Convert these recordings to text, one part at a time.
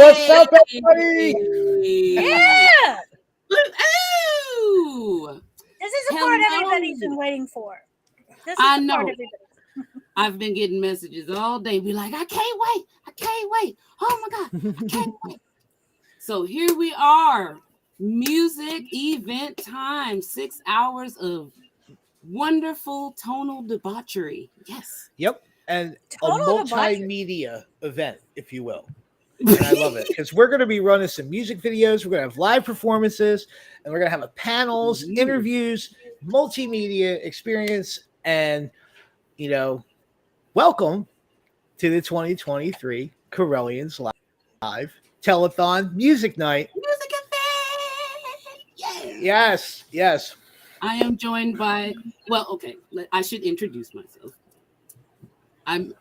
What's up, everybody? Yeah! Ooh. This is the part everybody's been waiting for. This is the part everybody. I've been getting messages all day. Be like, I can't wait. I can't wait. Oh my God. I can't wait. So here we are. Music event time. 6 hours of wonderful tonal debauchery. Yes. Yep. And Total a multimedia event, if you will. And I love it because we're going to be running some music videos. We're going to have live performances, and we're going to have panels, interviews, multimedia experience, and welcome to the 2023 Correllians Live Telethon Music Night. Music event! Yes, yes. I am joined by, I should introduce myself.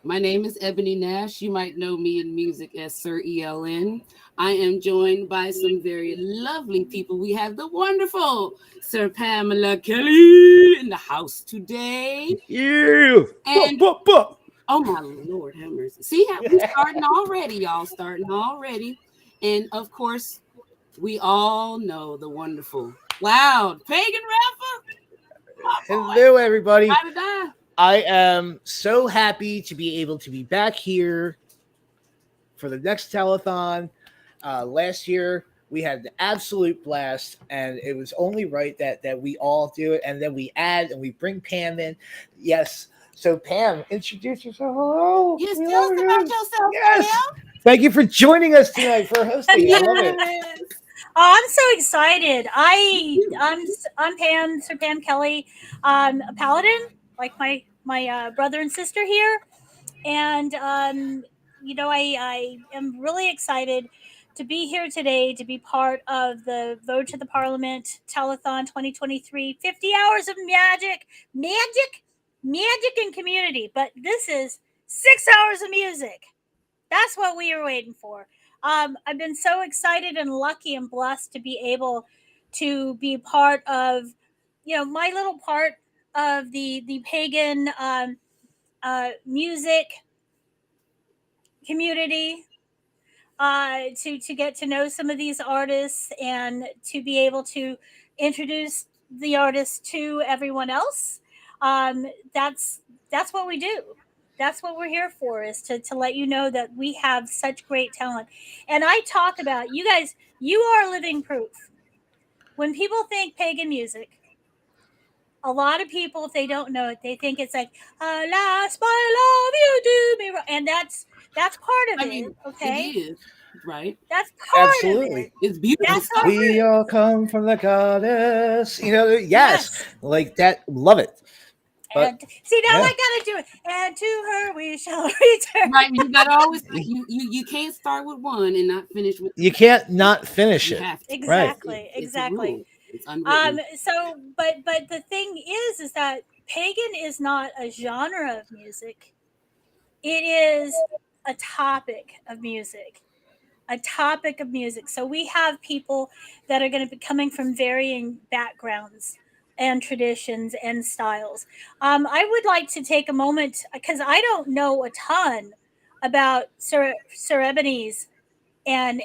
My name is Eboni Nash. You might know me in music as Sir ELN. I am joined by some very lovely people. We have the wonderful Sir Pamela Kelly in the house today. Yeah. And oh my Lord, have mercy. See how we're starting already, y'all. Starting already. And of course, we all know the wonderful, loud Pagan rapper. Hello, everybody. Da-da-da. I am so happy to be able to be back here for the next telethon. Last year, we had the absolute blast, and it was only right that we all do it, and then we add and we bring Pam in. Yes. So, Pam, introduce yourself. Hello. Yes, tell us about yourself, yes. Pam. Thank you for joining us tonight for hosting. I love it. Oh, I'm so excited. I'm Pam, Sir Pam Kelly, a paladin, like my brother and sister here, and I am really excited to be here today to be part of the Vote to the Parliament Telethon 2023. 50 hours of magic and community, but this is 6 hours of music. That's what we were waiting for. I've been so excited and lucky and blessed to be able to be part of, my little part of the pagan music community, to get to know some of these artists and to be able to introduce the artists to everyone else. That's what we do. That's what we're here for, is to let you know that we have such great talent. And I talk about, you guys, you are living proof. When people think pagan music, a lot of people, if they don't know it, they think it's like, alas, my love, you do me wrong. And that's part of it, okay? It is, right? That's part Absolutely. of it. It's beautiful. We all come from the goddess. Yes. Like that. Love it. But, see, now I gotta do it. And to her we shall return. Right, you gotta always you can't start with one and not finish with. You can't not finish it. Exactly, right. Exactly. It's unwritten. So, but the thing is that pagan is not a genre of music. It is a topic of music. So we have people that are going to be coming from varying backgrounds and traditions and styles. I would like to take a moment, because I don't know a ton about Sir Eboni's and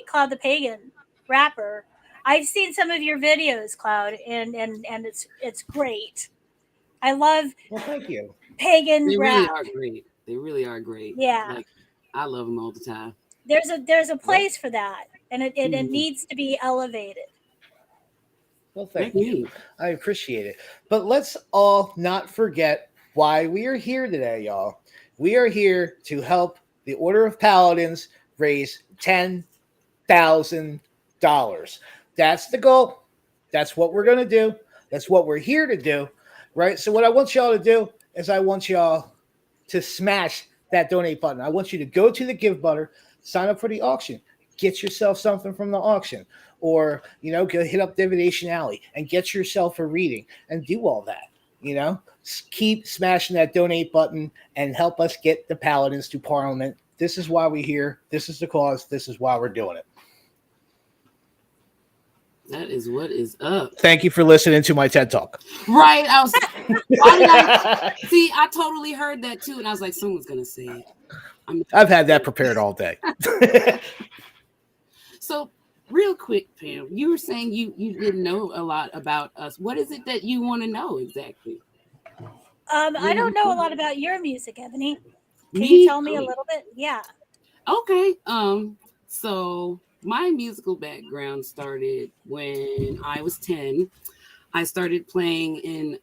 Cloud the Pagan rapper. I've seen some of your videos, Cloud, and it's great. I love. Well, thank you. Pagan rap. They really are great. Yeah, I love them all the time. There's a place for that, and it needs to be elevated. Well, thank you. I appreciate it. But let's all not forget why we are here today, y'all. We are here to help the Order of Paladins raise $10,000. That's the goal. That's what we're going to do. That's what we're here to do, right? So what I want y'all to do is I want y'all to smash that donate button. I want you to go to the give button, sign up for the auction, get yourself something from the auction, or, go hit up Divination Alley and get yourself a reading and do all that, Keep smashing that donate button and help us get the Paladins to Parliament. This is why we're here. This is the cause. This is why we're doing it. That is what is up. Thank you for listening to my TED Talk. Right. I totally heard that too. And I was like, someone's going to say it. I've had that prepared all day. So, real quick, Pam, you were saying you didn't know a lot about us. What is it that you want to know exactly? I don't know a lot about your music, Ebony. Can Me? you tell me a little bit? Yeah. Okay. So my musical background started when I was 10. I started playing in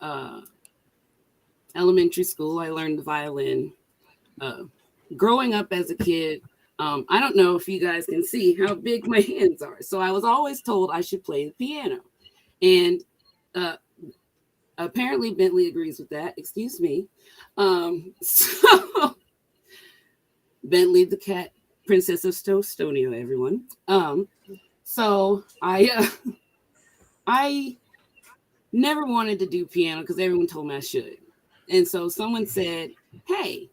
elementary school. I learned the violin. Growing up as a kid, I don't know if you guys can see how big my hands are. So I was always told I should play the piano. And apparently Bentley agrees with that. Excuse me. So Bentley the cat, Princess of Stostonia, everyone. So I never wanted to do piano because everyone told me I should. And so someone said, "Hey,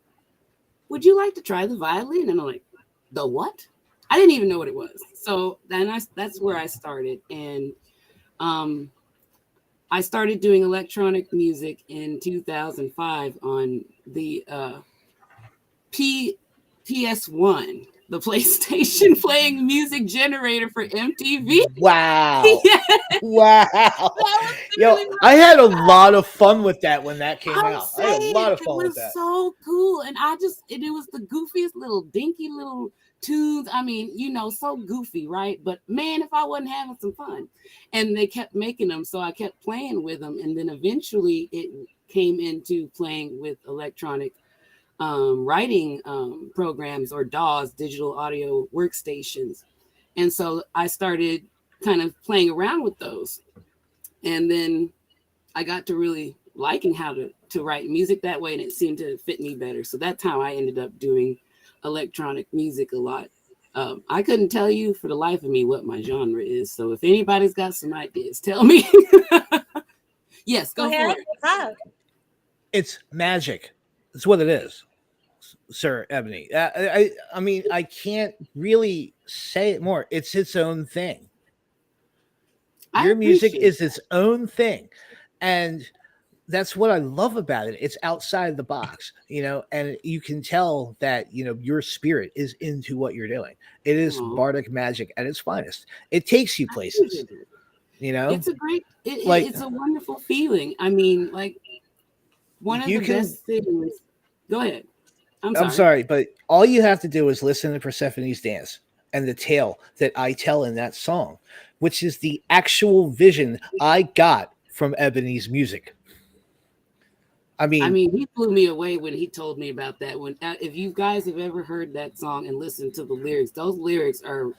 would you like to try the violin?" And I'm like, "The what?" I didn't even know what it was. So then that's where I started. And I started doing electronic music in 2005 on the PS1, the PlayStation playing music generator for MTV. Wow. Yeah. Wow. Yo, I had a lot of fun with that when that came out. I had a lot of fun with that. It was so cool. And it was the goofiest little dinky little tunes. I mean, so goofy, right? But man, if I wasn't having some fun. And they kept making them, so I kept playing with them. And then eventually it came into playing with electronic writing programs, or DAWs, digital audio workstations. And so I started kind of playing around with those. And then I got to really liking how to write music that way, and it seemed to fit me better. So that's how I ended up doing electronic music a lot. I couldn't tell you for the life of me what my genre is. So if anybody's got some ideas, tell me. Yes, go ahead. for it. Oh. It's magic. That's what it is, Sir Ebony. I mean, I can't really say it more. It's its own thing. Your music is its own thing. And that's what I love about it. It's outside the box, and you can tell that, your spirit is into what you're doing. It is bardic magic at its finest. It takes you places, It's a great, it's a wonderful feeling. I mean, like, one of the best things. Go ahead. I'm sorry, but all you have to do is listen to Persephone's dance and the tale that I tell in that song, which is the actual vision I got from Ebony's music. I mean, he blew me away when he told me about that. If you guys have ever heard that song and listened to the lyrics, those lyrics are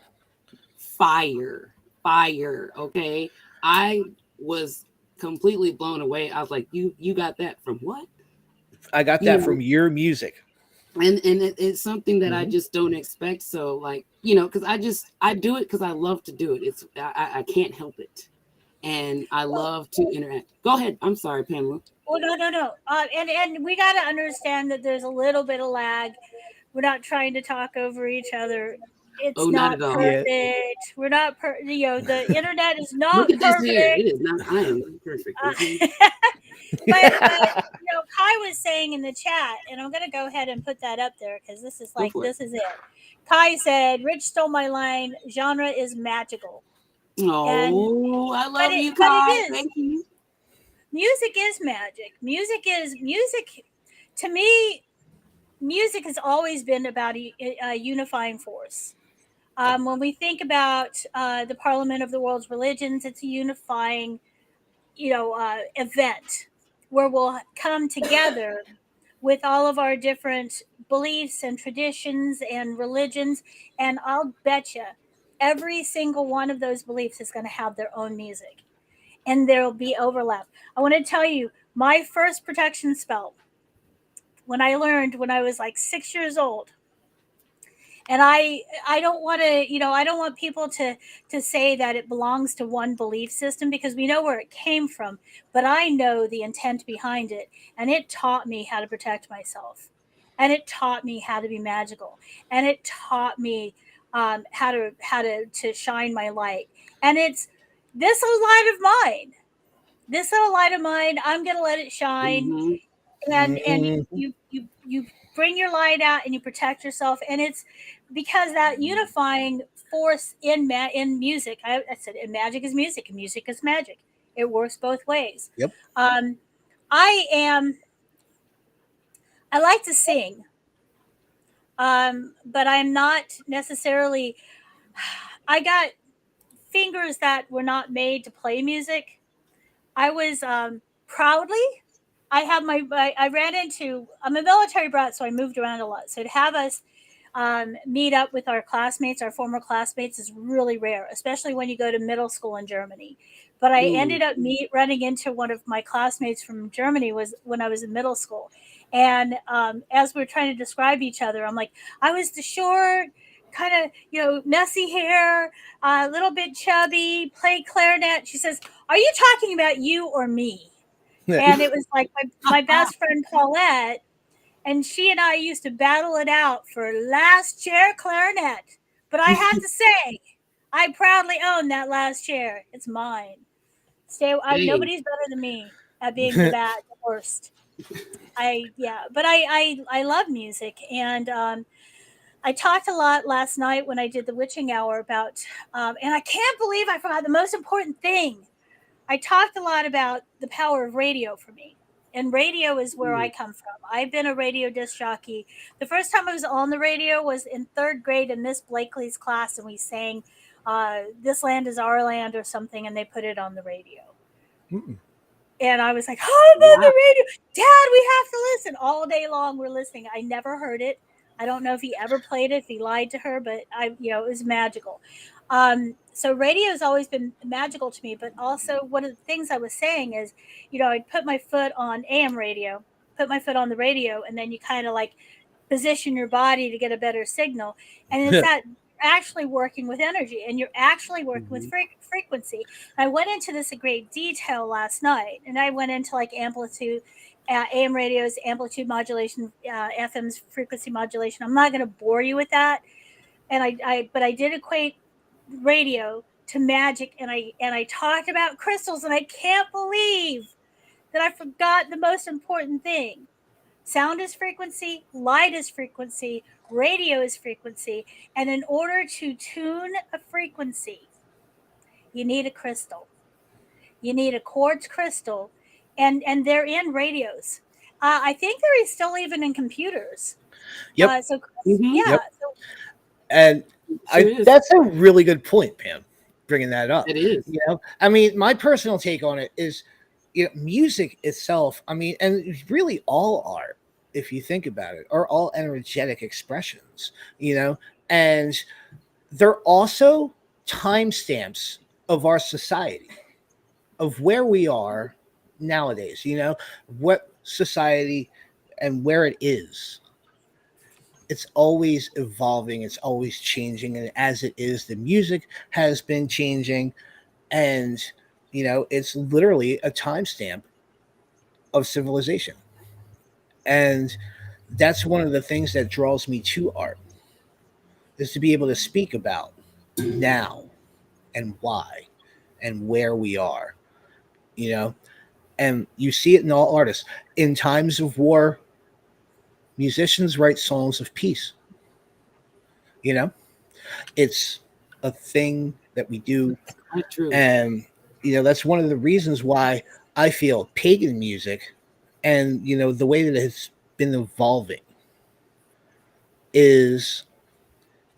fire. Okay, I was completely blown away. I was like, you got that from what? I got that from your music. And it's something that I just don't expect. So, like, because I do it because I love to do it. I can't help it, and I love to interact. Go ahead. I'm sorry, Pamela. Well, no. And we got to understand that there's a little bit of lag. We're not trying to talk over each other. It's not perfect. Yeah. We're not the internet is not Look at perfect. This here. It is not. I am perfect. But Kai was saying in the chat, and I'm going to go ahead and put that up there because this is it. Kai said, "Rich stole my line. Genre is magical." Oh, I love you, Kai. Thank you. Music is magic. Music. To me, music has always been about a unifying force. When we think about the Parliament of the World's Religions, it's a unifying, event where we'll come together with all of our different beliefs and traditions and religions. And I'll bet you every single one of those beliefs is going to have their own music. And there'll be overlap. I want to tell you, my first protection spell, when I learned when I was like 6 years old, and I don't want to, I don't want people to say that it belongs to one belief system because we know where it came from, but I know the intent behind it, and it taught me how to protect myself, and it taught me how to be magical, and it taught me how to shine my light, and it's this little light of mine. I'm gonna let it shine, and you bring your light out and you protect yourself. And it's because that unifying force in music, I said, in magic is music and music is magic. It works both ways. Yep. I like to sing, but I'm not necessarily. I got fingers that were not made to play music. I was proudly. I ran into. I'm a military brat, so I moved around a lot. So to have us meet up with our classmates, our former classmates, is really rare, especially when you go to middle school in Germany. But I ended up running into one of my classmates from Germany was when I was in middle school. And as we are trying to describe each other, I'm like, I was the short, kind of, messy hair, a little bit chubby, played clarinet. She says, "Are you talking about you or me?" And it was like my best friend Paulette, and she and I used to battle it out for last chair clarinet. But I have to say, I proudly own that last chair. It's mine. Nobody's better than me at being the worst. But I love music, and I talked a lot last night when I did the witching hour about, and I can't believe I forgot the most important thing. I talked a lot about the power of radio for me. And radio is where I come from. I've been a radio disc jockey. The first time I was on the radio was in third grade in Miss Blakely's class, and we sang "This Land Is Our Land" or something, and they put it on the radio. And I was like, "Oh, I'm on the radio, Dad! We have to listen all day long. We're listening." I never heard it. I don't know if he ever played it, if he lied to her, but it was magical. So radio has always been magical to me, but also one of the things I was saying is, I'd put my foot on AM radio, put my foot on the radio, and then you kind of like position your body to get a better signal. And it's that actually working with energy, and you're actually working with frequency. I went into this in great detail last night, and I went into like amplitude, AM radio's amplitude modulation, FM's frequency modulation. I'm not going to bore you with that. And but I did equate radio to magic, and I talked about crystals, and I can't believe that I forgot the most important thing. Sound is frequency, light is frequency, radio is frequency, and in order to tune a frequency, you need a crystal. You need a quartz crystal, and they're in radios. I think they're still even in computers. Yep. Yep. And that's a really good point, Pam, bringing that up. It is. I mean, my personal take on it is, music itself, I mean, and really all art, if you think about it, are all energetic expressions, and they're also timestamps of our society, of where we are nowadays, what society and where it is. It's always evolving, it's always changing, and as it is, the music has been changing, and it's literally a timestamp of civilization. And that's one of the things that draws me to art, is to be able to speak about now and why and where we are, and you see it in all artists. In times of war, musicians write songs of peace. It's a thing that we do. True. And that's one of the reasons why I feel pagan music, and the way that it's been evolving, is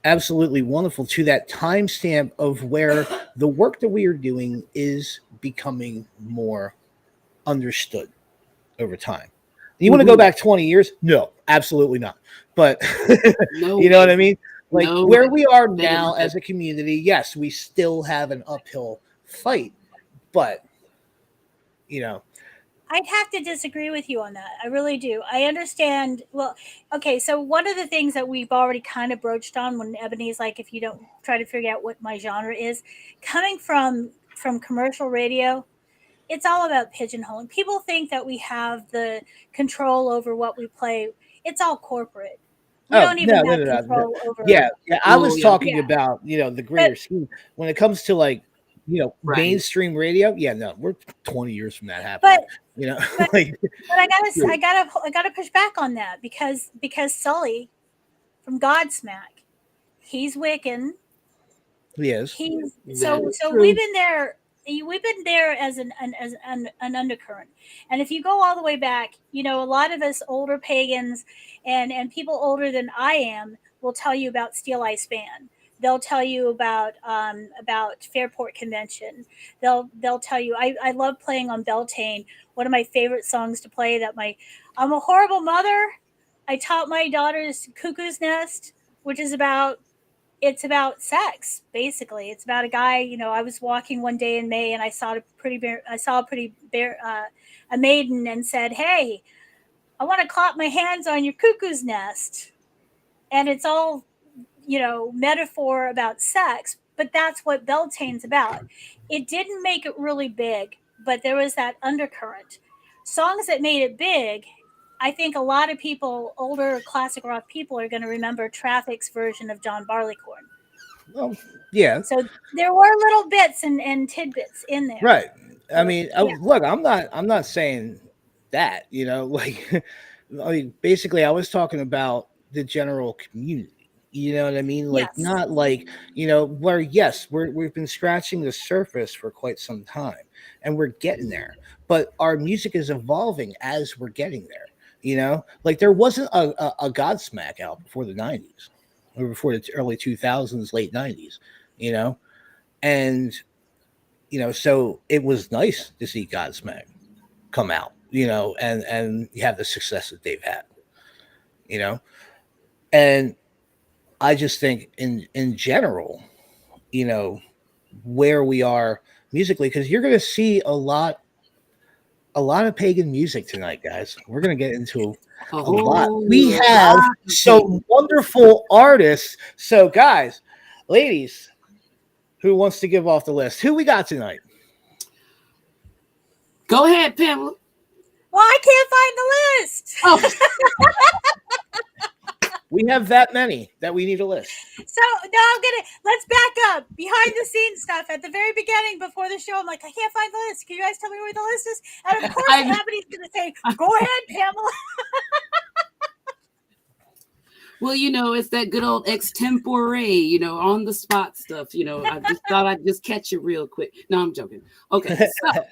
absolutely wonderful to that timestamp of where the work that we are doing is becoming more understood over time. You want to go back 20 years? No, absolutely not. But you know what I mean? Like where we are now as a community, yes, we still have an uphill fight, but I'd have to disagree with you on that. I really do. I understand. Well, okay, so one of the things that we've already kind of broached on when Ebony's like, if you don't try to figure out what my genre is, coming from commercial radio, it's all about pigeonholing. People think that we have the control over what we play. It's all corporate. We don't even have control over. Yeah. I was talking about the greater scheme when it comes to like Right. mainstream radio. Yeah, no, we're 20 years from that happening. But Like, I gotta push back on that because Sully from Godsmack, he's Wiccan. yes, He's That is so true. we've been there. We've been there as an undercurrent, and if you go all the way back, a lot of us older pagans and people older than I am will tell you about Steel Ice Band. They'll tell you about Fairport Convention. They'll tell you I love playing on Beltane. One of my favorite songs to play I'm a horrible mother. I taught my daughters Cuckoo's Nest, which is it's about sex. Basically, it's about a guy. I was walking one day in May and I saw a pretty bear, a maiden, and said, "Hey, I want to clap my hands on your cuckoo's nest." And it's all metaphor about sex, but that's what Beltane's about. It didn't make it really big, but there was that undercurrent. Songs that made it big. I think a lot of people, older classic rock people, are going to remember Traffic's version of John Barleycorn. well, yeah, So there were little bits and tidbits in there. right. I So, mean, yeah. look, I'm not saying that. Like, I mean, basically, I was talking about the general community. You know what I mean? Like, Yes. not like where yes, we've been scratching the surface for quite some time, and we're getting there. But our music is evolving as we're getting there. Like there wasn't a Godsmack out before the '90s, or before the early 2000s, late '90s. You know, and so it was nice to see Godsmack come out. And have the success that they've had. You know, and I just think in general, where we are musically, because you're going to see a lot of pagan music tonight, guys. We're going to get into A a lot. whole We have lot of some wonderful artists. So, guys, ladies, who wants to give off the list? Who we got tonight? Go ahead, Pamela. Well, I can't find the list. Oh, We have that many that we need a list. So let's back up behind the scenes stuff at the very beginning before the show. I'm like, I can't find the list. Can you guys tell me where the list is? And of course, Ebony's going to say, "Go ahead, Pamela." well, it's that good old extempore, on the spot stuff. I just thought I'd just catch it real quick. No, I'm joking. Okay, so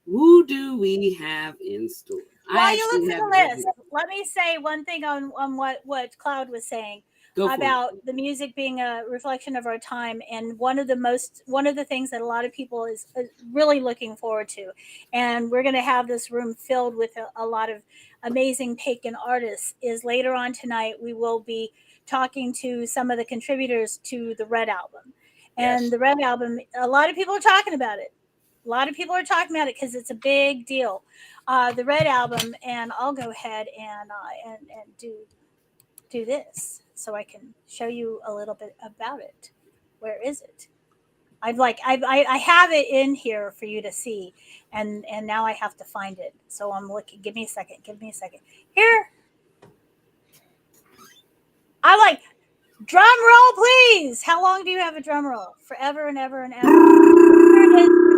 who do we have in store? While you look at the list, let me say one thing on what Cloud was saying about the music being a reflection of our time, and one of the things that a lot of people is really looking forward to, and we're going to have this room filled with a lot of amazing pagan artists, is later on tonight we will be talking to some of the contributors to the Red album. And the Red album, a lot of people are talking about it. A lot of people are talking about it because it's a big deal. The Red album, and I'll go ahead and do this so I can show you a little bit about it. Where is it? I have it in here for you to see, and now I have to find it. So I'm looking. Give me a second. Here. I like drum roll, please. How long do you have a drum roll? Forever and ever and ever.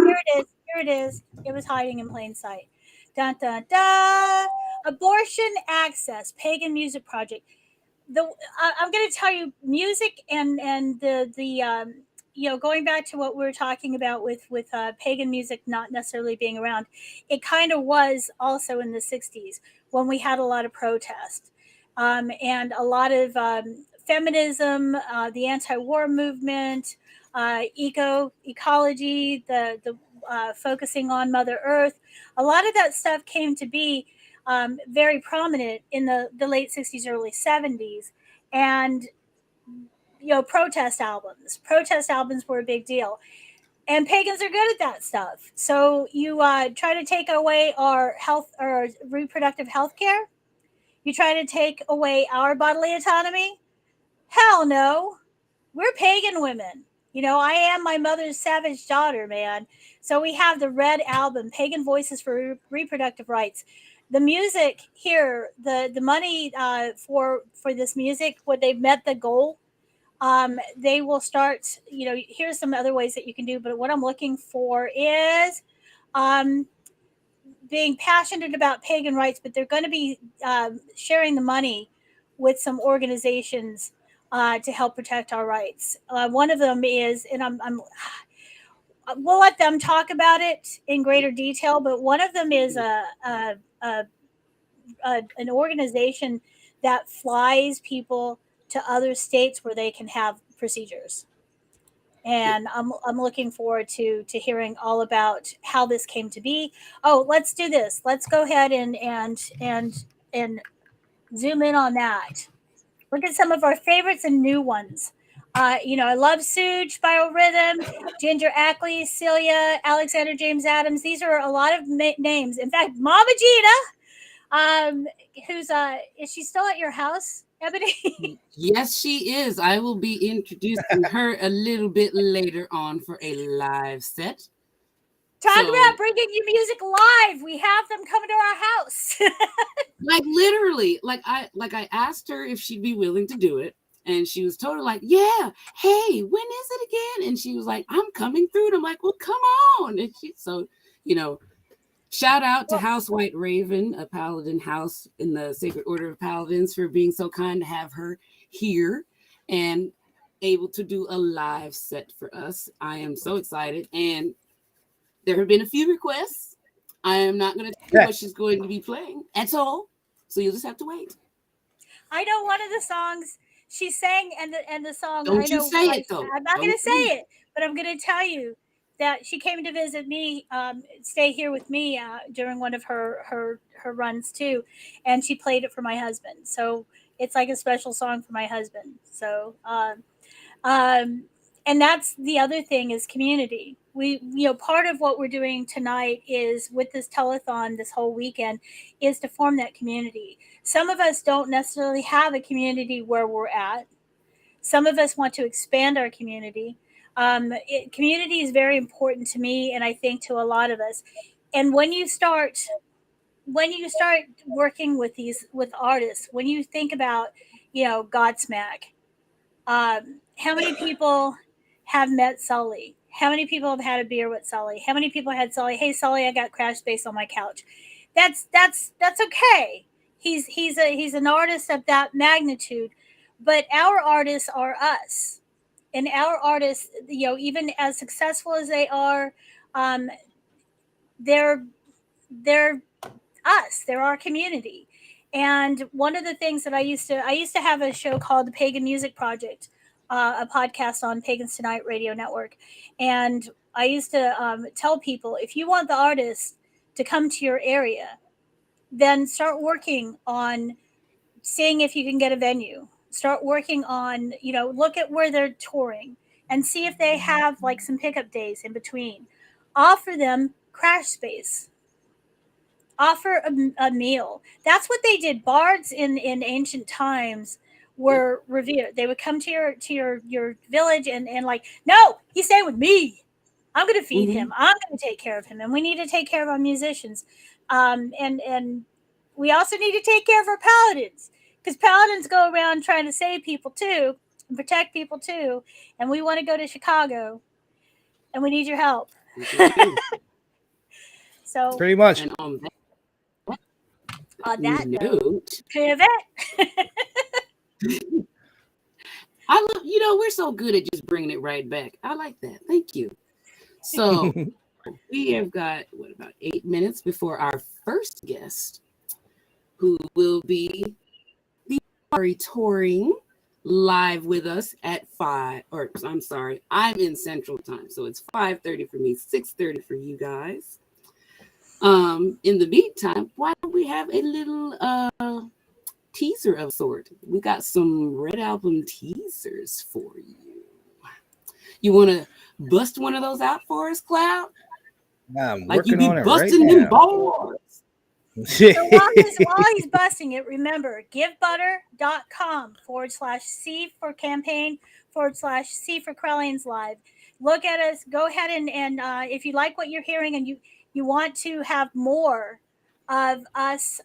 Here it is. It was hiding in plain sight. Dun dun dun. Abortion Access, Pagan Music Project. I'm going to tell you, music and the going back to what we were talking about with pagan music not necessarily being around, it kind of was also in the 60s when we had a lot of protest and a lot of feminism, the anti-war movement, ecology, the focusing on Mother Earth. A lot of that stuff came to be very prominent in the late 60s, early 70s. And, protest albums were a big deal. And pagans are good at that stuff. So you try to take away our health or reproductive health care. You try to take away our bodily autonomy. Hell no. We're pagan women. I am my mother's savage daughter, man. So we have the Red album, Pagan Voices for Reproductive Rights. The music here, the money for this music, what they've met the goal they will start, here's some other ways that you can do, but what I'm looking for is being passionate about pagan rights, but they're going to be sharing the money with some organizations to help protect our rights. One of them is, and we'll let them talk about it in greater detail, but one of them is an organization that flies people to other states where they can have procedures. And I'm looking forward to hearing all about how this came to be. Oh, let's do this. Let's go ahead and zoom in on that. Look at some of our favorites and new ones. I love Suge, Biorhythm, Ginger Ackley, Celia, Alexander James Adams. These are a lot of names. In fact, Mama Gina, who's is she still at your house, Eboni? Yes, she is. I will be introducing her a little bit later on for a live set. Talk about bringing you music live. We have them coming to our house. Like literally, like I asked her if she'd be willing to do it, and she was totally like, yeah, hey, when is it again? And she was like, I'm coming through. And I'm like, well, come on. And shout out to House White Raven, a paladin house in the Sacred Order of Paladins, for being so kind to have her here and able to do a live set for us. I am so excited. And there have been a few requests. I am not going to tell you what she's going to be playing at all. So you'll just have to wait. I know one of the songs she sang, and the song. Don't you say it though. I'm not going to say it, but I'm going to tell you that she came to visit me, stay here with me during one of her runs too, and she played it for my husband. So it's like a special song for my husband. So, and that's the other thing is community. We, part of what we're doing tonight is with this telethon this whole weekend is to form that community. Some of us don't necessarily have a community where we're at. Some of us want to expand our community. Community is very important to me, and I think to a lot of us. And when you start working with artists, when you think about, Godsmack, how many people have met Sully? How many people have had a beer with Sully? How many people had Sully? Hey, Sully, I got crash space on my couch. That's okay. He's an artist of that magnitude, but our artists are us, and our artists, even as successful as they are, they're us. They're our community. And one of the things that I used to have a show called the Pagan Music Project, a podcast on Pagans Tonight Radio Network. And I used to tell people, if you want the artist to come to your area, then start working on seeing if you can get a venue. Start working on, look at where they're touring and see if they have like some pickup days in between. Offer them crash space. Offer a meal. That's what they did. Bards in ancient times were revered. They would come to your village and like, no, he's staying with me. I'm going to feed him. I'm going to take care of him. And we need to take care of our musicians. And we also need to take care of our paladins, because paladins go around trying to save people too and protect people too. And we want to go to Chicago, and we need your help. So pretty much. And on that note, pivot. I love, we're so good at just bringing it right back. I like that. Thank you. So we have got about 8 minutes before our first guest, who will be the Kari Tauring, live with us at 5. Or I'm sorry, I'm in Central Time, so it's 5:30 for me, 6:30 for you guys. In the meantime, why don't we have a little teaser of sort? We got some Red Album teasers for you. You want to bust one of those out for us, Cloud? I'm like you working be on it busting right them now. balls. So while he's busting it, remember, givebutter.com/C for campaign /C for Correllians Live. Look at us. Go ahead and if you like what you're hearing and you want to have more of us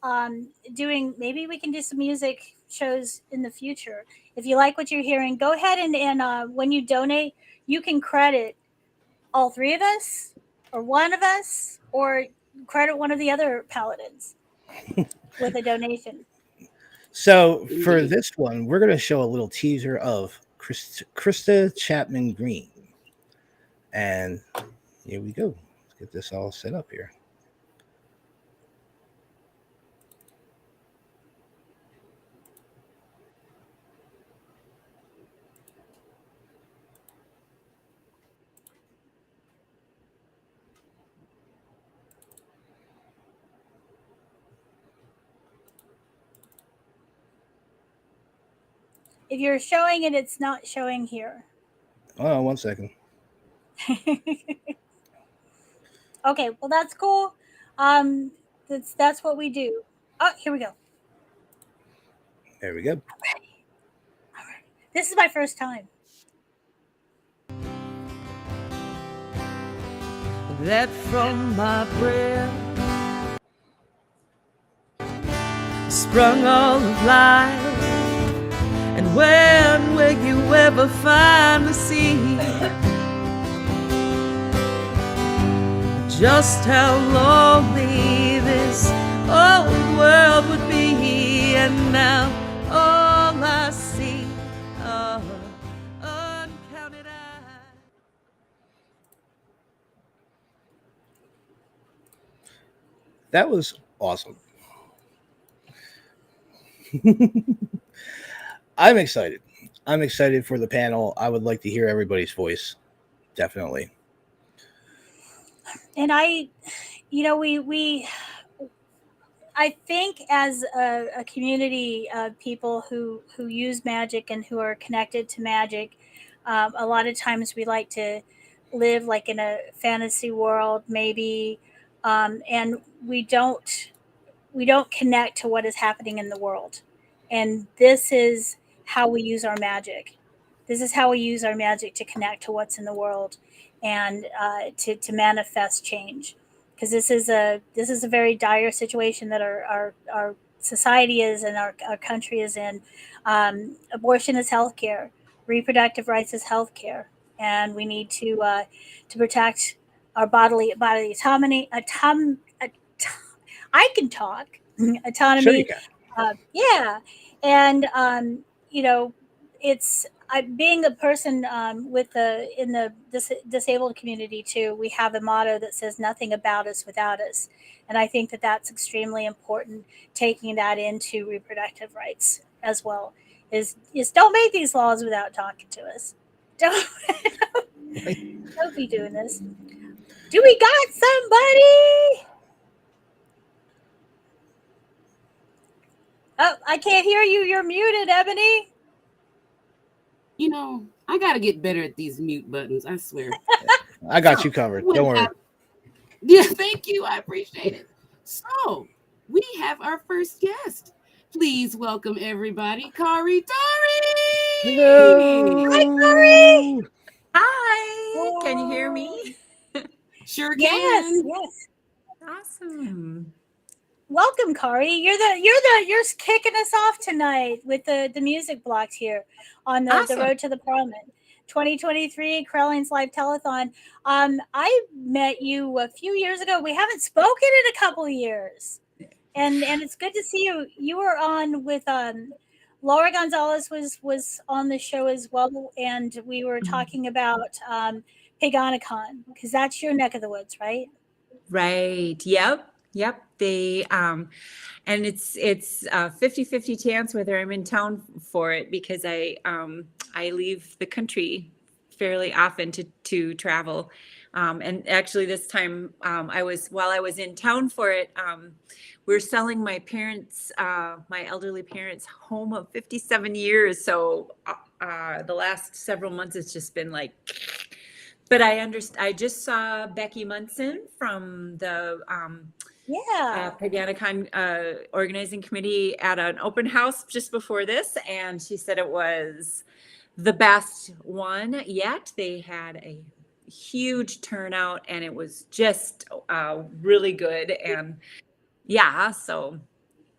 doing, maybe we can do some music shows in the future. If you like what you're hearing, go ahead and when you donate, you can credit all three of us, or one of us, or credit one of the other paladins with a donation. So for this one, we're going to show a little teaser of Krista Chapman Green. And here we go. Let's get this all set up here. If you're showing it, it's not showing here. Oh, 1 second. Okay, well that's cool. That's what we do. Oh, here we go. There we go. All right. This is my first time. That from my breath sprung all of life. And when will you ever finally see just how lonely this old world would be? And now all I see are uncounted eyes. That was awesome. I'm excited. I'm excited for the panel. I would like to hear everybody's voice. Definitely. And I think as a community of people who use magic and who are connected to magic, a lot of times we like to live like in a fantasy world, maybe, and we don't connect to what is happening in the world. And this is how we use our magic. This is how we use our magic to connect to what's in the world and to manifest change. Because this is a very dire situation that our society is and our country is in. Abortion is healthcare. Reproductive rights is healthcare, and we need to protect our bodily autonomy. I can talk. Autonomy. Sure you can. Yeah, and it's being a person in the disabled community too. We have a motto that says "Nothing about us without us," and I think that that's extremely important. Taking that into reproductive rights as well is don't make these laws without talking to us. Don't be doing this. Do we got somebody? Oh, I can't hear you. You're muted, Eboni. You know, I got to get better at these mute buttons, I swear. I got you covered. Don't worry. Yeah, thank you. I appreciate it. So, we have our first guest. Please welcome everybody, Kari Tauring. Hello. Hi, Kari. Hi. Can you hear me? Sure Yes, can. yes. Awesome. Welcome, Kari. You're kicking us off tonight with the music blocks here on the Road to the Parliament 2023 Correllians Live Telethon. I met you a few years ago. We haven't spoken in a couple of years, and it's good to see you. You were on with Laura Gonzalez was on the show as well, and we were talking about Pagan, because that's your neck of the woods, right? Right. Yep. They and it's 50-50 chance whether I'm in town for it, because I leave the country fairly often to travel. And actually this time while I was in town for it, we're selling my parents, my elderly parents' home of 57 years. So the last several months it's just been like, but I just saw Becky Munson from the Pagan organizing committee at an open house just before this, and she said it was the best one yet. They had a huge turnout, and it was just really good, and yeah, so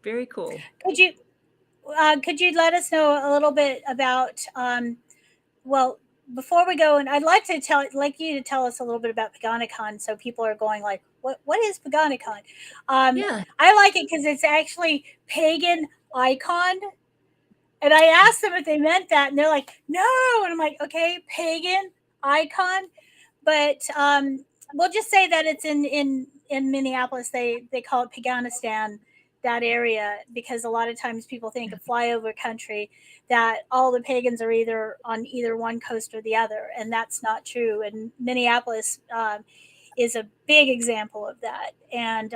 very cool. could you let us know a little bit about, well, before we go, and I'd like you to tell us a little bit about Paganicon, so people are going like, what is Paganicon? Yeah. I like it because it's actually pagan icon. And I asked them if they meant that, and they're like, no. And I'm like, okay, pagan icon. But we'll just say that it's in Minneapolis. They call it Paganistan, that area, because a lot of times people think of flyover country, that all the pagans are either on either one coast or the other, and that's not true. And Minneapolis is a big example of that. And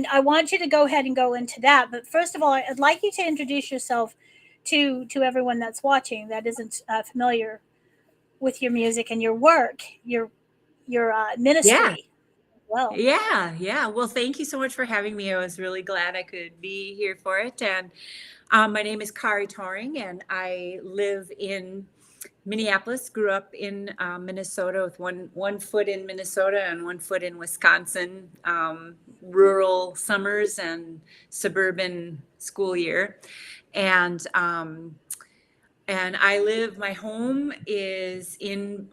I want you to go ahead and go into that. But first of all, I'd like you to introduce yourself to everyone that's watching that isn't familiar with your music and your work, your ministry. Yeah. Well, Yeah. Well, thank you so much for having me. I was really glad I could be here for it. And my name is Kari Tauring, and I live in Minneapolis. Grew up in Minnesota with one foot in Minnesota and 1 foot in Wisconsin. Rural summers and suburban school year, and my home is in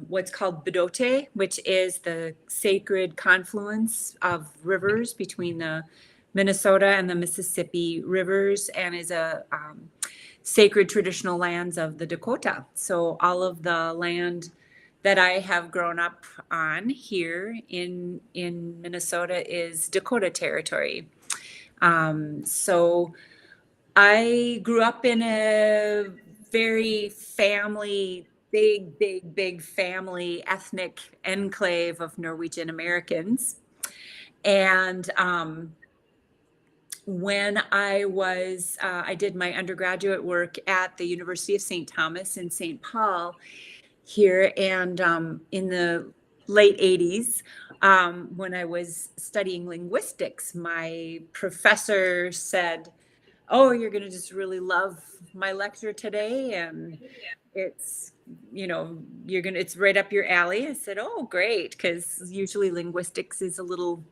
what's called Bedote, which is the sacred confluence of rivers between the Minnesota and the Mississippi rivers, and is a sacred traditional lands of the Dakota. So all of the land that I have grown up on here in Minnesota is Dakota territory. So I grew up in a very big family ethnic enclave of Norwegian Americans. And when I was, I did my undergraduate work at the University of St. Thomas in St. Paul here. And in the late 80s, when I was studying linguistics, my professor said, oh, you're going to just really love my lecture today. And it's, it's right up your alley. I said, oh, great. Because usually linguistics is a little,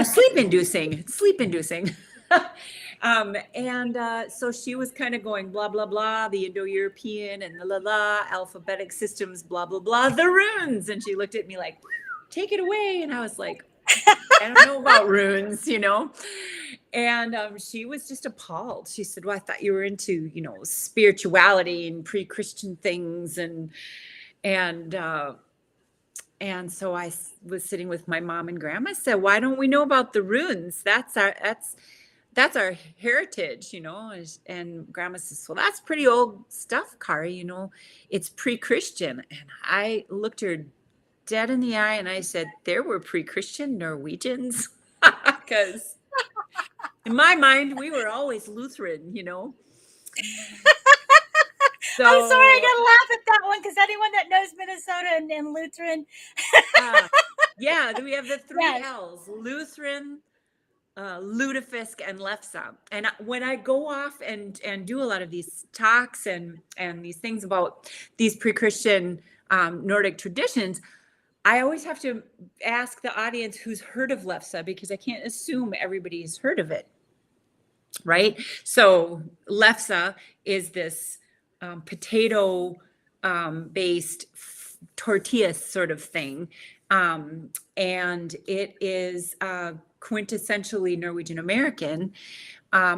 sleep inducing. So she was kind of going, blah, blah, blah, the Indo-European and the alphabetic systems, blah, blah, blah, the runes. And she looked at me like, take it away. And I was like, I don't know about runes, And she was just appalled. She said, well, I thought you were into, spirituality and pre-Christian things. And so I was sitting with my mom and grandma. I said, why don't we know about the runes? That's our heritage, And grandma says, well, that's pretty old stuff, Kari, it's pre-Christian. And I looked her dead in the eye and I said, there were pre-Christian Norwegians, because in my mind we were always Lutheran. So, I'm sorry, I gotta laugh at that one, because anyone that knows Minnesota and Lutheran, we have the three L's: Lutheran, Lutefisk, and Lefse. And when I go off and do a lot of these talks and these things about these pre-Christian Nordic traditions, I always have to ask the audience who's heard of Lefse, because I can't assume everybody's heard of it, right? So Lefse is this potato based tortilla sort of thing, and it is quintessentially Norwegian American.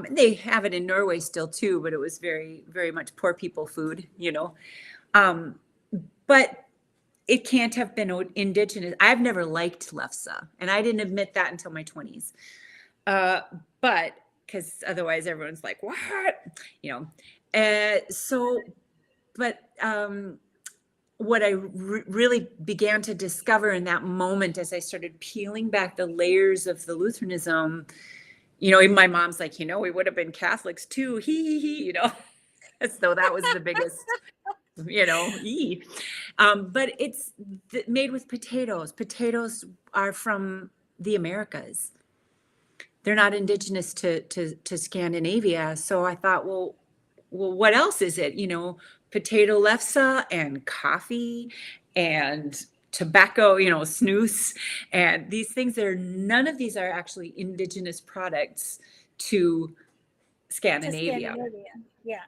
They have it in Norway still too, but it was very, very much poor people food, but it can't have been indigenous. I've never liked Lefse, and I didn't admit that until my 20s. But because otherwise everyone's like, what? What I really began to discover in that moment, as I started peeling back the layers of the Lutheranism, even my mom's like, we would have been Catholics too, as though that was the biggest, but it's made with potatoes. Potatoes are from the Americas. They're not indigenous to Scandinavia. So I thought, well, what else is it? Potato lefse and coffee and tobacco, snus, and these things none of these are actually indigenous products to Scandinavia. Yeah.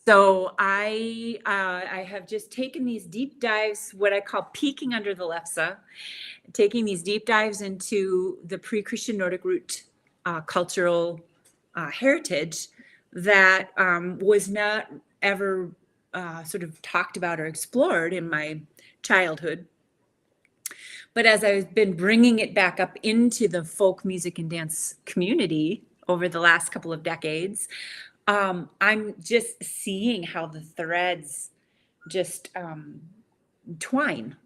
So I have just taken these deep dives, what I call peeking under the lefse, taking these deep dives into the pre-Christian Nordic root cultural heritage that was not ever sort of talked about or explored in my childhood. But as I've been bringing it back up into the folk music and dance community over the last couple of decades, I'm just seeing how the threads just twine,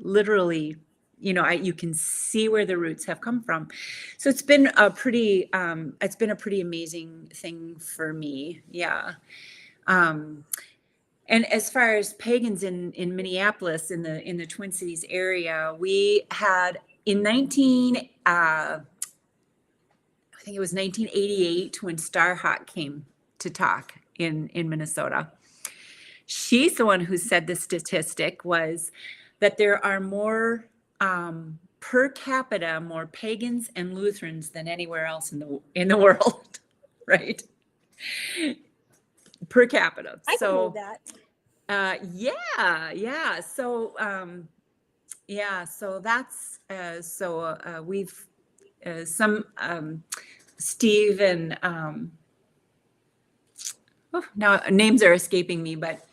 literally. You can see where the roots have come from. So it's been a pretty amazing thing for me. Yeah. And as far as Pagans in Minneapolis, in the Twin Cities area, we had in I think it was 1988 when Starhawk came to talk in Minnesota. She's the one who said the statistic was that there are more per capita, more Pagans and Lutherans than anywhere else in the world, right? Per capita. I can believe that. Yeah. So so that's we've some Steve and now names are escaping me, but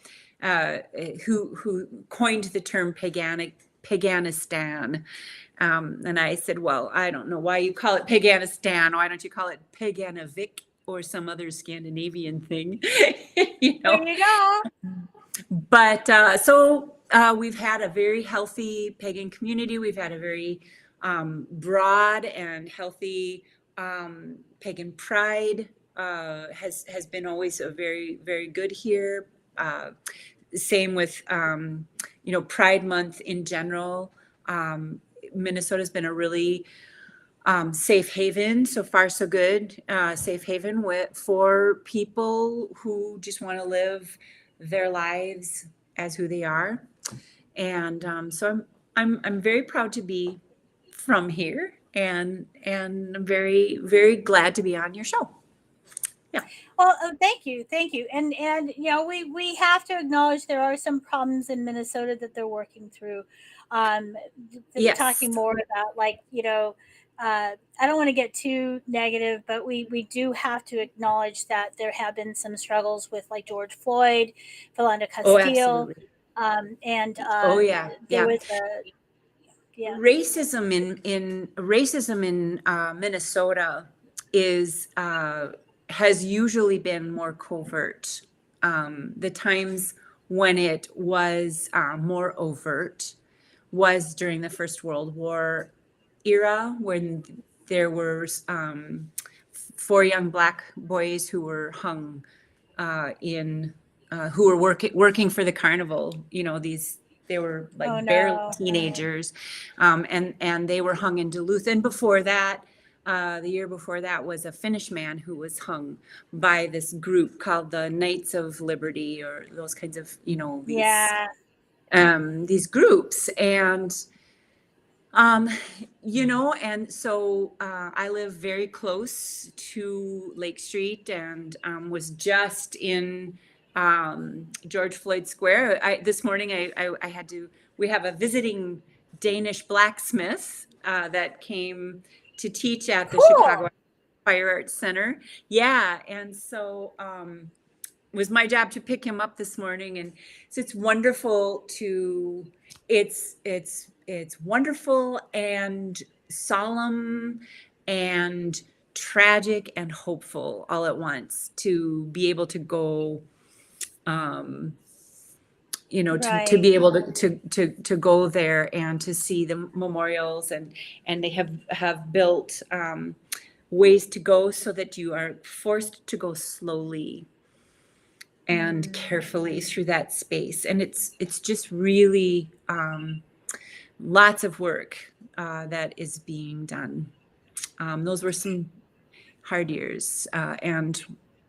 who coined the term Paganistan. And I said, well, I don't know why you call it Paganistan. Why don't you call it Paganovic or some other Scandinavian thing? There you go. But we've had a very healthy pagan community. We've had a very broad and healthy pagan pride. Has been always a very, very good here. Same with Pride Month in general. Minnesota's been a really safe haven. So far, so good. Safe haven for people who just want to live their lives as who they are. And so I'm very proud to be from here, and I'm very, very glad to be on your show. Yeah. Well, thank you, and we have to acknowledge there are some problems in Minnesota that they're working through. Yes. Talking more about I don't want to get too negative, but we do have to acknowledge that there have been some struggles with George Floyd, Philando Castile, and there was racism in Minnesota has usually been more covert. The times when it was more overt was during the First World War era, when there were 4 young Black boys who were hung who were working for the carnival. They were barely teenagers, and they were hung in Duluth. And before that, the year before that was a Finnish man who was hung by this group called the Knights of Liberty, or those kinds of these groups. And and so I live very close to Lake Street, and was just in George Floyd Square. This morning I had to. We have a visiting Danish blacksmith that came to teach at the Chicago Fire Arts Center. Yeah, and so it was my job to pick him up this morning, and so it's wonderful to. It's wonderful and solemn and tragic and hopeful all at once to be able to go, to be able to go there and to see the memorials, and they have built ways to go so that you are forced to go slowly and carefully through that space. And it's just really lots of work that is being done. Those were some hard years, and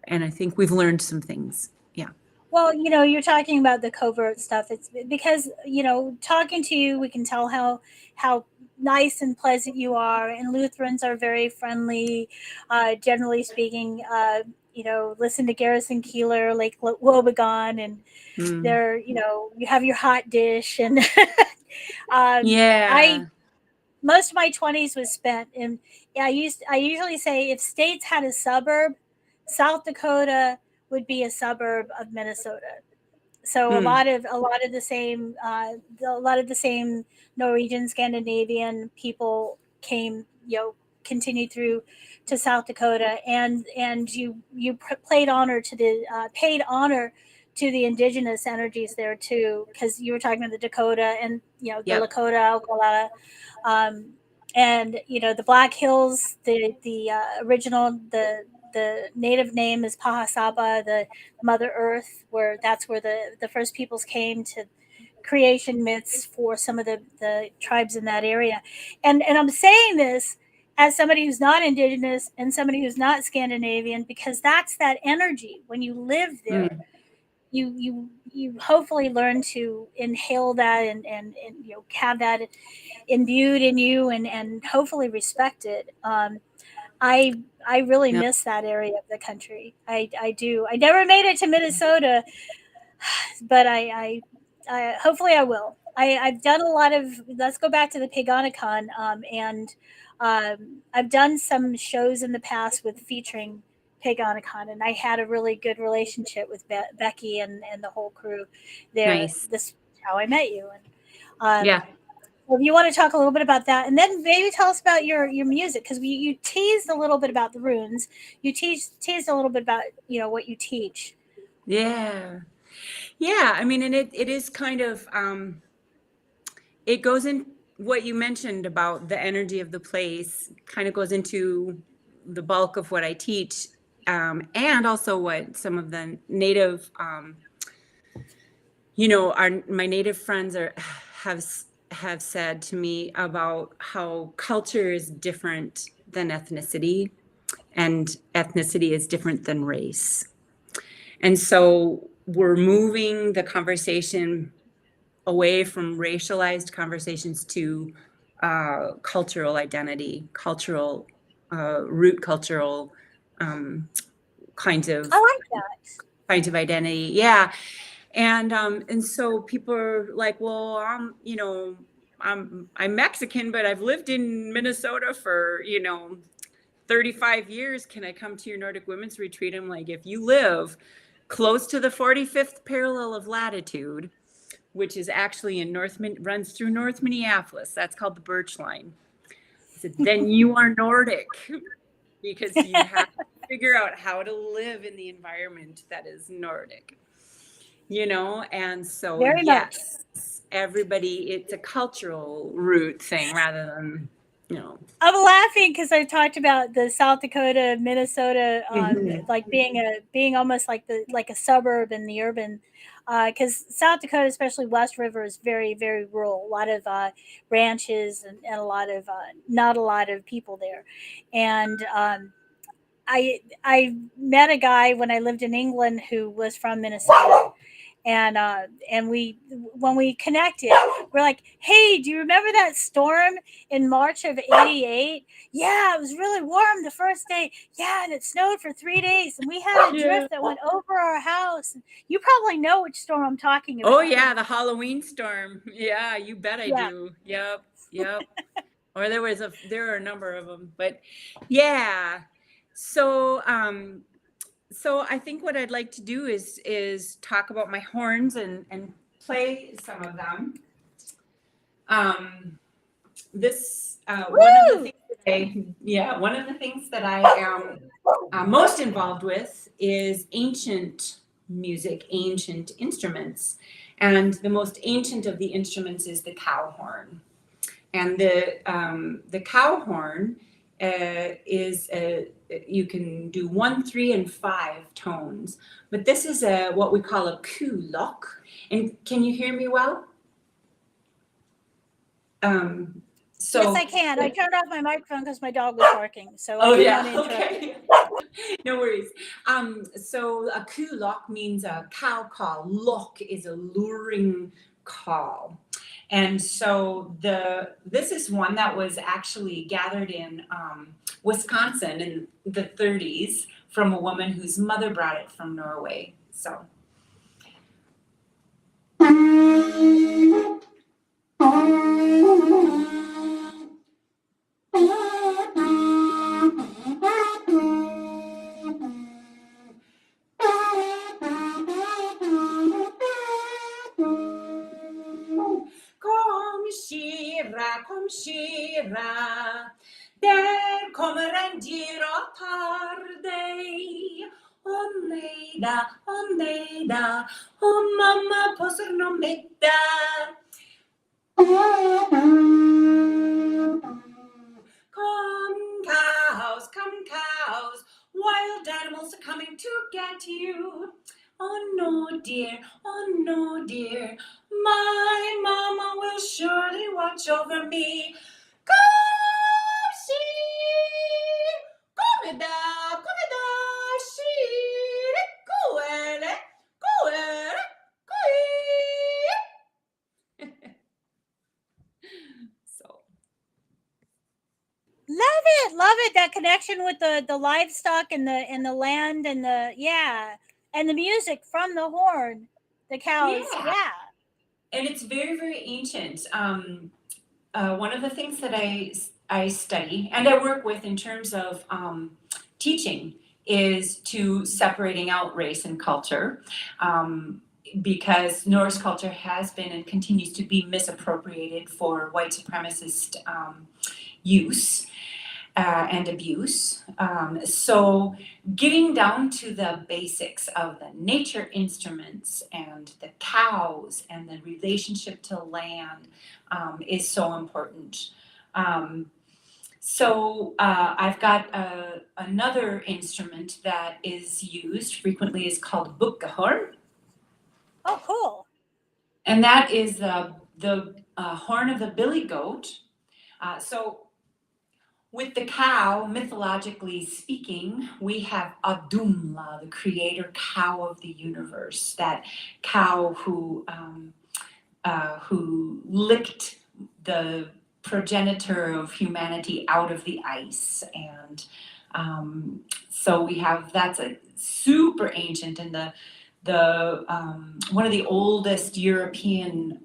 I think we've learned some things. Yeah. Well, you're talking about the covert stuff. It's because, talking to you, we can tell how nice and pleasant you are. And Lutherans are very friendly, generally speaking. Listen to Garrison Keillor, Lake Wobegon, and they're, you have your hot dish. And Yeah. most of my 20s was spent in, I usually say if states had a suburb, South Dakota would be a suburb of Minnesota. So a lot of the same Norwegian, Scandinavian people came, continued through to South Dakota, and you paid honor to the indigenous energies there too, because you were talking about the Dakota and the Lakota, Oglala, and the Black Hills. The original the native name is Pahasaba, the Mother Earth, that's where the first peoples came to creation myths for some of the tribes in that area. And I'm saying this as somebody who's not indigenous and somebody who's not Scandinavian, because that's that energy. When you live there, you hopefully learn to inhale that and have that imbued in you and hopefully respect it. I really miss that area of the country. I do. I never made it to Minnesota, but I hopefully I will. I've done a lot of. Let's go back to the Paganicon, and I've done some shows in the past with featuring Paganicon, and I had a really good relationship with Becky and the whole crew there. Nice. This is how I met you. And Yeah. if you want to talk a little bit about that, and then maybe tell us about your music, because you teased a little bit about the runes. You teased a little bit about what you teach. Yeah. I mean, and it is kind of it goes in what you mentioned about the energy of the place. Kind of goes into the bulk of what I teach, and also what some of the native, my native friends have said to me about how culture is different than ethnicity, and ethnicity is different than race. And so we're moving the conversation away from racialized conversations to cultural identity, cultural root, cultural kinds of. I like that. Kinds of identity, yeah. And so people are like, well, I'm Mexican, but I've lived in Minnesota for 35 years. Can I come to your Nordic Women's Retreat? I'm like, if you live close to the 45th parallel of latitude, which is actually runs through North Minneapolis, that's called the Birch Line. I said, then you are Nordic, because you have to figure out how to live in the environment that is Nordic. And so Very yes, everybody, it's a cultural root thing rather than, I'm laughing because I talked about the South Dakota, Minnesota, like being almost like a suburb in the urban, because South Dakota, especially West River, is very, very rural. A lot of ranches and a lot of not a lot of people there. And I met a guy when I lived in England who was from Minnesota. And when we connected, we're like, hey, do you remember that storm in March of '88? Yeah, it was really warm the first day. Yeah, and it snowed for 3 days, and we had a drift that went over our house. You probably know which storm I'm talking about. Oh yeah, the Halloween storm. Yeah, you bet I do. Yep. Or there are a number of them, but yeah. So I think what I'd like to do is talk about my horns and play some of them. One of the things that I am most involved with is ancient music, ancient instruments, and the most ancient of the instruments is the cow horn. And the cow horn is you can do 1, 3, and 5 tones, but this is what we call a kulok. And can you hear me well? Yes, I can. I turned off my microphone because my dog was barking. So okay. No worries. So a kulok means a cow call. Lok is a luring call. And so this is one that was actually gathered in Wisconsin in the 30s from a woman whose mother brought it from Norway. So. Kom Shira, där kommer en dyr och tar dig. Åh nej da, och mamma påstår någon middag. Come cows, wild animals are coming to get you. Oh no dear, my mama will surely watch over me. Kom da, shire, koele, So. Love it. That connection with the livestock and the land and and the music from the horn, the cows. Yeah. And it's very, very ancient. One of the things that I study and I work with in terms of teaching is to separating out race and culture, because Norse culture has been and continues to be misappropriated for white supremacist use and abuse. So getting down to the basics of the nature instruments and the cows and the relationship to land is so important. So I've got another instrument that is used frequently is called bukkahorn. Oh, cool. And that is the horn of the billy goat. So with the cow, mythologically speaking, we have Adumla, the creator cow of the universe, that cow who licked the progenitor of humanity out of the ice. And so we have, that's a super ancient, and the one of the oldest European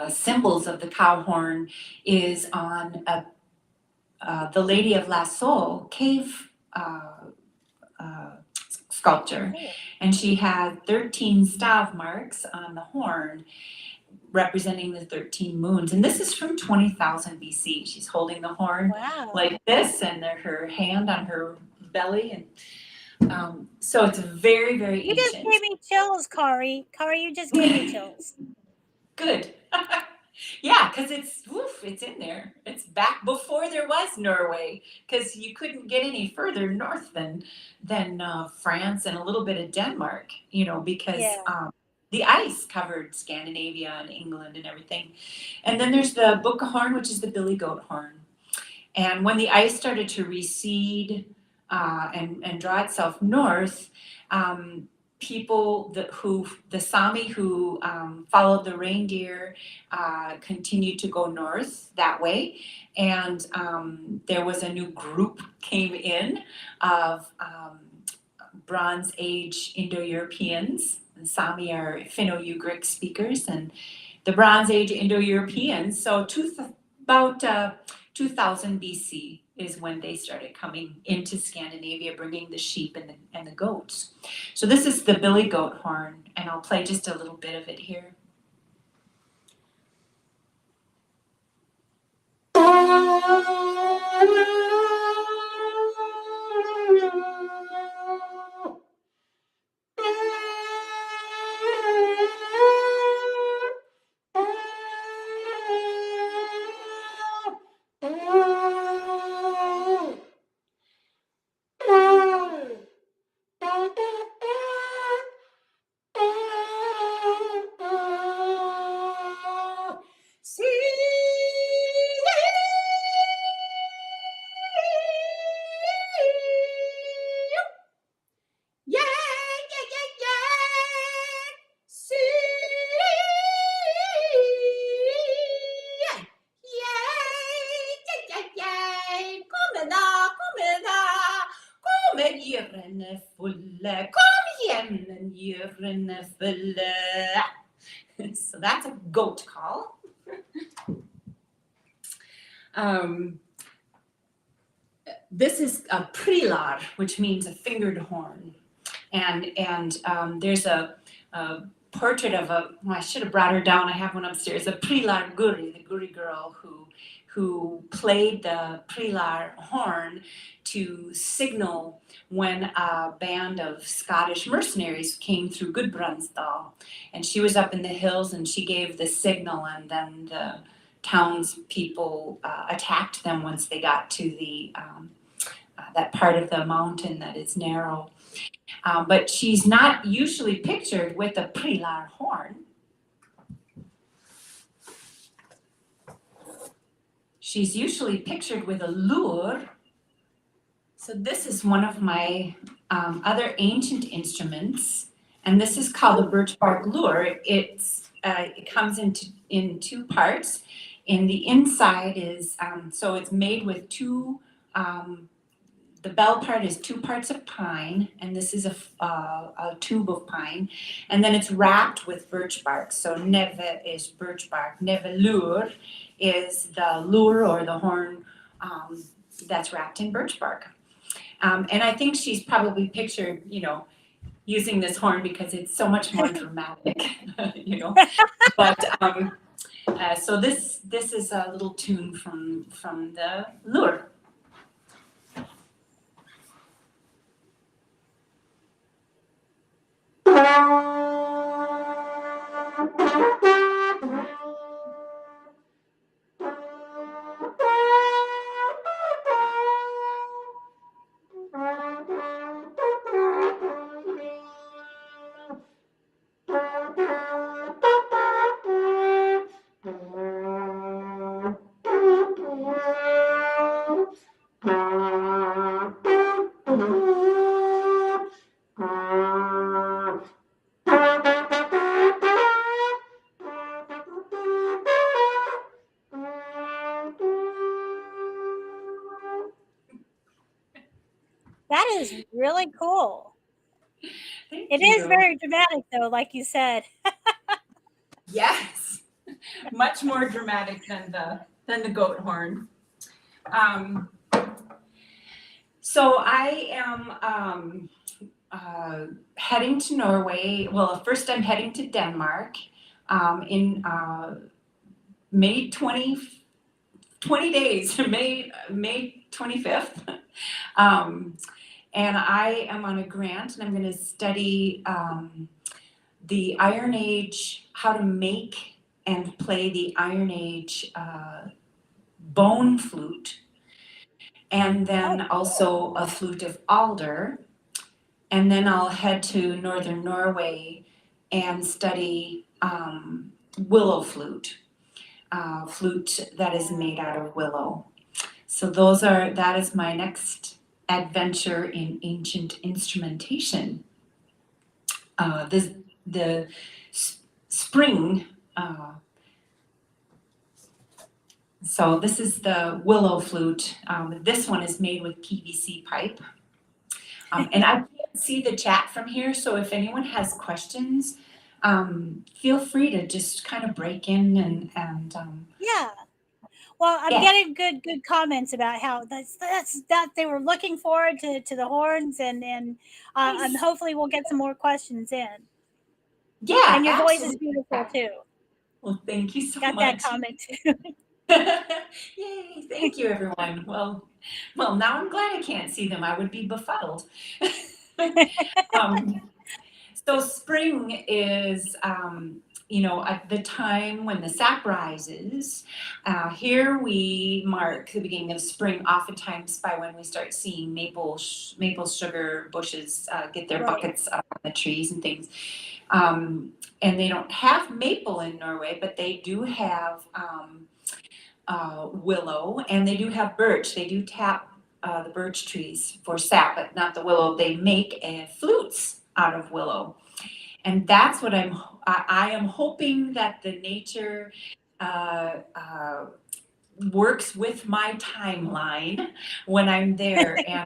symbols of the cow horn is on the Lady of La Soul cave sculpture, and she had 13 stav marks on the horn representing the 13 moons, and this is from 20,000 BC. She's holding the horn like this, and her hand on her belly, and so it's very, very ancient. You just gave me chills, Kari. Kari, you just gave me chills. Good. Yeah, because it's in there. It's back before there was Norway, because you couldn't get any further north than France and a little bit of Denmark, because the ice covered Scandinavia and England and everything. And then there's the bukkahorn, which is the billy goat horn. And when the ice started to recede and draw itself north, people the Sami who followed the reindeer continued to go north that way, and there was a new group came in of Bronze Age Indo-Europeans. The Sami are Finno-Ugric speakers, and the Bronze Age Indo-Europeans. So about 2000 BC is when they started coming into Scandinavia, bringing the sheep and the goats. So this is the billy goat horn, and I'll play just a little bit of it here. fulle, kom igen, djuren är fulla. So that's a goat call. This is a prilar, which means a fingered horn. And there's a portrait of I should have brought her down. I have one upstairs. A prilar guri, the guri girl who played the prilar horn to signal when a band of Scottish mercenaries came through Gudbrandsdal. And she was up in the hills and she gave the signal, and then the townspeople attacked them once they got to the that part of the mountain that is narrow. But she's not usually pictured with a prilar horn. She's usually pictured with a lure. So this is one of my other ancient instruments, and this is called a birch bark lure. It comes in two parts. And the inside is, so it's made with two, the bell part is 2 parts of pine, and this is a tube of pine, and then it's wrapped with birch bark. So neve is birch bark, neve lure is the lure or the horn that's wrapped in birch bark. And I think she's probably pictured, using this horn because it's so much more dramatic, But so this is a little tune from the lure. That is really cool. Thank It you. is very dramatic, though, like you said. Yes, much more dramatic than the goat horn. So I am heading to Norway. Well, first I'm heading to Denmark in May 20 days, May 25th. And I am on a grant, and I'm going to study the Iron Age, how to make and play the Iron Age bone flute, and then also a flute of alder. And then I'll head to northern Norway and study willow flute, flute that is made out of willow. So that is my next adventure in ancient instrumentation. The spring. So this is the willow flute. This one is made with PVC pipe. And I can't see the chat from here, so if anyone has questions, feel free to just kind of break in and Yeah. Well, I'm getting good comments about how that they were looking forward to the horns, and hopefully we'll get some more questions in. Yeah, and your absolutely. voice is beautiful too. Well, thank you so Got much. that comment too. Yay! Thank you, everyone. Well, now I'm glad I can't see them. I would be befuddled. So spring is, at the time when the sap rises. Here we mark the beginning of spring, oftentimes by when we start seeing maple sugar bushes get their buckets up on the trees and things. And they don't have maple in Norway, but they do have willow, and they do have birch. They do tap the birch trees for sap, but not the willow. They make flutes out of willow. And that's what I am hoping that the nature works with my timeline when I'm there. And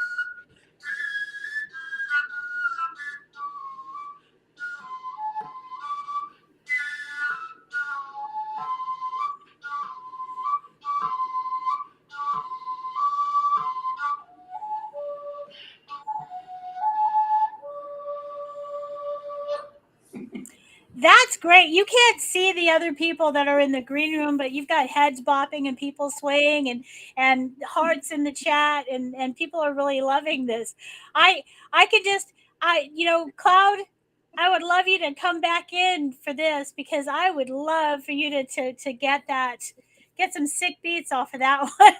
That's great. You can't see the other people that are in the green room, but you've got heads bopping and people swaying and hearts in the chat, and people are really loving this. I could just Cloud, I would love you to come back in for this, because I would love for you to get some sick beats off of that one.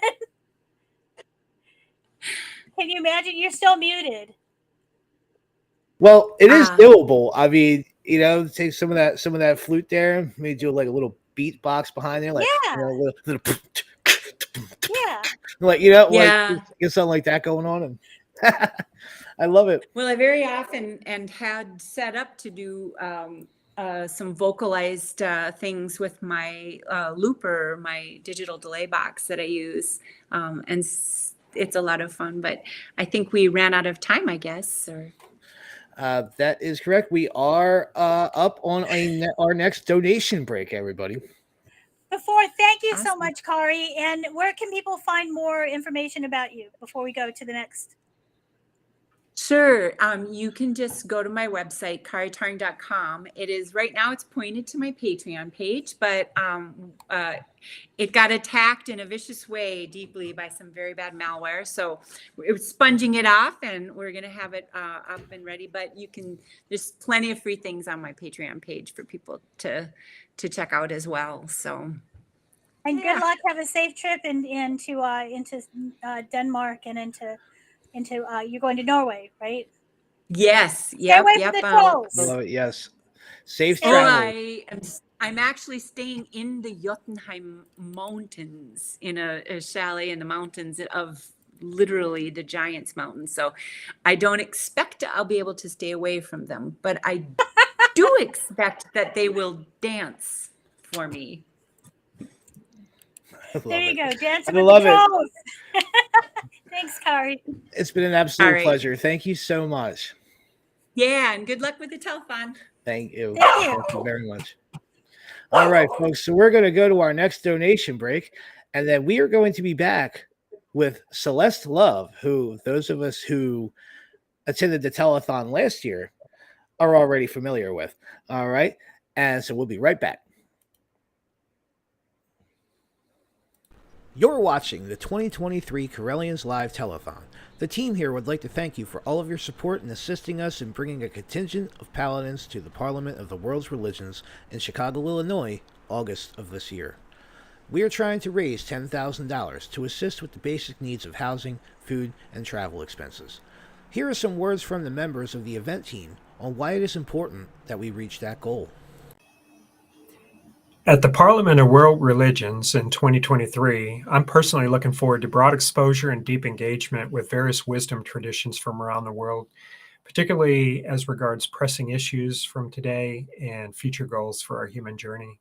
Can you imagine? You're still muted. Well, it is doable. I mean, take some of that flute there, maybe do like a little beatbox behind there, like little yeah, like Yeah. get something like that going on, and I love it. Well, I very often had set up to do some vocalized things with my looper, my digital delay box that I use, and it's a lot of fun. But I think we ran out of time, I guess. Or That is correct. We are up on our next donation break, everybody. Thank you so Awesome. much, Kari. And where can people find more information about you before we go to the next? Sure. You can just go to my website, karitauring.com. It is right now, it's pointed to my Patreon page, but it got attacked in a vicious way deeply by some very bad malware. So we're sponging it off and we're going to have it up and ready. But there's plenty of free things on my Patreon page for people to check out as well. So. And good luck. Have a safe trip into Denmark and into you're going to Norway, right? Yes. Stay away from the trolls. I love it. Yes. Safe travel. I'm actually staying in the Jotunheim Mountains in a chalet in the mountains of literally the Giants Mountains. So I don't expect I'll be able to stay away from them, but I do expect that they will dance for me. There you go. Dancing I with love the trolls. Thanks, Kari. It's been an absolute pleasure. Thank you so much. Yeah, and good luck with the telethon. Thank you. Thank you very much. All right, folks. So we're going to go to our next donation break, and then we are going to be back with Celeste Love, who those of us who attended the telethon last year are already familiar with. All right. And so we'll be right back. You're watching the 2023 Correllians Live Telethon. The team here would like to thank you for all of your support in assisting us in bringing a contingent of paladins to the Parliament of the World's Religions in Chicago, Illinois, August of this year. We are trying to raise $10,000 to assist with the basic needs of housing, food, and travel expenses. Here are some words from the members of the event team on why it is important that we reach that goal. At the Parliament of World Religions in 2023, I'm personally looking forward to broad exposure and deep engagement with various wisdom traditions from around the world, particularly as regards pressing issues from today and future goals for our human journey.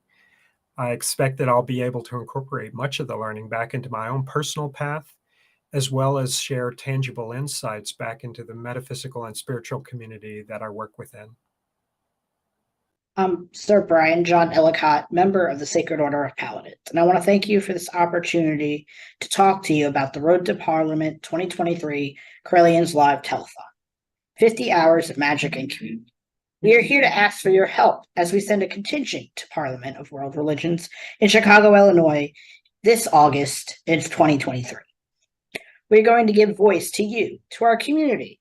I expect that I'll be able to incorporate much of the learning back into my own personal path, as well as share tangible insights back into the metaphysical and spiritual community that I work within. I'm Sir Brian John Ellicott, member of the Sacred Order of Paladins, and I want to thank you for this opportunity to talk to you about the Road to Parliament 2023 Correllians Live Telethon, 50 hours of magic and community. We are here to ask for your help as we send a contingent to Parliament of World Religions in Chicago, Illinois, this August in 2023. We're going to give voice to you, to our community,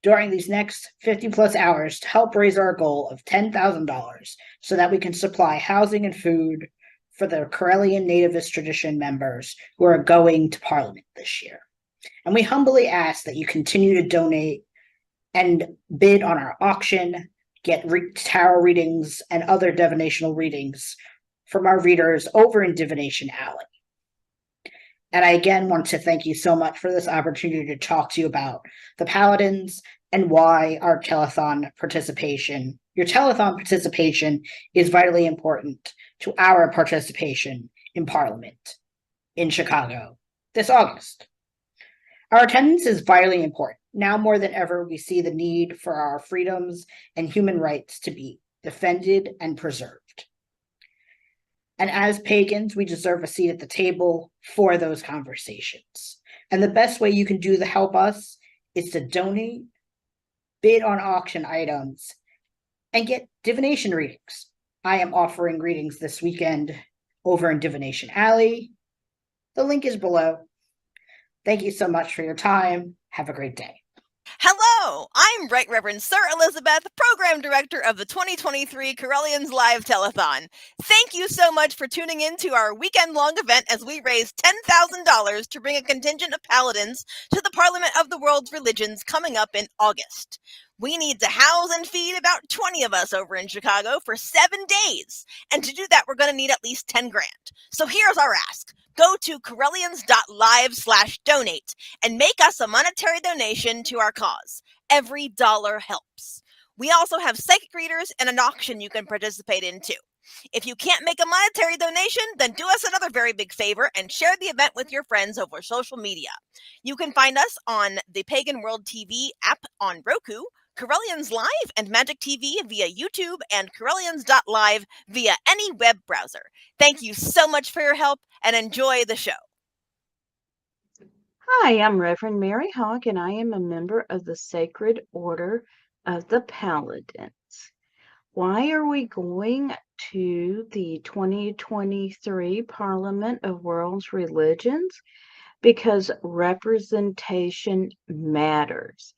during these next 50-plus hours to help raise our goal of $10,000 so that we can supply housing and food for the Correllian nativist tradition members who are going to Parliament this year. And we humbly ask that you continue to donate and bid on our auction, get tarot readings and other divinational readings from our readers over in Divination Alley. And I again want to thank you so much for this opportunity to talk to you about the Paladins and why our telethon participation, your telethon participation is vitally important to our participation in Parliament in Chicago this August. Our attendance is vitally important. Now more than ever, we see the need for our freedoms and human rights to be defended and preserved. And as pagans, we deserve a seat at the table for those conversations. And the best way you can do to help us is to donate, bid on auction items, and get divination readings. I am offering readings this weekend over in Divination Alley. The link is below. Thank you so much for your time. Have a great day. Hello, I'm Right Reverend Sir Elizabeth, Program Director of the 2023 Correllians Live Telethon. Thank you so much for tuning in to our weekend-long event as we raise $10,000 to bring a contingent of paladins to the Parliament of the World's Religions coming up in August. We need to house and feed about 20 of us over in Chicago for 7 days. And to do that, we're going to need at least 10 grand. So here's our ask. Go to Correllians.live/donate and make us a monetary donation to our cause. Every dollar helps. We also have psychic readers and an auction you can participate in too. If you can't make a monetary donation, then do us another very big favor and share the event with your friends over social media. You can find us on the Pagan World TV app on Roku, Correllians Live and Magic TV via YouTube, and Correllians.live via any web browser. Thank you so much for your help, and enjoy the show. Hi, I'm Reverend Mary Hawk, and I am a member of the Sacred Order of the Paladins. Why are we going to the 2023 Parliament of World's Religions? Because representation matters.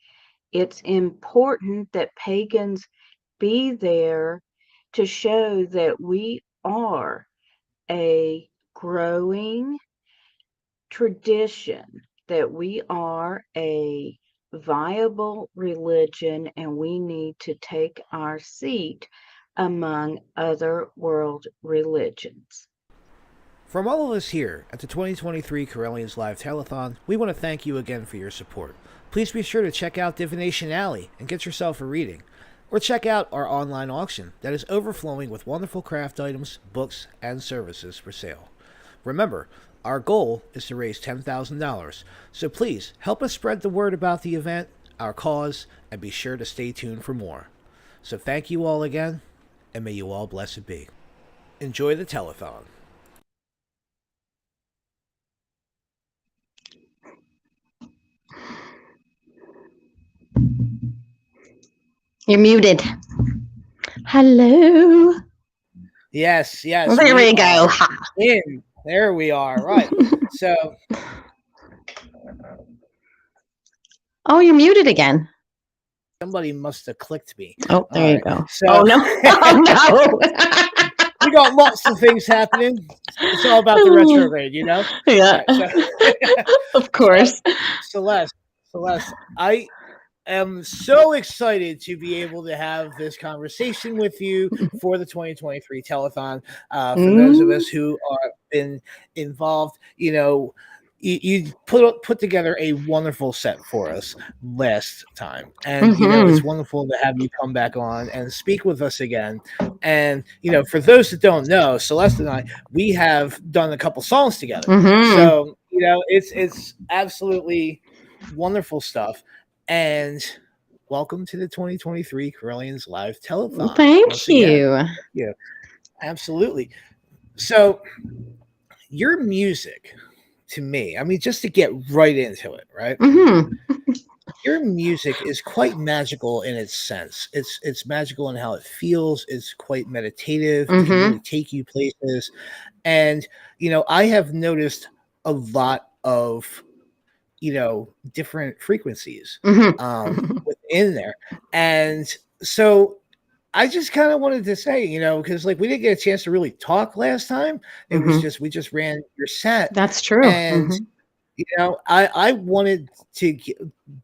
It's important that pagans be there to show that we are a growing tradition, that we are a viable religion, and we need to take our seat among other world religions. From all of us here at the 2023 Correllians Live Telethon, we want to thank you again for your support. Please be sure to check out Divination Alley and get yourself a reading. Or check out our online auction that is overflowing with wonderful craft items, books, and services for sale. Remember, our goal is to raise $10,000, so please help us spread the word about the event, our cause, and be sure to stay tuned for more. So thank you all again, and may you all blessed be. Enjoy the telethon. You're muted. Hello. Yes. There we go. There we are. Right. So. Oh, you're muted again. Somebody must have clicked me. Oh, there you go. So, oh, no. Oh, no. We got lots of things happening. It's all about the retrograde, you know? Yeah. Right, of course. Celeste, I am so excited to be able to have this conversation with you for the 2023 telethon. For those of us who are been involved, you know, you put together a wonderful set for us last time, and you know, it's wonderful to have you come back on and speak with us again. And you know, for those that don't know, Celeste and I, we have done a couple songs together, so you know, it's absolutely wonderful stuff. And welcome to the 2023 Correllians Live Telethon. Thank you. Yeah, absolutely. So your music, to me, I mean, just to get right into it, right? Your music is quite magical in its sense. It's magical in how it feels. It's quite meditative. It can really take you places. And, you know, I have noticed a lot of, you know, different frequencies within there. And so I just kind of wanted to say, you know, because like we didn't get a chance to really talk last time. It was just, we just ran your set. That's true. And, you know, I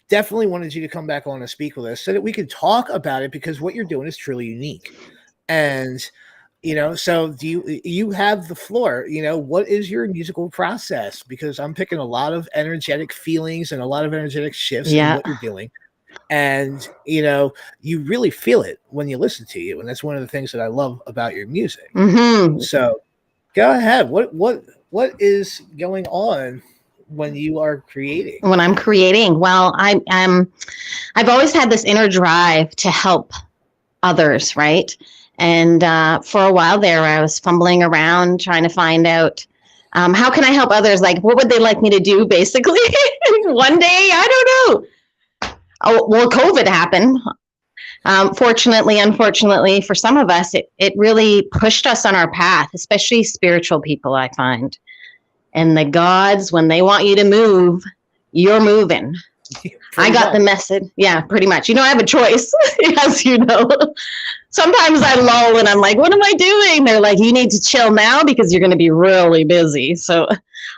definitely wanted you to come back on and speak with us so that we could talk about it, because what you're doing is truly unique. And, you know, so you have the floor. You know, what is your musical process? Because I'm picking a lot of energetic feelings and a lot of energetic shifts in what you're doing. And, you know, you really feel it when you listen to you. And that's one of the things that I love about your music. So go ahead. What is going on when you are creating? When I'm creating, well, I've always had this inner drive to help others, right? And for a while there, I was fumbling around trying to find out how can I help others? Like, what would they like me to do, basically? One day, I don't know. Oh, well, COVID happened. Fortunately, unfortunately, for some of us, it really pushed us on our path, especially spiritual people, I find. And the gods, when they want you to move, you're moving. I got the message. Yeah, pretty much. You know, I have a choice, as you know. Sometimes I lull and I'm like, what am I doing? They're like, you need to chill now because you're going to be really busy. So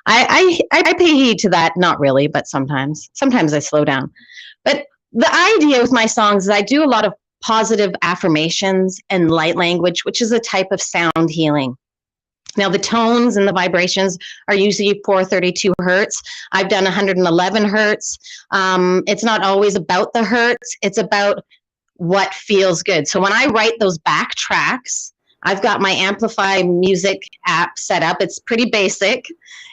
I pay heed to that. Not really, but sometimes I slow down. But the idea with my songs is I do a lot of positive affirmations and light language, which is a type of sound healing. Now, the tones and the vibrations are usually 432 hertz. I've done 111 hertz. It's not always about the hertz. It's about what feels good. So when I write those back tracks, I've got my Amplify music app set up. It's pretty basic.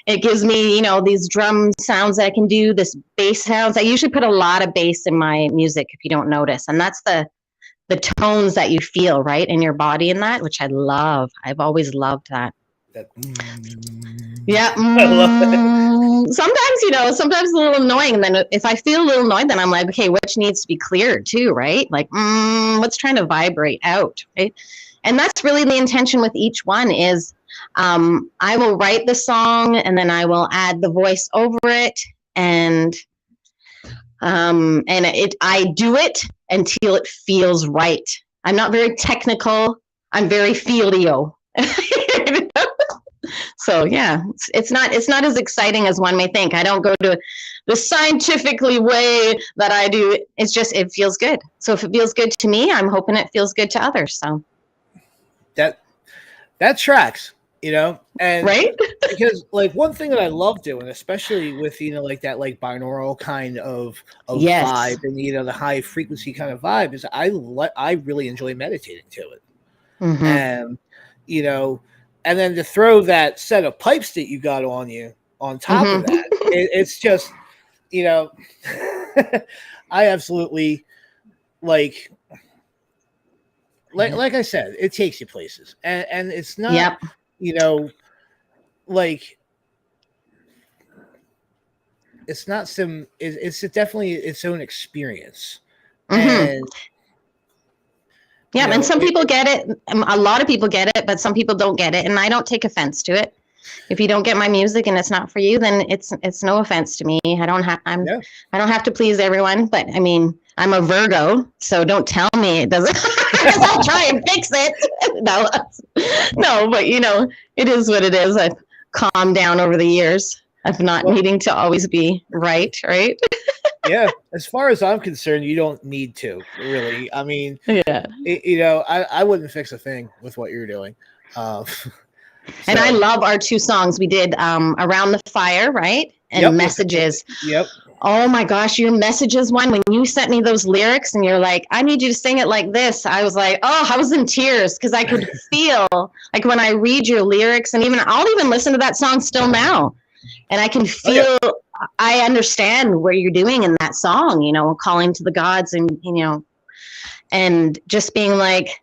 It gives me, these drum sounds that I can do, this bass sounds. I usually put a lot of bass in my music, if you don't notice. And that's the tones that you feel, right, in your body in that, which I love. I've always loved that. Yeah. I love it. Sometimes a little annoying. And then if I feel a little annoyed, then I'm like, okay, which needs to be cleared too, right? Like, what's trying to vibrate out, right? And that's really the intention with each one is I will write the song and then I will add the voice over it. And I do it until it feels right. I'm not very technical. I'm very feelio. So yeah, it's not as exciting as one may think. I don't go to the scientifically way that I do. It's just, it feels good. So if it feels good to me, I'm hoping it feels good to others. So that tracks, and right? Because like one thing that I love doing, especially with like that like binaural kind of Yes. vibe and the high frequency kind of vibe, is I really enjoy meditating to it. Mm-hmm. And and then to throw that set of pipes that you got on you on top of that, it's just I absolutely like I said, it takes you places, and it's not like it's not some it's definitely its own experience. And yeah, and some people get it. A lot of people get it, but some people don't get it, and I don't take offense to it. If you don't get my music and it's not for you, then it's no offense to me. I don't have to please everyone, but I mean, I'm a Virgo, so don't tell me it doesn't. Because I'll try and fix it. No, but it is what it is. I've calmed down over the years of not needing to always be right. Yeah, as far as I'm concerned, you don't need to really. I mean, I wouldn't fix a thing with what you're doing. And I love our two songs we did, Around the Fire, right? And Messages. Yep. Oh my gosh, your Messages one, when you sent me those lyrics and you're like, I need you to sing it like this. I was like, oh, I was in tears because I could feel like when I read your lyrics, and I'll even listen to that song still now. And I can feel, I understand what you're doing in that song, calling to the gods and just being like,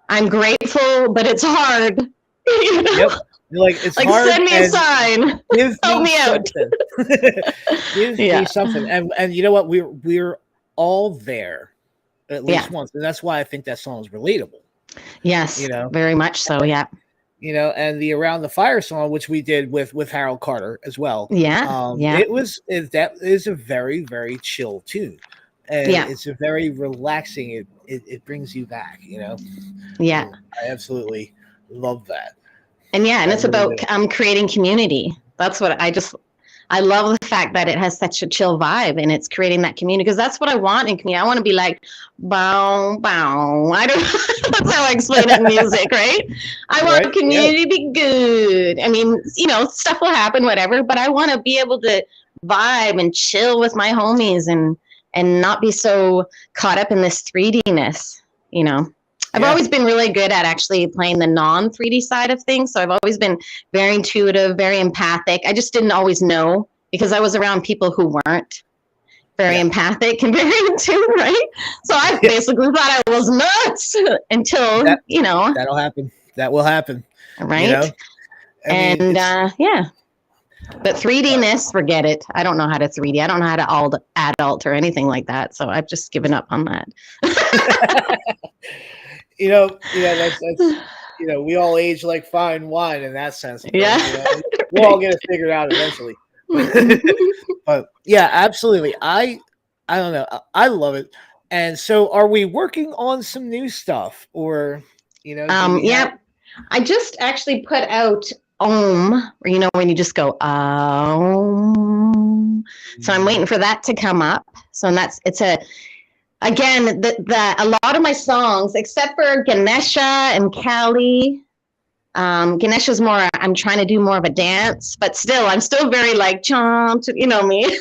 I'm grateful, but it's hard. Yep. You're like, it's like, hard. Send me a sign. Help me out. Give me something. And you know what? We're all there at least once. And that's why I think that song is relatable. Yes. Very much so. Yeah. And the Around the Fire song, which we did with Harold Carter as well. Yeah. That is a very, very chill tune. And it's a very relaxing, it brings you back, Yeah. I absolutely love that. And it's about creating community. That's what I love, the fact that it has such a chill vibe and it's creating that community, because that's what I want in community. I want to be like, bow, bow. That's how I explain it in music, right? I want community to be good. I mean, stuff will happen, whatever, but I want to be able to vibe and chill with my homies and not be so caught up in this 3D-ness, I've always been really good at actually playing the non-3D side of things. So I've always been very intuitive, very empathic. I just didn't always know because I was around people who weren't very empathic and very in tune, right? So I basically thought I was nuts until, That'll happen. That will happen. Right? But 3D-ness, forget it. I don't know how to 3D. I don't know how to adult or anything like that. So I've just given up on that. That's we all age like fine wine in that sense. We'll all get it figured out eventually. But yeah, absolutely. I don't know. I love it. And so, are we working on some new stuff, or I just actually put out Om, when you just go Om. So I'm waiting for that to come up. So again, a lot of my songs, except for Ganesha and Kali, Ganesha's more, I'm trying to do more of a dance, but still, I'm still very like, chomp, me.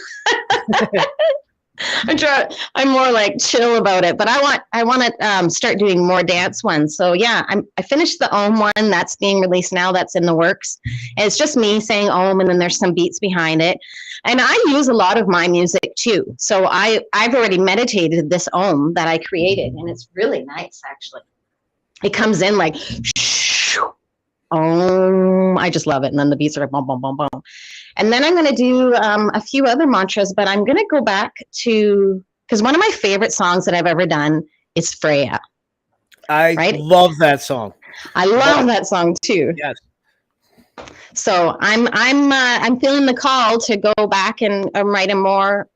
I'm more like chill about it, but I want to start doing more dance ones. So yeah, I finished the Om one that's being released now. That's in the works. And it's just me saying Om, and then there's some beats behind it. And I use a lot of my music too. So I've already meditated this Om that I created, and it's really nice actually. It comes in like Om. I just love it, and then the beats are like boom, boom, boom, boom. And then I'm going to do a few other mantras, but I'm going to go back to, because one of my favorite songs that I've ever done is Freya. I love that song. I love that song too. Yes. So I'm feeling the call to go back and write a more.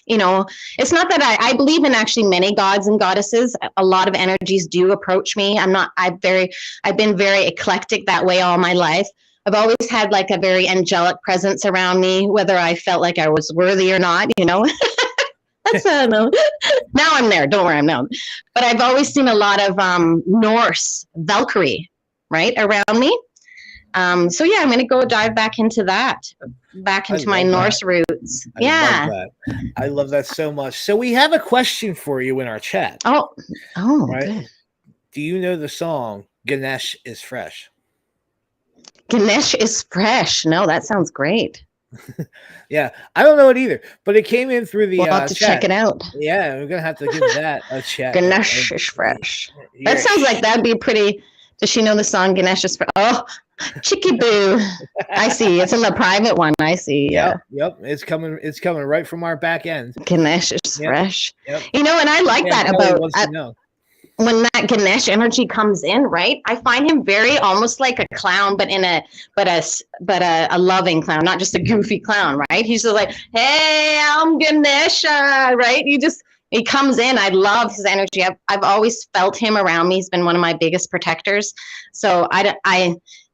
You know, it's not that I believe in actually many gods and goddesses. A lot of energies do approach me. I've been very eclectic that way all my life. I've always had like a very angelic presence around me, whether I felt like I was worthy or not, you know. That's no. Now I'm there. Don't worry, I'm known. But I've always seen a lot of Norse Valkyrie, right, around me. So yeah, I'm going to go dive back into that, back into my Norse roots. I love that so much. So we have a question for you in our chat. Oh, right. Good. Do you know the song "Ganesh is Fresh"? Ganesh is fresh. No, that sounds great. Yeah, I don't know it either, but it came in through the We'll have to check it out. Yeah, we're gonna have to give that a check. Ganesh is fresh. That sounds like that'd be pretty. Does she know the song Ganesh is fresh? Oh, Chicky Boo. I see. It's in the private one. I see. Yeah. Yep. It's coming right from our back end. Ganesh is fresh. Yep. You know, and I like that about when that Ganesh energy comes in, right? I find him very almost like a clown, but a loving clown, not just a goofy clown, right? He's just like, hey, I'm Ganesha, right? He comes in. I love his energy. I've always felt him around me. He's been one of my biggest protectors. So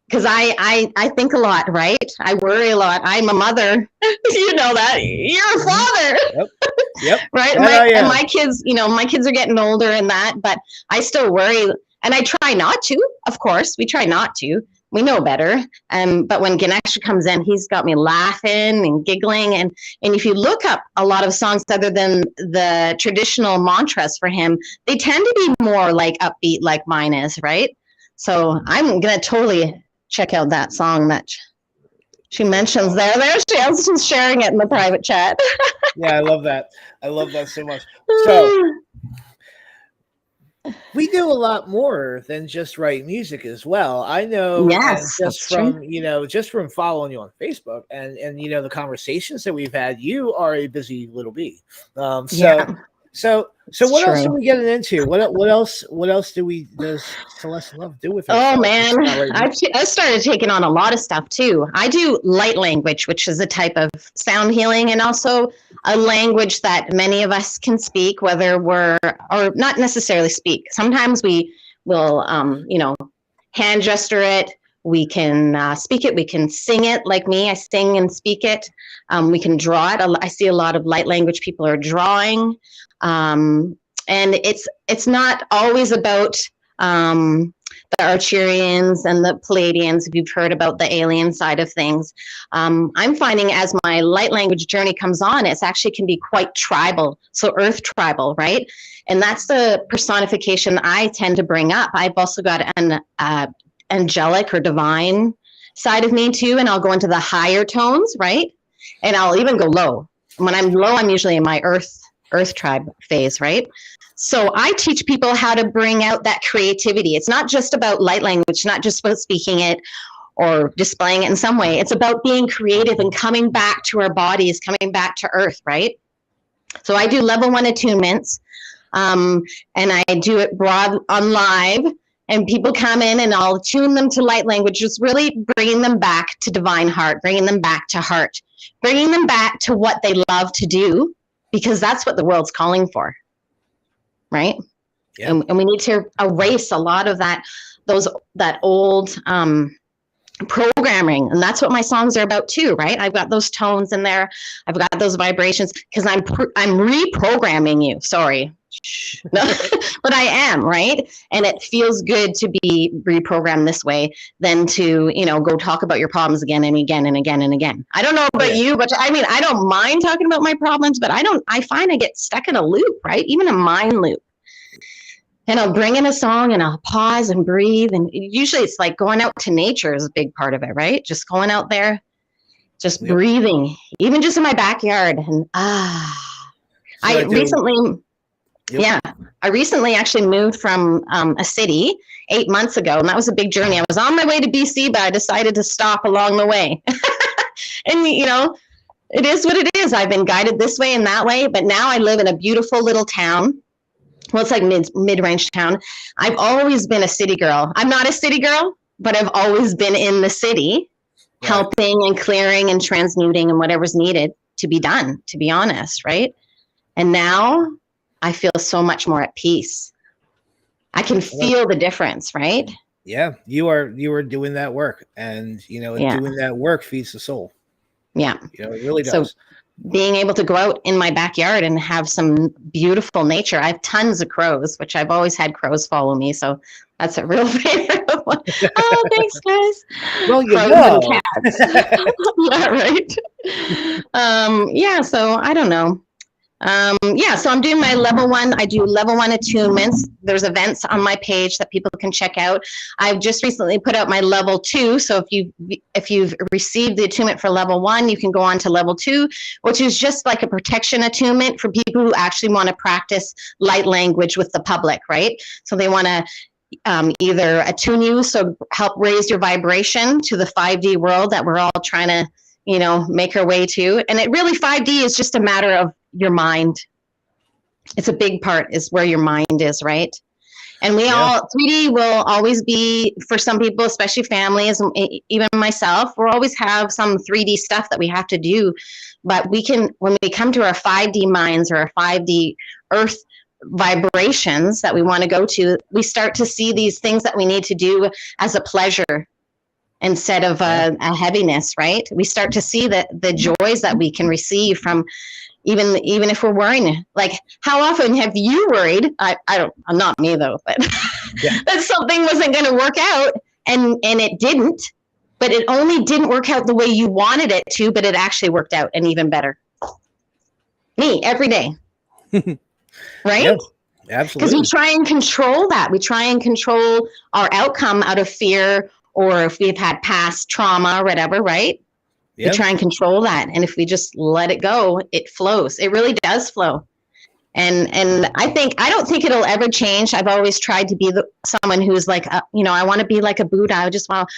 because I think a lot, right? I worry a lot. I'm a mother. You know that. You're a father. Yep. Right? And my kids, you know, my kids are getting older and that, but I still worry. And I try not to, of course. We try not to. We know better. But when Ganesh comes in, he's got me laughing and giggling. And if you look up a lot of songs other than the traditional mantras for him, they tend to be more like upbeat like mine is, right? So I'm going to totally check out that song that she mentions there. There she is. She's sharing it in the private chat. Yeah, I love that. I love that so much. So we do a lot more than just write music as well. I know just from following you on Facebook and the conversations that we've had, you are a busy little bee. So what else are we getting into? What else does Celeste Love do with herself? Oh man, I started taking on a lot of stuff too. I do light language, which is a type of sound healing, and also a language that many of us can speak, whether we're or not necessarily speak. Sometimes we will, hand gesture it. We can speak it. We can sing it like me. I sing and speak it. We can draw it. I see a lot of light language people are drawing. And it's not always about the Arcturians and the Palladians, if you've heard about the alien side of things. I'm finding as my light language journey comes on, it actually can be quite tribal, so earth tribal, right? And that's the personification I tend to bring up. I've also got an angelic or divine side of me too, and I'll go into the higher tones, right? And I'll even go low. When I'm low, I'm usually in my earth tribe phase, right? So I teach people how to bring out that creativity. It's not just about light language, not just about speaking it or displaying it in some way. It's about being creative and coming back to our bodies, coming back to earth, right? So I do level 1 attunements, and I do it broad on live, and people come in and I'll tune them to light language, just really bringing them back to divine heart, bringing them back to heart, bringing them back to what they love to do, because that's what the world's calling for, right? Yeah. And we need to erase a lot of that old programming, and that's what my songs are about too, right? I've got those tones in there, I've got those vibrations, because I'm reprogramming you. Sorry, shh. No, but I am, right? And it feels good to be reprogrammed this way than to, go talk about your problems again and again and again and again. I don't know about you, but I mean, I don't mind talking about my problems, but I find I get stuck in a loop, right? Even a mind loop. And I'll bring in a song and I'll pause and breathe. And usually it's like going out to nature is a big part of it, right? Just going out there, just breathing, even just in my backyard. And I recently actually moved from a city 8 months ago. And that was a big journey. I was on my way to BC, but I decided to stop along the way. And, it is what it is. I've been guided this way and that way. But now I live in a beautiful little town. Well, it's like mid-range town. I've always been a city girl. I'm not a city girl, but I've always been in the city, helping and clearing and transmuting and whatever's needed to be done, to be honest, right? And now I feel so much more at peace. I can feel the difference, right? Yeah, you are doing that work, and doing that work feeds the soul. Yeah, it really does. So being able to go out in my backyard and have some beautiful nature. I have tons of crows, which I've always had crows follow me. So that's a real favorite one. Oh, thanks, guys. Well, crows and cats. Yeah, right. So I don't know. So I'm doing my level 1. I do level 1 attunements. There's events on my page that people can check out. I've just recently put out my level 2. So if you've received the attunement for level 1, you can go on to level 2, which is just like a protection attunement for people who actually want to practice light language with the public, right? So they want to either attune you, so help raise your vibration to the 5D world that we're all trying to, make our way to. And it really, 5D is just a matter of your mind. It's a big part is where your mind is, right? And we all, 3D will always be, for some people, especially families, and even myself, we'll always have some 3D stuff that we have to do. But we can, when we come to our 5D minds or our 5D earth vibrations that we want to go to, we start to see these things that we need to do as a pleasure instead of a heaviness, right? We start to see the joys that we can receive from even if we're worrying. Like, how often have you worried? I don't, not me though, but that something wasn't going to work out, and it didn't, but it only didn't work out the way you wanted it to, but it actually worked out and even better. Me, every day. Right? Yeah, absolutely. Because we try and control that. We try and control our outcome out of fear, or if we've had past trauma or whatever, right? We try and control that. And if we just let it go, it flows. It really does flow. And I don't think it'll ever change. I've always tried to be someone who's like, I want to be like a Buddha. I just want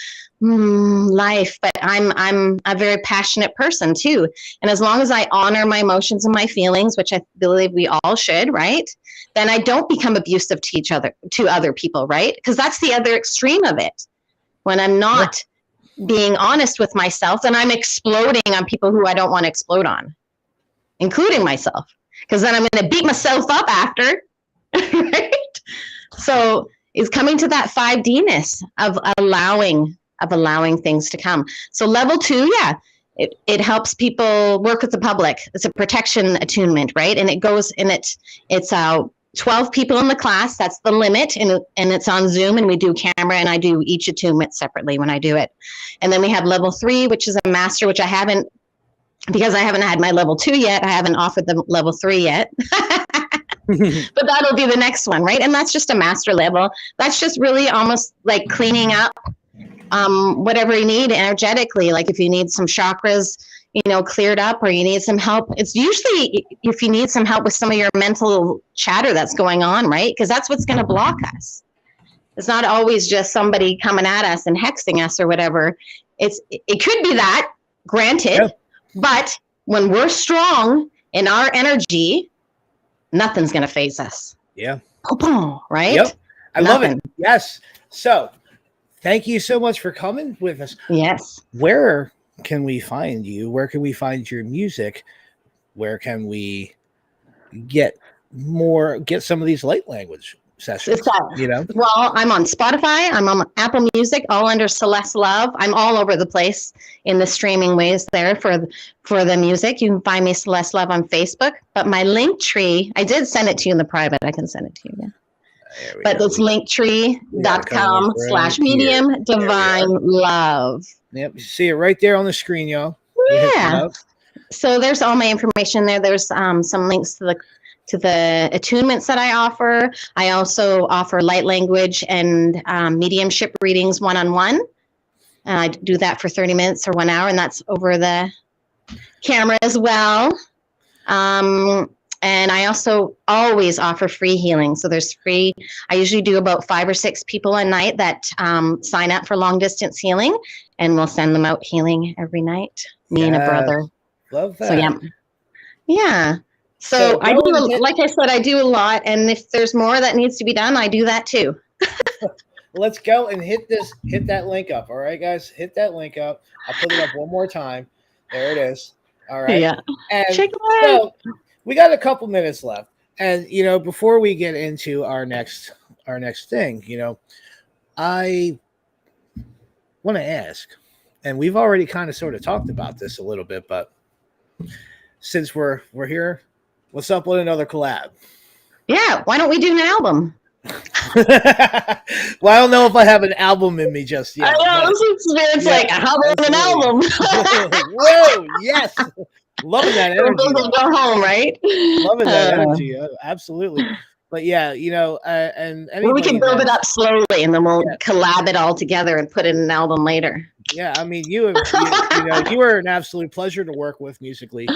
life, but I'm a very passionate person too. And as long as I honor my emotions and my feelings, which I believe we all should, right? Then I don't become abusive to other people, right? Because that's the other extreme of it. When I'm not being honest with myself, then I'm exploding on people who I don't want to explode on, including myself. Because then I'm going to beat myself up after, right? So it's coming to that 5D-ness of allowing things to come. So level 2, it helps people work with the public. It's a protection attunement, right? And it goes, and it's 12 people in the class. That's the limit, and it's on Zoom, and we do camera, and I do each attunement separately when I do it. And then we have level 3, which is a master, which I haven't, because I haven't had my level 2 yet. I haven't offered them level 3 yet. But that'll be the next one, right? And that's just a master level. That's just really almost like cleaning up whatever you need energetically. Like if you need some chakras, cleared up, or you need some help. It's usually if you need some help with some of your mental chatter that's going on, right? Because that's what's going to block us. It's not always just somebody coming at us and hexing us or whatever. It could be that, granted, but when we're strong in our energy, nothing's going to faze us. Yeah. Right? Yep. I love it. Yes. So thank you so much for coming with us. Yes. Where can we find you? Where can we find your music? Where can we get some of these light language sessions? Well, I'm on Spotify. I'm on Apple Music, all under Celeste Love. I'm all over the place in the streaming ways there for the music. You can find me Celeste Love on Facebook. But my link tree, I did send it to you in the private. I can send it to you again. But it's linktree.com/medium divine love. Yep, you see it right there on the screen, y'all. Yeah. So there's all my information there. There's some links to the attunements that I offer. I also offer light language and mediumship readings one-on-one. I do that for 30 minutes or 1 hour, and that's over the camera as well. And I also always offer free healing. So there's free, I usually do about 5 or 6 people a night that sign up for long distance healing, and we'll send them out healing every night, me and a brother. Love that. So yeah. So I do, like I said, I do a lot. And if there's more that needs to be done, I do that too. Let's go and hit that link up. All right, guys, hit that link up. I'll put it up one more time. There it is. All right. Yeah. And check it out. So we got a couple minutes left. And, before we get into our next thing, I want to ask, and we've already kind of sort of talked about this a little bit, but since we're here, what's up with another collab? Yeah. Why don't we do an album? Well, I don't know if I have an album in me just yet. I know, it's like, how about an album? Whoa, yes. Loving that energy. Go home, right? Loving that energy. Absolutely. But yeah, and we can build it up slowly, and then we'll collab it all together and put it in an album later. Yeah, I mean, you are an absolute pleasure to work with musically.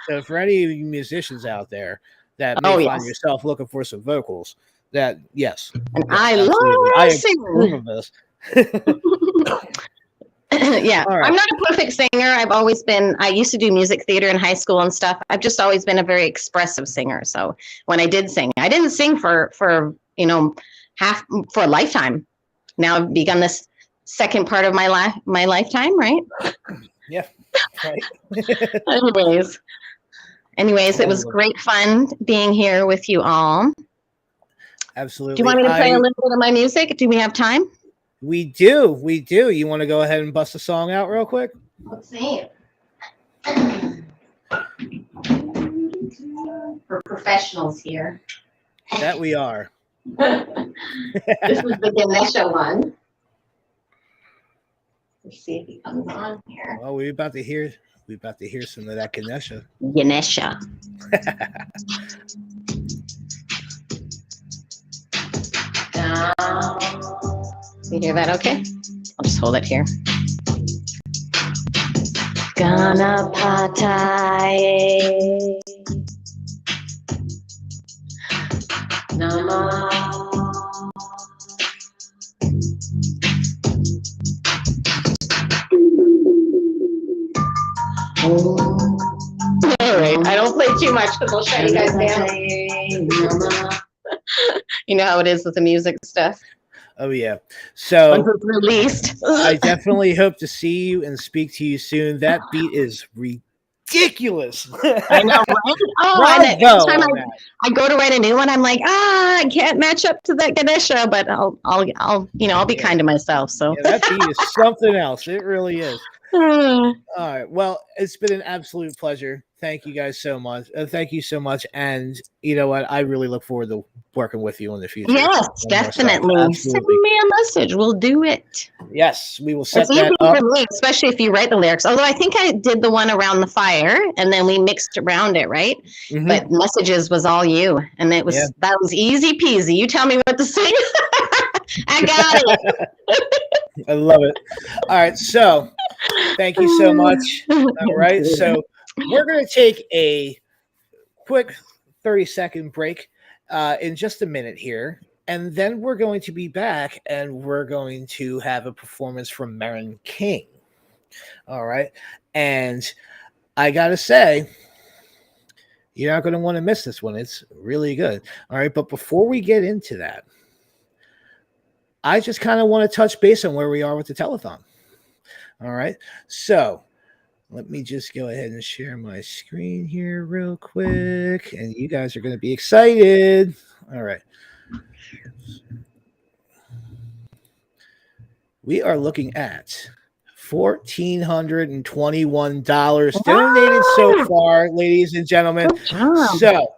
So for any of you musicians out there that may find yourself looking for some vocals, and I approve of this. Yeah, right. I'm not a perfect singer. I used to do music theater in high school and stuff. I've just always been a very expressive singer. So when I did sing, I didn't sing for a lifetime. Now I've begun this second part of my lifetime, right? Yeah. Right. Anyways, it was great fun being here with you all. Absolutely. Do you want me to play a little bit of my music? Do we have time? We do. You want to go ahead and bust a song out real quick? Let's see. For professionals here. That we are. This is the Ganesha one. Let's see if he comes on here. Well, we're about to hear some of that Ganesha. Ganesha. You hear that okay? I'll just hold it here. Ganapataye Namah. All right, I don't play too much because I'll shut you guys down. You know how it is with the music stuff. Oh yeah. So once it's released. I definitely hope to see you and speak to you soon. That beat is ridiculous. I know, right? Oh, and every time I go to write a new one, I'm like, I can't match up to that Ganesha, but I'll be kind to myself. So that beat is something else. It really is. All right. Well, it's been an absolute pleasure. Thank you guys so much. Thank you so much. And you know what? I really look forward to working with you in the future. Yes, definitely. Send me a message. We'll do it. Yes, we will set it's that easy up. For me, especially if you write the lyrics. Although I think I did the one around the fire and then we mixed around it, right? Mm-hmm. But messages was all you. And that was easy peasy. You tell me what to sing. I got it. I love it. All right. So thank you so much. All right. So we're going to take a quick 30-second break in just a minute here. And then we're going to be back and we're going to have a performance from Meren King. All right. And I got to say, you're not going to want to miss this one. It's really good. All right. But before we get into that, I just kind of want to touch base on where we are with the telethon. All right. So let me just go ahead and share my screen here real quick. And you guys are going to be excited. All right. We are looking at $1,421 donated so far, ladies and gentlemen. Good job. So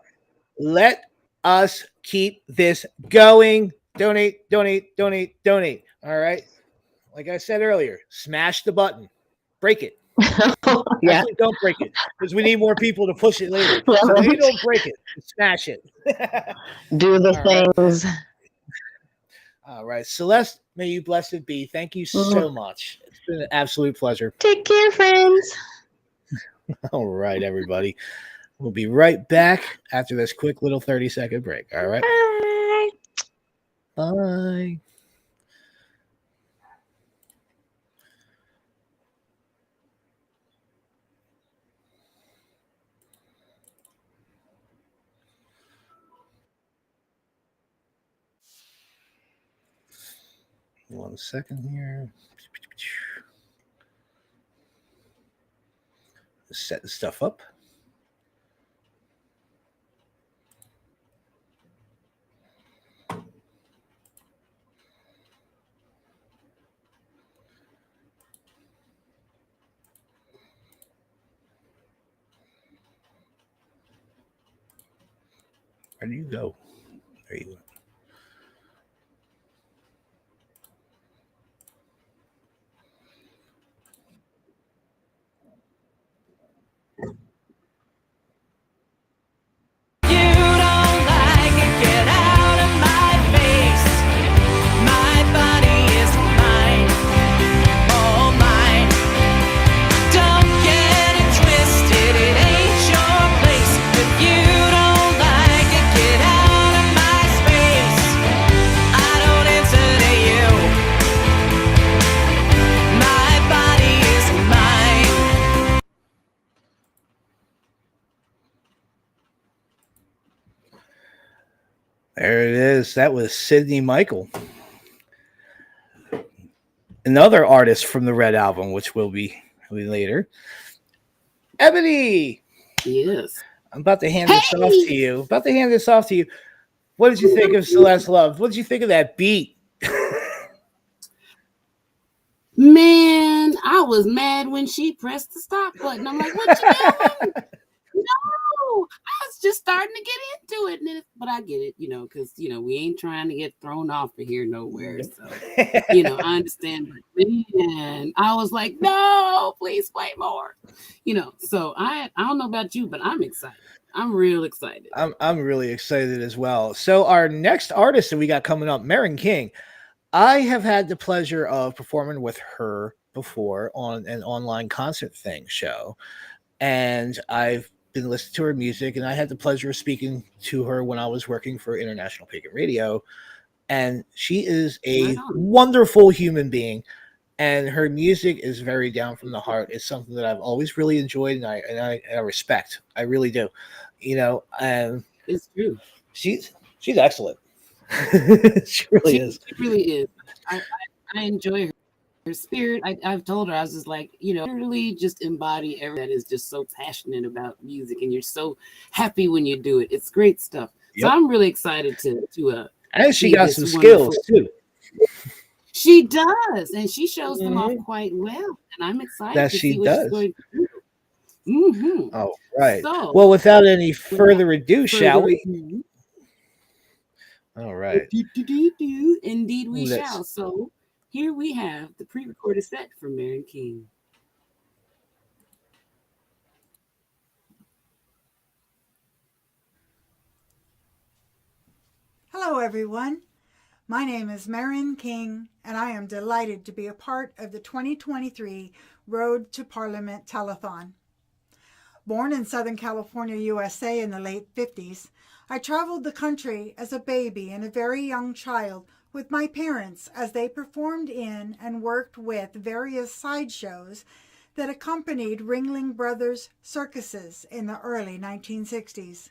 let us keep this going. Donate, donate, donate, donate. All right. Like I said earlier, smash the button, break it. Yeah. Actually, don't break it because we need more people to push it later. So maybe don't break it, smash it. Do the All right. things. All right, Celeste, may you blessed be. Thank you so much. It's been an absolute pleasure. Take care, friends. All right, everybody. We'll be right back after this quick little 30-second break. All right. Bye. Bye. One second here. Set the stuff up. Where do you go? There you go. There it is. That was Sydney Michael, another artist from the Red Album, which will be later. Eboni, Yes. I'm about to hand this off to you. What did you think of Celeste Love? What did you think of that beat? Man, I was mad when she pressed the stop button. I'm like, what you doing? No, I was just starting to get into it. But I get it, because, we ain't trying to get thrown off of here nowhere. So, I understand. But man, I was like, no, please play more. So I don't know about you, but I'm excited. I'm real excited. I'm really excited as well. So our next artist that we got coming up, Meren King. I have had the pleasure of performing with her before on an online concert show. And I've been listening to her music, and I had the pleasure of speaking to her when I was working for International Pagan Radio. And she is a wonderful human being, and her music is very down from the heart. It's something that I've always really enjoyed, and I respect. I really do. And it's true. She's excellent. She really is. She really is. I enjoy her spirit. I've told her, I was just like, really just embody everything that is just so passionate about music, and you're so happy when you do it. It's great stuff. Yep. So I'm really excited to and she got some skills too. She does, and she shows them off quite well, and I'm excited that to she see what does. She's going to do. Mm-hmm. Oh, right. So, well, without any further ado, shall we? All right. Indeed, we shall. So here we have the pre-recorded set from Meren King. Hello, everyone. My name is Meren King, and I am delighted to be a part of the 2023 Road to Parliament Telethon. Born in Southern California, USA in the late 50s, I traveled the country as a baby and a very young child with my parents as they performed in and worked with various sideshows that accompanied Ringling Brothers circuses in the early 1960s.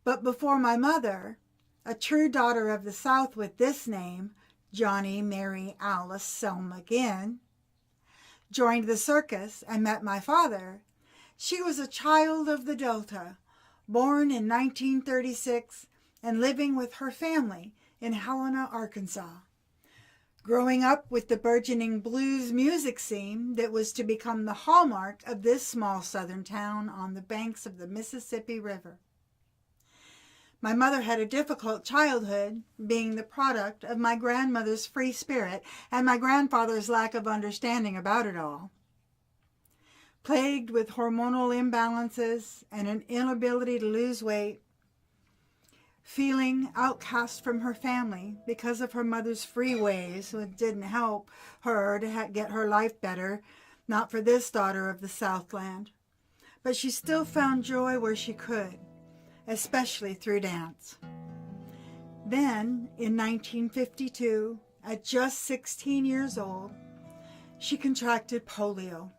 But before my mother, a true daughter of the South with this name, Johnny Mary Alice Selma Ginn, joined the circus and met my father, she was a child of the Delta, born in 1936 and living with her family in Helena, Arkansas. Growing up with the burgeoning blues music scene that was to become the hallmark of this small southern town on the banks of the Mississippi River. My mother had a difficult childhood, being the product of my grandmother's free spirit and my grandfather's lack of understanding about it all. Plagued with hormonal imbalances and an inability to lose weight, feeling outcast from her family because of her mother's free ways, which didn't help her to get her life better, not for this daughter of the Southland. But she still found joy where she could, especially through dance. Then, in 1952, at just 16 years old, she contracted polio,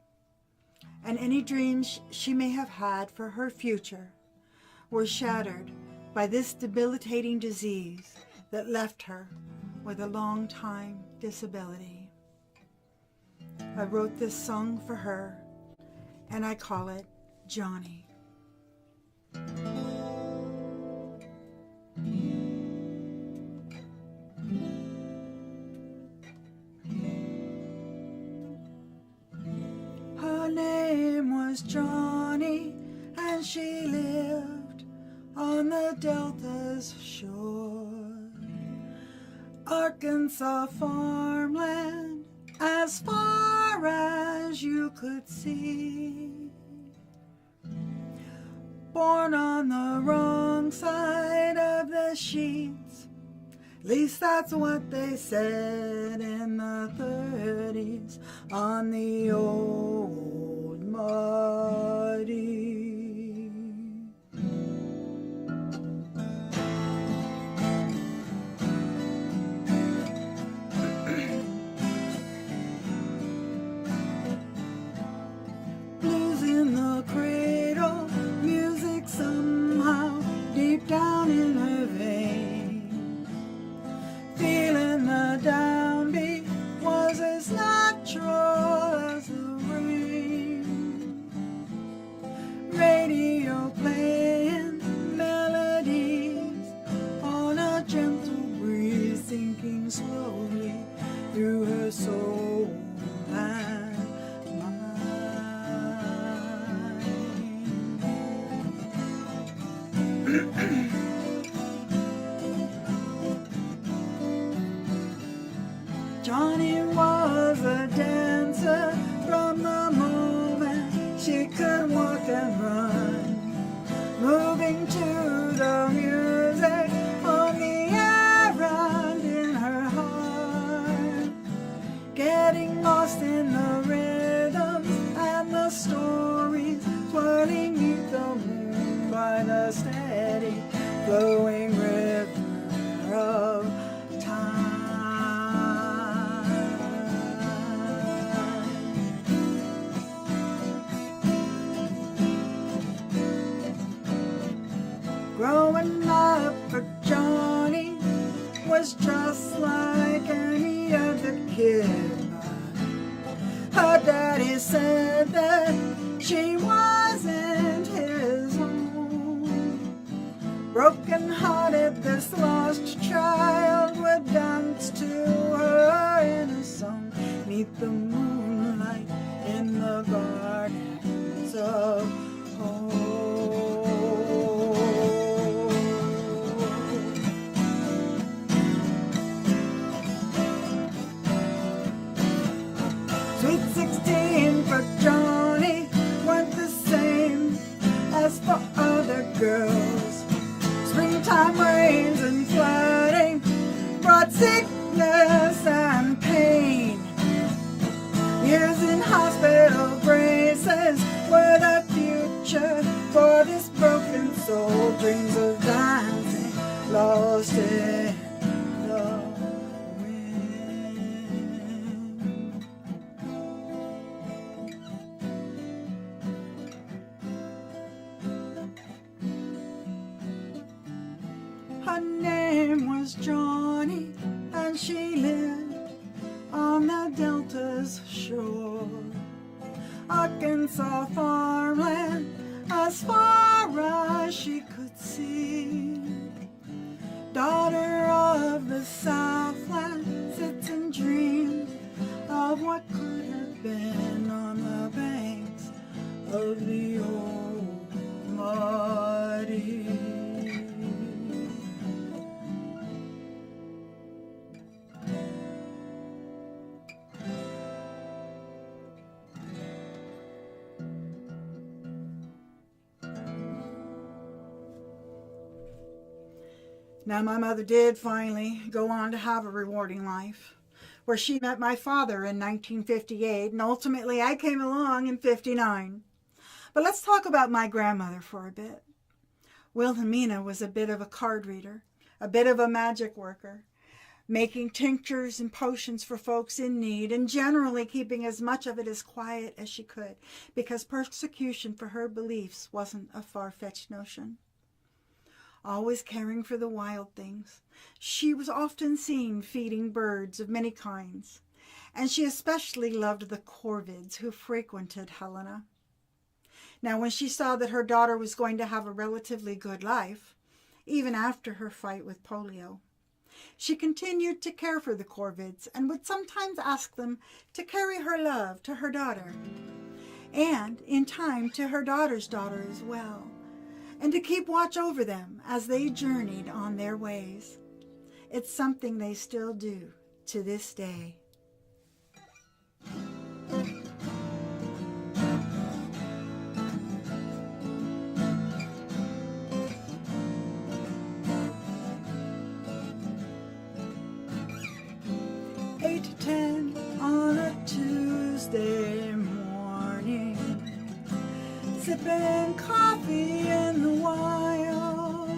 and any dreams she may have had for her future were shattered by this debilitating disease that left her with a long-time disability. I wrote this song for her, and I call it Johnny. Her name was Johnny, and she lived on the Delta's shore. Arkansas farmland as far as you could see. Born on the wrong side of the sheets, at least that's what they said in the 30s on the old muddy. Blues in the cradle, music somehow deep down in her veins. Feeling the downbeat was as natural as the rain. Radio playing melodies on a gentle breeze, sinking slowly through her soul and Johnny was a dancer from the moment she could walk and run, moving to the music on the errand in her heart, getting lost in the rhythms and the stories, swirling beneath the moon by the steady flowing river of time. Growing up for Johnny was just like any other kid. Her daddy said that she wasn't his own. Broken-hearted, this lost child would dance to her in a song, neath the moonlight in the gardens of home. Sweet 16 for Johnny weren't the same as for other girls. Springtime rains and flooding brought sickness and pain. Years in hospital braces were the future for this broken soul. Dreams of dancing lost in the wind. Her name was Johnny, and she lived on the Delta's shore. Arkansas farmland as far as she could see. Daughter of the the Southland sits and dreams of what could have been on the banks of the old muddy. Now, my mother did finally go on to have a rewarding life, where she met my father in 1958, and ultimately I came along in 59. But let's talk about my grandmother for a bit. Wilhelmina was a bit of a card reader, a bit of a magic worker, making tinctures and potions for folks in need, and generally keeping as much of it as quiet as she could, because persecution for her beliefs wasn't a far-fetched notion. Always caring for the wild things, she was often seen feeding birds of many kinds, and she especially loved the corvids who frequented Helena. Now, when she saw that her daughter was going to have a relatively good life, even after her fight with polio, she continued to care for the corvids and would sometimes ask them to carry her love to her daughter, and in time to her daughter's daughter as well, and to keep watch over them as they journeyed on their ways. It's something they still do to this day. Eight to 10 on a Tuesday morning, sipping coffee in the wild,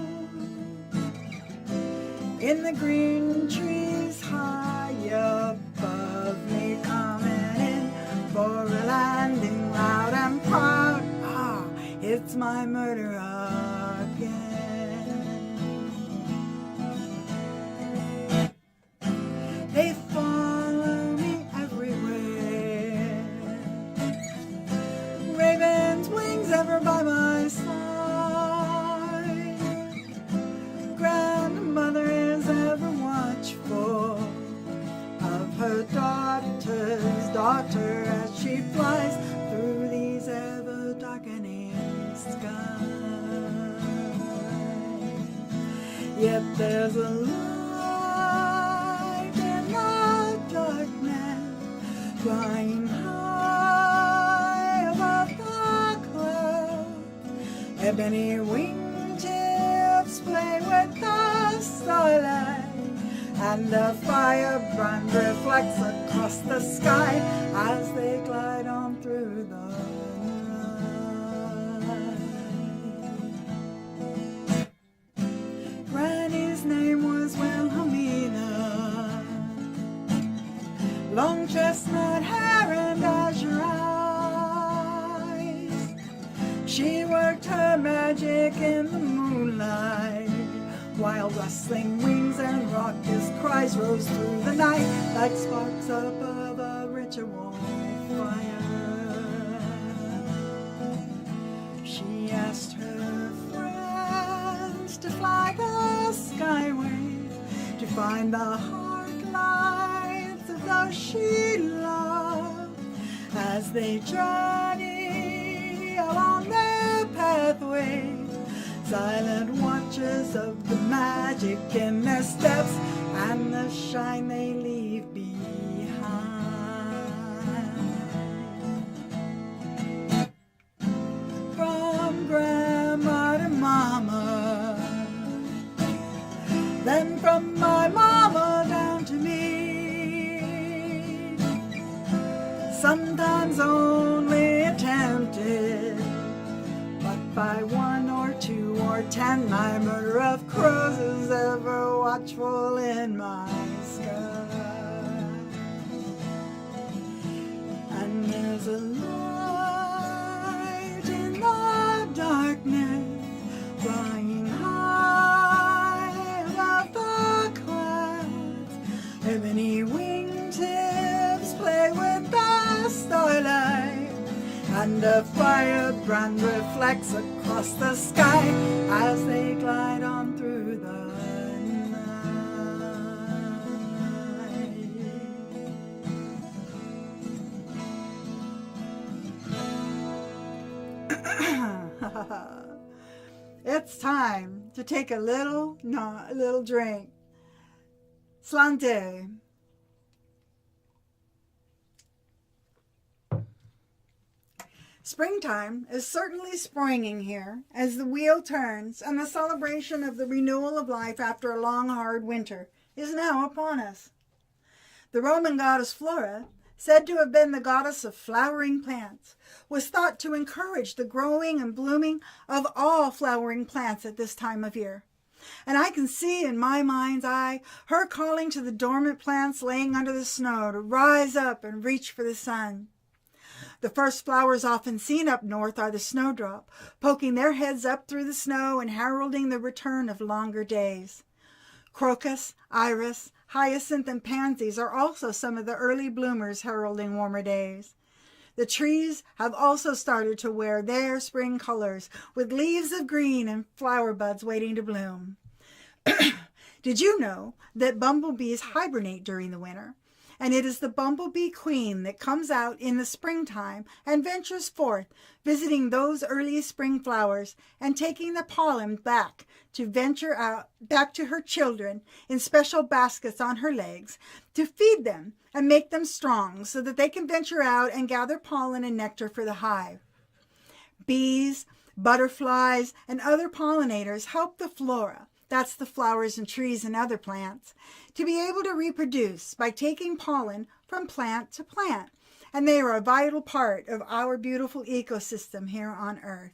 in the green trees high above me, coming in for a landing loud and proud. Ah, it's my murder again. They follow me everywhere, raven's wings ever by my side, grandmother is ever watchful of her daughter's daughter as she flies through these ever darkening skies. Yet there's a light in the darkness, flying high above the clouds. Ebony wingtips play with the starlight, and the firebrand reflects across the sky as they glide on through the night. Granny's name was Wilhelmina, long chestnut hair and azure eyes. She worked her magic in the moonlight, while rustling wings and raucous cries rose through the night like sparks above a ritual fire. She asked her friends to fly the skyway, to find the heart lights of those she loved, as they journey along their pathway, silent watchers of the magic in their steps and the shine they leave behind. From grandma to mama, then from my mama down to me, sometimes only attempted, but by one or two or 10, my murder of crows is ever watchful in my sky. And there's a light in the darkness, flying high above the clouds. Ebony wingtips play with the starlight, and a firebrand reflects across the sky as they glide on through the night. It's time to take a little drink. Slante. Springtime is certainly springing here as the wheel turns and the celebration of the renewal of life after a long, hard winter is now upon us. The Roman goddess Flora, said to have been the goddess of flowering plants, was thought to encourage the growing and blooming of all flowering plants at this time of year. And I can see in my mind's eye her calling to the dormant plants laying under the snow to rise up and reach for the sun. The first flowers often seen up north are the snowdrop, poking their heads up through the snow and heralding the return of longer days. Crocus, iris, hyacinth, and pansies are also some of the early bloomers heralding warmer days. The trees have also started to wear their spring colors, with leaves of green and flower buds waiting to bloom. Did you know that bumblebees hibernate during the winter? And it is the bumblebee queen that comes out in the springtime and ventures forth, visiting those early spring flowers and taking the pollen back to her children in special baskets on her legs to feed them and make them strong so that they can venture out and gather pollen and nectar for the hive. Bees, butterflies, and other pollinators help the flora, that's the flowers and trees and other plants, to be able to reproduce by taking pollen from plant to plant. And they are a vital part of our beautiful ecosystem here on Earth.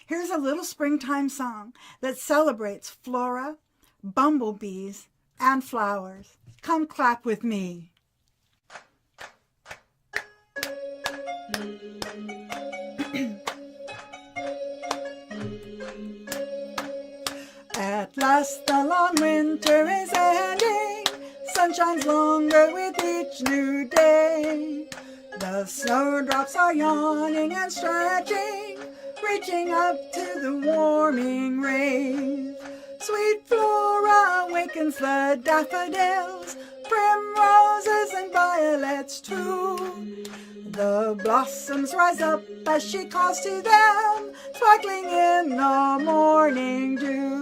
Here's a little springtime song that celebrates flora, bumblebees, and flowers. Come clap with me. At last the long winter is ending, sun shines longer with each new day. The snowdrops are yawning and stretching, reaching up to the warming rays. Sweet flora awakens the daffodils, primroses and violets too. The blossoms rise up as she calls to them, sparkling in the morning dew.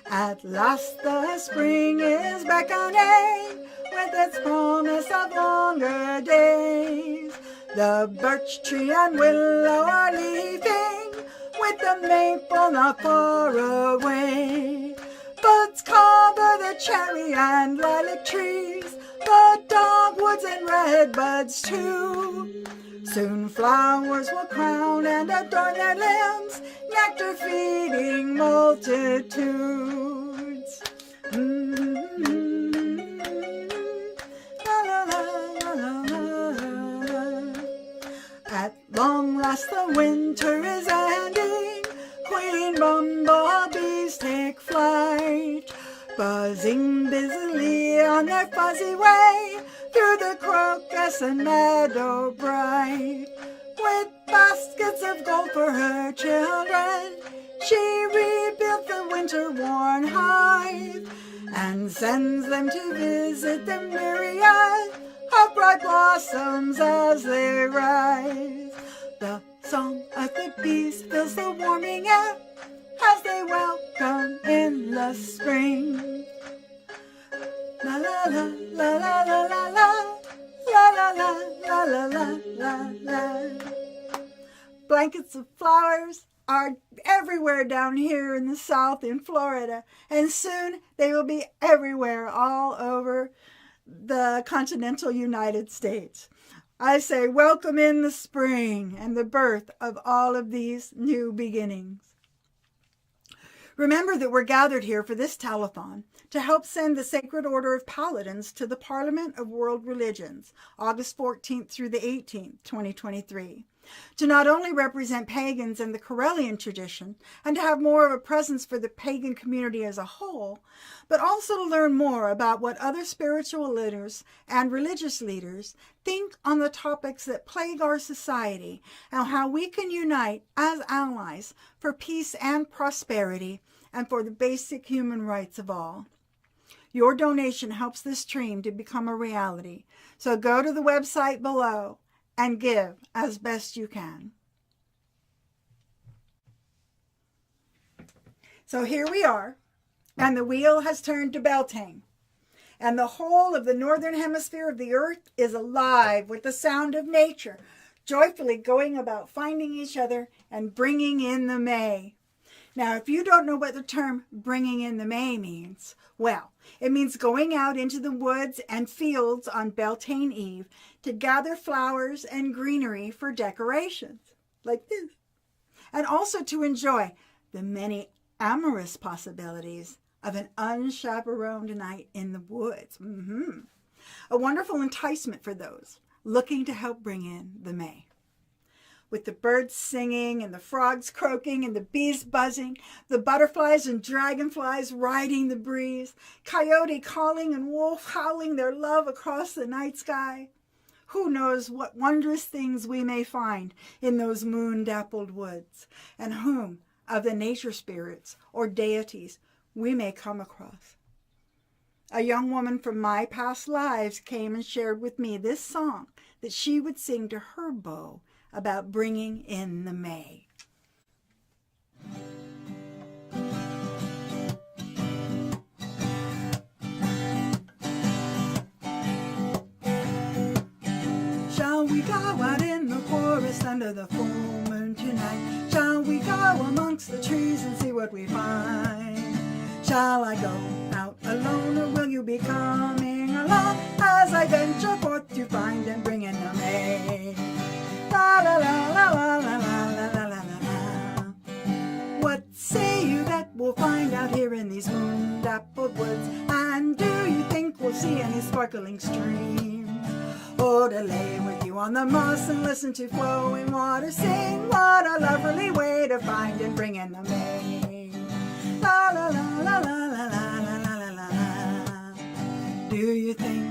At last the spring is beckoning with its promise of longer days. The birch tree and willow are leafing, with the maple not far away. Buds cover the cherry and lilac trees, the dogwoods and redbuds too. Soon flowers will crown and adorn their limbs, nectar feeding multitudes. La, la, la, la, la, la. At long last the winter is ending, queen bumblebees take flight, buzzing busily on their fuzzy way through the crocus and meadow bright. With baskets of gold for her children, she rebuilt the winter-worn hive and sends them to visit the myriad of bright blossoms as they rise. The song of the bees fills the warming air as they welcome in the spring. La la la la la la la la la la la la la la la. Blankets of flowers are everywhere down here in the South in Florida, and soon they will be everywhere all over the continental United States. I say welcome in the spring and the birth of all of these new beginnings. Remember that we're gathered here for this telethon to help send the Sacred Order of Paladins to the Parliament of World Religions, August 14th through the 18th, 2023, to not only represent pagans and the Correllian tradition and to have more of a presence for the pagan community as a whole, but also to learn more about what other spiritual leaders and religious leaders think on the topics that plague our society and how we can unite as allies for peace and prosperity and for the basic human rights of all. Your donation helps this dream to become a reality. So go to the website below and give as best you can. So here we are, and the wheel has turned to Beltane. And the whole of the northern hemisphere of the earth is alive with the sound of nature, joyfully going about finding each other and bringing in the May. Now, if you don't know what the term bringing in the May means, well, it means going out into the woods and fields on Beltane Eve to gather flowers and greenery for decorations, like this, and also to enjoy the many amorous possibilities of an unchaperoned night in the woods. A wonderful enticement for those looking to help bring in the May. With the birds singing and the frogs croaking and the bees buzzing, the butterflies and dragonflies riding the breeze, coyote calling and wolf howling their love across the night sky. Who knows what wondrous things we may find in those moon-dappled woods, and whom of the nature spirits or deities we may come across. A young woman from my past lives came and shared with me this song that she would sing to her beau about bringing in the May. Shall we go out in the forest under the full moon tonight? Shall we go amongst the trees and see what we find? Shall I go out alone, or will you be coming along as I venture forth to find and bring in the May? La la la la la la la la la la. What say you that we'll find out here in these moon-dappled woods? And do you think we'll see any sparkling streams? Or to lay with you on the moss and listen to flowing water sing? What a lovely way to find and bring in the May. La la la la la la la la la la. Do you think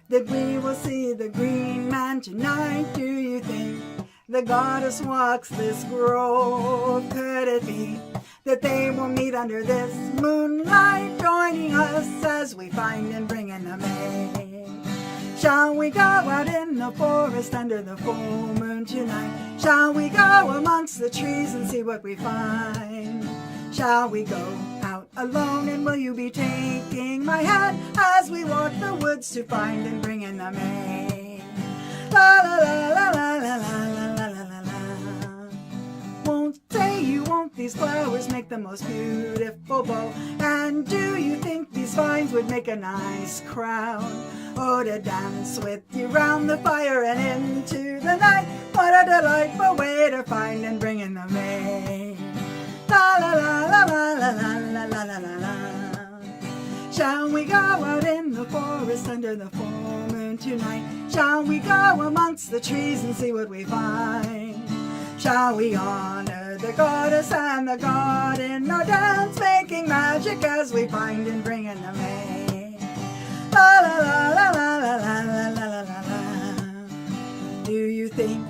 that we will see the green man tonight? Do you think the goddess walks this grove? Could it be that they will meet under this moonlight, joining us as we find and bring in the May? Shall we go out in the forest under the full moon tonight? Shall we go amongst the trees and see what we find? Shall we go out alone, and will you be taking my hand as we walk the woods to find and bring in the May? La la la la la la la la la la la. Won't say you won't these flowers make the most beautiful bow? And do you think these vines would make a nice crown? Oh, to dance with you round the fire and into the night. What a delightful way to find and bring in the May. La la la la la la la la la la la. Shall we go out in the forest under the full moon tonight? Shall we go amongst the trees and see what we find? Shall we honor the goddess and the god in our dance, making magic as we find and bring in the May? La la la la la la la la la la la. Do you think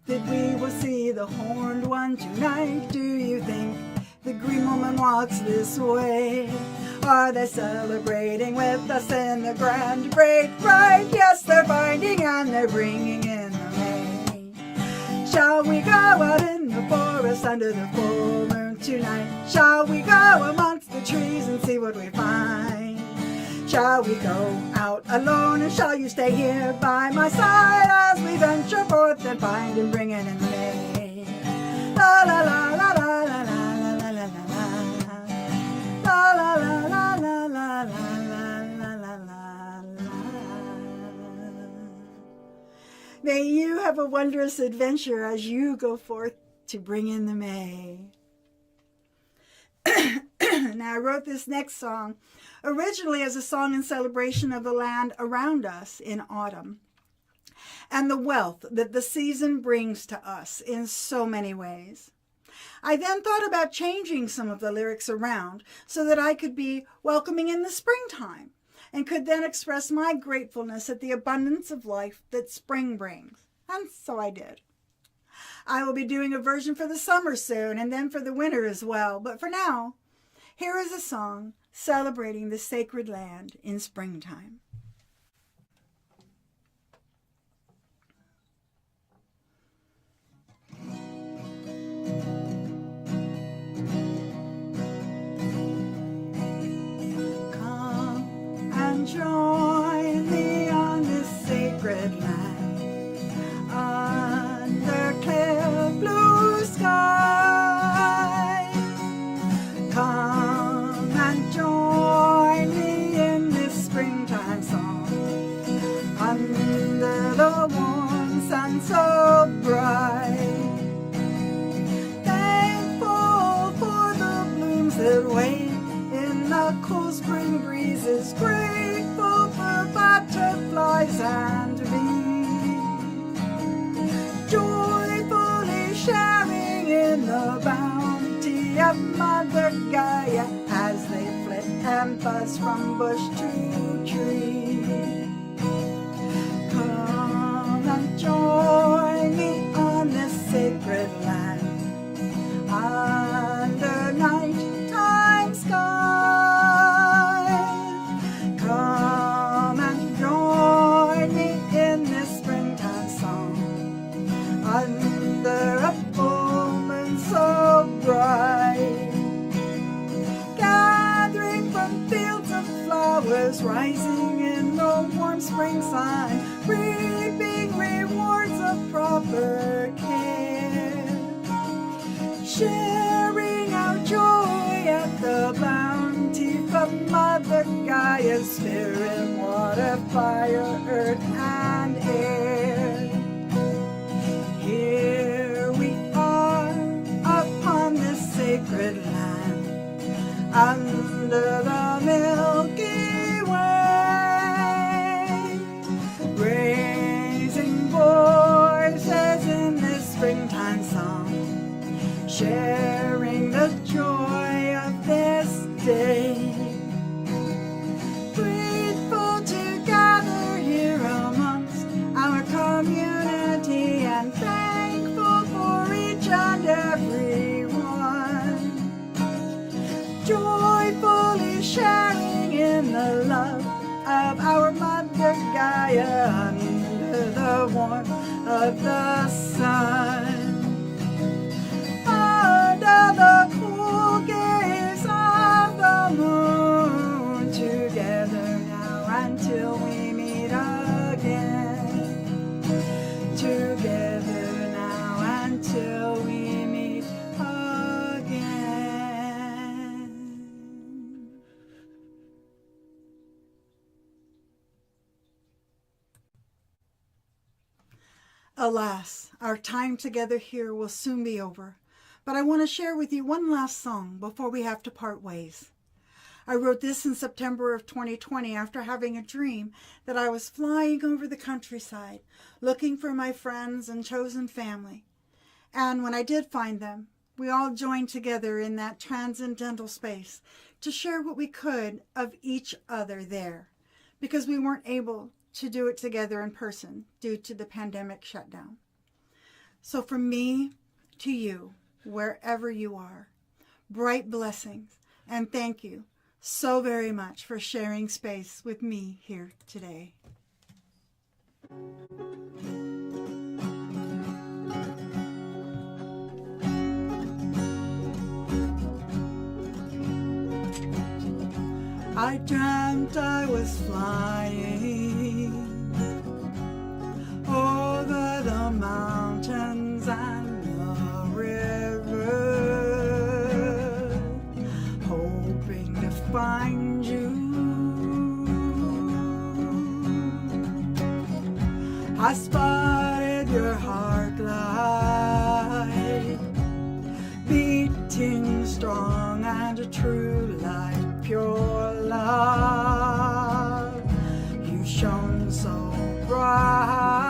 that we will see the horned one tonight? Do you think the green woman walks this way? Are they celebrating with us in the grand great ride? Yes, they're finding and they're bringing in the May. Shall we go out in the forest under the full moon tonight? Shall we go amongst the trees and see what we find? Shall we go out alone, or shall you stay here by my side as we venture forth and find and bring in the May? La la la la la la la la la la la. La la la la la la la la la la la. May you have a wondrous adventure as you go forth to bring in the May. Now, I wrote this next song originally as a song in celebration of the land around us in autumn and the wealth that the season brings to us in so many ways. I then thought about changing some of the lyrics around so that I could be welcoming in the springtime and could then express my gratefulness at the abundance of life that spring brings. And so I did. I will be doing a version for the summer soon and then for the winter as well. But for now, here is a song celebrating the sacred land in springtime. Come and join me on this sacred land under clear blue sky. Come and join me in this springtime song under the warm sun so bright. Thankful for the blooms that wait in the cool spring breezes, grateful for butterflies and bees, joyfully sharing in the bounty of Mother Gaia as they flit and buzz from bush to tree. Come and join me on this sacred land under nighttime skies. Come and join me in this springtime song under a full moon so bright. Gathering from fields of flowers, rising in the warm spring sun, reaping rewards of proper care, sharing our joy at the bounty of Mother Gaia's spirit, water, fire, earth, and air. Here we are upon this sacred land under the Milky Way, raising voices in this springtime song, sharing the joy of this day. Grateful to gather here amongst our community and thankful for each and every one, joyfully sharing in the love of our Mother Gaia under the warmth of the sun. Under the cool gaze of the moon, together now until we meet again. Together now until we meet again. Alas, our time together here will soon be over. But I want to share with you one last song before we have to part ways. I wrote this in September of 2020 after having a dream that I was flying over the countryside, looking for my friends and chosen family. And when I did find them, we all joined together in that transcendental space to share what we could of each other there, because we weren't able to do it together in person due to the pandemic shutdown. So from me to you, wherever you are, bright blessings, and thank you so very much for sharing space with me here today. I dreamt I was flying over the mountains and the river, hoping to find you. I spotted your heart light, beating strong and true like pure love. You shone so bright,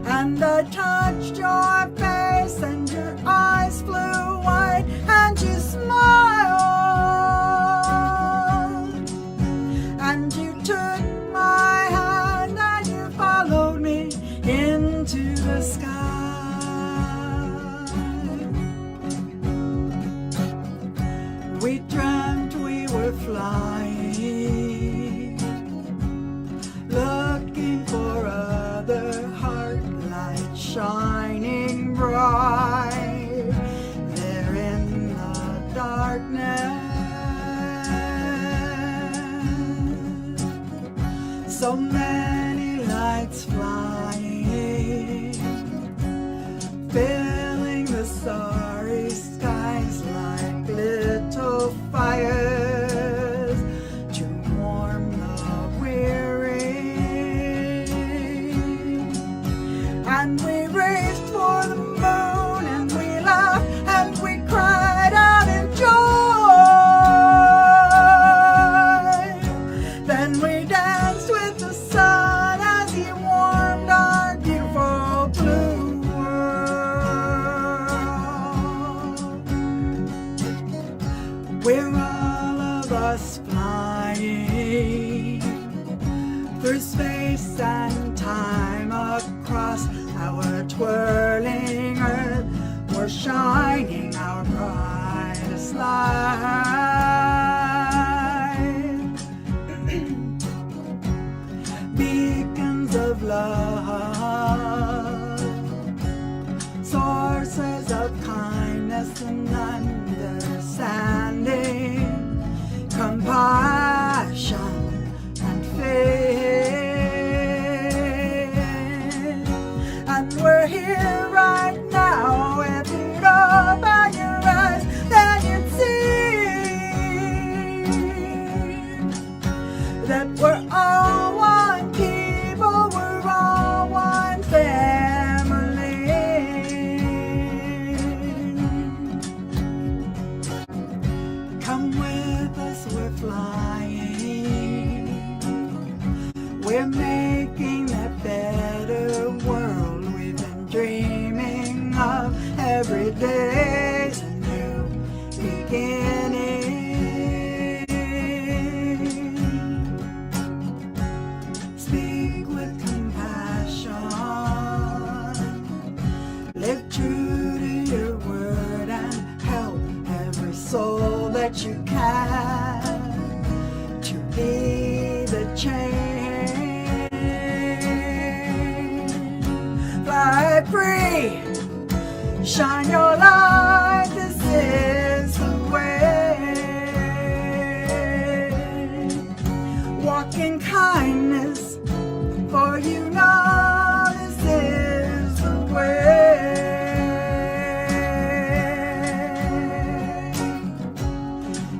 and I touched your face and your eyes flew wide and you smiled, and you took my hand and you followed me into the sky. So many lights flying, filling the starry skies like little fires to warm the weary. And we raced for the moon, and we laughed, and we cried out in joy. Then we danced with the sun as he warmed our beautiful blue world. We're all of us flying through space and time across our twirling earth. We're shining our brightest light. Beacons of love, sources of kindness and understanding, compassion and faith. And we're here right now. If you'd open your eyes, then you'd see that we're all one people, we're all one family. Come with us, we're flying. We're making that better world we've been dreaming of. Every day's a new beginning. Speak with compassion, live true to your word, and help every soul that you can to be the change. Fly free, shine your light, this is the way. Walk in kindness, for you know this is the way.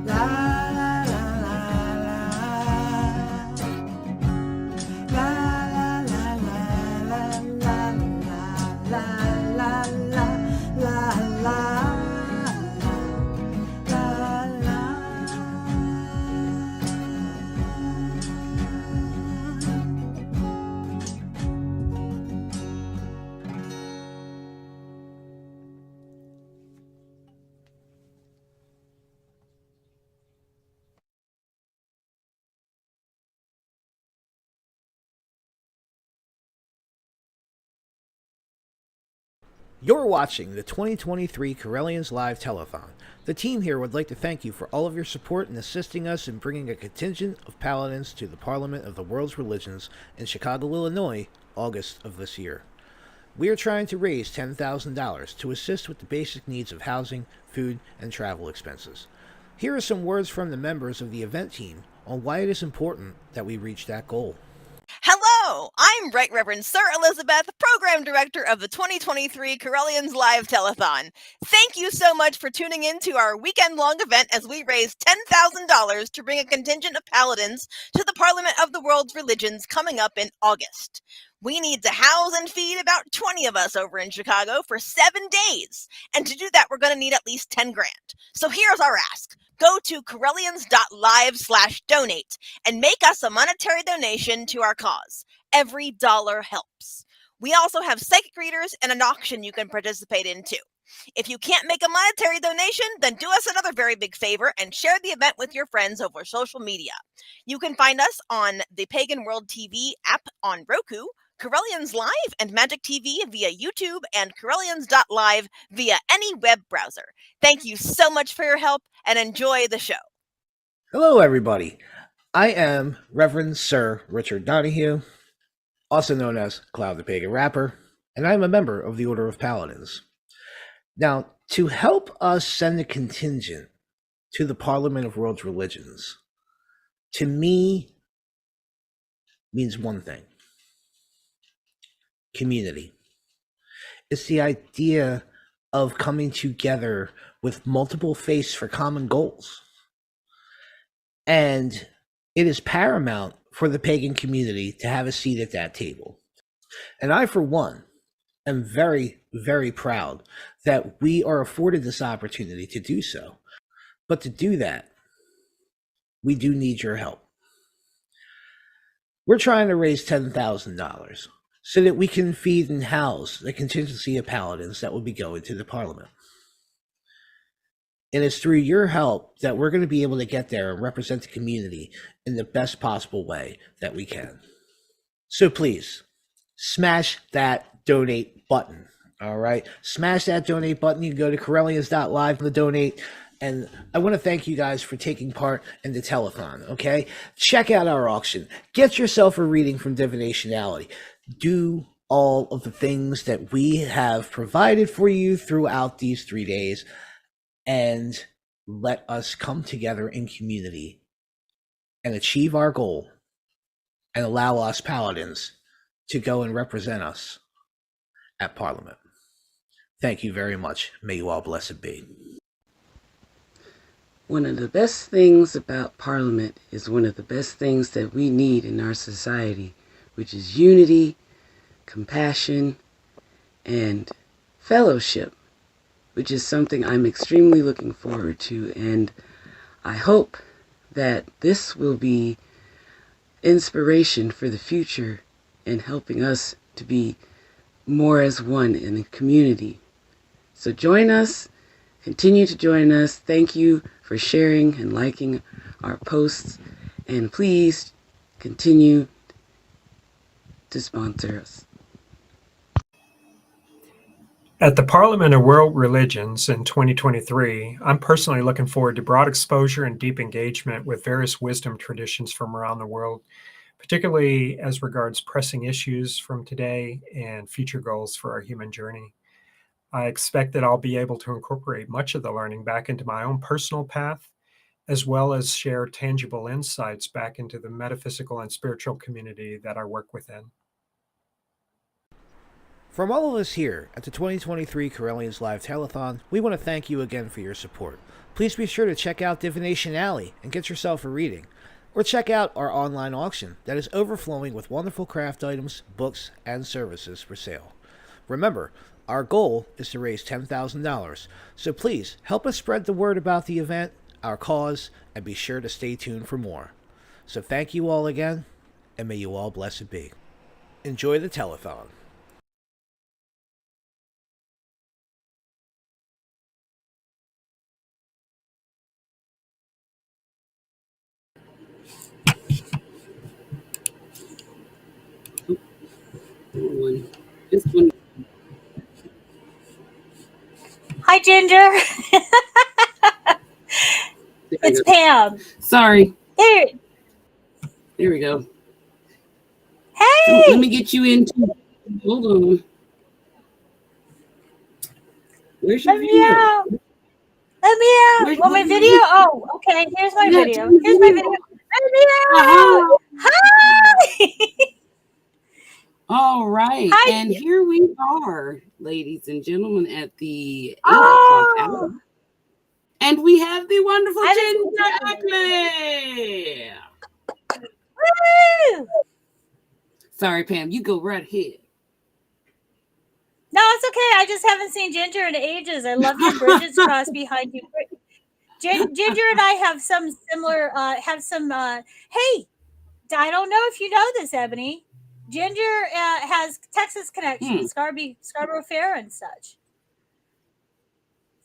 La la la la la. La la la la la la la la la la la. You're watching the 2023 Correllians Live Telethon. The team here would like to thank you for all of your support in assisting us in bringing a contingent of paladins to the Parliament of the World's Religions in Chicago, Illinois, August of this year. We are trying to raise $10,000 to assist with the basic needs of housing, food, and travel expenses. Here are some words from the members of the event team on why it is important that we reach that goal. Hello, I'm Right Reverend Sir Elizabeth, Program Director of the 2023 Correllians Live Telethon. Thank you so much for tuning in to our weekend-long event as we raise $10,000 to bring a contingent of paladins to the Parliament of the World's Religions coming up in August. We need to house and feed about 20 of us over in Chicago for 7 days. And to do that, we're going to need at least 10 grand. So here's our ask. Go to Correllians.live/donate and make us a monetary donation to our cause. Every dollar helps. We also have psychic readers and an auction you can participate in too. If you can't make a monetary donation, then do us another very big favor and share the event with your friends over social media. You can find us on the Pagan World TV app on Roku, Correllians Live and Magic TV via YouTube, and Correllians.live via any web browser. Thank you so much for your help and enjoy the show. Hello, everybody. I am Reverend Sir Richard Donahue, also known as Cloud the Pagan Rapper, and I am a member of the Order of Paladins. Now, to help us send a contingent to the Parliament of World's Religions, to me, means one thing: community. It's the idea of coming together with multiple faiths for common goals. And it is paramount for the pagan community to have a seat at that table. And I, for one, am very, very proud that we are afforded this opportunity to do so. But to do that, we do need your help. We're trying to raise $10,000 so that we can feed and house the contingency of paladins that will be going to the Parliament. And it's through your help that we're going to be able to get there and represent the community in the best possible way that we can. So please, smash that donate button, all right? Smash that donate button. You can go to Correllians.live to donate. And I want to thank you guys for taking part in the telethon, okay? Check out our auction. Get yourself a reading from Divinationality. Do all of the things that we have provided for you throughout these 3 days, and let us come together in community and achieve our goal and allow us paladins to go and represent us at Parliament. Thank you very much. May you all blessed be. One of the best things about Parliament is one of the best things that we need in our society, which is unity, compassion, and fellowship, which is something I'm extremely looking forward to. And I hope that this will be inspiration for the future and helping us to be more as one in a community. So join us, continue to join us. Thank you for sharing and liking our posts, and please continue to sponsor us. At the Parliament of World Religions in 2023, I'm personally looking forward to broad exposure and deep engagement with various wisdom traditions from around the world, particularly as regards pressing issues from today and future goals for our human journey. I expect that I'll be able to incorporate much of the learning back into my own personal path, as well as share tangible insights back into the metaphysical and spiritual community that I work within. From all of us here at the 2023 Correllians Live Telethon, we want to thank you again for your support. Please be sure to check out Divination Alley and get yourself a reading, or check out our online auction that is overflowing with wonderful craft items, books, and services for sale. Remember, our goal is to raise $10,000, so please help us spread the word about the event, our cause, and be sure to stay tuned for more. So thank you all again, and may you all blessed be. Enjoy the telethon. This one. Hi, Ginger. It's Pam. Sorry. There we go. Hey. Let me get you into. Hold on. Where's your video? Let me out. Want my video? Oh, okay. Here's my video. Here's my video. Let me out. Hi. All right. Hi. And here we are, ladies and gentlemen, at the 8 o'clock hour. And we have the wonderful Ackley. Woo! Sorry, Pam. You go right ahead. No, it's okay. I just haven't seen Ginger in ages. I love your Bridget's cross behind you. Ginger and I have some similar, hey, I don't know if you know this, Ebony. Ginger has Texas connections, Scarborough Fair and such.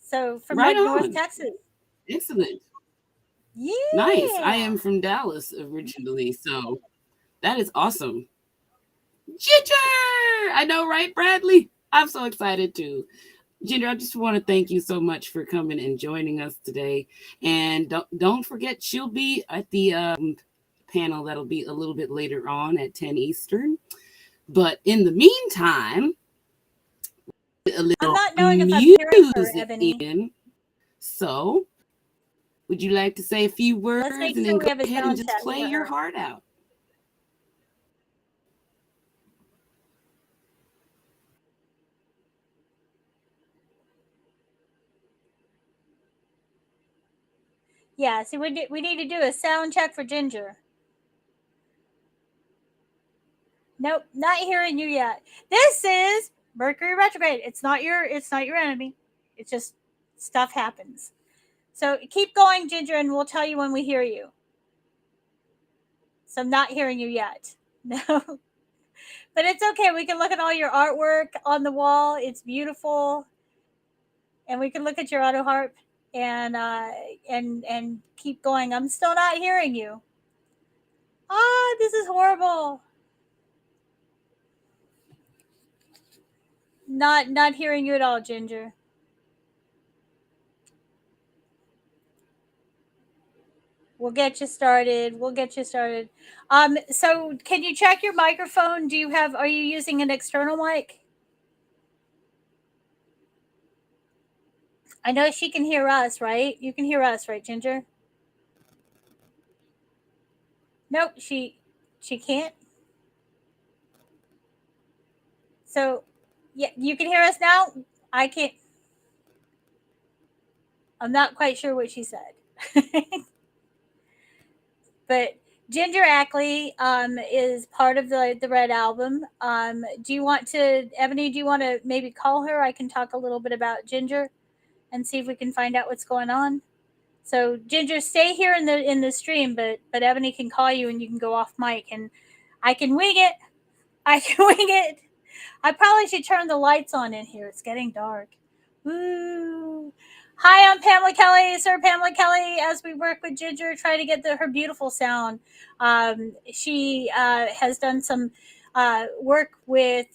So from North Texas. Excellent. Yeah. Nice. I am from Dallas originally, so that is awesome. Ginger! I know, right, Bradley? I'm so excited too. Ginger, I just want to thank you so much for coming and joining us today. And don't forget, she'll be at the panel that'll be a little bit later on at 10 Eastern. But in the meantime, a little I'm not knowing if I'm hearing her, Ebony. In. So, would you like to say a few words and then go ahead and just play your heart out? Yeah, see, we need to do a sound check for Ginger. Nope, not hearing you yet. This is Mercury retrograde. It's not your enemy. It's just stuff happens. So keep going, Ginger, and we'll tell you when we hear you. So I'm not hearing you yet. No. But it's okay. We can look at all your artwork on the wall. It's beautiful. And we can look at your auto harp and keep going. I'm still not hearing you. Ah, this is horrible. Not hearing you at all, Ginger. We'll get you started. So can you check your microphone? Are you using an external mic? I know she can hear us, right? You can hear us, right, Ginger? Nope, she can't. So, yeah, you can hear us now? I can't. I'm not quite sure what she said. But Ginger Ackley is part of the Red Album. Do you want to, Ebony, do you want to maybe call her? I can talk a little bit about Ginger and see if we can find out what's going on. So Ginger, stay here in the stream, but Ebony can call you and you can go off mic and I can wing it. I probably should turn the lights on in here. It's getting dark. Woo. Hi, I'm Pamela Kelly, Sir Pamela Kelly, as we work with Ginger, trying to get her beautiful sound. She has done some work with,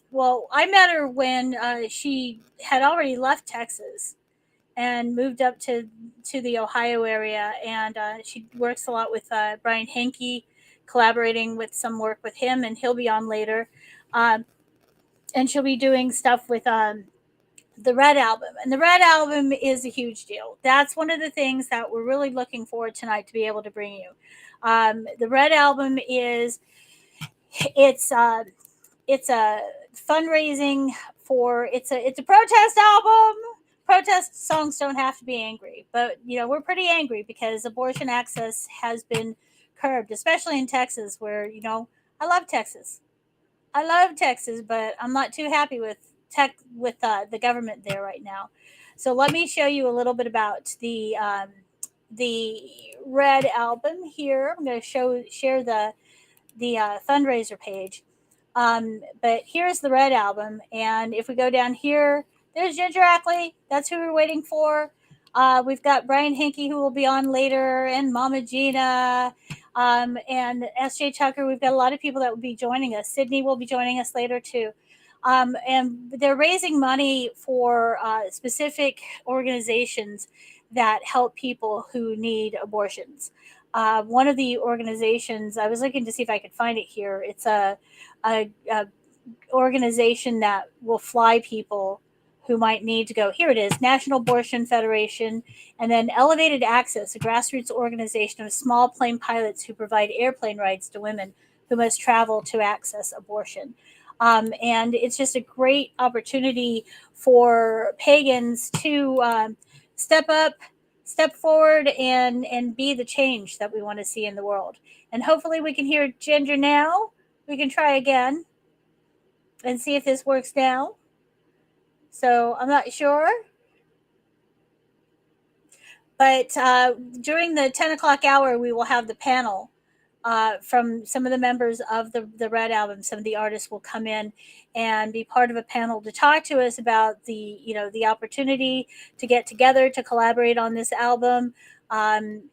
I met her when she had already left Texas and moved up to the Ohio area. And she works a lot with Brian Henke, collaborating with some work with him, and he'll be on later. And she'll be doing stuff with the Red Album. And the Red Album is a huge deal. That's one of the things that we're really looking forward tonight to be able to bring you. The Red Album it's a fundraising for, it's a protest album. Protest songs don't have to be angry, but we're pretty angry because abortion access has been curbed, especially in Texas, where I love Texas, but I'm not too happy with the government there right now. So let me show you a little bit about the Red Album here. I'm going to share the fundraiser page. But here's the Red Album, and if we go down here, there's Ginger Ackley. That's who we're waiting for. We've got Brian Henke, who will be on later, and Mama Gina, and S.J. Tucker. We've got a lot of people that will be joining us. Sydney will be joining us later too. And they're raising money for specific organizations that help people who need abortions. One of the organizations, I was looking to see if I could find it here. It's a organization that will fly people who might need to go. Here it is, National Abortion Federation, and then Elevated Access, a grassroots organization of small plane pilots who provide airplane rides to women who must travel to access abortion. And it's just a great opportunity for pagans to step up, step forward, and be the change that we want to see in the world. And hopefully we can hear Ginger now. We can try again and see if this works now. So I'm not sure. But during the 10 o'clock hour, we will have the panel from some of the members of the Red Album. Some of the artists will come in and be part of a panel to talk to us about the opportunity to get together, to collaborate on this album.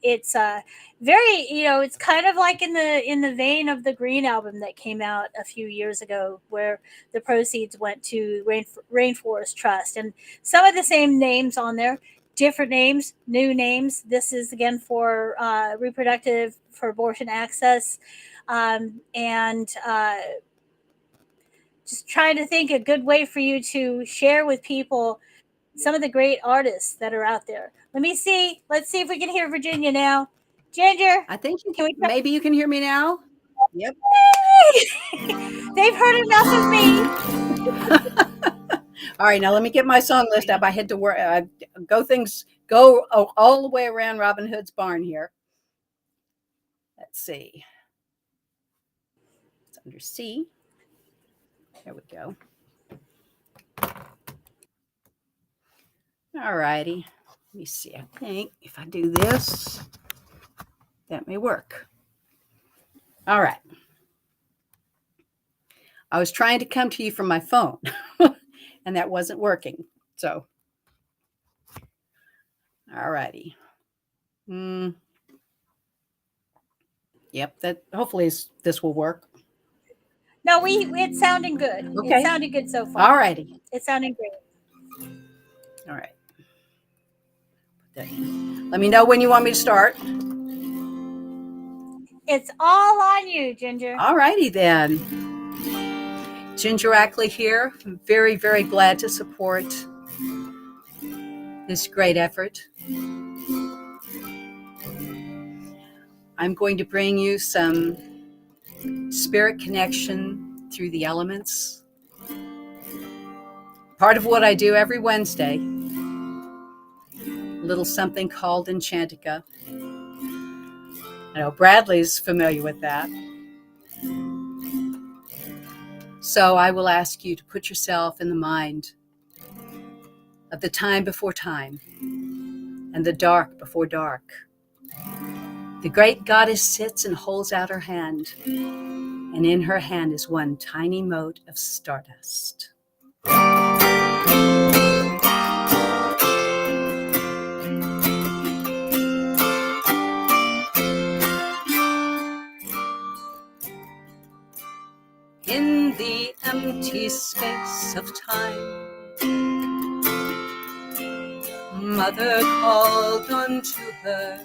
It's very, it's kind of like in the vein of the Green Album that came out a few years ago, where the proceeds went to Rainforest Trust, and some of the same names on there, different names, new names. This is again for abortion access, and just trying to think a good way for you to share with people some of the great artists that are out there. Let's see if we can hear Virginia now. Ginger, I think maybe you can hear me now. Yep. They've heard enough of me. All right, now let me get my song list up. I had to work. Go go all the way around Robin Hood's barn here. Let's see. It's under C. There we go. All righty. Let me see. I think if I do this, that may work. All right. I was trying to come to you from my phone, and that wasn't working. So, all righty. Yep, that hopefully this will work. No, it's sounding good. Okay. It's sounding good so far. All righty. It's sounding great. All right. Let me know when you want me to start. It's all on you, Ginger. All righty then. Ginger Ackley here. I'm very, very glad to support this great effort. I'm going to bring you some spirit connection through the elements. Part of what I do every Wednesday, a little something called Enchantica. I know Bradley's familiar with that. So I will ask you to put yourself in the mind of the time before time and the dark before dark. The great goddess sits and holds out her hand, and in her hand is one tiny mote of stardust. In the empty space of time, Mother called unto her.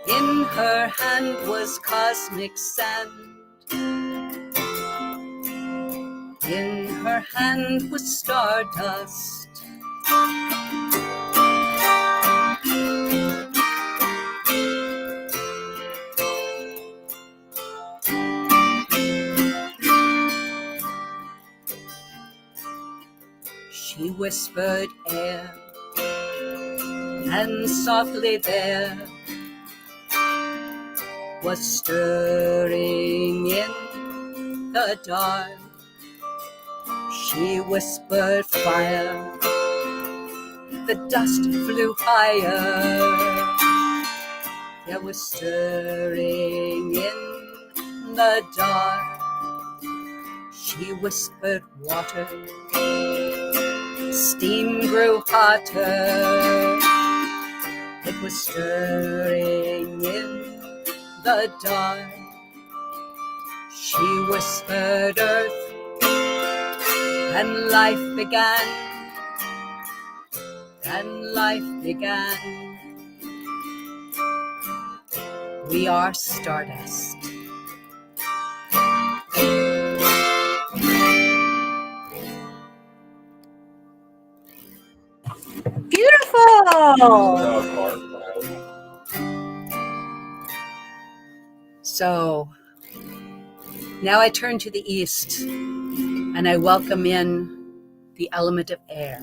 In her hand was cosmic sand. In her hand was stardust. She whispered air, and softly there was stirring in the dark. She whispered fire, the dust flew higher. There was stirring in the dark. She whispered water, steam grew hotter. It was stirring in the dark. She whispered earth, and life began, and life began. We are stardust. Beautiful. So now I turn to the east and I welcome in the element of air.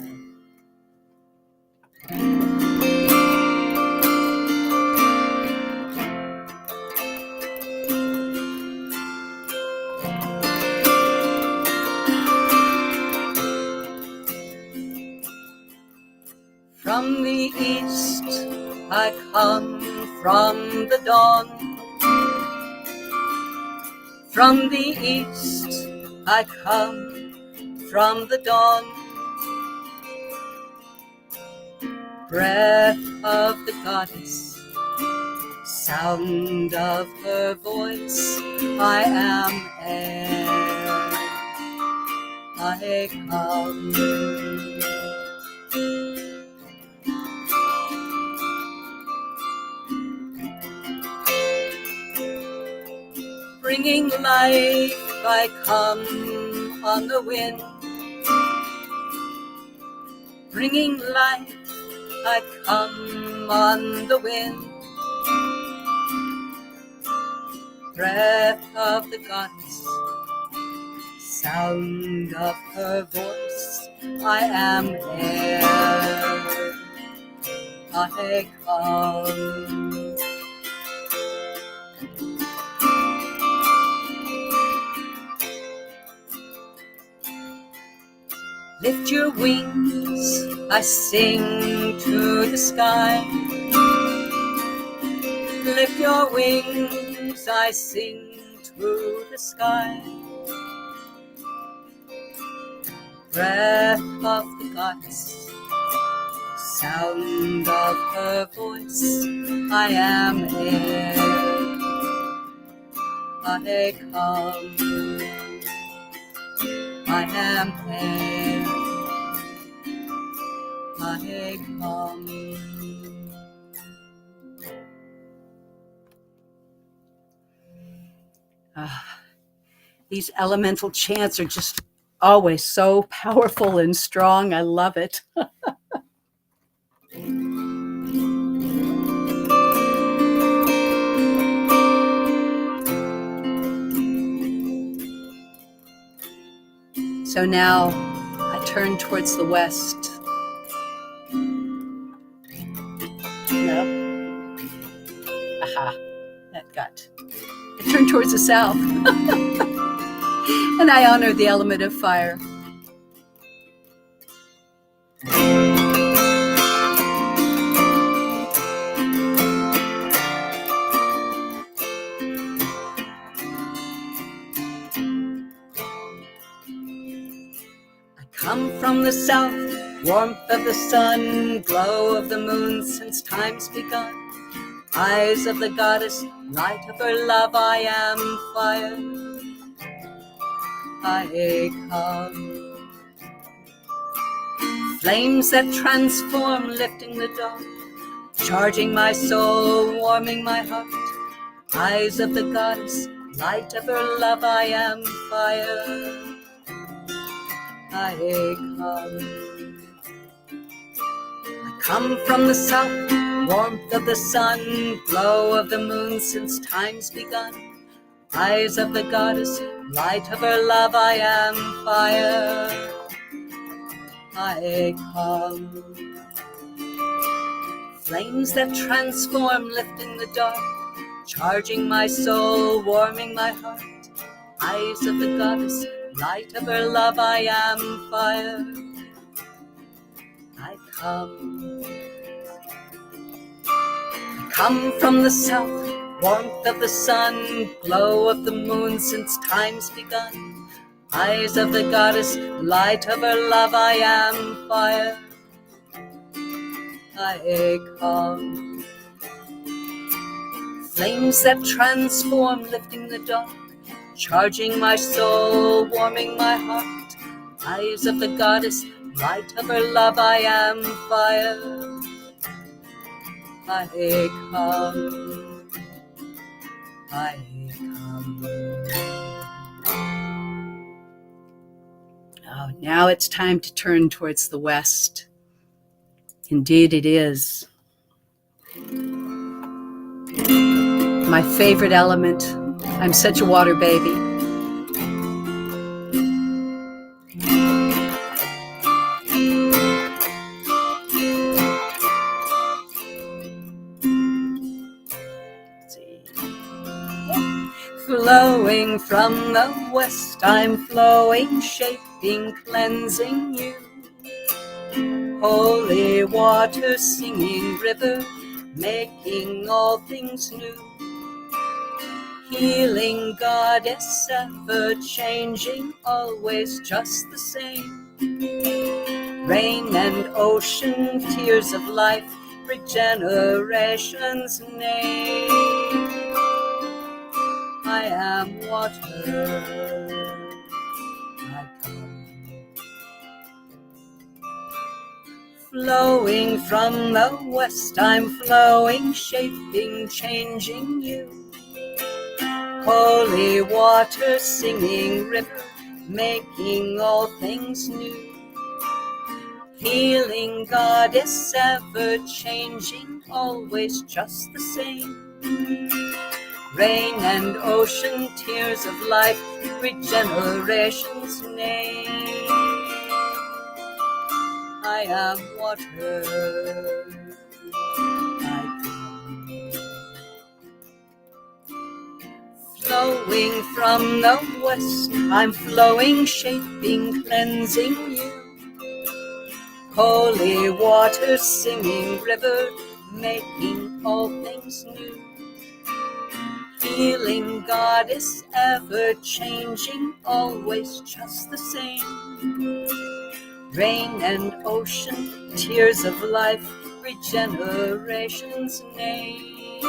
From the east I come, from the dawn. From the east I come, from the dawn. Breath of the goddess, sound of her voice. I am air, I come. Bringing life, I come on the wind. Bringing life, I come on the wind. Breath of the goddess, sound of her voice. I am air. I come. Lift your wings, I sing to the sky. Lift your wings, I sing to the sky. Breath of the goddess, sound of her voice. I am air. I come. I am air. I come. These elemental chants are just always so powerful and strong. I love it. So now I turn towards the west. No. Aha, that got. I turn towards the south. And I honor the element of fire. Come from the south, warmth of the sun, glow of the moon since time's begun. Eyes of the goddess, light of her love, I am fire. I come. Flames that transform, lifting the dark, charging my soul, warming my heart. Eyes of the goddess, light of her love, I am fire. I come. I come from the south, warmth of the sun, glow of the moon since time's begun. Eyes of the goddess, light of her love, I am fire. I come. Flames that transform, lifting the dark, charging my soul, warming my heart. Eyes of the goddess, light of her love, I am fire. I come. I come from the south, warmth of the sun, glow of the moon since time's begun. Eyes of the goddess, light of her love, I am fire. I come. Flames that transform, lifting the dark, charging my soul, warming my heart. Eyes of the goddess, light of her love, I am fire. I come. I come. Oh, now it's time to turn towards the west. Indeed it is. My favorite element. I'm such a water baby. Flowing from the west, I'm flowing, shaping, cleansing you. Holy water, singing river, making all things new. Healing goddess, ever changing, always just the same. Rain and ocean, tears of life, regeneration's name. I am water. I come. Flowing from the west, I'm flowing, shaping, changing you. Holy water, singing river, making all things new. Healing goddess, ever changing, always just the same. Rain and ocean, tears of life, regeneration's name. I am water. Flowing from the west, I'm flowing, shaping, cleansing you. Holy water, singing river, making all things new. Healing goddess, ever changing, always just the same. Rain and ocean, tears of life, regeneration's name.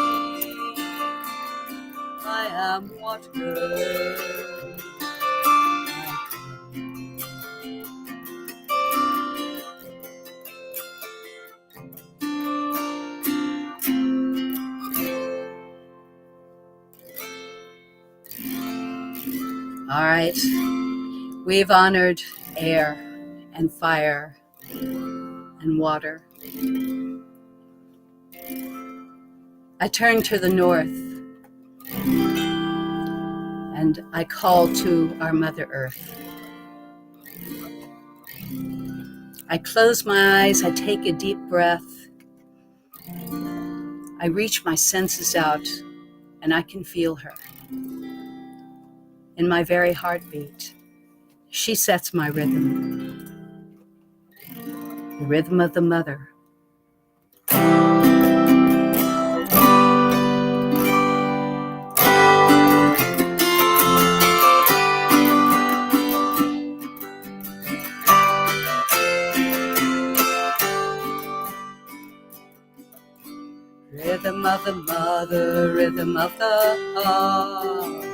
I am water. All right, we've honored air and fire and water. I turn to the north and I call to our Mother Earth. I close my eyes, I take a deep breath. I reach my senses out and I can feel her. In my very heartbeat, she sets my rhythm. The rhythm of the mother. Rhythm of the mother, rhythm of the heart.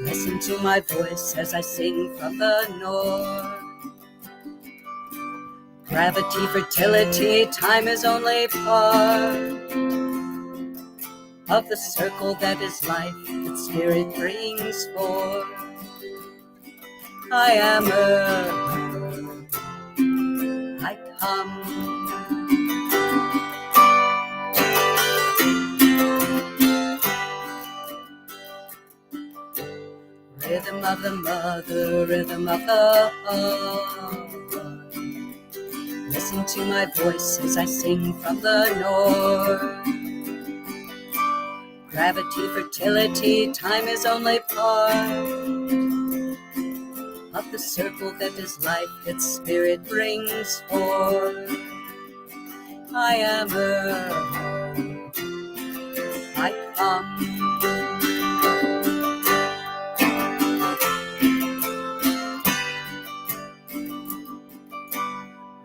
Listen to my voice as I sing from the north. Gravity, fertility, time is only part of the circle that is life, that spirit brings forth. I am earth, I come. Rhythm of the mother, rhythm of the heart. Listen to my voice as I sing from the north. Gravity, fertility, time is only part of the circle that is life, that spirit brings forth. I am earth, I come.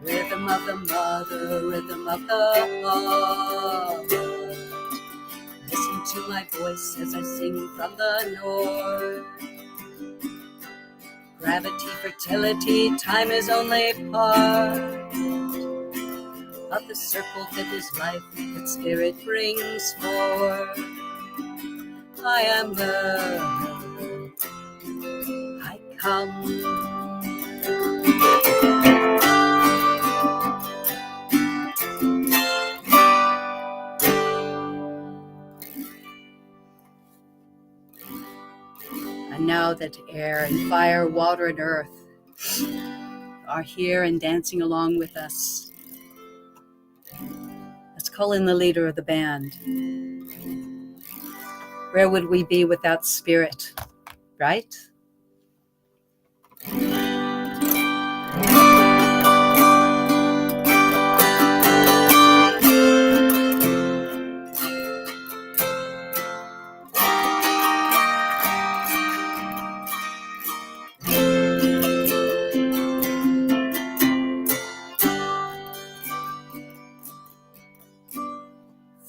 Rhythm of the mother, rhythm of the heart. Listen to my voice as I sing from the north. Gravity, fertility, time is only part of the circle that is life, that spirit brings forth. I am earth, I come. And now that air and fire, water and earth are here and dancing along with us, let's call in the leader of the band. Where would we be without spirit, right?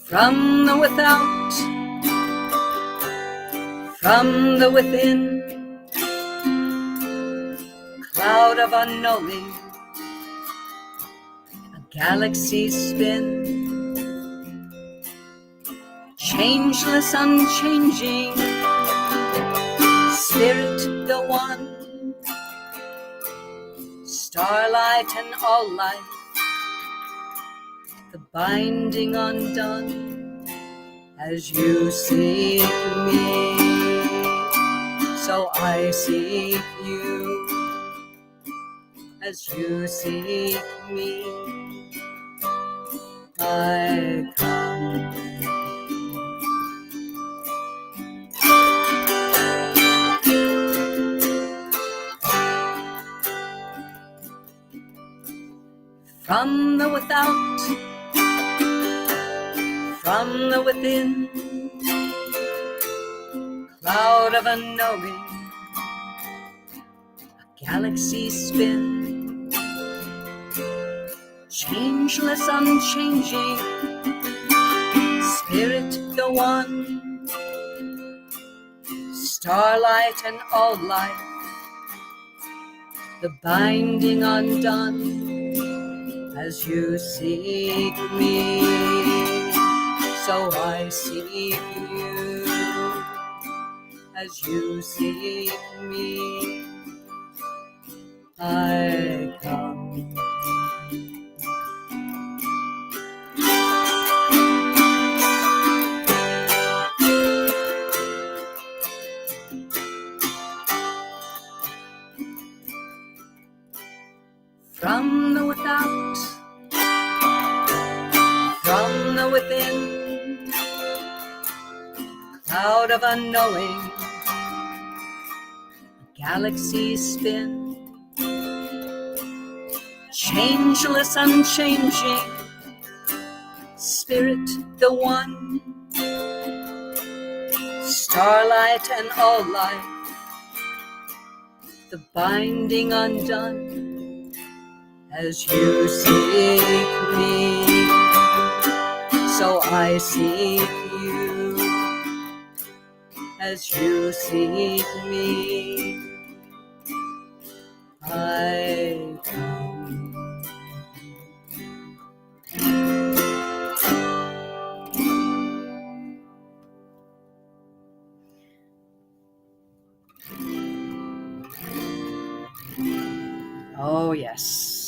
From the without, from the within, cloud of unknowing, a galaxy spin, changeless, unchanging, spirit the one, starlight and all life, the binding undone, as you seek me, so I seek you, as you seek me, I come. From the without, from the within, cloud of unknowing, a galaxy spin, changeless, unchanging, spirit the one, starlight and all life, the binding undone, as you seek me, so I seek you, as you seek me, I come. From the without, from the within, cloud of unknowing, galaxies spin, changeless, unchanging, spirit the one, starlight and all life, the binding undone, as you seek me, so I seek you, as you seek me, I come. Oh, yes.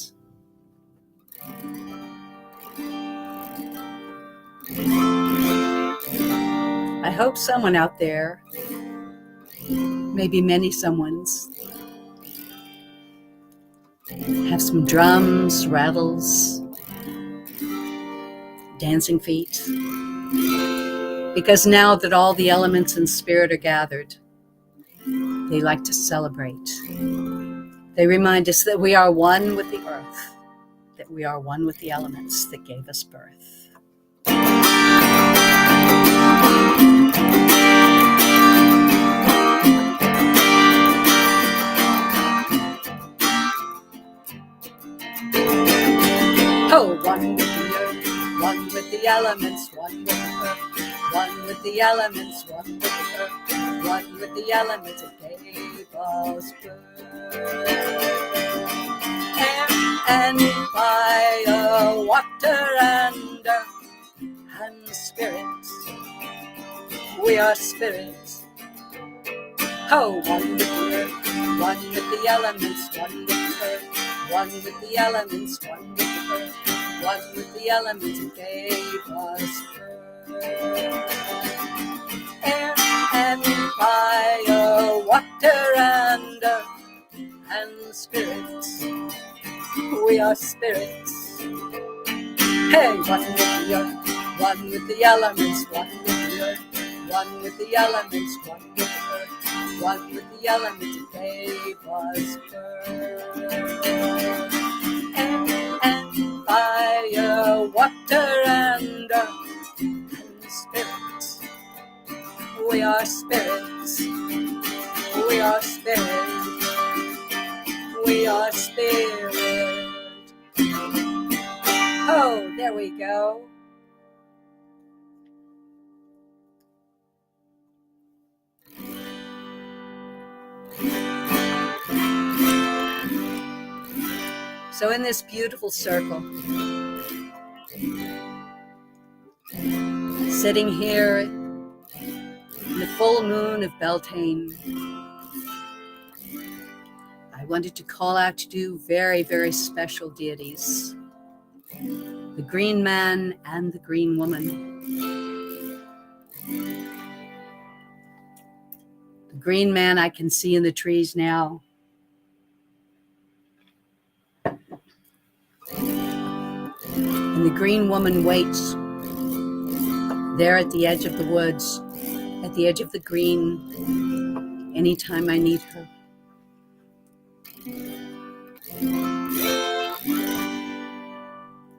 I hope someone out there, maybe many someones, have some drums, rattles, dancing feet. Because now that all the elements in spirit are gathered, they like to celebrate. They remind us that we are one with the earth, that we are one with the elements that gave us birth. Oh, one with the earth, one with the elements, one with the earth, one with the elements, one with the earth, one with the elements that gave us birth. Air and fire, water and earth, and spirits, we are spirits. Oh, one with the earth, one with the elements, one with the earth, one with the elements, one with the earth, one with the elements that gave us birth. Air and fire, water and earth, and spirits, we are spirits. Hey, one with the earth, one with the elements, one with the earth, one with the elements, one with the earth, one with the elements that gave us birth. Air and fire, water and earth, and spirits, we are spirits, we are spirits, we are spirit. Oh, there we go. So in this beautiful circle, sitting here in the full moon of Beltane, I wanted to call out to two very, very special deities, the Green Man and the Green Woman. The Green Man I can see in the trees now. green woman waits there at the edge of the woods, at the edge of the green, anytime I need her.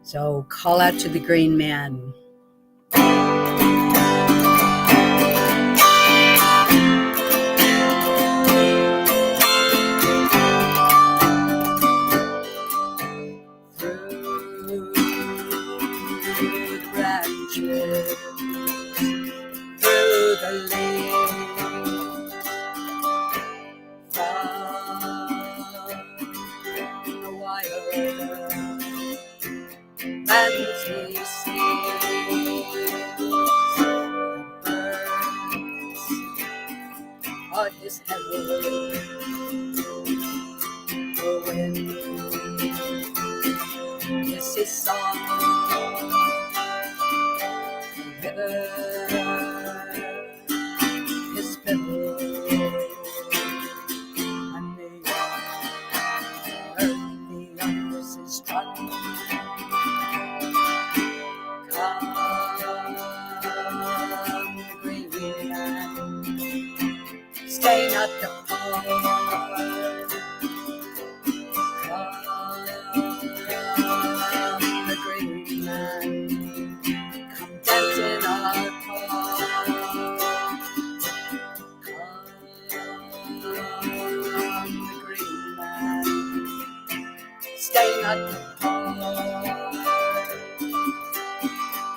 So call out to the green man. Through the lane, far the wild and he sees the birds on his heaven. The wind is his song. His fiddle, and the youngest is drum. Come, the green man, stay not apart. Come, the green man, come dance in our stay not apart.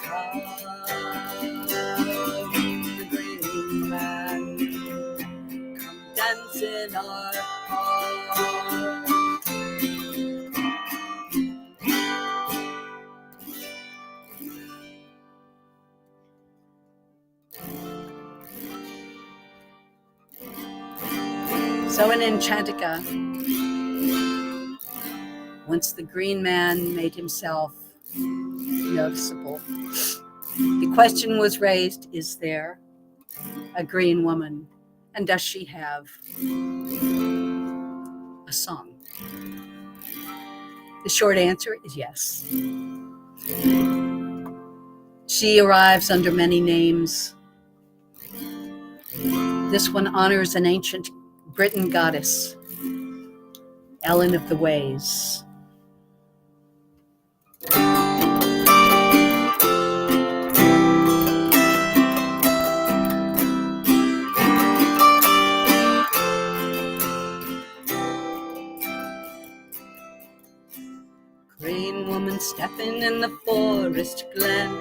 Come, the green man, come dance in our park. So in Enchantica, once the green man made himself noticeable, the question was raised, is there a green woman? And does she have a song? The short answer is yes. She arrives under many names. This one honors an ancient Britain goddess, Ellen of the Ways. Green woman stepping in the forest glen,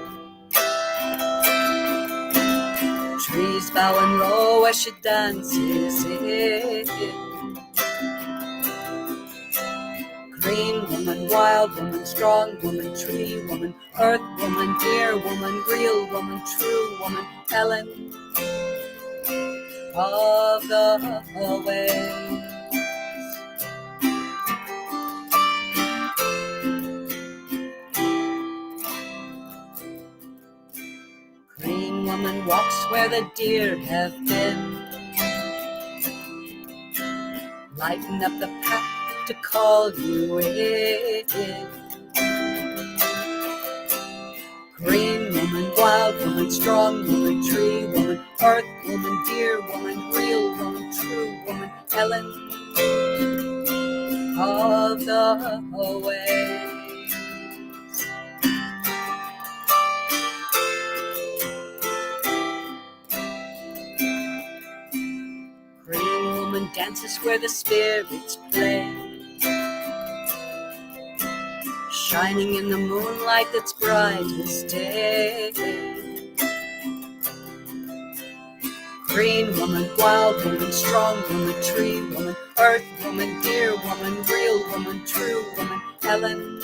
trees bow and roll as she dances in. Green woman, wild woman, strong woman, tree woman, earth woman, dear woman, real woman, true woman, Ellen of the ways. Green woman walks where the deer have been, lighten up the path to call you in. Green woman, wild woman, strong woman, tree woman, earth woman, dear woman, real woman, true woman, Ellen of the ways. Green woman dances where the spirits play, shining in the moonlight that's bright as day. Green woman, wild woman, strong woman, tree woman, earth woman, dear woman, real woman, true woman, Ellen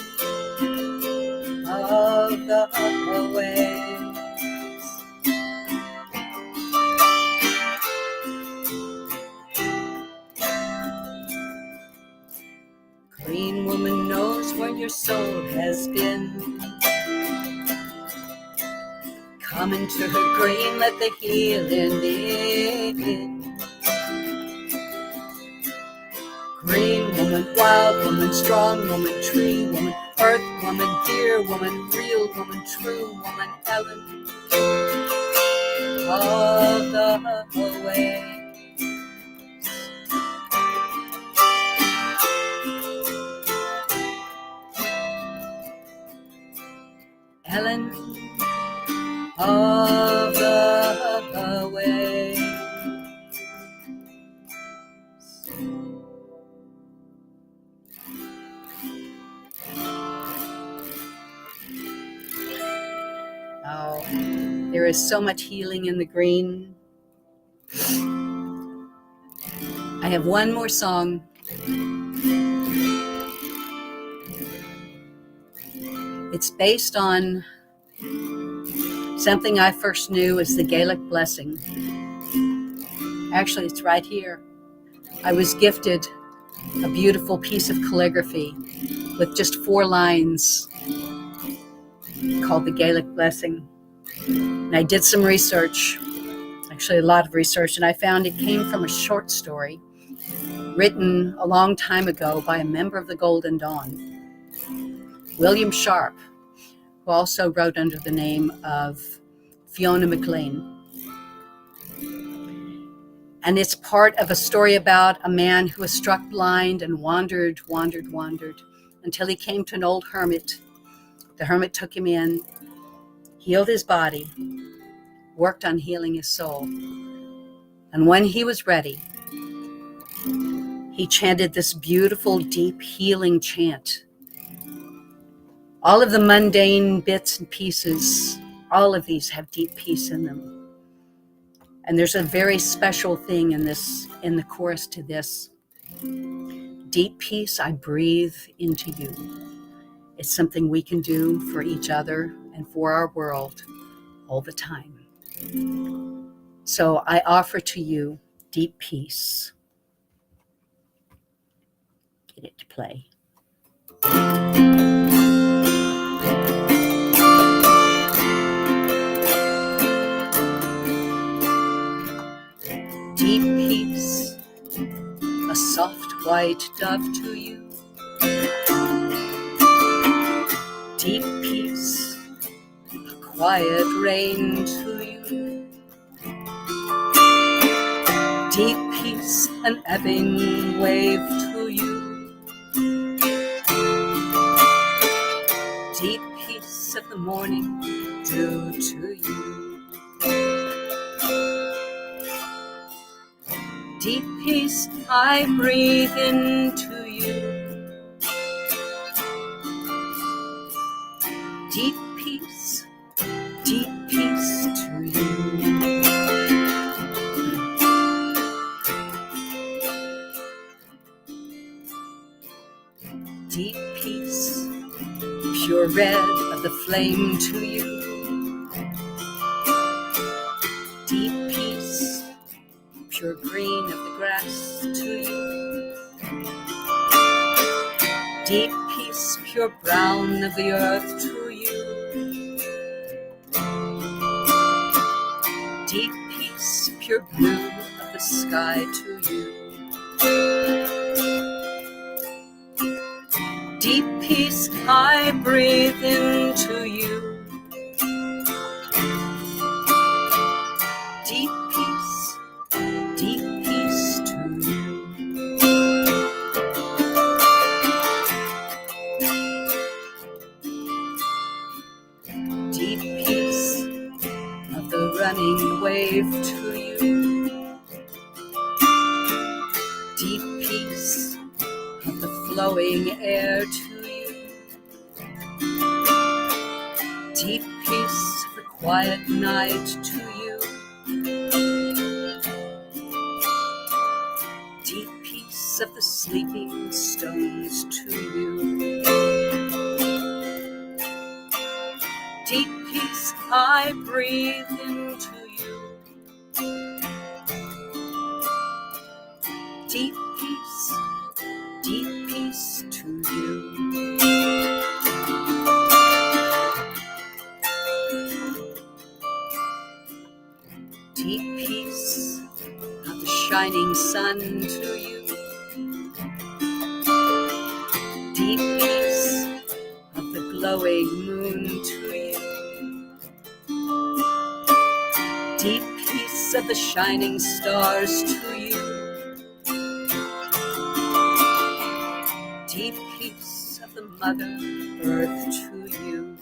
of the ways. Green woman knows where your soul has been. Come into her green, let the healing in. Green woman, wild woman, strong woman, tree woman, earth woman, dear woman, real woman, true woman, Ellen of the way. Ellen of the way. Oh, there is so much healing in the green. I have one more song. It's based on something I first knew as the Gaelic blessing. Actually, it's right here. I was gifted a beautiful piece of calligraphy with just 4 lines called the Gaelic blessing. And I did some research, actually a lot of research, and I found it came from a short story written a long time ago by a member of the Golden Dawn, William Sharp, who also wrote under the name of Fiona MacLean. And it's part of a story about a man who was struck blind and wandered until he came to an old hermit. The hermit took him in, healed his body, worked on healing his soul. And when he was ready, he chanted this beautiful, deep, healing chant. All of the mundane bits and pieces, all of these have deep peace in them. And there's a very special thing in the chorus to this. Deep peace I breathe into you. It's something we can do for each other and for our world all the time. So I offer to you deep peace. Get it to play. Deep peace, a soft white dove to you. Deep peace, a quiet rain to you. Deep peace, an ebbing wave to you. Deep peace of the morning dew to you. Deep peace I breathe into you. Deep peace to you. Deep peace, pure red of the flame to you. Deep peace, pure green of the grass to you. Deep peace, pure brown of the earth to you. Deep peace, pure blue of the sky to you. Deep peace I breathe into you. Deep peace to you. Deep peace of the running wave to you. Deep peace of the flowing air to you. Deep peace of the quiet night to you. Deep peace of the sleeping stones to you. Deep peace I breathe into you. Deep peace to you. Deep peace of the shining sun to you. Deep peace glowing moon to you. Deep peace of the shining stars to you. Deep peace of the Mother Earth to you.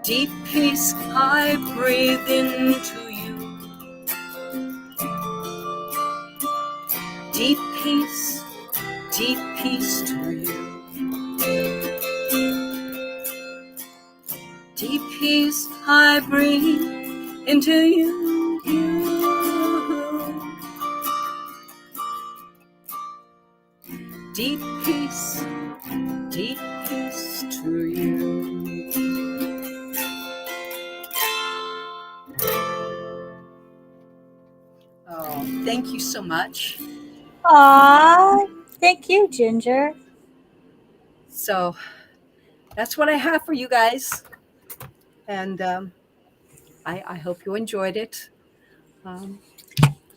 Deep peace I breathe into you. Deep peace to you. Deep peace I breathe into you. Deep peace to you. Oh, thank you so much. Aw, thank you, Ginger. So that's what I have for you guys. And I hope you enjoyed it. And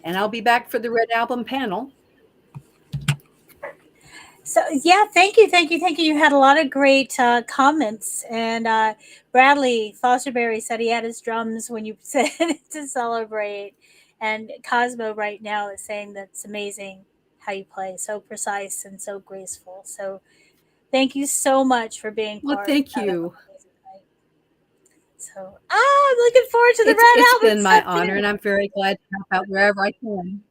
I'll be back for the Red Album panel. So yeah, thank you. You had a lot of great comments, and Bradley Fosterberry said he had his drums when you said to celebrate, and Cosmo right now is saying that's amazing how you play, so precise and so graceful. So thank you so much for being part. Well, thank you. So I'm looking forward to the Red It's Album. been my honor, and I'm very glad to help out wherever I can.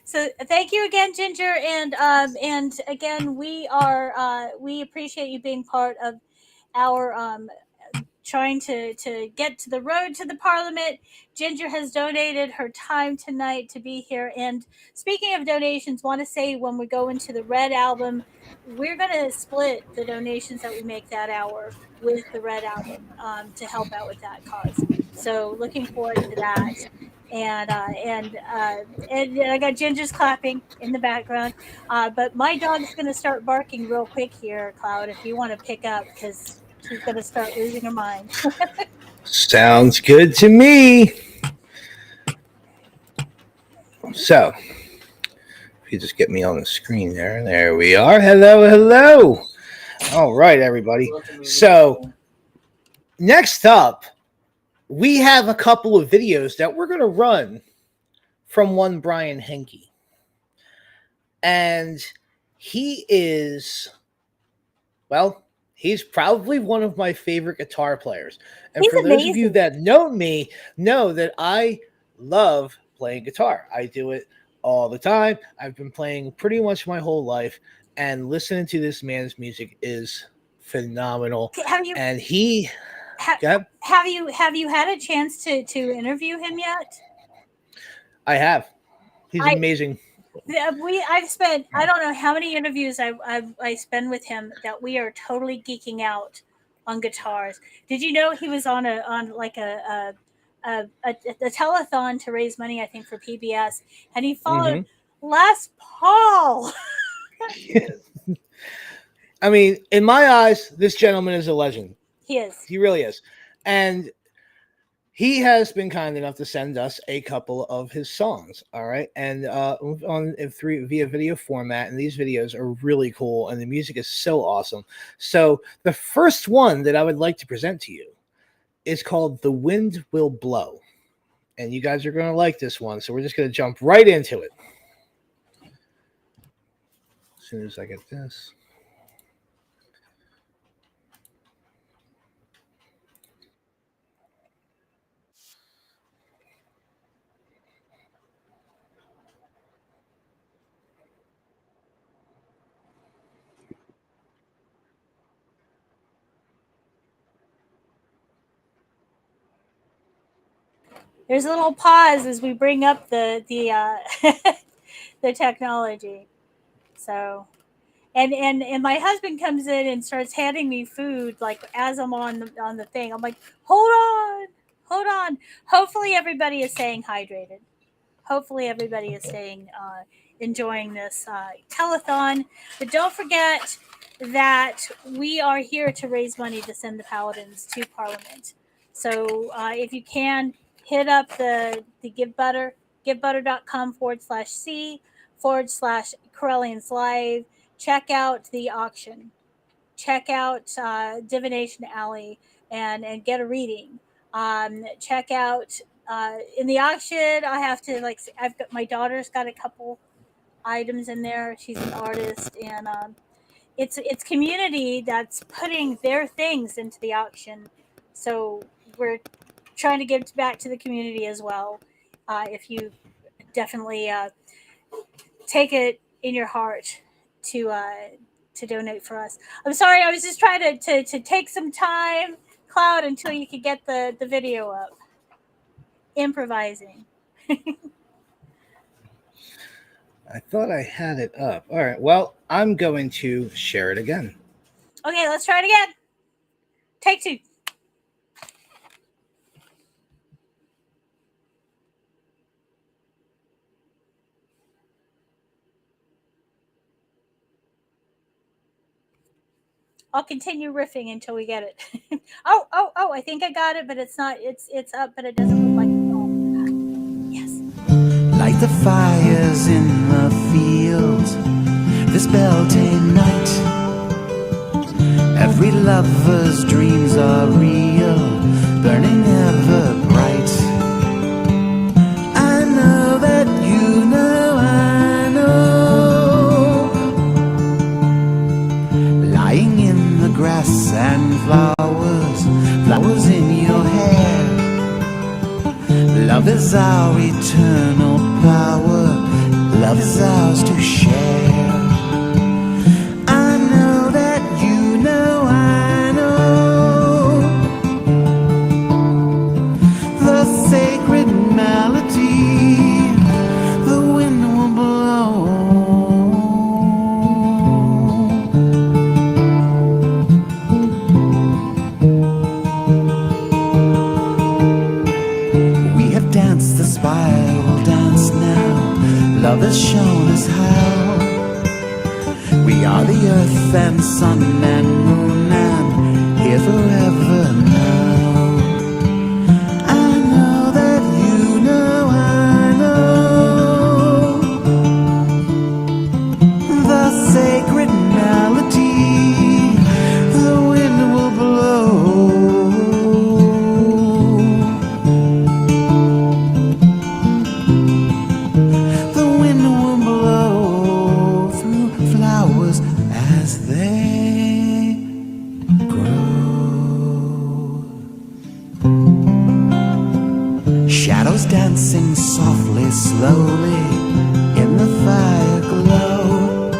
So thank you again, Ginger, and again we appreciate you being part of our trying to get to the road to the Parliament. Ginger has donated her time tonight to be here. And speaking of donations, want to say when we go into the Red Album, we're going to split the donations that we make that hour with the Red Album to help out with that cause. So looking forward to that. And I got Ginger's clapping in the background. But my dog's going to start barking real quick here, Cloud, if you want to pick up, because she's going to start losing her mind. Sounds good to me. So, if you just get me on the screen there we are. Hello. All right, everybody. So, next up, we have a couple of videos that we're going to run from one Brian Henke. And he is, well, he's probably one of my favorite guitar players. And He's for those amazing. of you that know me, know that I love playing guitar. I do it all the time. I've been playing pretty much my whole life, and listening to this man's music is phenomenal. Have you And he have you had a chance to interview him yet? I have. He's amazing. I've spent, I don't know how many interviews I spend with him that we are totally geeking out on guitars. Did you know he was on a telethon to raise money, I think, for PBS, and he followed Les Paul. I mean, in my eyes, this gentleman is a legend. He is. He really is. And he has been kind enough to send us a couple of his songs, all right? And via video format, and these videos are really cool, and the music is so awesome. So the first one that I would like to present to you is called The Wind Will Blow. And you guys are going to like this one, so we're just going to jump right into it. As soon as I get this. There's a little pause as we bring up the the technology. So, and my husband comes in and starts handing me food like as I'm on the thing. I'm like, hold on. Hopefully everybody is staying hydrated. Hopefully everybody is staying enjoying this telethon. But don't forget that we are here to raise money to send the Paladins to Parliament. So if you can, hit up the GiveButter, givebutter.com/C facebook.com/Correllians Live. Check out the auction. Check out Divination Alley and get a reading. Check out in the auction. I have to I've got my daughter's got a couple items in there. She's an artist, and it's community that's putting their things into the auction. So we're trying to give back to the community as well. If you definitely take it in your heart to donate for us. I'm sorry, I was just trying to take some time, Cloud, until you could get the video up. Improvising. I thought I had it up. All right. Well, I'm going to share it again. Okay, let's try it again. Take 2. I'll continue riffing until we get it. Oh, I think I got it, but it's not. It's up, but it doesn't look like it's on. Yes. Light the fires in the fields this Beltane night. Every lover's dreams are real, burning ever bright. I know that you know, I know. Lying in the grass and flowers, flowers in your hair. Love is our eternal power, love is ours to share. I know that you know, I know. The sacred melody, the wind will blow. We have danced the spiral dance now, love has shown us how. We are the earth and sun and moon and here forever now. I know that you know, I know. The sacred melody, the wind will blow. The wind will blow through flowers as they grow. Shadows dancing softly, slowly in the fire glow.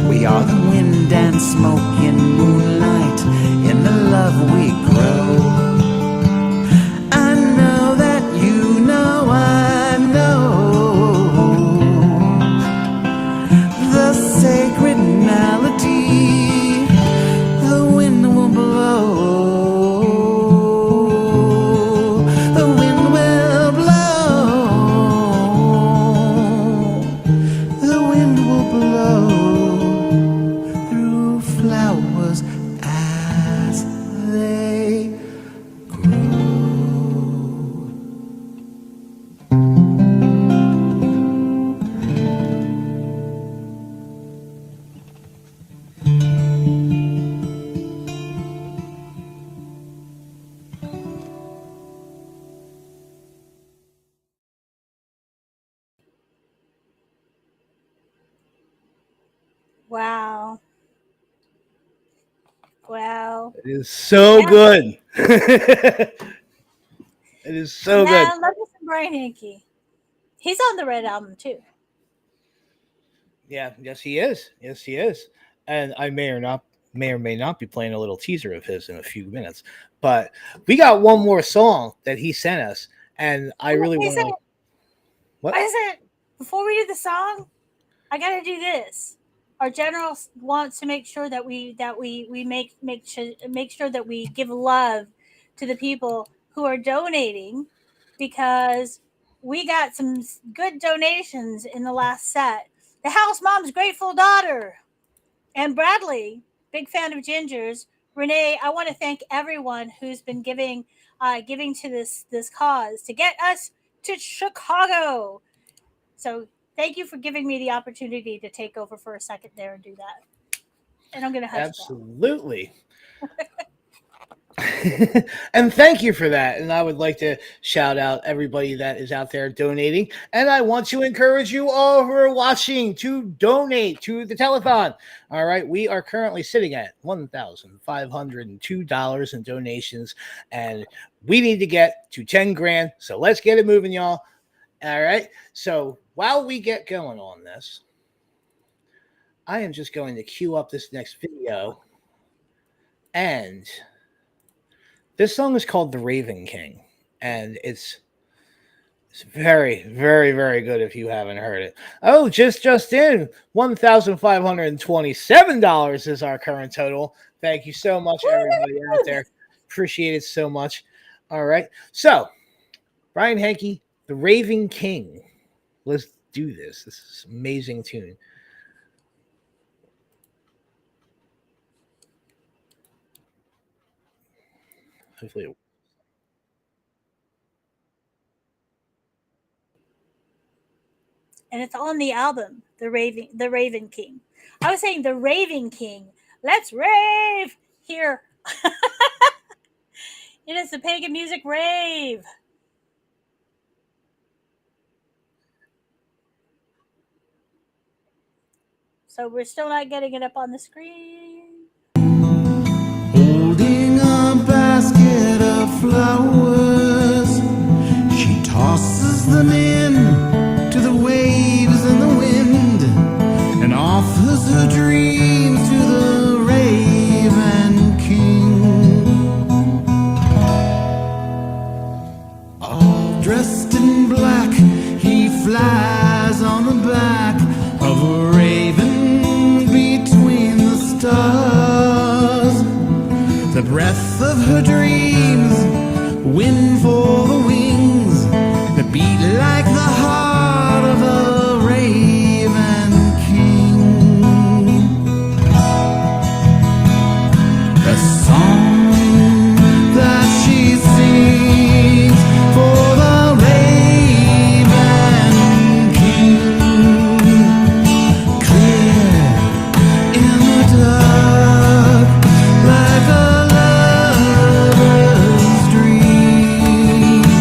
We are the wind and smoke in moonlight, in the love we grow. I know that you know, I know. The sacred melody, the wind will blow. The wind will blow. The wind will blow through flowers as they grow. Wow. Wow. It is so Yeah. good. It is so good. Yeah, love me some Brian Henke. He's on the Red Album too. Yeah, yes, he is. Yes, he is. And I may or may not be playing a little teaser of his in a few minutes. But we got one more song that he sent us, and I really want to. What is it? Before we do the song, I gotta do this. Our general wants to make sure that we make sure that we give love to the people who are donating, because we got some good donations in the last set. The House Mom's Grateful Daughter and Bradley, big fan of Ginger's. Renee, I want to thank everyone who's been giving to this cause to get us to Chicago. So thank you for giving me the opportunity to take over for a second there and do that. And I'm going to hush Absolutely. And thank you for that. And I would like to shout out everybody that is out there donating. And I want to encourage you all who are watching to donate to the telethon. All right. We are currently sitting at $1,502 in donations. And we need to get to 10 grand. So let's get it moving, y'all. All right. So while we get going on this, I am just going to queue up this next video. And this song is called The Raven King, and it's very, very, very good if you haven't heard it. Oh, just in, $1,527 is our current total. Thank you so much, everybody out there. Appreciate it so much. All right. So, Brian Henke, The Raven King. Let's do this. This is an amazing tune. Hopefully and it's on the album, The Raven King. I was saying The Raven King. Let's rave here. It is the Pagan Music Rave. So we're still not getting it up on the screen. Holding a basket of flowers, she tosses them in to the waves and the wind, and offers her dreams to the Raven King. All dressed in black, he flies on the back of a raven between the stars. The breath of her dreams, wind for the wings that beat like the heart of a Raven King. The song that she sings for the Raven King, clear in the dark like a lover's dream.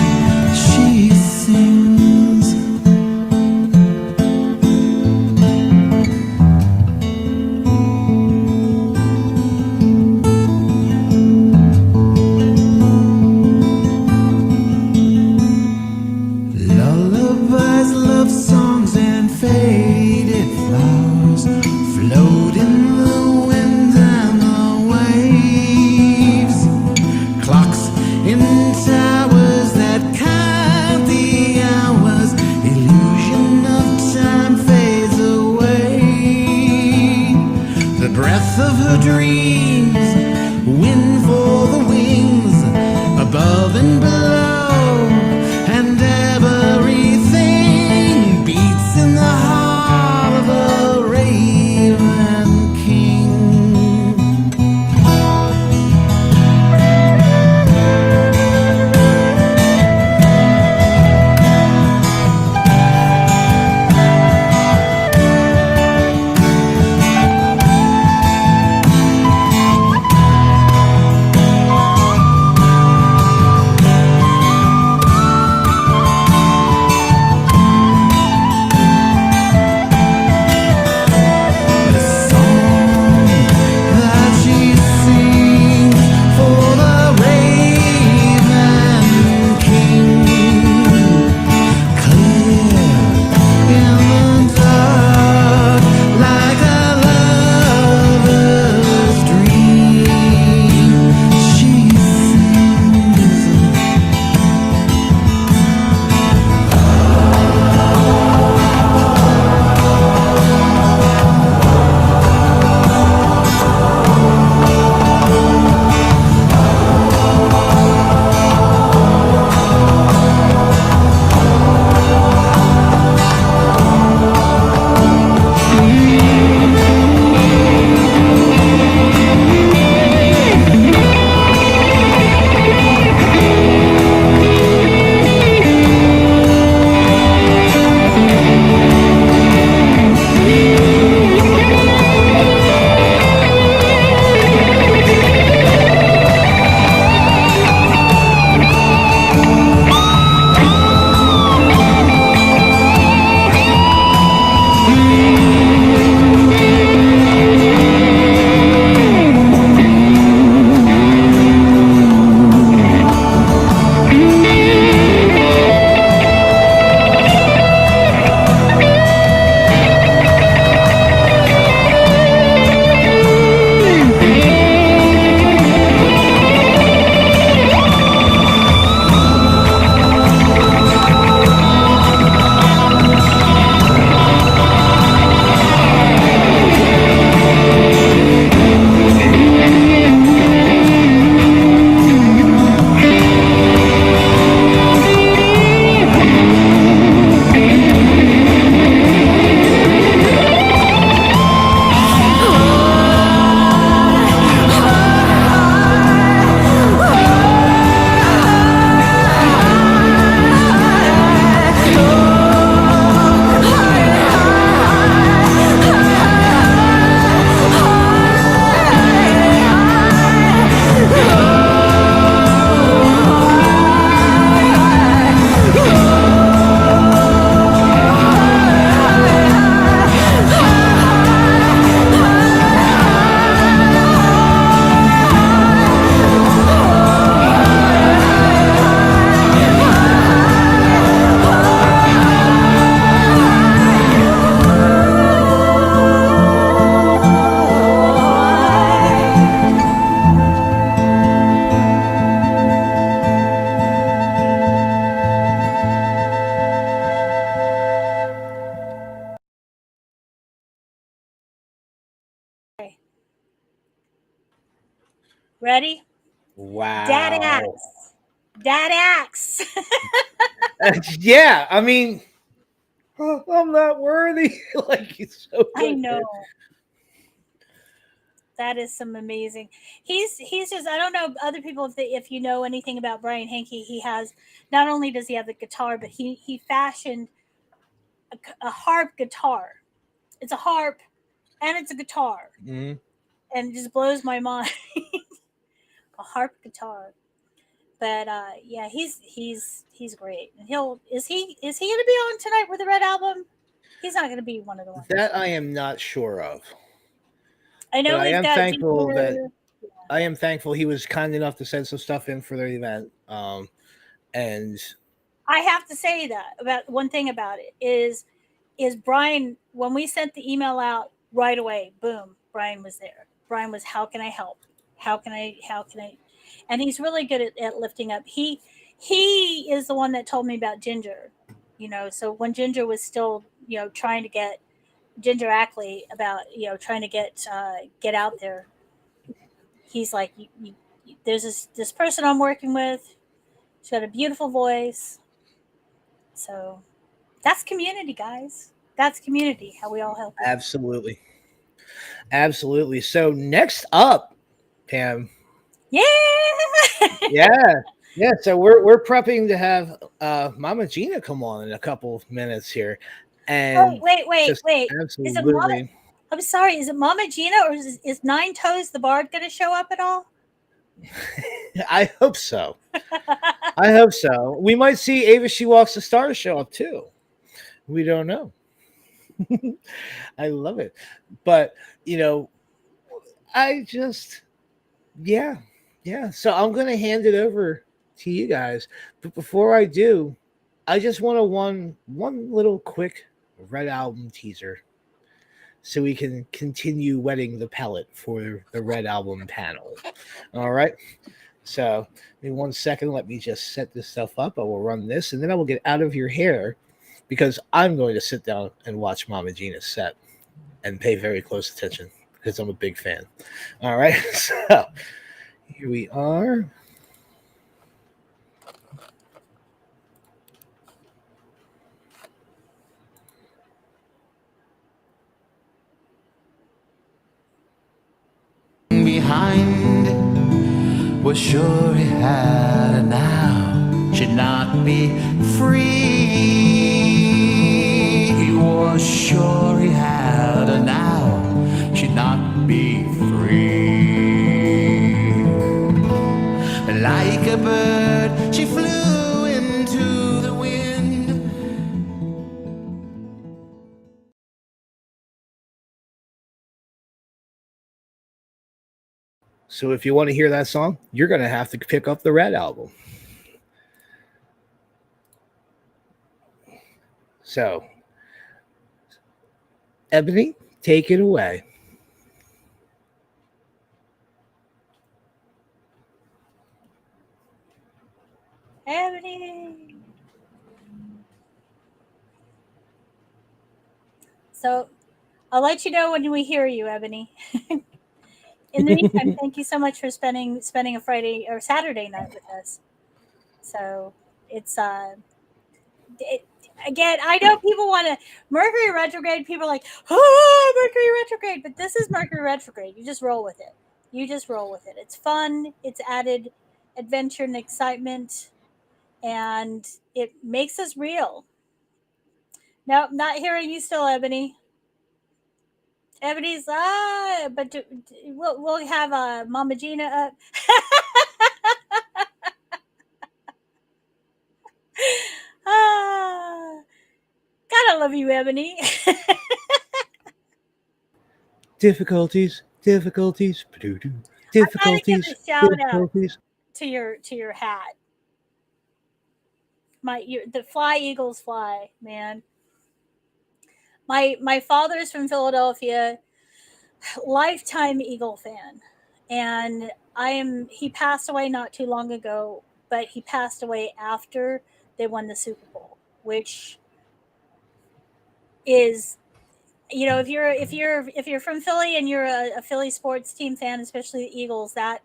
Ready? Wow. Dad axe. Yeah, I mean, I'm not worthy. Like, he's so good. I know. That is some amazing. He's just, I don't know other people if you know anything about Brian Henke. He has, not only does he have the guitar, but he fashioned a harp guitar. It's a harp and it's a guitar, Mm-hmm. and it just blows my mind. A harp guitar. But yeah, he's great. And is he going to be on tonight with the Red Album? He's not going to be one of the ones. That I am not sure of. I know I we've am got thankful Ginger. that I am thankful he was kind enough to send some stuff in for the event. And I have to say that about one thing about it is Brian, when we sent the email out right away, boom, Brian was there. Brian was, how can I help? How can I? And he's really good at lifting up. He is the one that told me about Ginger, so when Ginger was still, trying to get Ginger Ackley about, trying to get out there. He's like, there's this person I'm working with. She's got a beautiful voice. So that's community, guys. That's community, how we all help. Absolutely. So next up, Pam. Yeah. Yeah. So we're prepping to have Mama Gina come on in a couple of minutes here. And wait. absolutely. Is it Mama? I'm sorry. Is it Mama Gina or is Nine Toes the Bard going to show up at all? I hope so. We might see Ava She Walks the Stars show up too. We don't know. I love it. But, I just, yeah. So I'm going to hand it over to you guys. But before I do, I just want one little quick Red Album teaser so we can continue wetting the palate for the Red Album panel. All right. So in 1 second, let me just set this stuff up. I will run this, and then I will get out of your hair because I'm going to sit down and watch Mama Gina's set and pay very close attention because I'm a big fan. All right. So here we are. Behind was sure he had and now should not be free. He was sure he had and now should not be free. Like a bird, she flew into the wind. So if you want to hear that song, you're going to have to pick up the Red Album. So, Eboni, take it away. Eboni. So I'll let you know when we hear you, Eboni. In the meantime, thank you so much for spending a Friday or Saturday night with us. So it's again, I know people want to Mercury retrograde. People are like, oh, Mercury retrograde, but this is Mercury retrograde. You just roll with it. It's fun. It's added adventure and excitement, and it makes us real. No, not hearing you still, Eboni. Ebony's but we'll have Mama Gina up. Gotta love you, Eboni. Difficulties. I gotta give a shout out to your hat. The Fly Eagles fly, man. My father's from Philadelphia, lifetime Eagle fan, and he passed away not too long ago, but he passed away after they won the Super Bowl, which is, if you're from Philly and you're a Philly sports team fan, especially the Eagles, that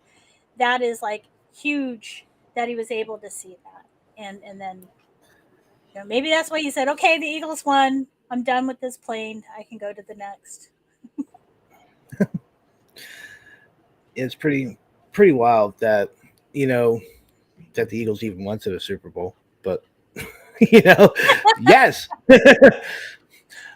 that is like huge that he was able to see that. And then, maybe that's why he said, okay, the Eagles won. I'm done with this plane. I can go to the next. It's pretty wild that, that the Eagles even went to the Super Bowl. But, yes.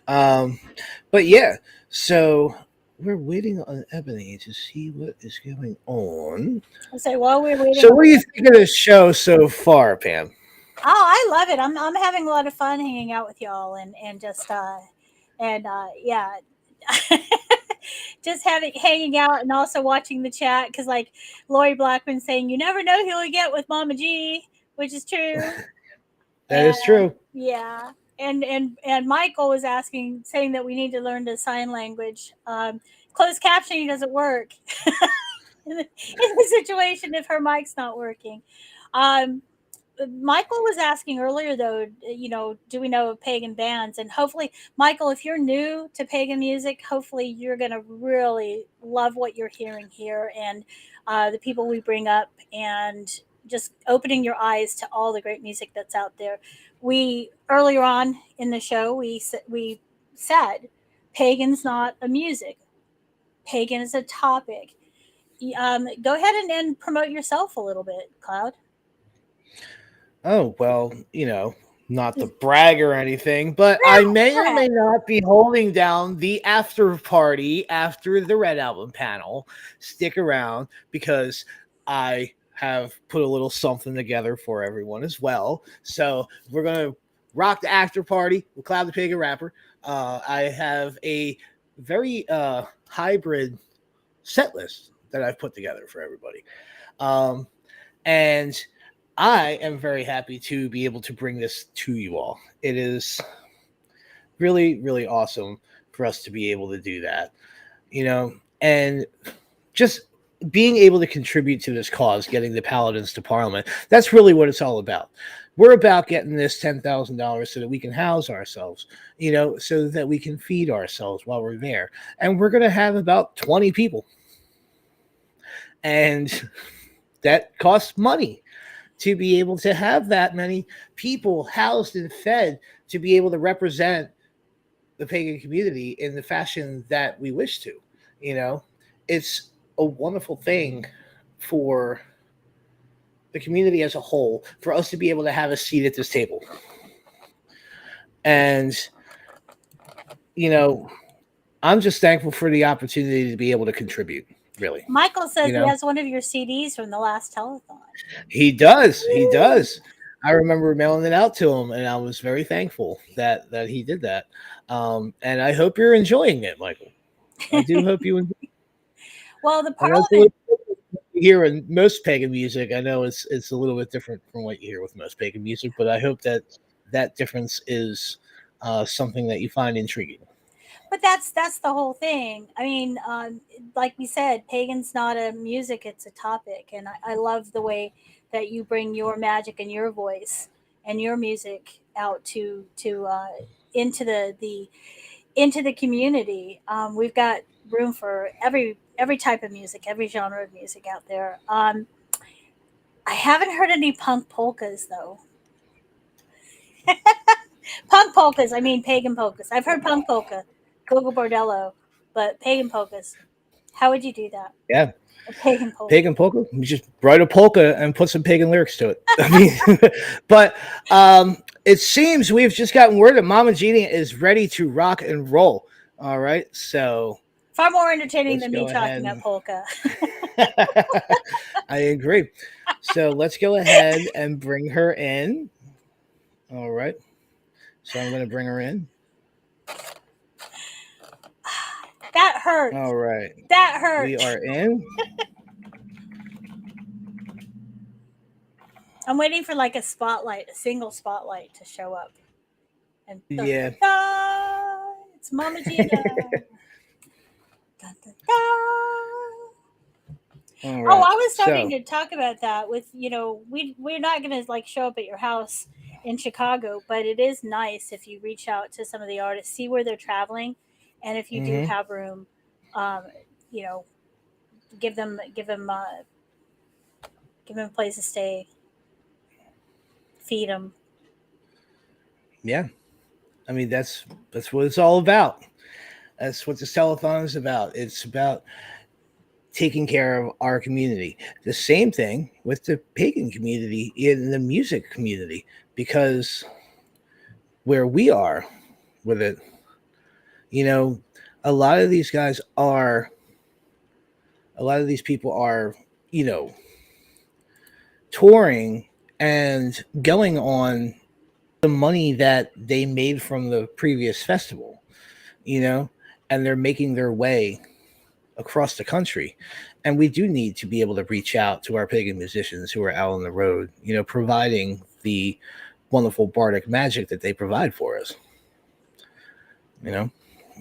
But yeah, so we're waiting on Ebony to see what is going on. I'll say, while we're waiting. So what do you think of this show so far, Pam? Oh, I love it. I'm having a lot of fun hanging out with y'all and just yeah. Just hanging out and also watching the chat, because like Lori Blackman saying, you never know who we get with Mama G, which is true. That is true. Yeah. And Michael was saying that we need to learn the sign language. Closed captioning doesn't work in the situation if her mic's not working. Michael was asking earlier, though, do we know of pagan bands? And hopefully, Michael, if you're new to pagan music, hopefully you're going to really love what you're hearing here and the people we bring up, and just opening your eyes to all the great music that's out there. Earlier on in the show, we said pagan's not a music. Pagan is a topic. Go ahead and promote yourself a little bit, Cloud. Oh, well, not to brag or anything, but I may or may not be holding down the after party after the Red Album panel. Stick around, because I have put a little something together for everyone as well. So we're going to rock the after party with Cloud the Pagan Rapper. I have a very hybrid set list that I've put together for everybody. And I am very happy to be able to bring this to you all. It is really, really awesome for us to be able to do that, and just being able to contribute to this cause, getting the Paladins to Parliament. That's really what it's all about. We're about getting this $10,000 so that we can house ourselves, so that we can feed ourselves while we're there. And we're going to have about 20 people. And that costs money to be able to have that many people housed and fed, to be able to represent the pagan community in the fashion that we wish to. It's a wonderful thing for the community as a whole, for us to be able to have a seat at this table. And, I'm just thankful for the opportunity to be able to contribute. Really. Michael says he has one of your CDs from the last telethon. He does. He does. I remember mailing it out to him, and I was very thankful that he did that. And I hope you're enjoying it, Michael. I do hope you enjoy it. Well, the Parliament you hear in most pagan music, I know it's a little bit different from what you hear with most pagan music, but I hope that difference is something that you find intriguing. But that's the whole thing. I mean, like we said, pagan's not a music; it's a topic, and I love the way that you bring your magic and your voice and your music out to into the community. We've got room for every type of music, every genre of music out there. I haven't heard any punk polkas though. Punk polkas. I mean, pagan polkas. I've heard punk polka. Gogo Bordello, but pagan polkas. How would you do that? Yeah. A pagan polka. Pagan polka? You just write a polka and put some pagan lyrics to it. I mean, but it seems we've just gotten word that Mama Gina is ready to rock and roll. All right. So far more entertaining than me talking about polka. I agree. So let's go ahead and bring her in. All right. So I'm going to bring her in. That hurt. All right. That hurt. We are in. I'm waiting for like a single spotlight to show up. And yeah. It's Mama Gina. All right. Oh, I was starting to talk about that with, we're not going to like show up at your house in Chicago, but it is nice if you reach out to some of the artists, see where they're traveling. And if you do have room, give them give them a place to stay, feed them. Yeah, I mean that's what it's all about. That's what this telethon is about. It's about taking care of our community. The same thing with the pagan community in the music community, because where we are with it, a lot of these people are, touring and going on the money that they made from the previous festival, and they're making their way across the country. And we do need to be able to reach out to our pagan musicians who are out on the road, providing the wonderful bardic magic that they provide for us.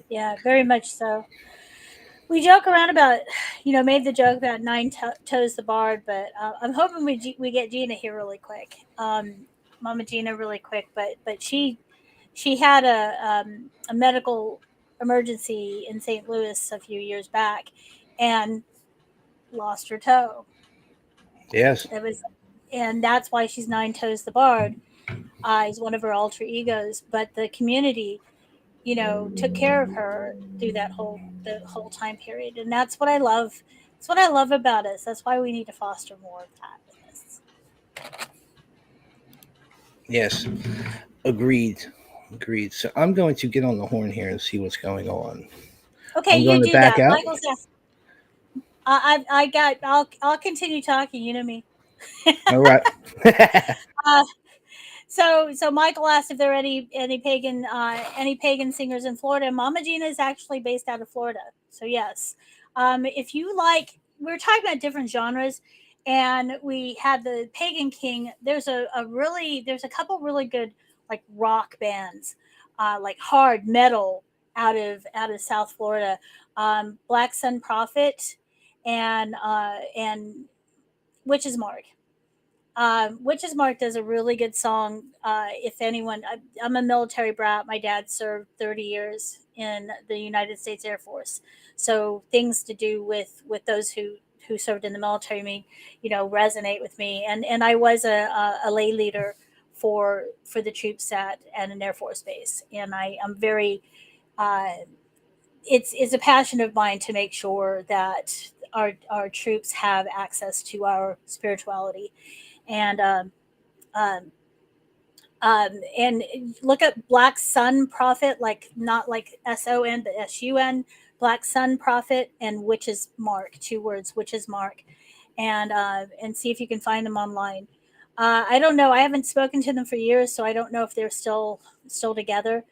Yeah, very much so. We joke around about, made the joke about nine toes the bard, but I'm hoping we get Gina here really quick, Mama Gina really quick. But she had a medical emergency in St. Louis a few years back, and lost her toe. Yes, and that's why she's Nine Toes the Bard. Is one of her alter egos, but the community, took care of her through the whole time period, and that's what I love. That's what I love about us. That's why we need to foster more of that with us. Yes, agreed. So I'm going to get on the horn here and see what's going on. Okay, you do that. Michael's I'll continue talking. You know me. All right. So Michael asked if there are any pagan singers in Florida. Mama Gina is actually based out of Florida. So yes, if you like, we're talking about different genres, and we had the Pagan King. There's a couple really good like rock bands, like hard metal out of South Florida. Black Sun Prophet and Witch's Mark. Witch's Mark does a really good song. If anyone, I'm a military brat. My dad served 30 years in the United States Air Force. So things to do with those who served in the military, resonate with me. And I was a lay leader for the troops at an Air Force base. And I'm very, it's a passion of mine to make sure that our troops have access to our spirituality. And look up Black Sun Prophet, like not like SON but SUN, Black Sun Prophet, and Witch's Mark, 2 words, Witch's Mark, and see if you can find them online. I don't know. I haven't spoken to them for years, so I don't know if they're still together.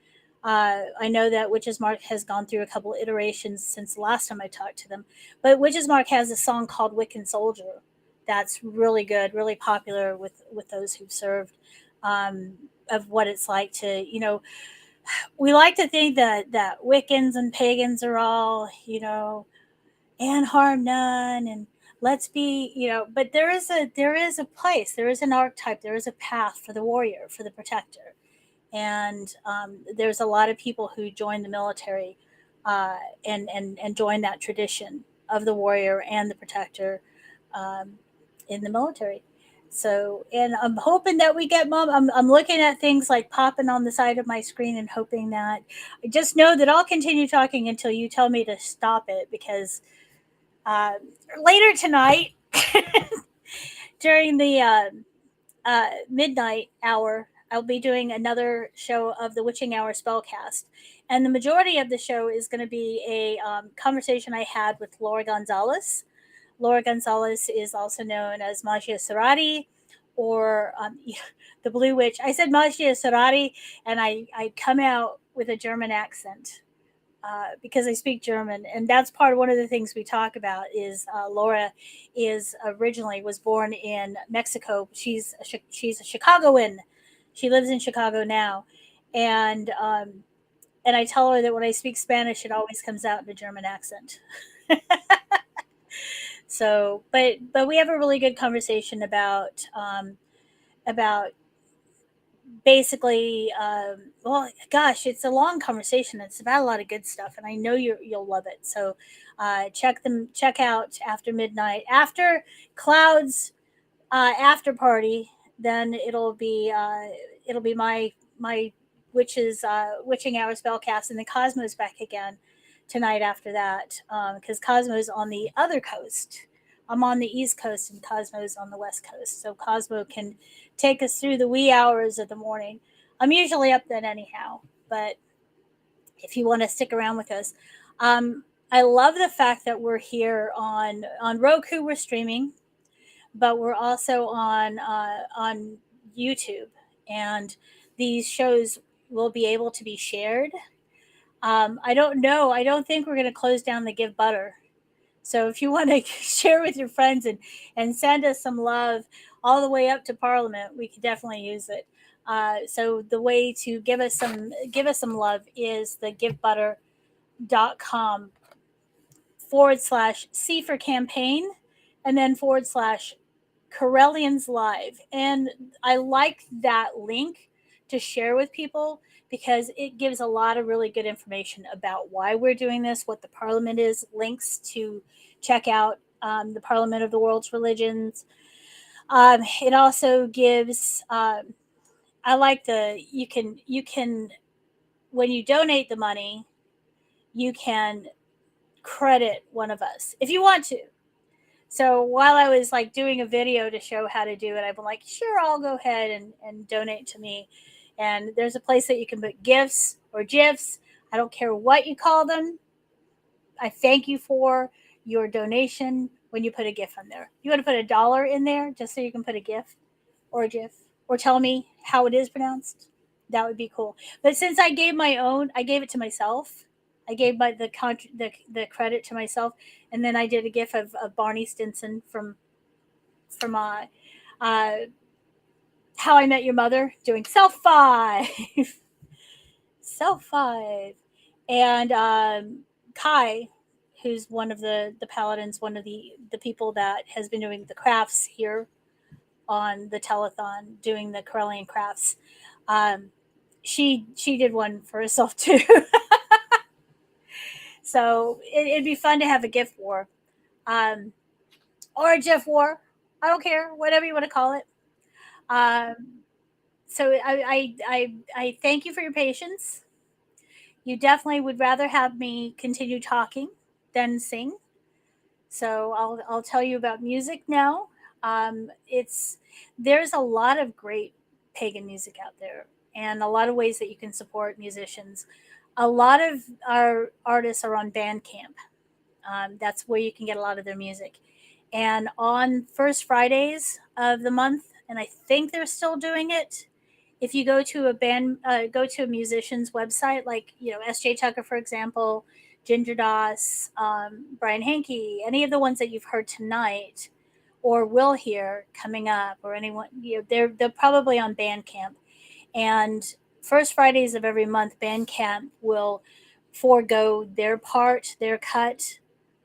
I know that Witch's Mark has gone through a couple iterations since the last time I talked to them, but Witch's Mark has a song called Wiccan Soldier that's really good, really popular with those who've served, of what it's like to, we like to think that Wiccans and pagans are all, and harm none, and let's be, but there is a place, there is an archetype, there is a path for the warrior, for the protector. And there's a lot of people who join the military and join that tradition of the warrior and the protector in the military. So, and I'm hoping that we get Mom. I'm looking at things like popping on the side of my screen and hoping that I just know that I'll continue talking until you tell me to stop it, because later tonight during the midnight hour, I'll be doing another show of the Witching Hour Spellcast. And the majority of the show is going to be a conversation I had with Laura Gonzalez. Laura Gonzalez is also known as Magia Serati, or the Blue Witch. I said Magia Serati, and I come out with a German accent because I speak German. And that's one of the things we talk about is Laura was born in Mexico. She's a Chicagoan. She lives in Chicago now. And I tell her that when I speak Spanish, it always comes out in a German accent. So, but we have a really good conversation about basically, well, gosh, it's a long conversation. It's about a lot of good stuff, and I know you'll love it. So, check out After Midnight, After Clouds Afterparty, then it'll be my witching hour spellcast, and then Cosmo's back again tonight after that, because Cosmo's on the other coast. I'm on the East Coast and Cosmo's on the West Coast, so Cosmo can take us through the wee hours of the morning. I'm usually up then anyhow, but if you want to stick around with us, I love the fact that we're here on Roku. We're streaming, but we're also on YouTube, and these shows will be able to be shared. I don't know. I don't think we're going to close down the Give Butter. So if you want to share with your friends and send us some love all the way up to Parliament, we could definitely use it. So the way to give us some love is the givebutter.com/C for campaign, and then /Correllians Live. And I like that link to share with people because it gives a lot of really good information about why we're doing this, what the Parliament is, links to check out the Parliament of the World's Religions. It also gives, I like you can, when you donate the money, you can credit one of us if you want to. So while I was like doing a video to show how to do it, I've been like, sure, I'll go ahead and donate to me. And there's a place that you can put gifts or GIFs. I don't care what you call them. I thank you for your donation when you put a GIF on there. You want to put $1 in there just so you can put a GIF or a GIF or tell me how it is pronounced. That would be cool. But since I gave my own, I gave it to myself. I gave the credit to myself, and then I did a GIF of Barney Stinson from How I Met Your Mother doing Self 5. Self 5. And Kai, who's one of the paladins, one of the people that has been doing the crafts here on the telethon, doing the Correllian crafts. She did one for herself too. So it'd be fun to have a gift war, or a GIF war. I don't care, whatever you want to call it. So I thank you for your patience. You definitely would rather have me continue talking than sing. So I'll tell you about music now. There's a lot of great pagan music out there, and a lot of ways that you can support musicians. A lot of our artists are on Bandcamp. That's where you can get a lot of their music. And on first Fridays of the month, and I think they're still doing it, if you go to a musician's website, like S.J. Tucker, for example, Ginger Doss, Brian Henke, any of the ones that you've heard tonight or will hear coming up, or anyone, they're probably on Bandcamp. And first Fridays of every month, Bandcamp will forego their cut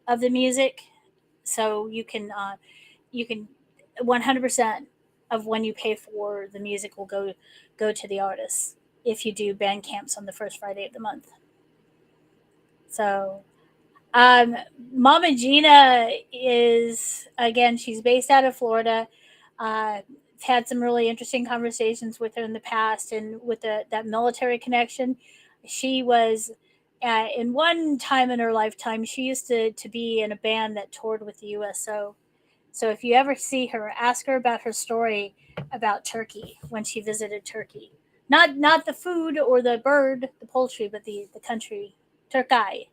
of the music, so you can 100% of when you pay for the music will go to the artists if you do Bandcamps on the first Friday of the month. So Mama Gina is, again, she's based out of Florida. Had some really interesting conversations with her in the past, and with that military connection. She was in one time in her lifetime, she used to be in a band that toured with the USO. So if you ever see her, ask her about her story about Turkey, when she visited Turkey. Not the food or the bird, the poultry, but the country, Turkey.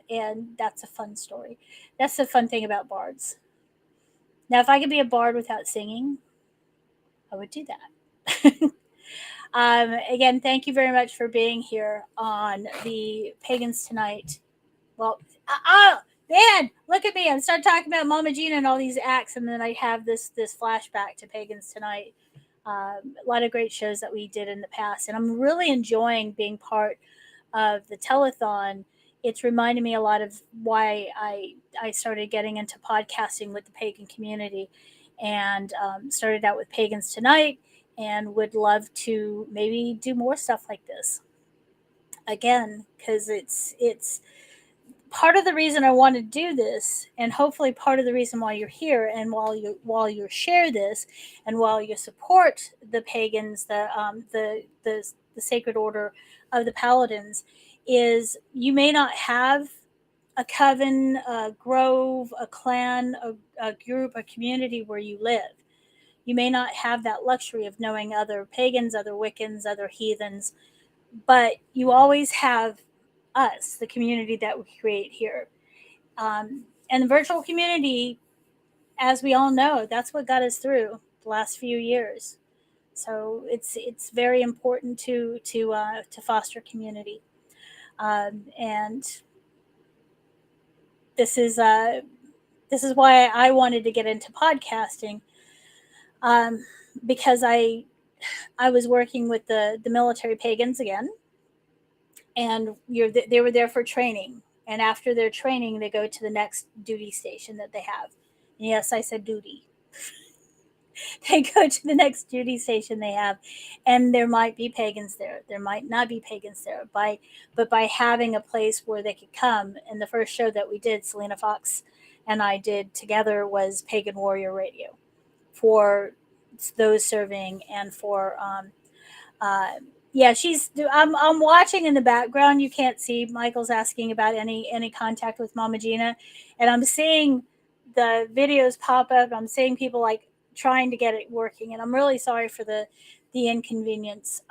And that's a fun story. That's the fun thing about bards. Now, if I could be a bard without singing, I would do that. Again, thank you very much for being here on the Pagans Tonight. Well, man, look at me. I'm starting talking about Mama Gina and all these acts, and then I have this flashback to Pagans Tonight. A lot of great shows that we did in the past, and I'm really enjoying being part of the telethon. It's reminded me a lot of why I started getting into podcasting with the pagan community, and started out with Pagans Tonight, and would love to maybe do more stuff like this again, because it's part of the reason I want to do this, and hopefully part of the reason why you're here, and while you share this, and while you support the pagans, the Sacred Order of the Paladins, is you may not have a coven, a grove, a clan, a group, a community where you live. You may not have that luxury of knowing other pagans, other Wiccans, other heathens, but you always have us, the community that we create here. And the virtual community, as we all know, that's what got us through the last few years. So it's very important to foster community, and this is why I wanted to get into podcasting, because I was working with the military pagans again, and they were there for training, and after their training they go to the next duty station that they have. And yes, I said duty. They go to the next duty station they have, and there might be pagans there might not be pagans there, but by having a place where they could come. And the first show that we did, Selena Fox and I did together, was Pagan Warrior Radio, for those serving, and for I'm watching in the background. You can't see. Michael's asking about any contact with Mama Gina, and I'm seeing the videos pop up. I'm seeing people like trying to get it working, and I'm really sorry for the inconvenience,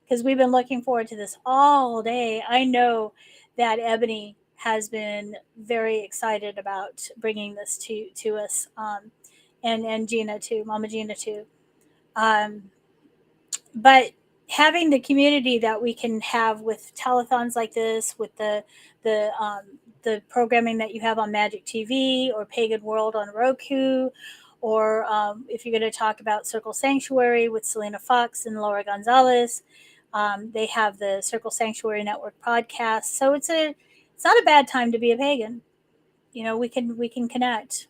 because we've been looking forward to this all day. I know that Eboni has been very excited about bringing this to us, and Gina too, Mama Gina too. But having the community that we can have with telethons like this, with the programming that you have on Magic TV or Pagan World on Roku, or if you're going to talk about Circle Sanctuary with Selena Fox and Laura Gonzalez, they have the Circle Sanctuary Network podcast. So it's not a bad time to be a pagan. You know, we can connect.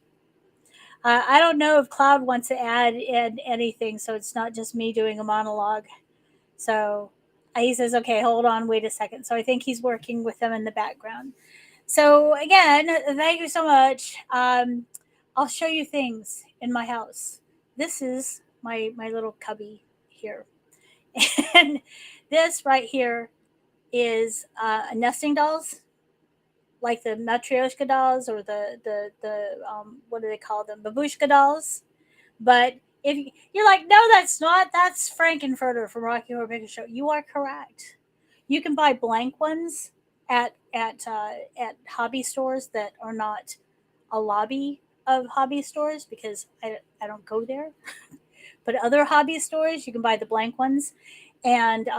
I don't know if Cloud wants to add anything, so it's not just me doing a monologue. So he says, okay, hold on, wait a second. So I think he's working with them in the background. So again, thank you so much. I'll show you things in my house. This is my little cubby here. And this right here is nesting dolls, like the Matryoshka dolls, or the what do they call them? Babushka dolls. But if you're like, no, that's not, that's Frankenfurter from Rocky Horror Picture Show, you are correct. You can buy blank ones at hobby stores that are not a lobby of hobby stores, because I don't go there. But other hobby stores, you can buy the blank ones. And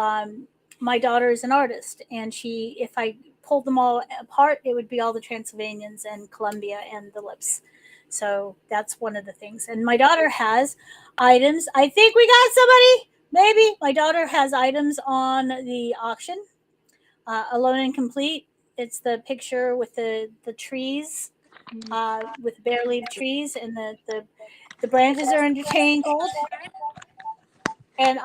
my daughter is an artist, and if I pulled them all apart, it would be all the Transylvanians and Columbia and the lips. So that's one of the things. And my daughter has items. I think we got somebody. Maybe my daughter has items on the auction. Alone and Complete. It's the picture with the trees, with bare leaf trees, and the branches are intertangled. And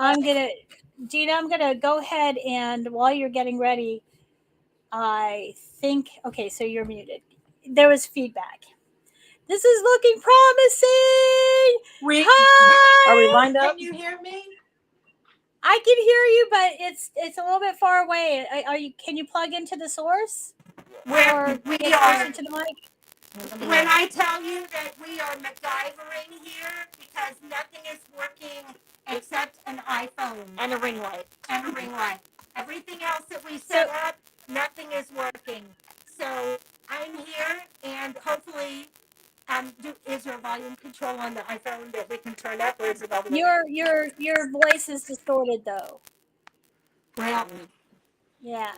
Gina, I'm gonna go ahead, and while you're getting ready, I think, okay, so you're muted. There was feedback. This is looking promising. Hi! Are we lined up? Can you hear me? I can hear you, but it's a little bit far away. Can you plug into the source? Or we get are closer to the mic? When I tell you that we are MacGyvering here because nothing is working except an iPhone and a ring light. Everything else that we set up, nothing is working. So I'm here, and hopefully, is there a volume control on the iPhone that we can turn up, or is it all the way? Your voice is distorted though. Well, yeah.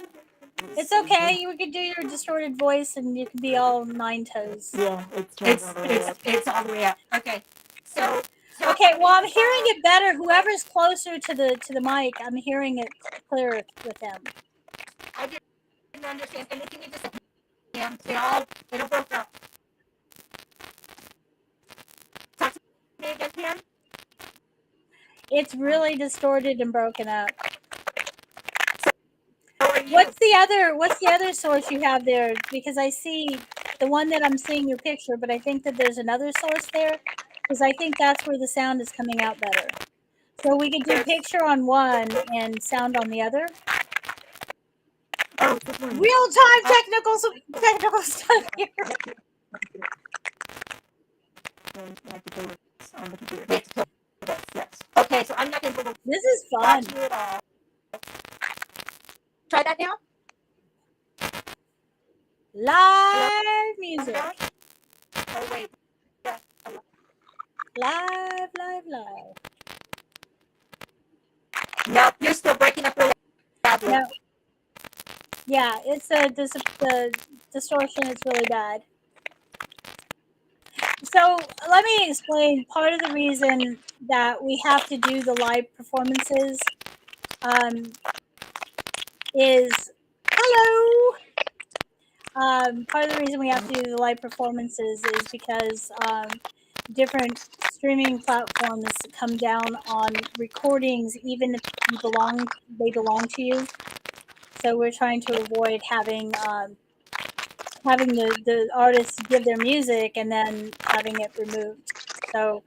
It's okay. You can do your distorted voice, and you can be all nine toes. Yeah, it's all the way up. Okay. So okay. Well, I'm hearing it better. Whoever's closer to the mic, I'm hearing it clearer with them. I didn't understand. And can you just it'll broke up. Talk to me again, Pam. It's really distorted and broken up. So are What's the other source you have there? Because I see the one that I'm seeing your picture, but I think that there's another source there because I think that's where the sound is coming out better. So we could do picture on one and sound on the other. Real-time technical stuff here. Okay, so I'm not going to. This is fun. Try that now. Live music. Oh wait. Live. No, you're still breaking up really badly. No. Yeah, it's the distortion is really bad. So let me explain. Part of the reason that we have to do the live performances is hello. Part of the reason we have to do the live performances is because different streaming platforms come down on recordings, even if they belong to you. So we're trying to avoid having the artists give their music and then having it removed. So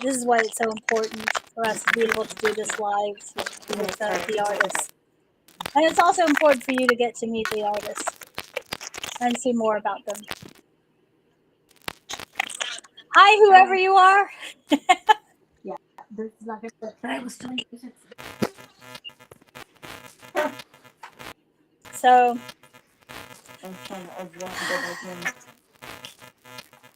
this is why it's so important for us to be able to do this live with the artists. And it's also important for you to get to meet the artists and see more about them. Hi, whoever you are. Yeah, this is not good. But I was trying to. So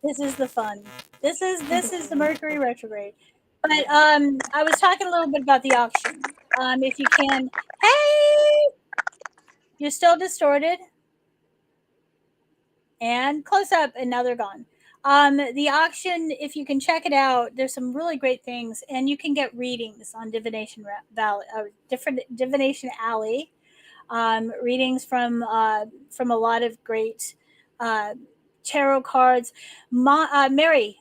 this is the fun. This is the Mercury retrograde. But I was talking a little bit about the auction. If you can, hey, you're still distorted. And close up, and now they're gone. The auction, if you can check it out, there's some really great things, and you can get readings on Divination Divination Alley. Readings from a lot of great tarot cards. Mary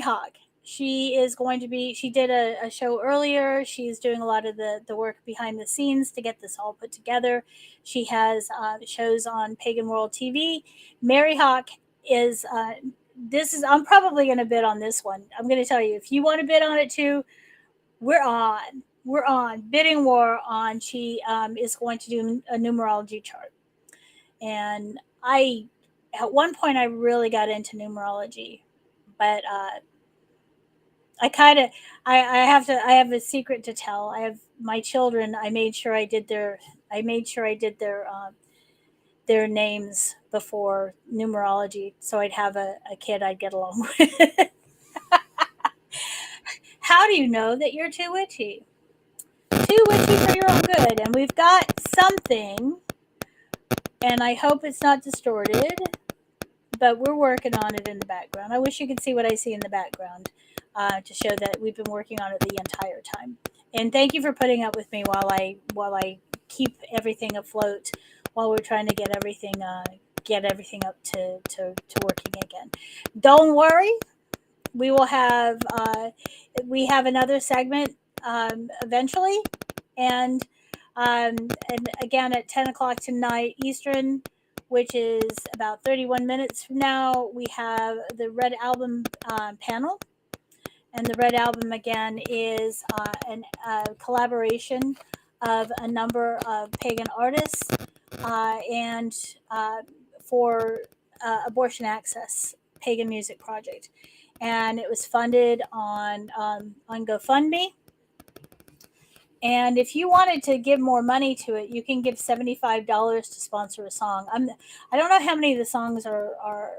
Hawk. She is going to be. She did a show earlier. She's doing a lot of the work behind the scenes to get this all put together. She has shows on Pagan World TV. Mary Hawk is. I'm probably going to bid on this one. I'm going to tell you, if you want to bid on it too, we're on bidding war on. She is going to do a numerology chart, and at one point I really got into numerology, but I have a secret to tell. I have my children. I made sure I did their names before numerology, so I'd have a kid I'd get along with. How do you know that you're too witchy? Too witchy for your own good. And we've got something, and I hope it's not distorted, but we're working on it in the background. I wish you could see what I see in the background to show that we've been working on it the entire time. And thank you for putting up with me while I keep everything afloat, while we're trying to get everything up to working again. Don't worry, we will have another segment eventually, and again at 10 o'clock tonight Eastern, which is about 31 minutes from now, we have the Red Album panel. And the Red Album, again, is a collaboration of a number of pagan artists and for Abortion Access Pagan Music Project. And it was funded on GoFundMe. And if you wanted to give more money to it, you can give $75 to sponsor a song. I don't know how many of the songs are.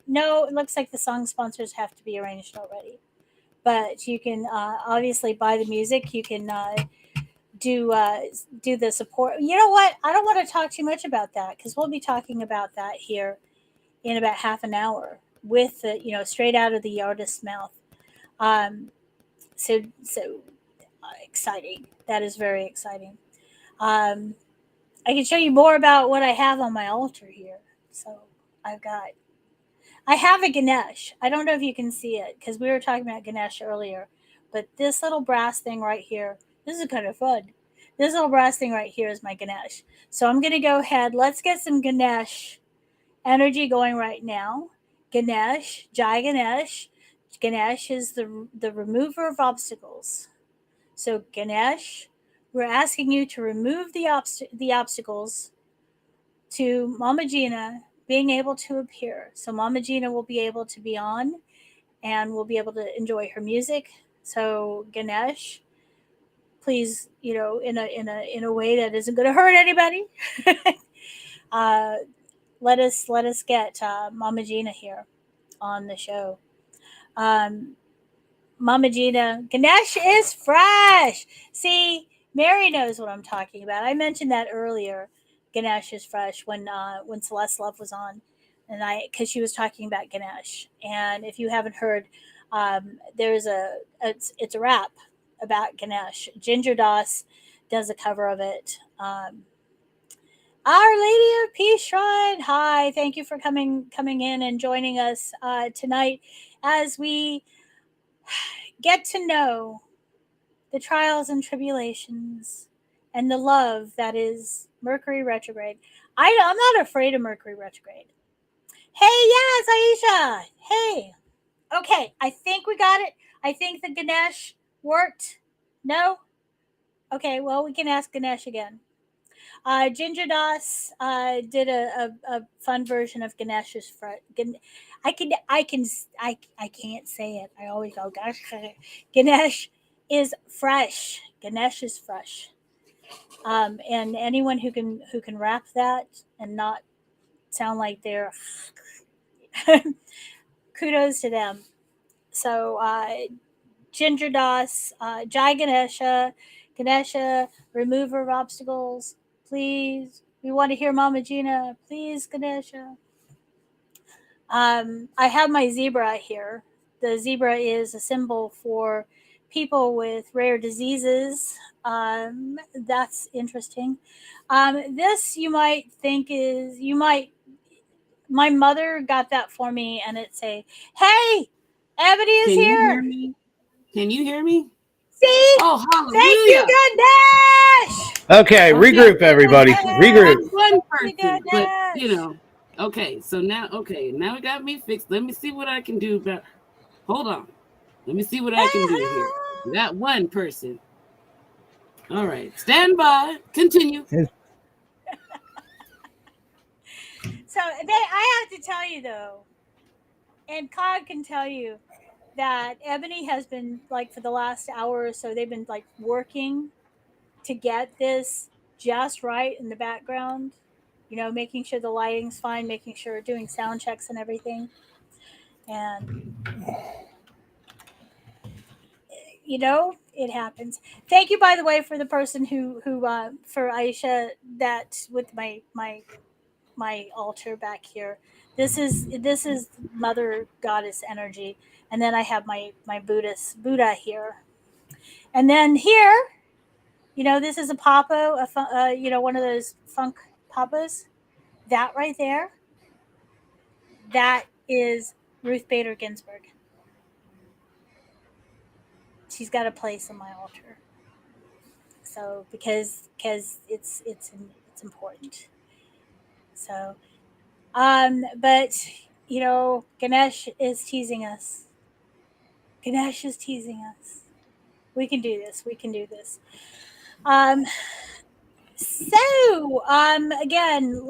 No, it looks like the song sponsors have to be arranged already. But you can obviously buy the music. You can do the support. You know what? I don't want to talk too much about that because we'll be talking about that here in about half an hour with straight out of the artist's mouth. So exciting. That is very exciting. I can show you more about what I have on my altar here. So I have a Ganesh. I don't know if you can see it because we were talking about Ganesh earlier, but this little brass thing right here, this is kind of fun. This little brass thing right here is my Ganesh. So I'm going to go ahead. Let's get some Ganesh energy going right now. Ganesh, Jai Ganesh. Ganesh is the remover of obstacles. So Ganesh, we're asking you to remove the obstacles to Mama Gina being able to appear. So Mama Gina will be able to be on and we'll be able to enjoy her music. So Ganesh, please, in a way that isn't going to hurt anybody, let us get Mama Gina here on the show. Mama Gina, Ganesh is fresh. See, Mary knows what I'm talking about. I mentioned that earlier. Ganesh is fresh when Celeste Love was on, and because she was talking about Ganesh. And if you haven't heard, there's it's a rap about Ganesh. Ginger Doss does a cover of it. Our Lady of Peace Shrine. Hi, thank you for coming in and joining us tonight as we get to know the trials and tribulations and the love that is Mercury retrograde. I'm not afraid of Mercury retrograde. Hey, yes, Aisha. Hey. Okay, I think we got it. I think the Ganesh worked. No? Okay, well, we can ask Ganesh again. Ginger Doss did a fun version of Ganesh's front. I can't say it. I always go gosh. Ganesh is fresh. Ganesh is fresh. And anyone who can rap that and not sound like they're kudos to them. So Ginger Doss, Jai Ganesha, remover of obstacles. Please, we want to hear Mama Gina. Please, Ganesha. I have my zebra here. The zebra is a symbol for people with rare diseases. That's interesting. This you might think is, my mother got that for me, and it's a, hey, Ebony is Can here. You hear me? Can you hear me? See? Oh, hallelujah. Thank you, Ganesh. Okay, regroup, everybody. Regroup. One person, but okay. So now it got me fixed. Let me see what I can do. Hold on. Let me see what I can do here. We got one person. All right, stand by. Continue. So I have to tell you though, and Cog can tell you that Ebony has been like for the last hour or so. They've been like working to get this just right in the background. Making sure the lighting's fine, making sure doing sound checks and everything. And it happens. Thank you, by the way, for the person who for Aisha, that with my altar back here. This is Mother Goddess energy, and then I have my Buddha here, and then here, this is a papo, one of those funk papas. That right there, that is Ruth Bader Ginsburg. She's got a place on my altar. So because it's important. So, but Ganesh is teasing us. Ganesh is teasing us. We can do this. We can do this. So again,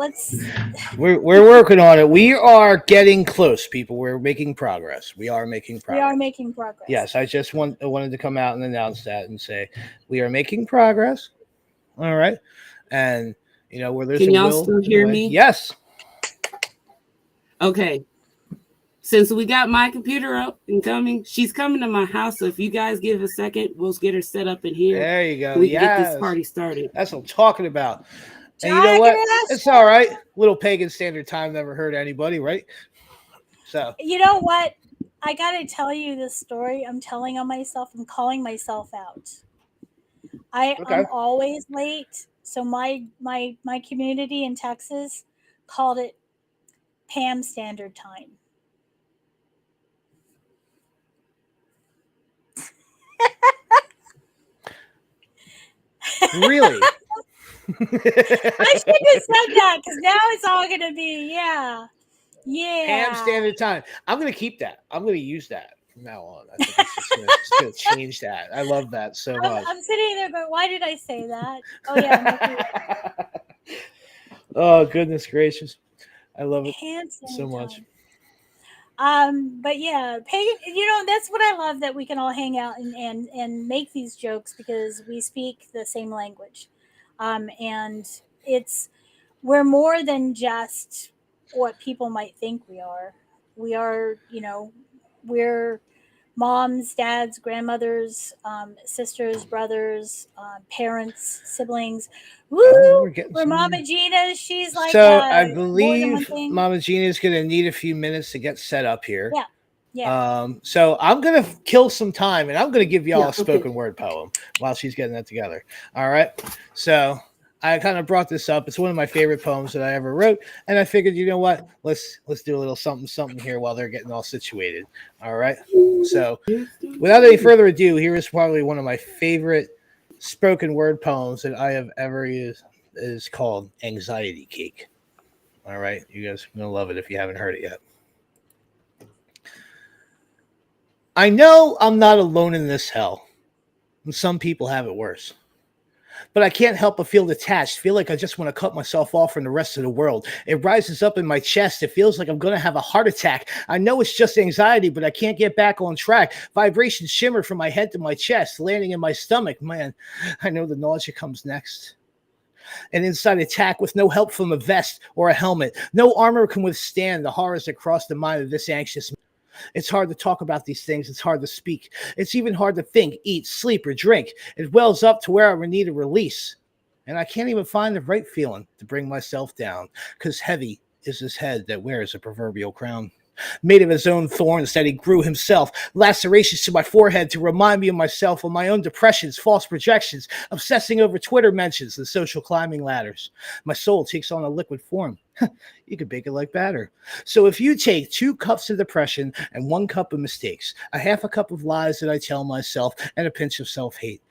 We're working on it. We are getting close, people. We're making progress. We are making progress. We are making progress. Yes, I just wanted to come out and announce that and say we are making progress. All right, and where there's Can y'all will, still hear me? Yes. Okay. Since we got my computer up and coming, she's coming to my house. So if you guys give a second, we'll get her set up in here. There you go. We can get this party started. That's what I'm talking about. And you know what? It's all right. Little Pagan Standard Time never hurt anybody, right? So you know what? I gotta tell you this story. I'm telling on myself. I'm calling myself out. I'm always late. So my community in Texas called it Pam Standard Time. Really? I shouldn't have said that because now it's all going to be, yeah. Ham standard time. I'm going to keep that. I'm going to use that from now on. I think it's just going to change that. I love that so much. I'm sitting there going, why did I say that? Oh, yeah. Oh, goodness gracious. I love it Ham so standard much. time. But yeah, Pagan, that's what I love, that we can all hang out and make these jokes because we speak the same language. And we're more than just what people might think we are. We are, we're moms, dads, grandmothers, sisters, brothers, parents, siblings. Woo! We're Mama Gina. She's like so I more than one believe thing. Mama Gina is going to need a few minutes to get set up here. Yeah. Yeah. So I'm going to kill some time and I'm going to give y'all a spoken word poem while she's getting that together. All right. So I kind of brought this up. It's one of my favorite poems that I ever wrote. And I figured, you know what? Let's do a little something here while they're getting all situated. All right. So without any further ado, here is probably one of my favorite spoken word poems that I have ever used. It is called Anxiety Cake. All right. You guys are going to love it if you haven't heard it yet. I know I'm not alone in this hell, and some people have it worse. But I can't help but feel detached, feel like I just want to cut myself off from the rest of the world. It rises up in my chest. It feels like I'm going to have a heart attack. I know it's just anxiety, but I can't get back on track. Vibrations shimmer from my head to my chest, landing in my stomach. Man, I know the nausea comes next. An inside attack with no help from a vest or a helmet. No armor can withstand the horrors that cross the mind of this anxious man. It's hard to talk about these things. It's hard to speak. It's even hard to think, eat, sleep, or drink. It wells up to where I need a release. And I can't even find the right feeling to bring myself down, because heavy is his head that wears a proverbial crown. Made of his own thorns that he grew himself, lacerations to my forehead to remind me of myself, of my own depressions, false projections, obsessing over Twitter mentions and social climbing ladders. My soul takes on a liquid form. You could bake it like batter. So if you take 2 cups of depression and 1 cup of mistakes, a half a cup of lies that I tell myself, and a pinch of self-hate,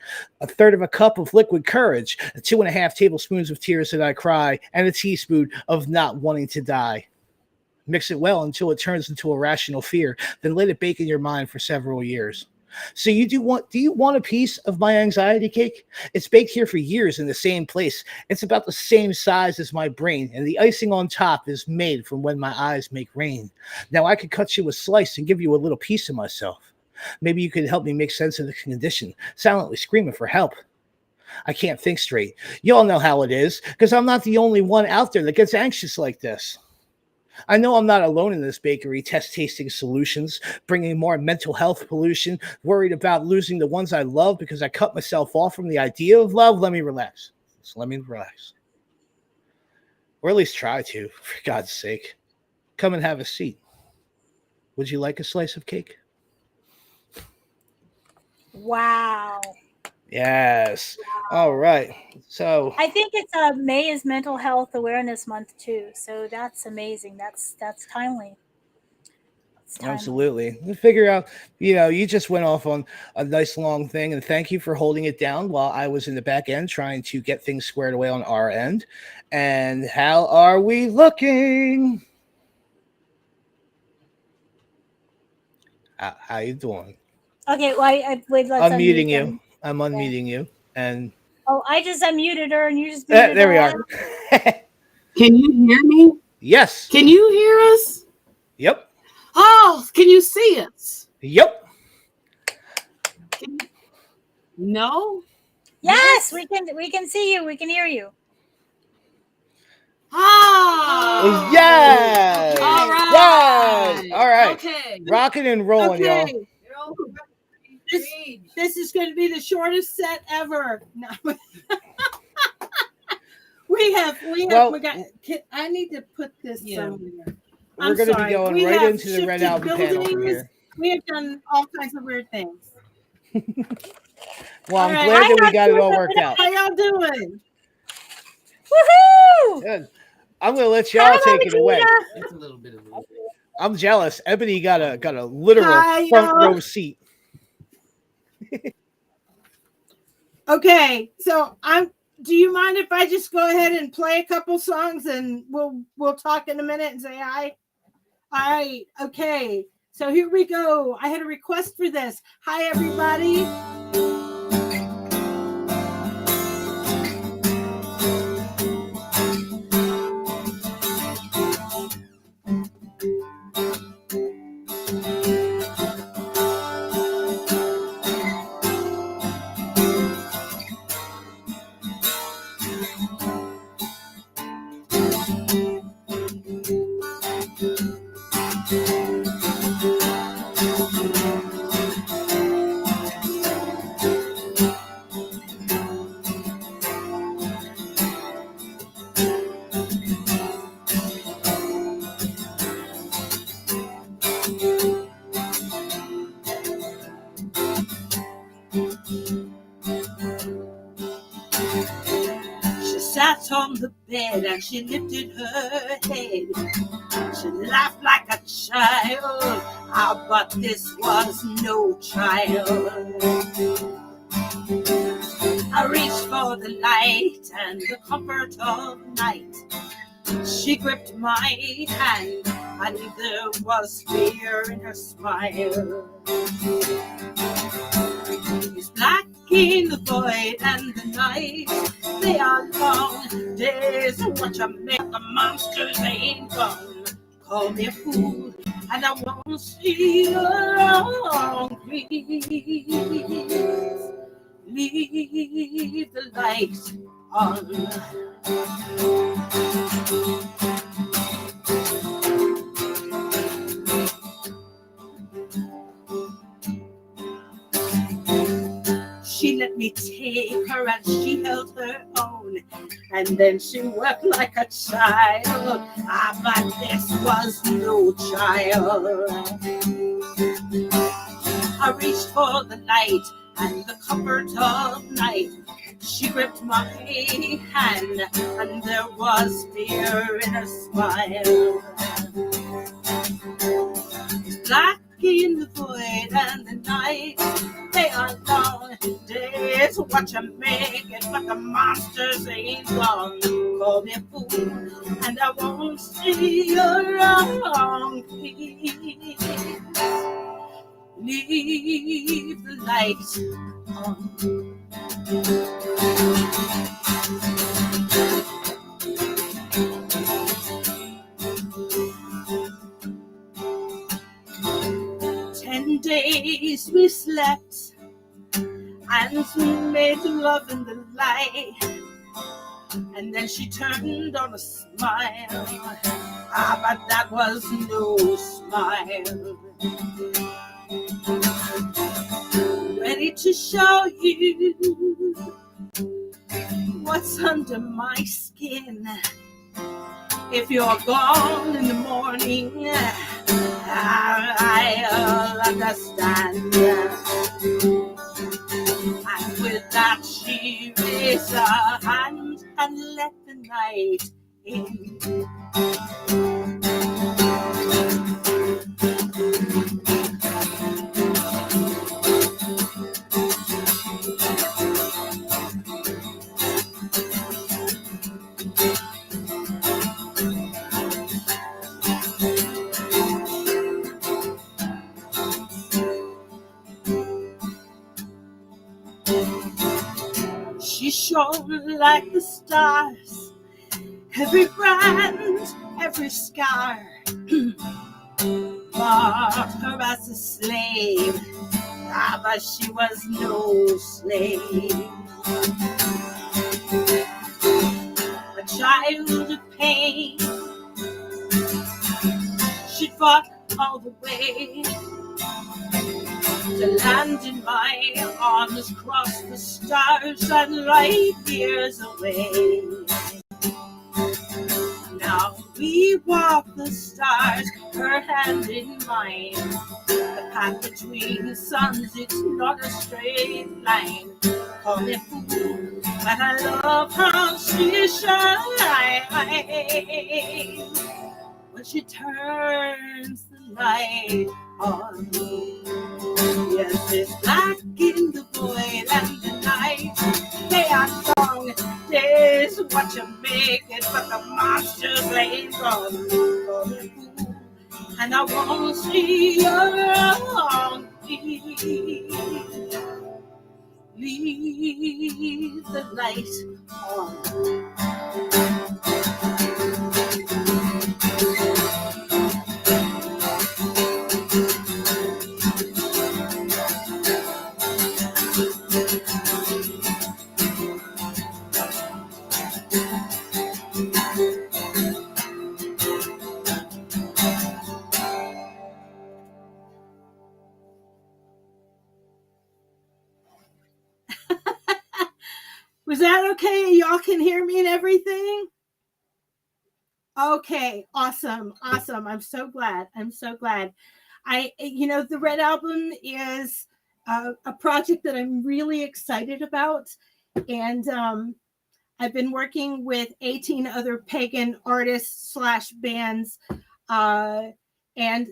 a third of a cup of liquid courage, 2.5 tablespoons of tears that I cry, and a teaspoon of not wanting to die. Mix it well until it turns into a rational fear. Then let it bake in your mind for several years. So do you want a piece of my anxiety cake? It's baked here for years in the same place. It's about the same size as my brain, and the icing on top is made from when my eyes make rain. Now I could cut you a slice and give you a little piece of myself. Maybe you could help me make sense of the condition, silently screaming for help. I can't think straight. You all know how it is, because I'm not the only one out there that gets anxious like this. I know I'm not alone in this bakery, tasting solutions, bringing more mental health pollution, worried about losing the ones I love because I cut myself off from the idea of love. Let me relax. Or at least try to, for God's sake. Come and have a seat. Would you like a slice of cake? Wow. Yes. All right. So I think it's May is Mental Health Awareness Month too. So that's amazing. That's timely. Absolutely. We figure out, you just went off on a nice long thing, and thank you for holding it down while I was in the back end trying to get things squared away on our end. And how are we looking? How you doing? Okay, well, wait, let's I'm muting you. them. I'm unmuting you. And I just unmuted her, and you just muted there we her. are. Can you hear me? Yes. Can you hear us? Yep. Oh, can you see us? Yep. No? Yes, we can see you. We can hear you. Oh, yes. All right. Yes. All right. Okay. Rocking and rolling, y'all. This is going to be the shortest set ever. No. we got. I need to put this somewhere. We're going to be going right into the Red Album panel from here. We have done all kinds of weird things. Well, I'm glad that we got it all worked out. How y'all doing? Woohoo! Good. I'm going to let y'all take it away. It's a little bit of a... I'm jealous. Ebony got a literal front row seat. Okay, so do you mind if I just go ahead and play a couple songs and we'll talk in a minute and say hi? All right, okay. So here we go. I had a request for this. Hi, everybody. Sat on the bed and she lifted her head. She laughed like a child, but this was no child. I reached for the light and the comfort of night. She gripped my hand and there was fear in her smile. It's black in the void and the night. They are long days. Watch I make the monsters ain't gone. Call me a fool and I won't see you alone. Please leave the light on. 'She let me take her and she held her own. And then she wept like a child. But this was no child. I reached for the light and the comfort of night. She gripped my hand and there was fear in her smile. It's black in the void and the night. They are long days. Watch them make it, but the monsters ain't gone. Call me a fool and I won't see you wrong. Please leave the light on. Days we slept and we made love in the light, and then she turned on a smile, but that was no smile. Ready to show you what's under my skin. If you're gone in the morning, I'll understand. And with that, she raised her hand and let the night in. She shone like the stars, every brand, every scar marked her as a slave, but she was no slave. A child of pain, she fought all the way to land in my arms, cross the stars and light years away. Now we walk the stars, her hand in mine. The path between suns, it's not a straight line. Call me a fool, but I love how she shines when she turns the light on me. Yes, it's black in the void and the night. They are long days, what you make it, but the monsters ain't gone. And I won't see your leave the light on. Was that okay? Y'all can hear me and everything? Okay, awesome. I'm so glad. The Red Album is a project that I'm really excited about. And I've been working with 18 other Pagan artists / bands. And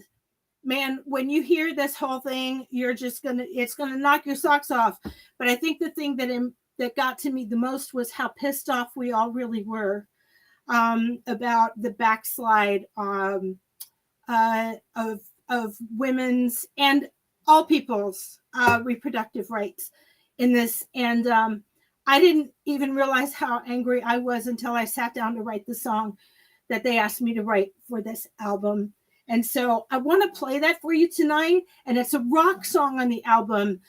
man, when you hear this whole thing, it's gonna knock your socks off. But I think the thing that got to me the most was how pissed off we all really were about the backslide of women's and all people's reproductive rights in this. And I didn't even realize how angry I was until I sat down to write the song that they asked me to write for this album. And so I want to play that for you tonight. And it's a rock song on the album.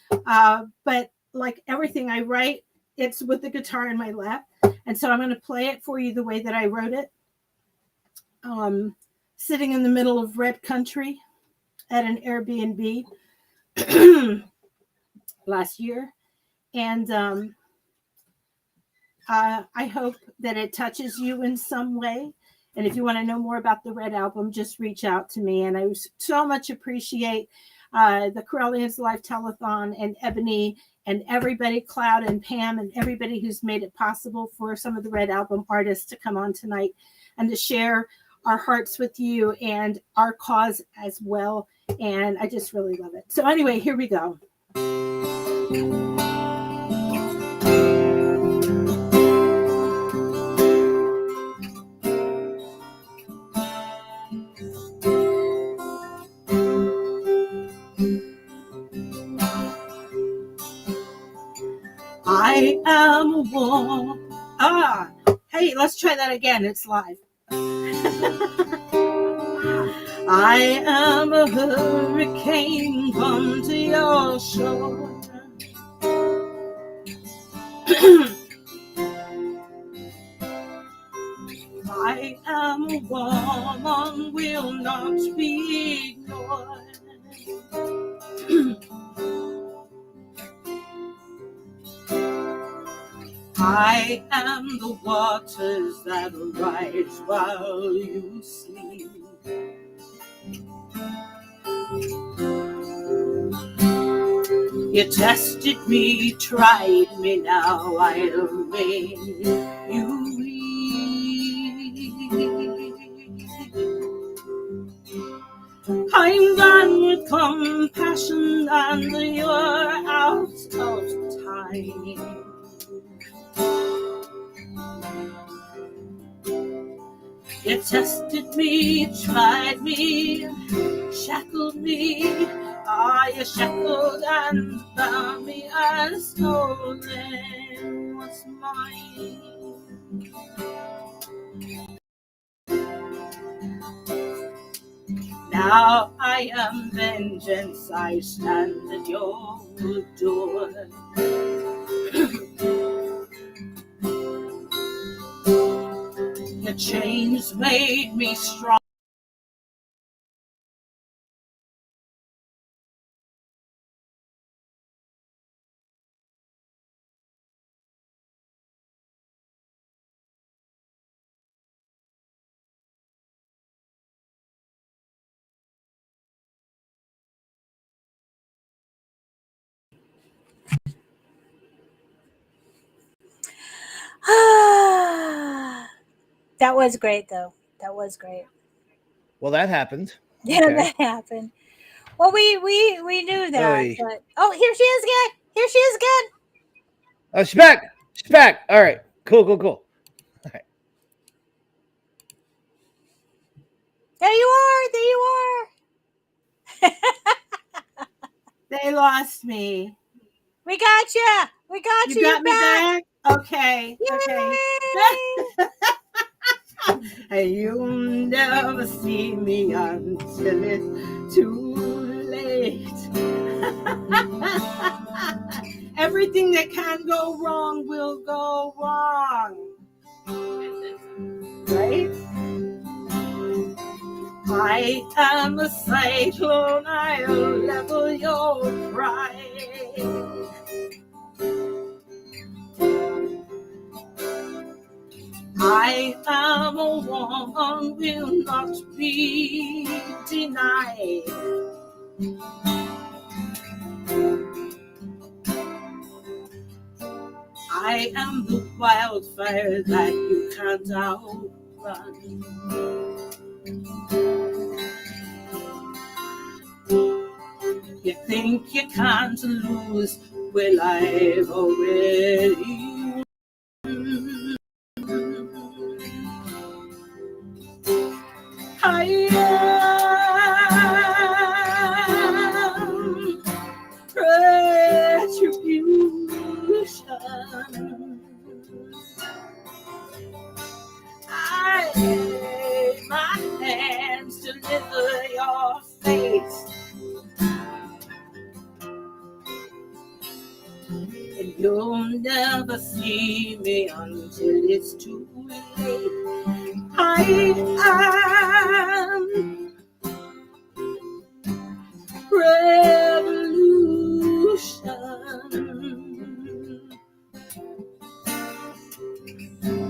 But like everything I write, it's with the guitar in my lap. And so I'm going to play it for you the way that I wrote it. Sitting in the middle of red country at an Airbnb last year. And I hope that it touches you in some way. And if you want to know more about the Red Album, just reach out to me. And I so much appreciate the Correllians Live Telethon and Eboni and everybody, Cloud and Pam, and everybody who's made it possible for some of the Red Album artists to come on tonight and to share our hearts with you and our cause as well. And I just really love it. So anyway, here we go. I am a woman. Hey, let's try that again. It's live. I am a hurricane, come to your shore. I am a woman, will not be ignored. I am the waters that rise while you sleep. You tested me, tried me, now I'll make you weep. I'm done with compassion and you're out of time. You tested me, tried me, shackled me. You shackled and bound me and stolen what's mine. Now I am vengeance, I stand at your door. The chains made me strong. That was great, though. That was great. Well, that happened. Yeah, Okay. that happened. Well, we knew that, Oy. but here she is again. Here she is again. Oh, she's back. She's back. All right. Cool. All right. There you are. There you are. They lost me. We got you. We got you. You got You're me back? Okay. Okay. And you'll never see me until it's too late. Everything that can go wrong will go wrong. Right? I am a cyclone, I'll level your pride. I am a woman, will not be denied. I am the wildfire that you can't outrun. You think you can't lose, well, I've already won. I am retribution. I lay my hands to deliver your face. And you'll never see me until it's too late. I am revolution.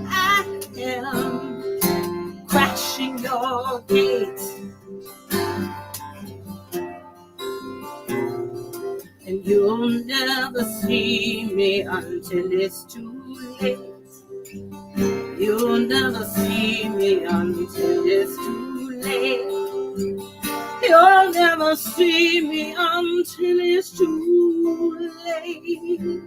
I am crashing your gates. And you'll never see me until it's too late. You'll never see me until it's too late. You'll never see me until it's too late.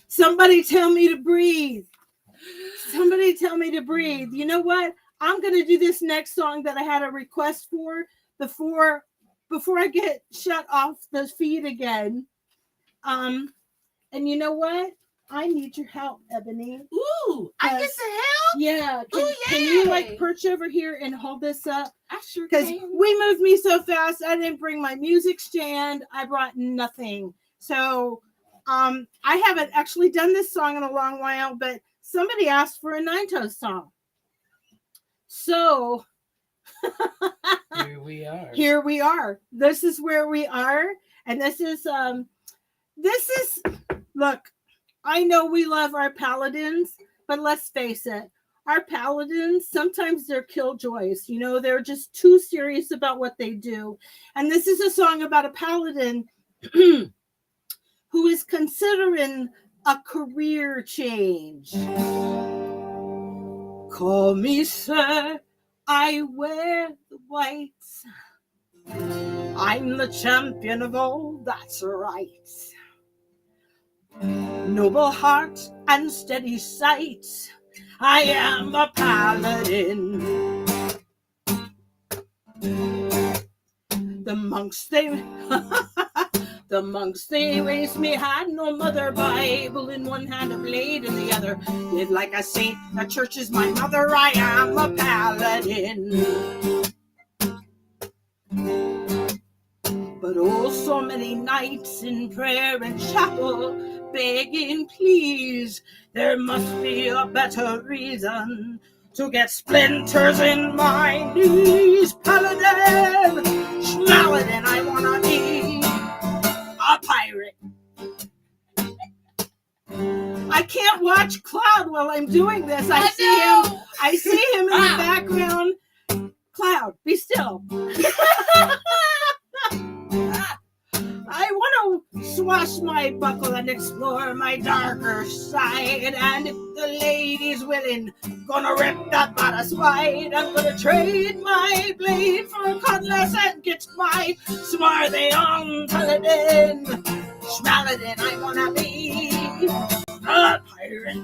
Somebody tell me to breathe. Somebody tell me to breathe. You know what? I'm going to do this next song that I had a request for before I get shut off the feed again. And you know what? I need your help, Ebony. Ooh, I get the help? Yeah. Can you like perch over here and hold this up? I sure Because can. we moved me so fast. I didn't bring my music stand. I brought nothing. So I haven't actually done this song in a long while, but somebody asked for a Nine Toes song. So Here we are. Here we are. This is where we are. And this is look, I know we love our paladins, but let's face it, our paladins, sometimes they're killjoys. You know, they're just too serious about what they do. And this is a song about a paladin who is considering a career change. Call me sir, I wear the whites. I'm the champion of all that's right. Noble heart and steady sight, I am a paladin. The monks they raised me, had no mother, Bible in one hand, a blade in the other. Live like a saint, the church is my mother, I am a paladin. But oh, so many nights in prayer and chapel, begging please, there must be a better reason to get splinters in my knees. Paladin, Schmaladin, I wanna be a pirate. I can't watch Cloud while I'm doing this. I see him in the background Cloud, be still. I want to swash my buckle and explore my darker side. And if the lady's willing, gonna rip that bodice wide. I'm gonna trade my blade for a cutlass and get my swarthy young paladin. Schmaladin, I wanna be a pirate.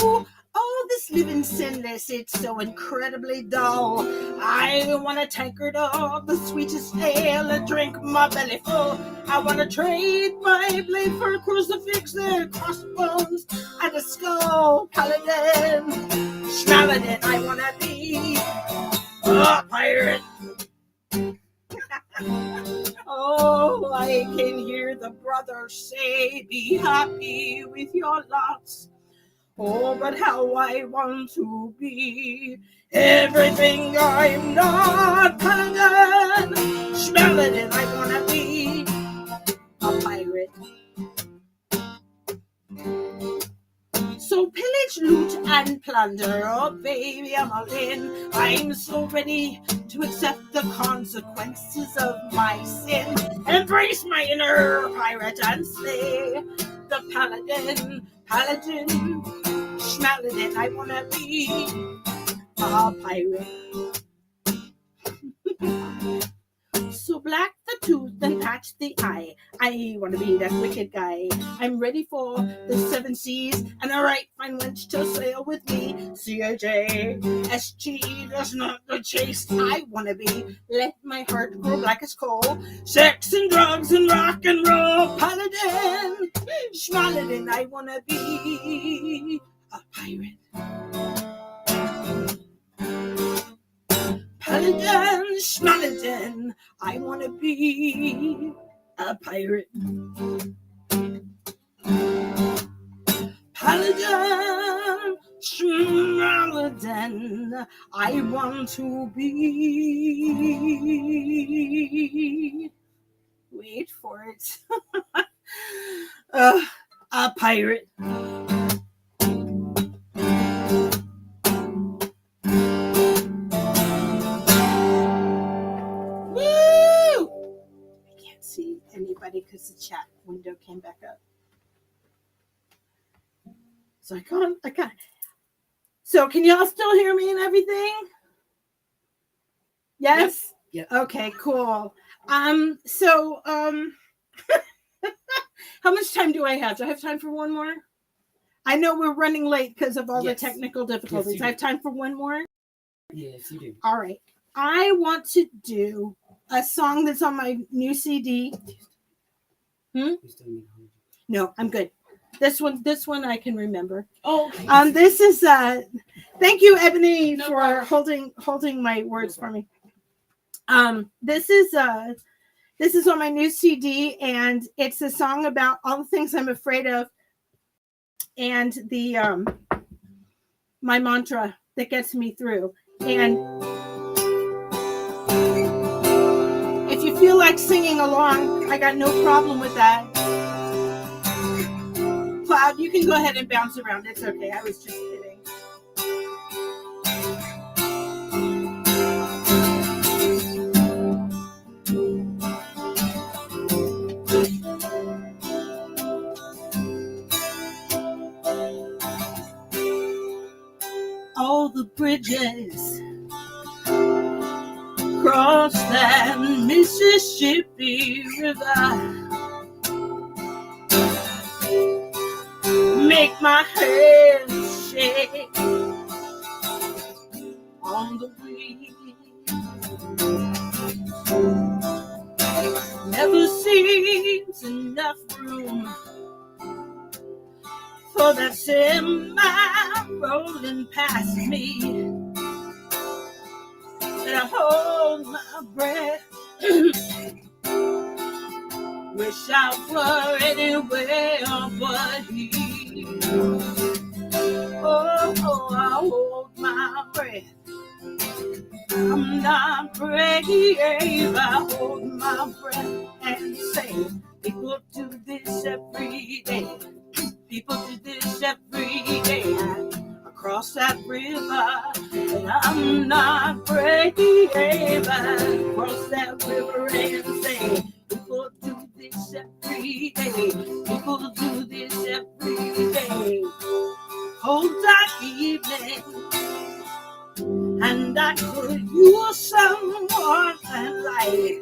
Ooh, all this living sinless, it's so incredibly dull. I want a tankard of the sweetest ale and drink my belly full. I want to trade my blade for a crucifix and crossbones and a skull. Paladin, Schmaladin, I want to be a pirate. Oh, I can hear the brothers say, be happy with your lots. Oh, but how I want to be everything I'm not. Pagan, Schmaladin, I want to be a pirate. So pillage, loot, and plunder, oh baby, I'm all in. I'm so ready to accept the consequences of my sin. Embrace my inner pirate and slay the paladin. Paladin, Schmaladin, I wanna be a pirate. So black the tooth and patch the eye. I wanna be that wicked guy. I'm ready for the 7 seas and a right fine wench to sail with me. CAJSG does not the chaste I wanna be. Let my heart grow black as coal. Sex and drugs and rock and roll. Paladin, Schmaladin, I wanna be a pirate. Paladin, Schmaladin, I want to be a pirate. Paladin, Schmaladin, I want to be. Wait for it. A pirate. See anybody because the chat window came back up. So I got it. So can y'all still hear me and everything? Yes? Yep. Okay, cool. How much time do I have? Do I have time for one more? I know we're running late because of all the technical difficulties. Yes, I have time for one more? Yes, you do. All right. I want to do a song that's on my new CD. No, I'm good. This one I can remember. Oh, okay. This is thank you, Ebony, for holding my words for me. This is on my new CD, and it's a song about all the things I'm afraid of, and the my mantra that gets me through. And if you feel like singing along, I got no problem with that. Cloud, you can go ahead and bounce around. It's okay. I was just kidding. All the bridges cross that Mississippi River, make my hands shake on the breeze. Never seems enough room for that semi rolling past me. And I hold my breath. Wish I were anywhere but here. Oh, I hold my breath. I'm not brave. I hold my breath and say, people do this every day. People do this every day. I cross that river and I'm not brave. Cross that river and say, people do this every day. People do this every day. Cold dark evening, and I could use someone and light.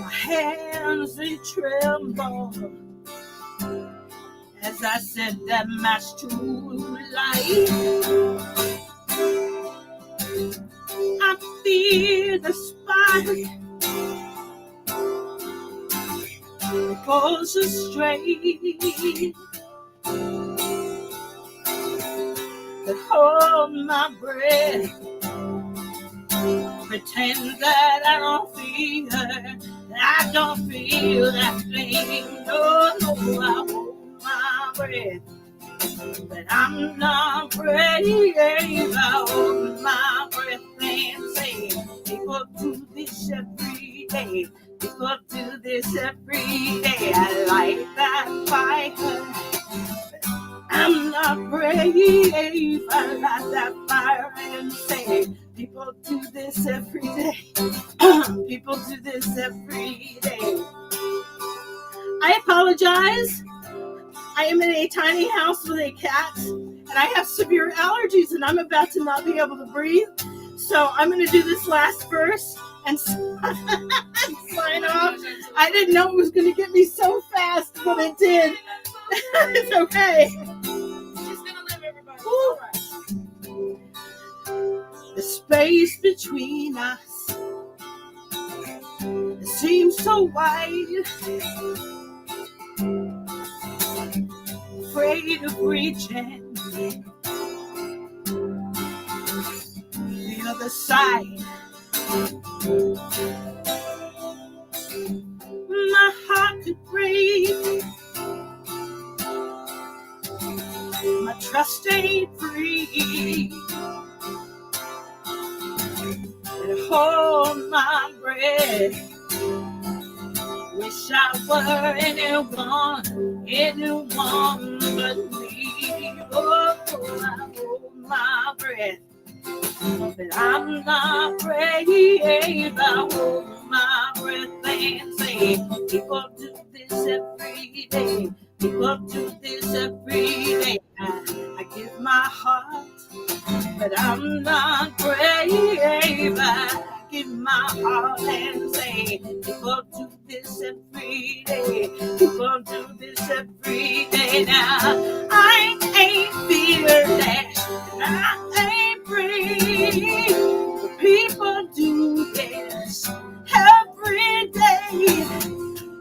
My hands they tremble as I set that match to light. I feel the spark goes astray. But hold my breath, pretend that I don't feel her. I don't feel that thing. No, no, I hold my breath, but I'm not brave. I hold my breath and say, people do this every day. People do this every day. I like that fire. I'm not brave. I light that fire and say, people do this every day. People do this every day. I apologize. I am in a tiny house with a cat, and I have severe allergies, and I'm about to not be able to breathe. So I'm going to do this last verse and sign off. I didn't know it was going to get me so fast, but it did. It's okay. All right. The space between us, it seems so wide. Afraid of reaching the other side. My heart could break. My trust ain't free. And hold my breath. Wish I were anyone but me. Oh, I hold my breath, but I'm not brave. I hold my breath and say, people do this every day. People do this every day. I give my heart, but I'm not brave. I give my heart and say, people do this every day. People do this every day. Now I ain't fearless and I ain't brave. But people do this every day.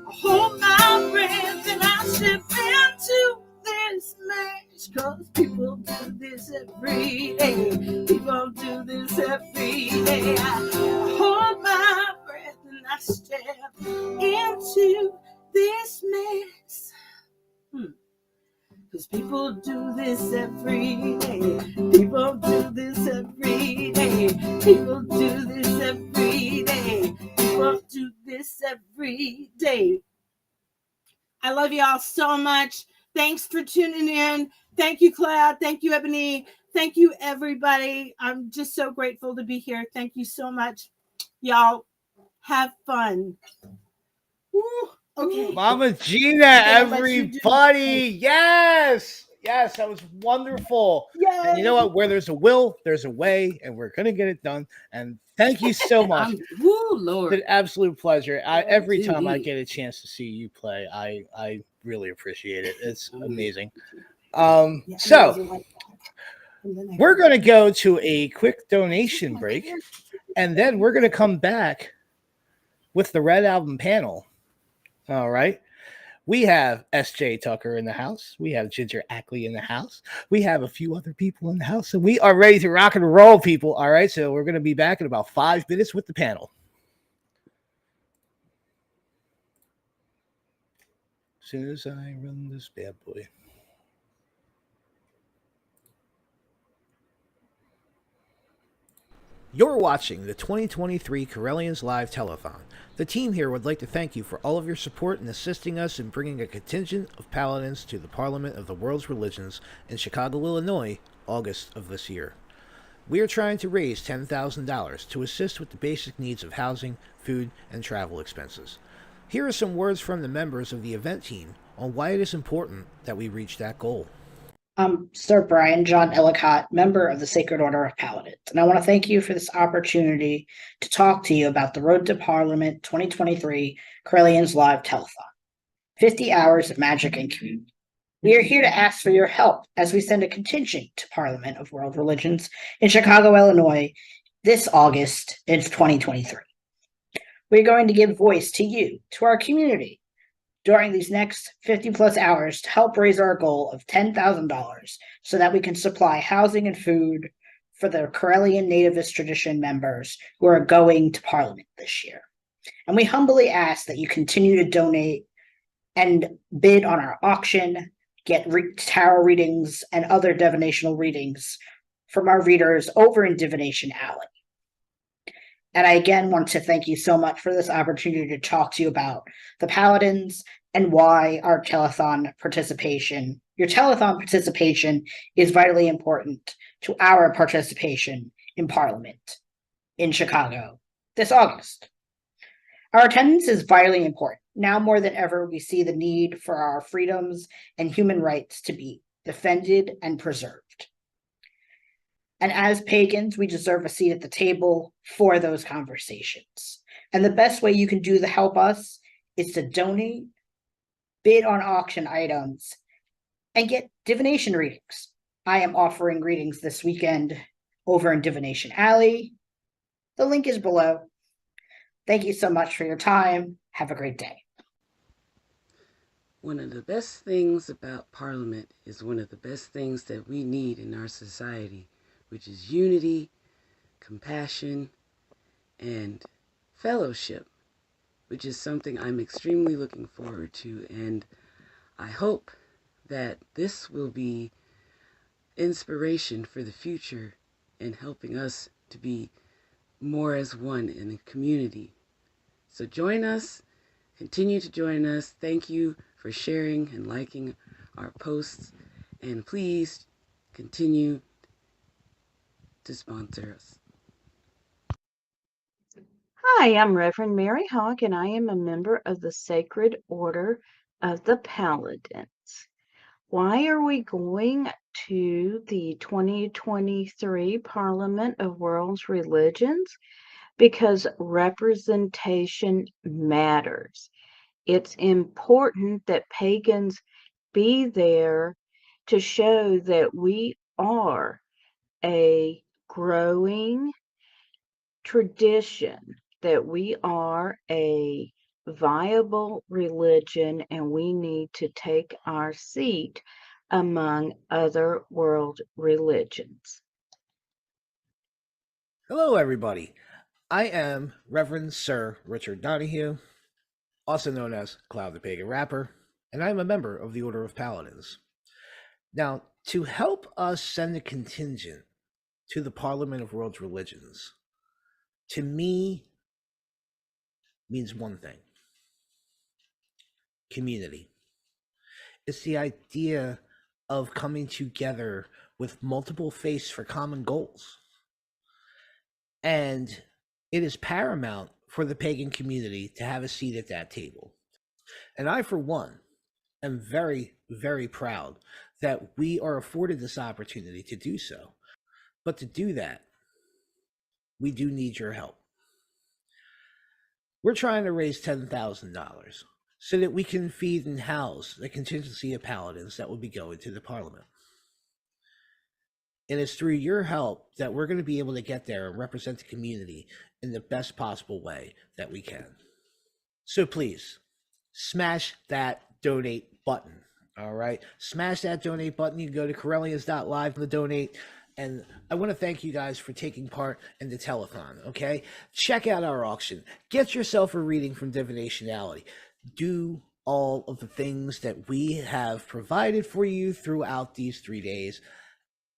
I hold my breath and I step into this match, 'cause people do this every day. People do this every day. I hold my breath and I step into this mess. 'Cause people do this every day. People do this every day. People do this every day. People do this every day. I love y'all so much. Thanks for tuning in. Thank you, Cloud. Thank you, Ebony. Thank you, everybody. I'm just so grateful to be here. Thank you so much. Y'all have fun. Woo. Okay. Mama Gina, everybody. Yes. Yes, that was wonderful. Yay. And you know what? Where there's a will, there's a way, and we're going to get it done. And thank you so much. Lord. It's an absolute pleasure. Every time I indeed. get a chance to see you play, I really appreciate it. It's amazing. Yeah, So we're going to go to a quick donation break, and then we're going to come back with the Red Album panel. All right. We have S.J. Tucker in the house. We have Ginger Ackley in the house. We have a few other people in the house. So we are ready to rock and roll, people. All right. So we're going to be back in about 5 minutes with the panel. As soon as I run this bad boy. You're watching the 2023 Correllians Live Telethon. The team here would like to thank you for all of your support in assisting us in bringing a contingent of paladins to the Parliament of the World's Religions in Chicago, Illinois, August of this year. We are trying to raise $10,000 to assist with the basic needs of housing, food, and travel expenses. Here are some words from the members of the event team on why it is important that we reach that goal. I'm Sir Brian John Ellicott, member of the Sacred Order of Paladins, and I want to thank you for this opportunity to talk to you about the Road to Parliament 2023 Correllians Live Telethon. 50 hours of magic and community. We are here to ask for your help as we send a contingent to Parliament of World Religions in Chicago, Illinois, this August in 2023. We're going to give voice to you, to our community, during these next 50 plus hours to help raise our goal of $10,000 so that we can supply housing and food for the Correllian nativist tradition members who are going to Parliament this year. And we humbly ask that you continue to donate and bid on our auction, get tarot readings and other divinational readings from our readers over in Divination Alley. And I again want to thank you so much for this opportunity to talk to you about the Paladins and why our telethon participation, your telethon participation is vitally important to our participation in Parliament in Chicago this August. Our attendance is vitally important. Now more than ever, we see the need for our freedoms and human rights to be defended and preserved. And as pagans, we deserve a seat at the table for those conversations. And the best way you can do to help us is to donate, bid on auction items, and get divination readings. I am offering readings this weekend over in Divination Alley. The link is below. Thank you so much for your time. Have a great day. One of the best things about Parliament is one of the best things that we need in our society, which is unity, compassion, and fellowship, which is something I'm extremely looking forward to. And I hope that this will be inspiration for the future in helping us to be more as one in a community. So join us, continue to join us. Thank you for sharing and liking our posts, and please continue to sponsor us. Hi, I'm Reverend Mary Hawk, and I am a member of the Sacred Order of the Paladins. Why are we going to the 2023 Parliament of World's Religions? Because representation matters. It's important that pagans be there to show that we are a growing tradition, that we are a viable religion, and we need to take our seat among other world religions. Hello, everybody. I am Reverend Sir Richard Donahue, also known as Cloud the Pagan Rapper, and I am a member of the Order of Paladins. Now, to help us send a contingent to the Parliament of World's Religions, to me, means one thing: community. It's the idea of coming together with multiple faiths for common goals. And it is paramount for the pagan community to have a seat at that table. And I, for one, am very, very proud that we are afforded this opportunity to do so. But to do that, we do need your help. We're trying to raise $10,000 so that we can feed and house the contingency of paladins that will be going to the Parliament. And it's through your help that we're going to be able to get there and represent the community in the best possible way that we can. So please, smash that donate button, all right? Smash that donate button. You can go to Correllians.live to donate. And I want to thank you guys for taking part in the telethon, okay? Check out our auction. Get yourself a reading from Divination Alley. Do all of the things that we have provided for you throughout these 3 days,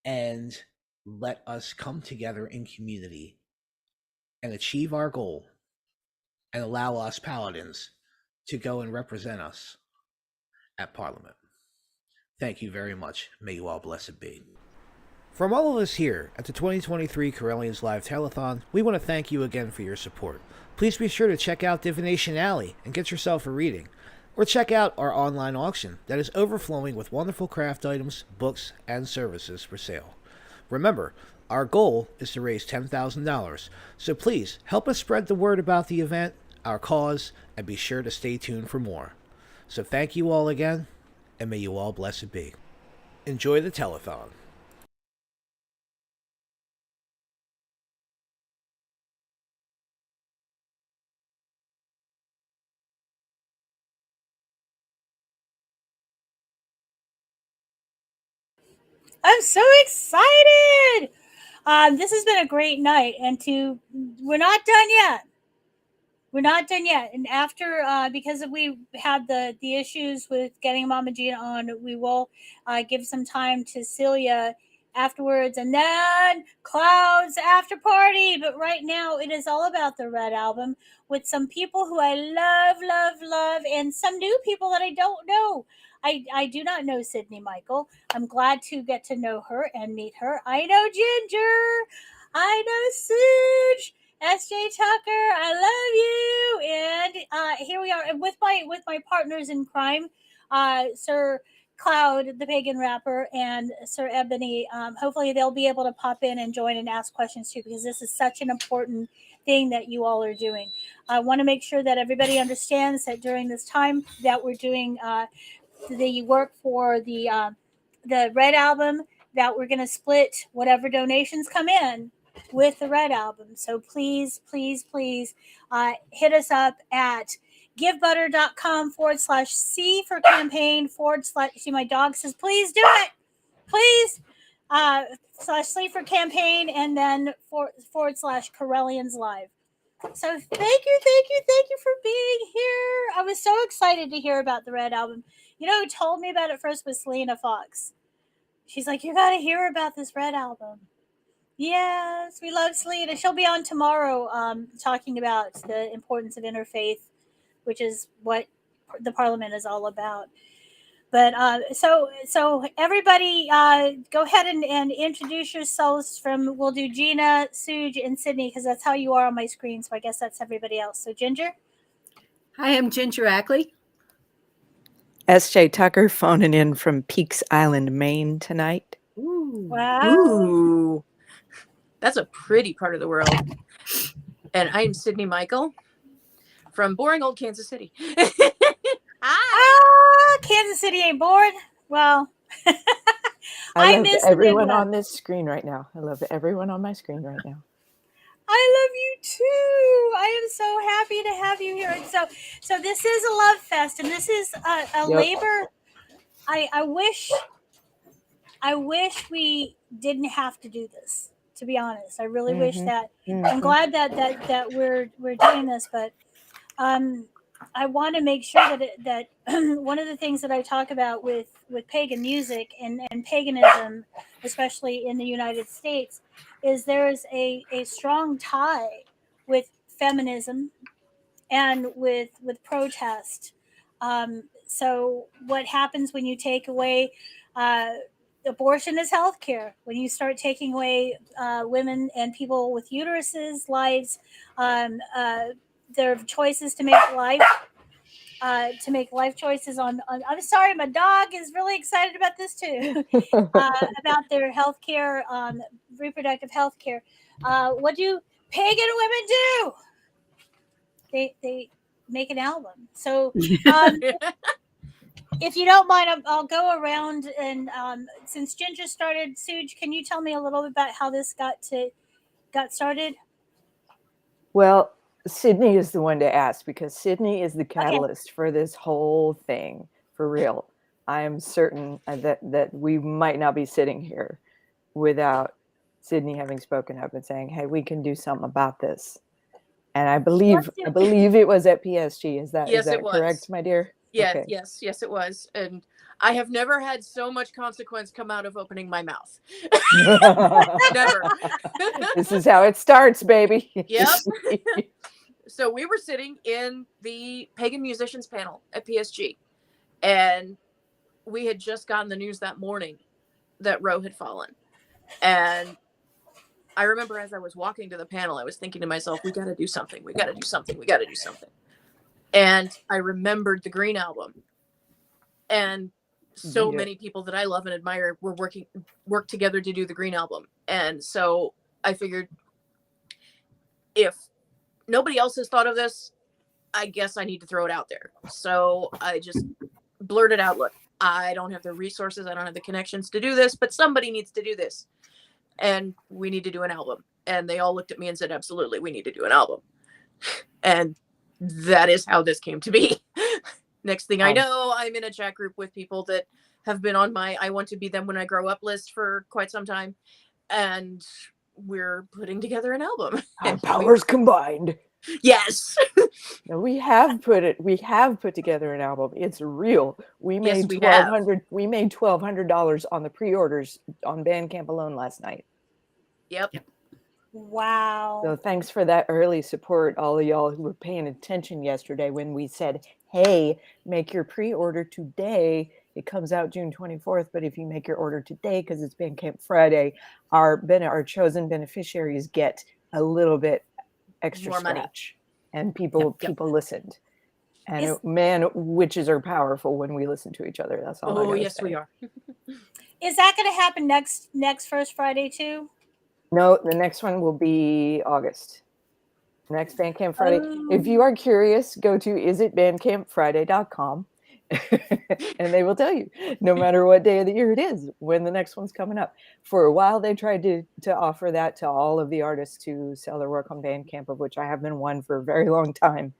and let us come together in community and achieve our goal and allow us paladins to go and represent us at Parliament. Thank you very much. May you all blessed be. From all of us here at the 2023 Correllians Live Telethon, we want to thank you again for your support. Please be sure to check out Divination Alley and get yourself a reading. Or check out our online auction that is overflowing with wonderful craft items, books, and services for sale. Remember, our goal is to raise $10,000, so please help us spread the word about the event, our cause, and be sure to stay tuned for more. So thank you all again, and may you all blessed be. Enjoy the telethon. I'm so excited. This has been a great night, and we're not done yet. We're not done yet. And after, because we had the issues with getting Mama Gina on, we will give some time to Celia afterwards, and then Cloud's after party. But right now, it is all about the Red Album with some people who I love, and some new people that I don't know. I do not know Sydney Michael. I'm glad to get to know her and meet her. I know Ginger. I know Suge. SJ Tucker, I love you. And here we are with my partners in crime, Sir Cloud, the Pagan rapper, and Sir Eboni. Hopefully they'll be able to pop in and join and ask questions too, because this is such an important thing that you all are doing. I want to make sure that everybody understands that during this time that we're doing the work for the Red Album, that we're going to split whatever donations come in with the Red Album. So please hit us up at givebutter.com/C for campaign / see, my dog says please do it, please /C for campaign, and then / Correllians Live. So thank you for being here. I was so excited to hear about the Red Album. You know who told me about it first was Selena Fox. She's like, you got to hear about this Red Album. Yes, we love Selena. She'll be on tomorrow talking about the importance of interfaith, which is what the Parliament is all about. But so everybody go ahead and introduce yourselves. We'll do Gina, Suge, and Sydney, because that's how you are on my screen. So I guess that's everybody else. So Ginger? Hi, I'm Ginger Ackley. SJ Tucker phoning in from Peaks Island, Maine tonight. Ooh. Wow. Ooh. That's a pretty part of the world. And I'm Sydney Michael from boring old Kansas City. Hi. Kansas City ain't bored. Well, I love everyone on this screen right now. I love everyone on my screen right now. I love you too. I am so happy to have you here. And so this is a love fest, and this is a labor. I wish we didn't have to do this. To be honest, I really wish that. I'm glad that we're doing this, but I want to make sure that one of the things that I talk about with pagan music and paganism, especially in the United States, is there's a strong tie with feminism and with protest. So what happens when you take away abortion is healthcare? When you start taking away women and people with uteruses lives, their choices to make life choices on I'm sorry, my dog is really excited about this too. About their healthcare, reproductive healthcare. What do pagan women do? They make an album. So if you don't mind, I'll go around, and since Ginger started, Suge, can you tell me a little bit about how this got started? Well, Sydney is the one to ask, because Sydney is the catalyst for this whole thing, for real. I am certain that we might not be sitting here without Sydney having spoken up and saying, hey, we can do something about this. And I believe it was at PSG. Is that correct, my dear? Yeah, Okay. yes, it was. And I have never had so much consequence come out of opening my mouth. Never. This is how it starts, baby. Yep. So we were sitting in the Pagan musicians panel at PSG, and we had just gotten the news that morning that Roe had fallen. And I remember as I was walking to the panel, I was thinking to myself, we got to do something. We got to do something. We got to do something. And I remembered the Green album. And so many people that I love and admire were worked together to do the Green album. And so I figured, if nobody else has thought of this, I guess I need to throw it out there. So I just blurted out, look, I don't have the resources, I don't have the connections to do this, but somebody needs to do this. And we need to do an album. And they all looked at me and said, absolutely, we need to do an album. And that is how this came to be. Next thing I know, I'm in a chat group with people that have been on my I want to be them when I grow up list for quite some time. And we're putting together an album. Our powers combined. Yes. Now we have put together an album. It's real. We made $1,200 on the pre-orders on Bandcamp alone last night. Yep. Wow. So thanks for that early support, all of y'all who were paying attention yesterday when we said, hey, make your pre-order today. It comes out June 24th, but if you make your order today, because it's Bandcamp Friday, our chosen beneficiaries get a little bit extra more money. scratch. And people listened. And man, witches are powerful when we listen to each other. That's all. Oh, yes, we are. Is that going to happen next First Friday too? No, the next one will be August. Next Bandcamp Friday. If you are curious, go to isitbandcampfriday.com and they will tell you, no matter what day of the year it is, when the next one's coming up. For a while, they tried to offer that to all of the artists to sell their work on Bandcamp, of which I have been one for a very long time,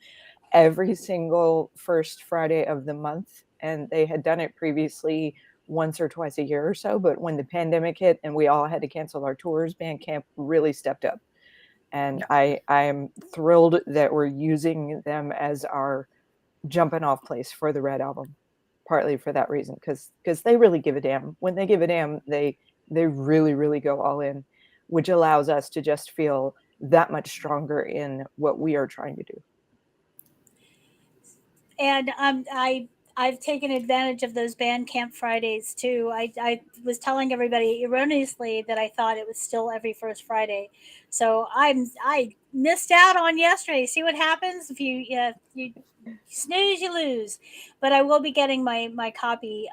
every single first Friday of the month. And they had done it previously once or twice a year or so. But when the pandemic hit and we all had to cancel our tours, Bandcamp really stepped up. And I am thrilled that we're using them as our jumping off place for the Red album, partly for that reason, because they really give a damn. When they give a damn, they really, really go all in, which allows us to just feel that much stronger in what we are trying to do. And I've taken advantage of those Bandcamp Fridays too. I was telling everybody erroneously that I thought it was still every first Friday. So I missed out on yesterday. See what happens if you snooze, you lose. But I will be getting my copy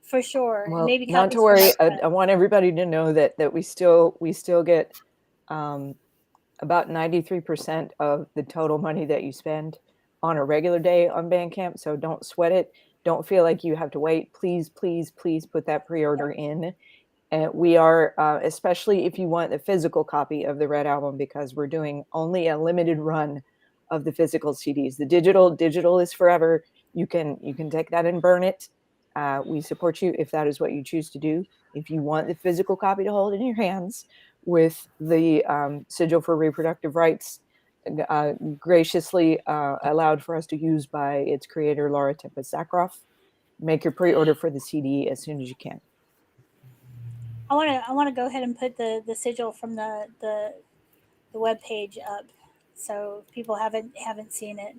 for sure. Well, maybe not to worry. I want everybody to know that we still get about 93% of the total money that you spend on a regular day on Bandcamp. So don't sweat it. Don't feel like you have to wait. Please, please, please put that pre-order in. And we are, especially if you want the physical copy of the Red album, because we're doing only a limited run of the physical CDs. The digital is forever. You can take that and burn it. We support you if that is what you choose to do. If you want the physical copy to hold in your hands with the sigil for reproductive rights, graciously allowed for us to use by its creator, Laura Tempest Zakroff. Make your pre-order for the CD as soon as you can. I want to go ahead and put the sigil from the web page up, so people haven't seen it.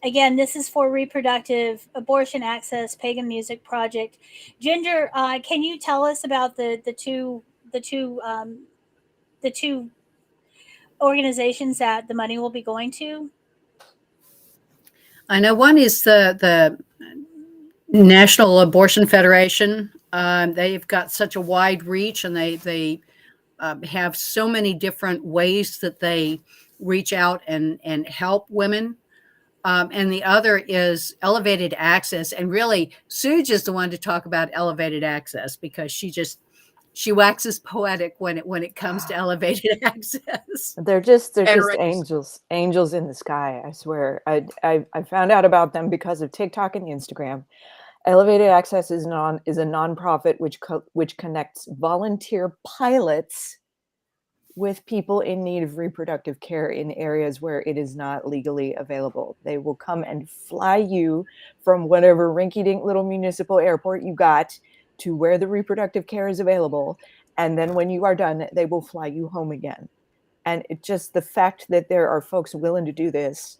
Again, this is for reproductive abortion access, Pagan Music Project. Ginger, can you tell us about the two organizations that the money will be going to? I know one is the National Abortion Federation. They've got such a wide reach, and they have so many different ways that they reach out and help women. And the other is Elevated Access. And really, Suge is the one to talk about Elevated Access, because she waxes poetic when it comes to Elevated Access. They're just angels in the sky. I swear. I found out about them because of TikTok and Instagram. Elevated Access is a nonprofit which connects volunteer pilots with people in need of reproductive care in areas where it is not legally available. They will come and fly you from whatever rinky-dink little municipal airport you got to where the reproductive care is available. And then when you are done, they will fly you home again. And it just, the fact that there are folks willing to do this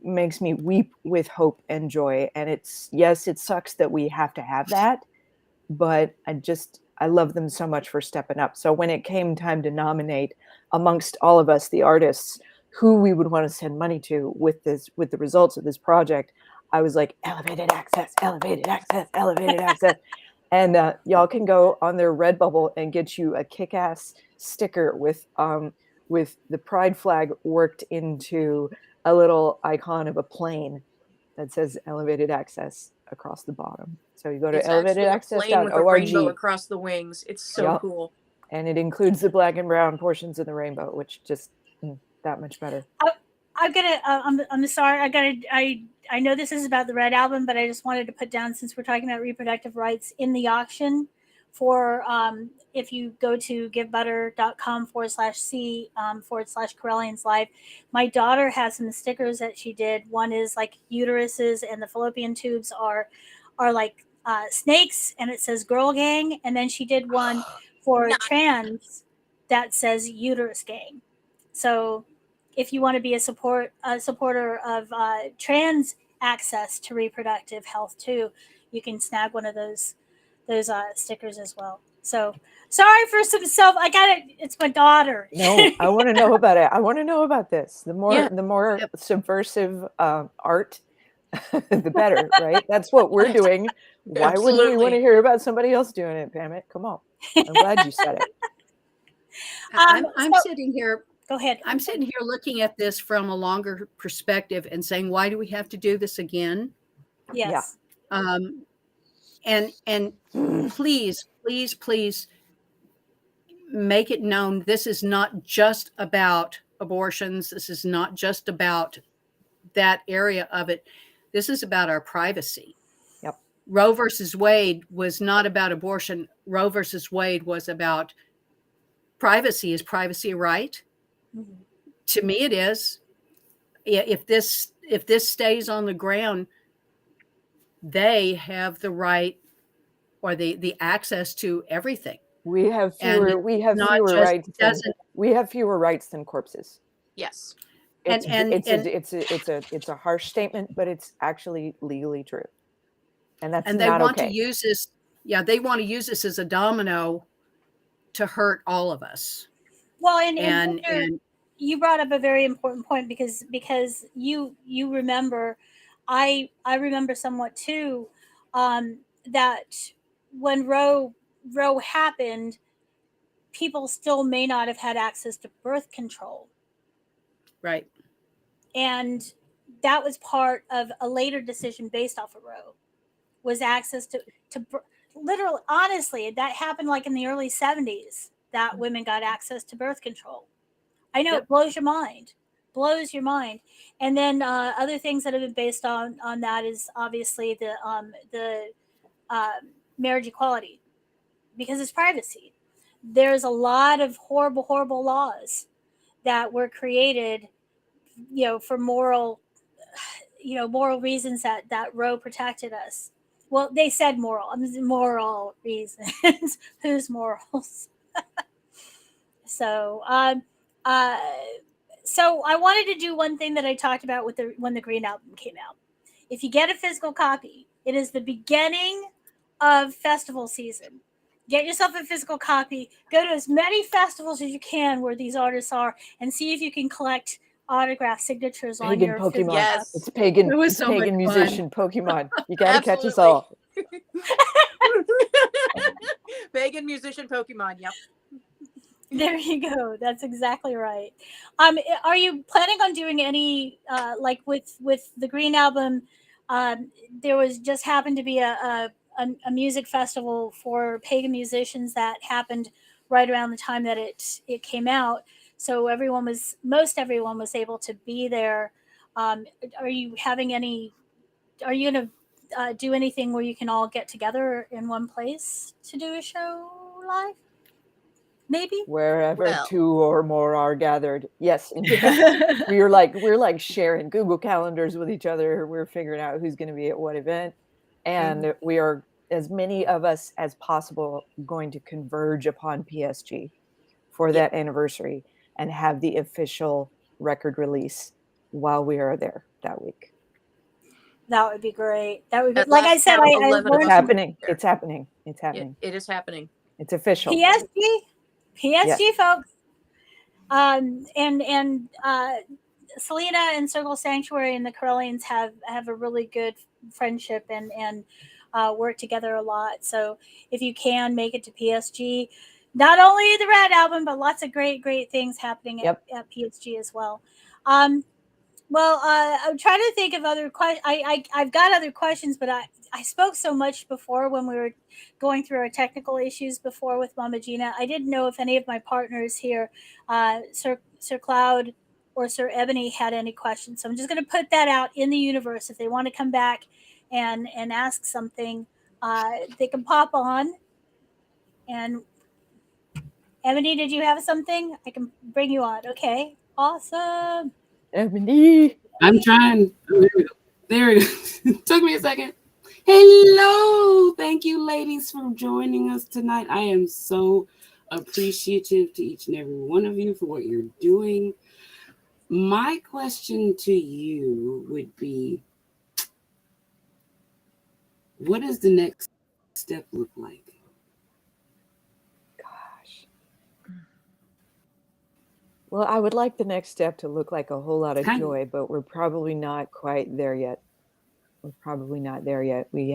makes me weep with hope and joy. And it's, yes, it sucks that we have to have that, but I love them so much for stepping up. So when it came time to nominate amongst all of us, the artists, who we would want to send money to with the results of this project, I was like, elevated access, elevated access, elevated access. And y'all can go on their Redbubble and get you a kick-ass sticker with the pride flag worked into a little icon of a plane that says elevated access across the bottom. So you go to elevatedaccess.org. With a rainbow across the wings. It's so cool. And it includes the black and brown portions of the rainbow, which just that much better. I'm sorry. I know this is about the Red Album, but I just wanted to put down, since we're talking about reproductive rights, in the auction for if you go to givebutter.com/C/Correllians Live, my daughter has some stickers that she did. One is like uteruses, and the fallopian tubes are like snakes, and it says Girl Gang. And then she did one for trans that says Uterus Gang. So if you want to be a supporter of trans access to reproductive health too, you can snag one of those stickers as well. So sorry for some I got it. It's my daughter. No, I want to know about it. I want to know about this. The more subversive art, the better, right? That's what we're doing. Why wouldn't we want to hear about somebody else doing it? Damn it! Come on. I'm glad you said it. I'm sitting here. Go ahead. I'm sitting here looking at this from a longer perspective and saying, why do we have to do this again? Yes. And please make it known, this is not just about abortions. This is not just about that area of it. This is about our privacy. Yep. Roe versus Wade was not about abortion. Roe versus Wade was about privacy. Is privacy a right? Mm-hmm. To me, it is. If this stays on the ground, they have the right or the access to everything. We have fewer rights than corpses. Yes. It's a harsh statement, but it's actually legally true. And that's they not want okay. to use this. Yeah, they want to use this as a domino to hurt all of us. Well, and you brought up a very important point because you remember, I remember somewhat too, that when Roe happened, people still may not have had access to birth control. Right. And that was part of a later decision based off of Roe, was access to literally, honestly, that happened like in the early 70s, that women got access to birth control. I know. Yep. It blows your mind. And then other things that have been based on that is obviously the marriage equality, because it's privacy. There's a lot of horrible laws that were created, for moral reasons that Roe protected us. Well, they said moral reasons. Whose morals? So I wanted to do one thing that I talked about when the Green Album came out. If you get a physical copy, it is the beginning of festival season. Get yourself a physical copy. Go to as many festivals as you can where these artists are, and see if you can collect autograph signatures on your Pokemon. Yes. It's pagan. It was it's so pagan much musician fun. Pokemon. You gotta catch us all. Pagan musician Pokemon. Yep. There you go. That's exactly right. Are you planning on doing any like with the Green Album? There was just happened to be a music festival for pagan musicians that happened right around the time that it came out. So most everyone was able to be there. Are you going to do anything where you can all get together in one place to do a show live? maybe wherever Well. 2 or more are gathered. Yes, in fact, we're like sharing Google calendars with each other. We're figuring out who's going to be at what event, and we are, as many of us as possible, going to converge upon PSG for that anniversary and have the official record release while we are there that week. That would be great. That would be, At like I last said, count, I 11 learned It's happening. It's happening. It's It, happening. it is happening. It's official. PSG, Yes. folks. And Selena and Circle Sanctuary and the Correllians have a really good friendship and work together a lot. So if you can make it to PSG, not only the Red album, but lots of great things happening at PSG as well. Well, I'm trying to think of other questions. I've got other questions, but I spoke so much before when we were going through our technical issues before with Mama Gina. I didn't know if any of my partners here, Sir Cloud or Sir Ebony, had any questions. So I'm just going to put that out in the universe. If they want to come back and ask something, they can pop on. And Ebony, did you have something? I can bring you on. Okay, awesome. Ebony. I'm trying. There it is. Took me a second. Hello. Thank you, ladies, for joining us tonight. I am so appreciative to each and every one of you for what you're doing. My question to you would be, what does the next step look like? Well, I would like the next step to look like a whole lot of joy, but we're probably not quite there yet. We're probably not there yet. We're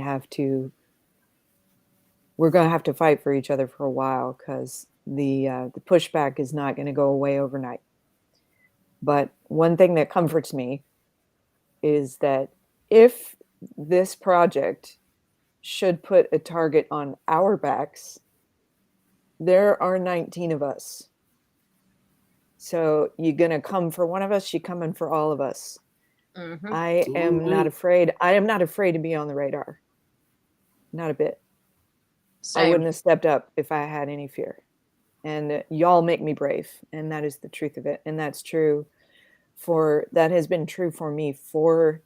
going to have to fight for each other for a while because the pushback is not going to go away overnight. But one thing that comforts me is that if this project should put a target on our backs, there are 19 of us. So you're going to come for one of us, you're coming for all of us. Mm-hmm. I am not afraid. I am not afraid to be on the radar. Not a bit. Same. I wouldn't have stepped up if I had any fear. And y'all make me brave. And that is the truth of it. And that has been true for me, for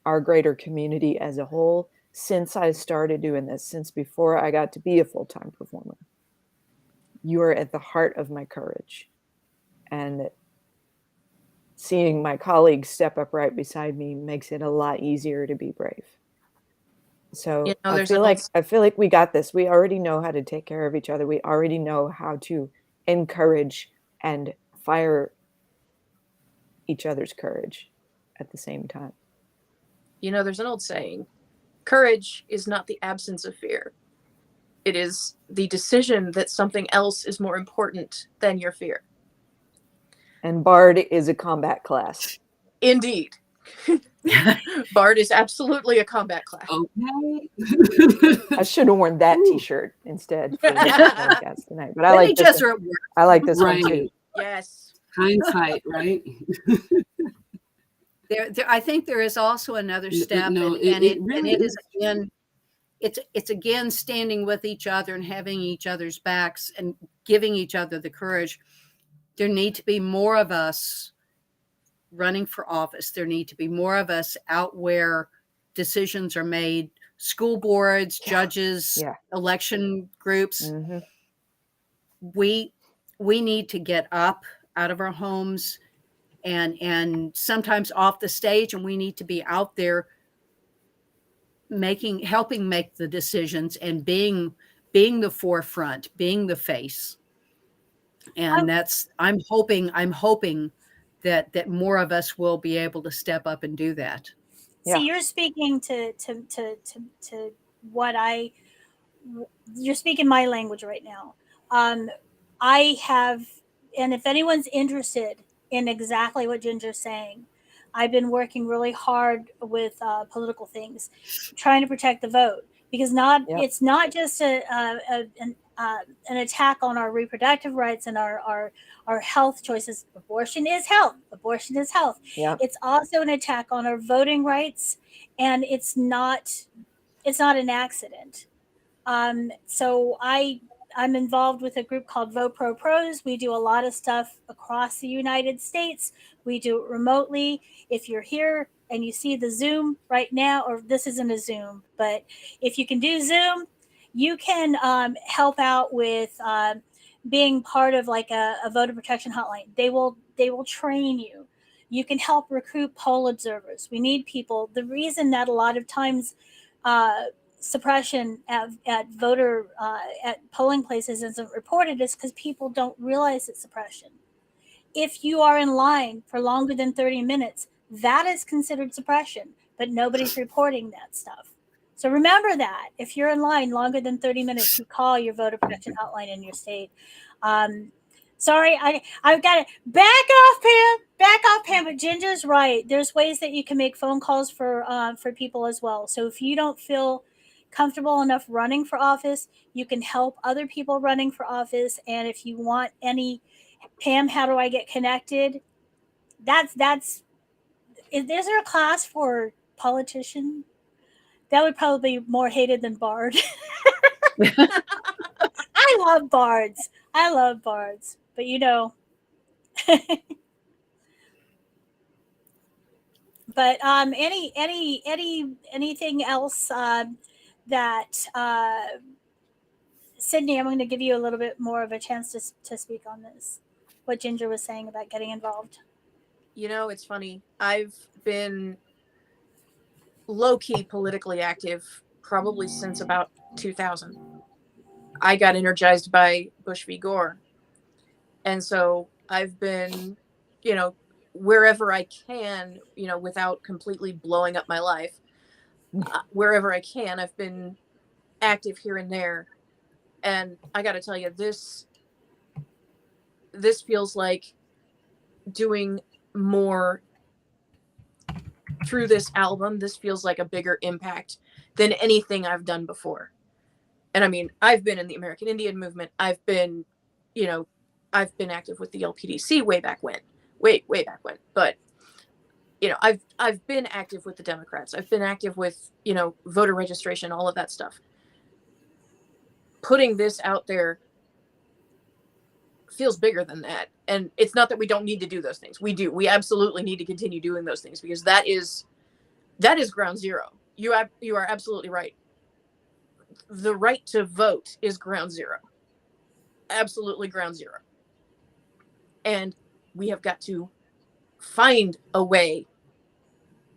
our greater community as a whole, since I started doing this, since before I got to be a full-time performer. You are at the heart of my courage. And seeing my colleagues step up right beside me makes it a lot easier to be brave. So I feel like we got this. We already know how to take care of each other. We already know how to encourage and fire each other's courage at the same time. There's an old saying, courage is not the absence of fear. It is the decision that something else is more important than your fear. And Bard is a combat class. Indeed. Bard is absolutely a combat class. Okay. I should have worn that T-shirt instead for this podcast tonight. But I like this one. I like this one too. Yes. Hindsight, right? I think there is also another step, it's again standing with each other and having each other's backs and giving each other the courage. There need to be more of us running for office. There need to be more of us out where decisions are made. School boards, judges, election groups. Mm-hmm. We need to get up out of our homes and sometimes off the stage, and we need to be out there helping make the decisions and being the forefront, being the face. And I'm hoping that more of us will be able to step up and do that. See, you're speaking to what you're speaking my language right now. I have, and if anyone's interested in exactly what Ginger's saying, I've been working really hard with political things, trying to protect the vote, because it's not just an attack on our reproductive rights and our health choices. Abortion is health. Abortion is health. Yep. It's also an attack on our voting rights, and it's not an accident. So I I'm involved with a group called Vote Pro Pros. We do a lot of stuff across the United States. We do it remotely. If you're here and you see the Zoom right now, or this isn't a Zoom, but if you can do Zoom, you can help out with being part of like a voter protection hotline. They will train you. You can help recruit poll observers. We need people. The reason that a lot of times suppression at voter at polling places isn't reported is because people don't realize it's suppression. If you are in line for longer than 30 minutes, that is considered suppression, but nobody's reporting that stuff. So remember that if you're in line longer than 30 minutes, you call your voter protection hotline in your state. Sorry, I've got to back off, Pam. But Ginger's right. There's ways that you can make phone calls for people as well. So if you don't feel comfortable enough running for office, you can help other people running for office. And if you want any, Pam, how do I get connected? Is there a class for politician? That would probably be more hated than Bard. I love bards. But you know, but anything else that Sydney, I'm going to give you a little bit more of a chance to speak on this. What Ginger was saying about getting involved. You know, it's funny. I've been low-key politically active probably since about 2000. I got energized by Bush v. Gore. And so I've been, you know, wherever I can, you know, without completely blowing up my life, wherever I can, I've been active here and there. And I got to tell you, this feels like doing more through this album. This feels like a bigger impact than anything I've done before. And I mean, I've been in the American Indian movement. I've been, you know, I've been active with the LPDC way back when. But, you know, I've been active with the Democrats. I've been active with, you know, voter registration, all of that stuff. Putting this out there feels bigger than that. And it's not that we don't need to do those things. We do. We absolutely need to continue doing those things because that is ground zero. You are absolutely right. The right to vote is ground zero. Absolutely ground zero. And we have got to find a way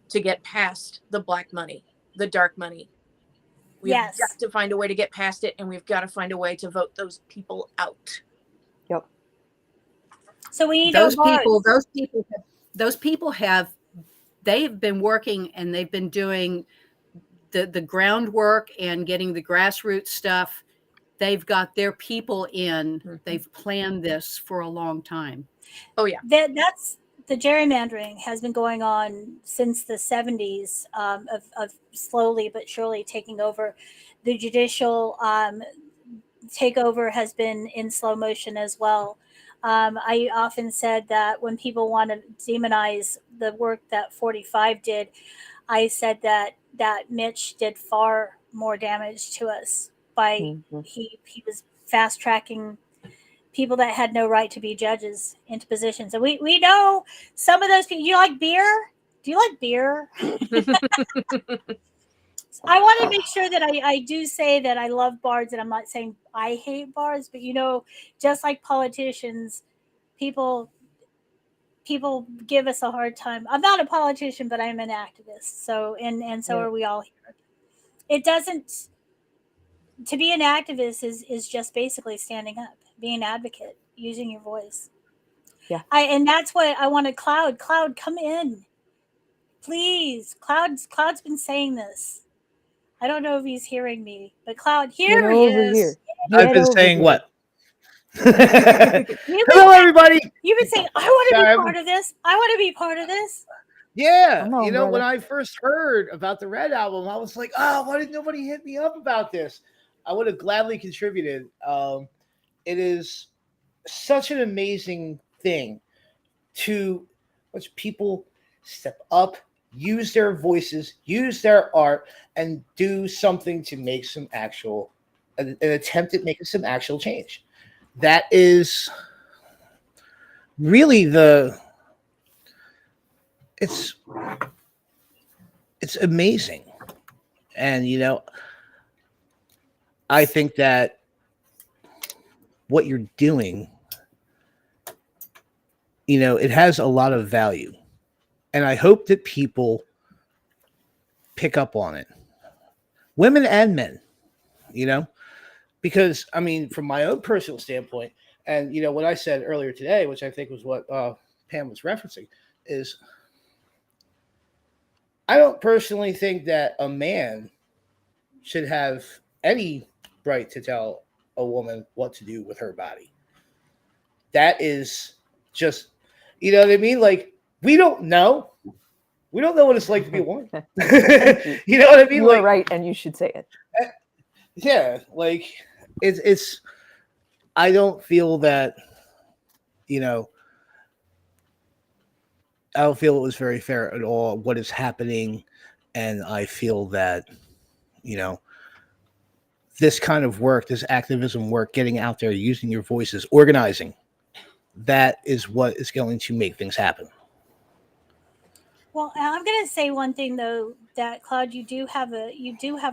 to get past the black money, the dark money. We've got to find a way to get past it, and we've got to find a way to vote those people out. Yep. So we need those people have they've been working and they've been doing the groundwork and getting the grassroots stuff. They've got their people in. Mm-hmm. They've planned this for a long time. Oh yeah. That's the gerrymandering has been going on since the 70s of slowly but surely taking over. The judicial takeover has been in slow motion as well. I often said that when people want to demonize the work that 45 did, I said that Mitch did far more damage to us by he was fast tracking people that had no right to be judges into positions. And we know some of those people. You like beer? Do you like beer? I want to make sure that I do say that I love bards, and I'm not saying I hate bards, but you know, just like politicians, people give us a hard time. I'm not a politician, but I'm an activist. So and so are we all here. It doesn't. To be an activist is just basically standing up, being an advocate, using your voice. Yeah. And that's what I wanted. Cloud, come in, please. Cloud's been saying this. I don't know if he's hearing me, but Cloud, here he is. I've been saying what? Hello, everybody. You've been saying, I want to be part of this. I want to be part of this. Yeah. Come on, you know, brother. when I first heard about the Red album, I was like, oh, why did nobody hit me up about this? I would have gladly contributed. It is such an amazing thing to watch people step up, use their voices, use their art, and do something to make some actual an attempt at making some actual change. That is really it's amazing. And, you know, I think that what you're doing, you know, it has a lot of value. And I hope that people pick up on it. Women and men, you know, because, I mean, from my own personal standpoint, and, you know, what I said earlier today, which I think was what Pam was referencing, is I don't personally think that a man should have any right to tell a woman what to do with her body. That is just, you know what I mean? Like, we don't know. We don't know what it's like to be a woman. You know what I mean? You are right, and you should say it. Yeah, like it's. I don't feel that, you know, I don't feel it was very fair at all what is happening, and I feel that, you know, this kind of work, this activism work, getting out there, using your voices, organizing, that is what is going to make things happen. Well, I'm going to say one thing though, that Claude, you do have a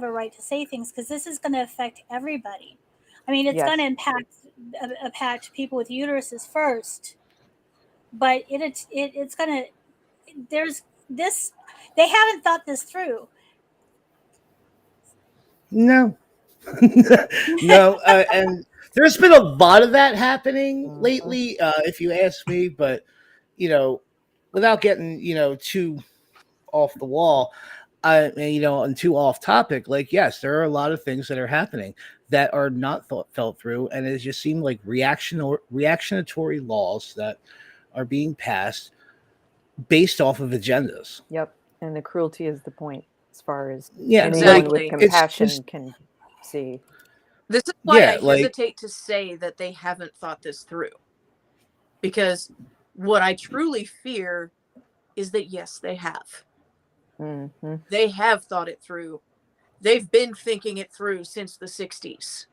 right to say things, because this is going to affect everybody. I mean, it's going to impact people with uteruses first, but it's going to. There's this. They haven't thought this through. No, no, and there's been a lot of that happening lately, if you ask me. But, you know, without getting, you know, too off the wall, you know, and too off topic, like, yes, there are a lot of things that are happening that are not felt through, and it just seemed like reactionatory laws that are being passed based off of agendas. Yep, and the cruelty is the point, as far as exactly. with compassion can see. This is why I hesitate to say that they haven't thought this through. Because what I truly fear is that, yes, they have. Mm-hmm. They have thought it through. They've been thinking it through since the 60s.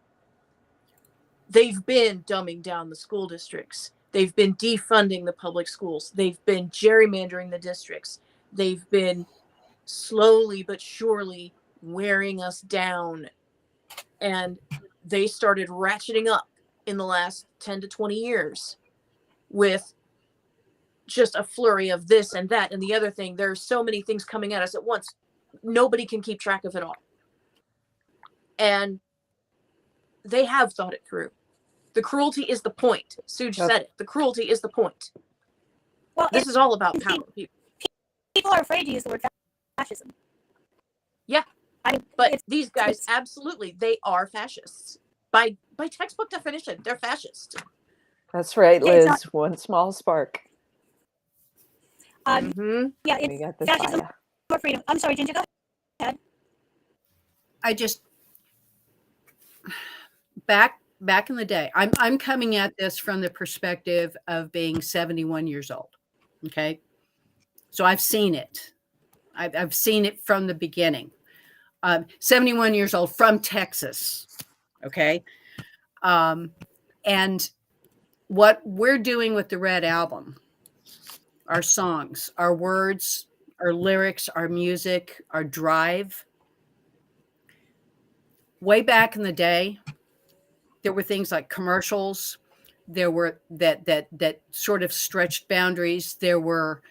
They've been dumbing down the school districts. They've been defunding the public schools. They've been gerrymandering the districts. They've been slowly but surely wearing us down. And they started ratcheting up in the last 10 to 20 years with just a flurry of this and that and the other thing. There's so many things coming at us at once. Nobody can keep track of it all. And they have thought it through. The cruelty is the point. Suj said it. The cruelty is the point. Well, this is all about power. People are afraid to use the word fascism. Yeah. But these guys, absolutely, they are fascists. By textbook definition, they're fascists. That's right, Liz. One small spark. Yeah, we got this fascism for freedom. I'm sorry, Ginger, go ahead. I just back in the day, I'm coming at this from the perspective of being 71 years old. Okay, so I've seen it. I've seen it from the beginning. 71 years old from Texas. Okay, and what we're doing with the Red Album, our songs, our words, our lyrics, our music, our drive. Way back in the day, there were things like commercials. There were that sort of stretched boundaries. There were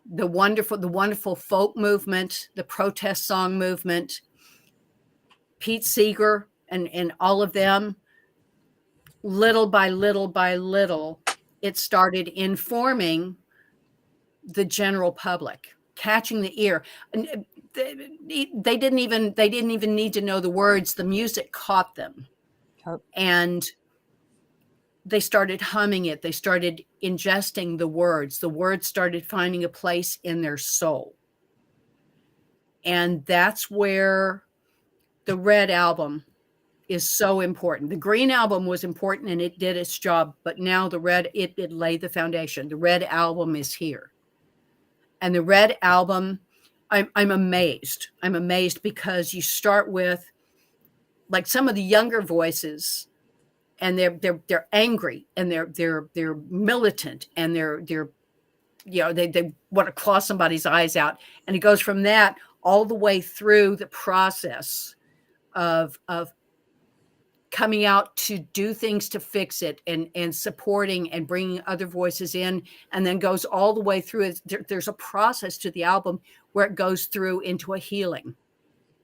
the wonderful folk movement, the protest song movement, Pete Seeger and all of them. Little by little, it started informing the general public, catching the ear. And they didn't even need to know the words. The music caught them. And they started humming it. They started ingesting the words. The words started finding a place in their soul. And that's where the Red Album is so important. The Green Album was important and it did its job, but now the Red, it laid the foundation. The Red Album is here. And the Red Album, I'm amazed. I'm amazed because you start with like some of the younger voices, and they're angry, and they're militant, and they're they want to claw somebody's eyes out, and it goes from that all the way through the process of coming out to do things to fix it, and supporting and bringing other voices in, and then goes all the way through it. There's a process to the album where it goes through into a healing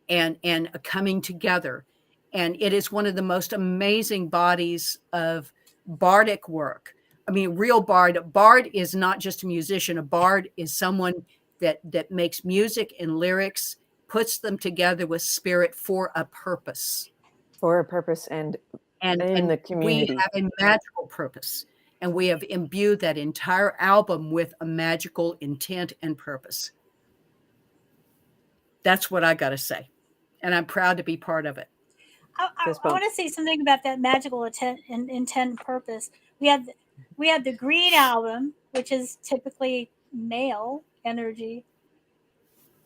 and a coming together. And it is one of the most amazing bodies of bardic work. I mean, real bard. A bard is not just a musician. A bard is someone that makes music and lyrics, puts them together with spirit for a purpose. For a purpose, and in the community. We have a magical purpose, and we have imbued that entire album with a magical intent and purpose. That's what I got to say, and I'm proud to be part of it. I want to say something about that magical intent and purpose. We had the green album, which is typically male energy,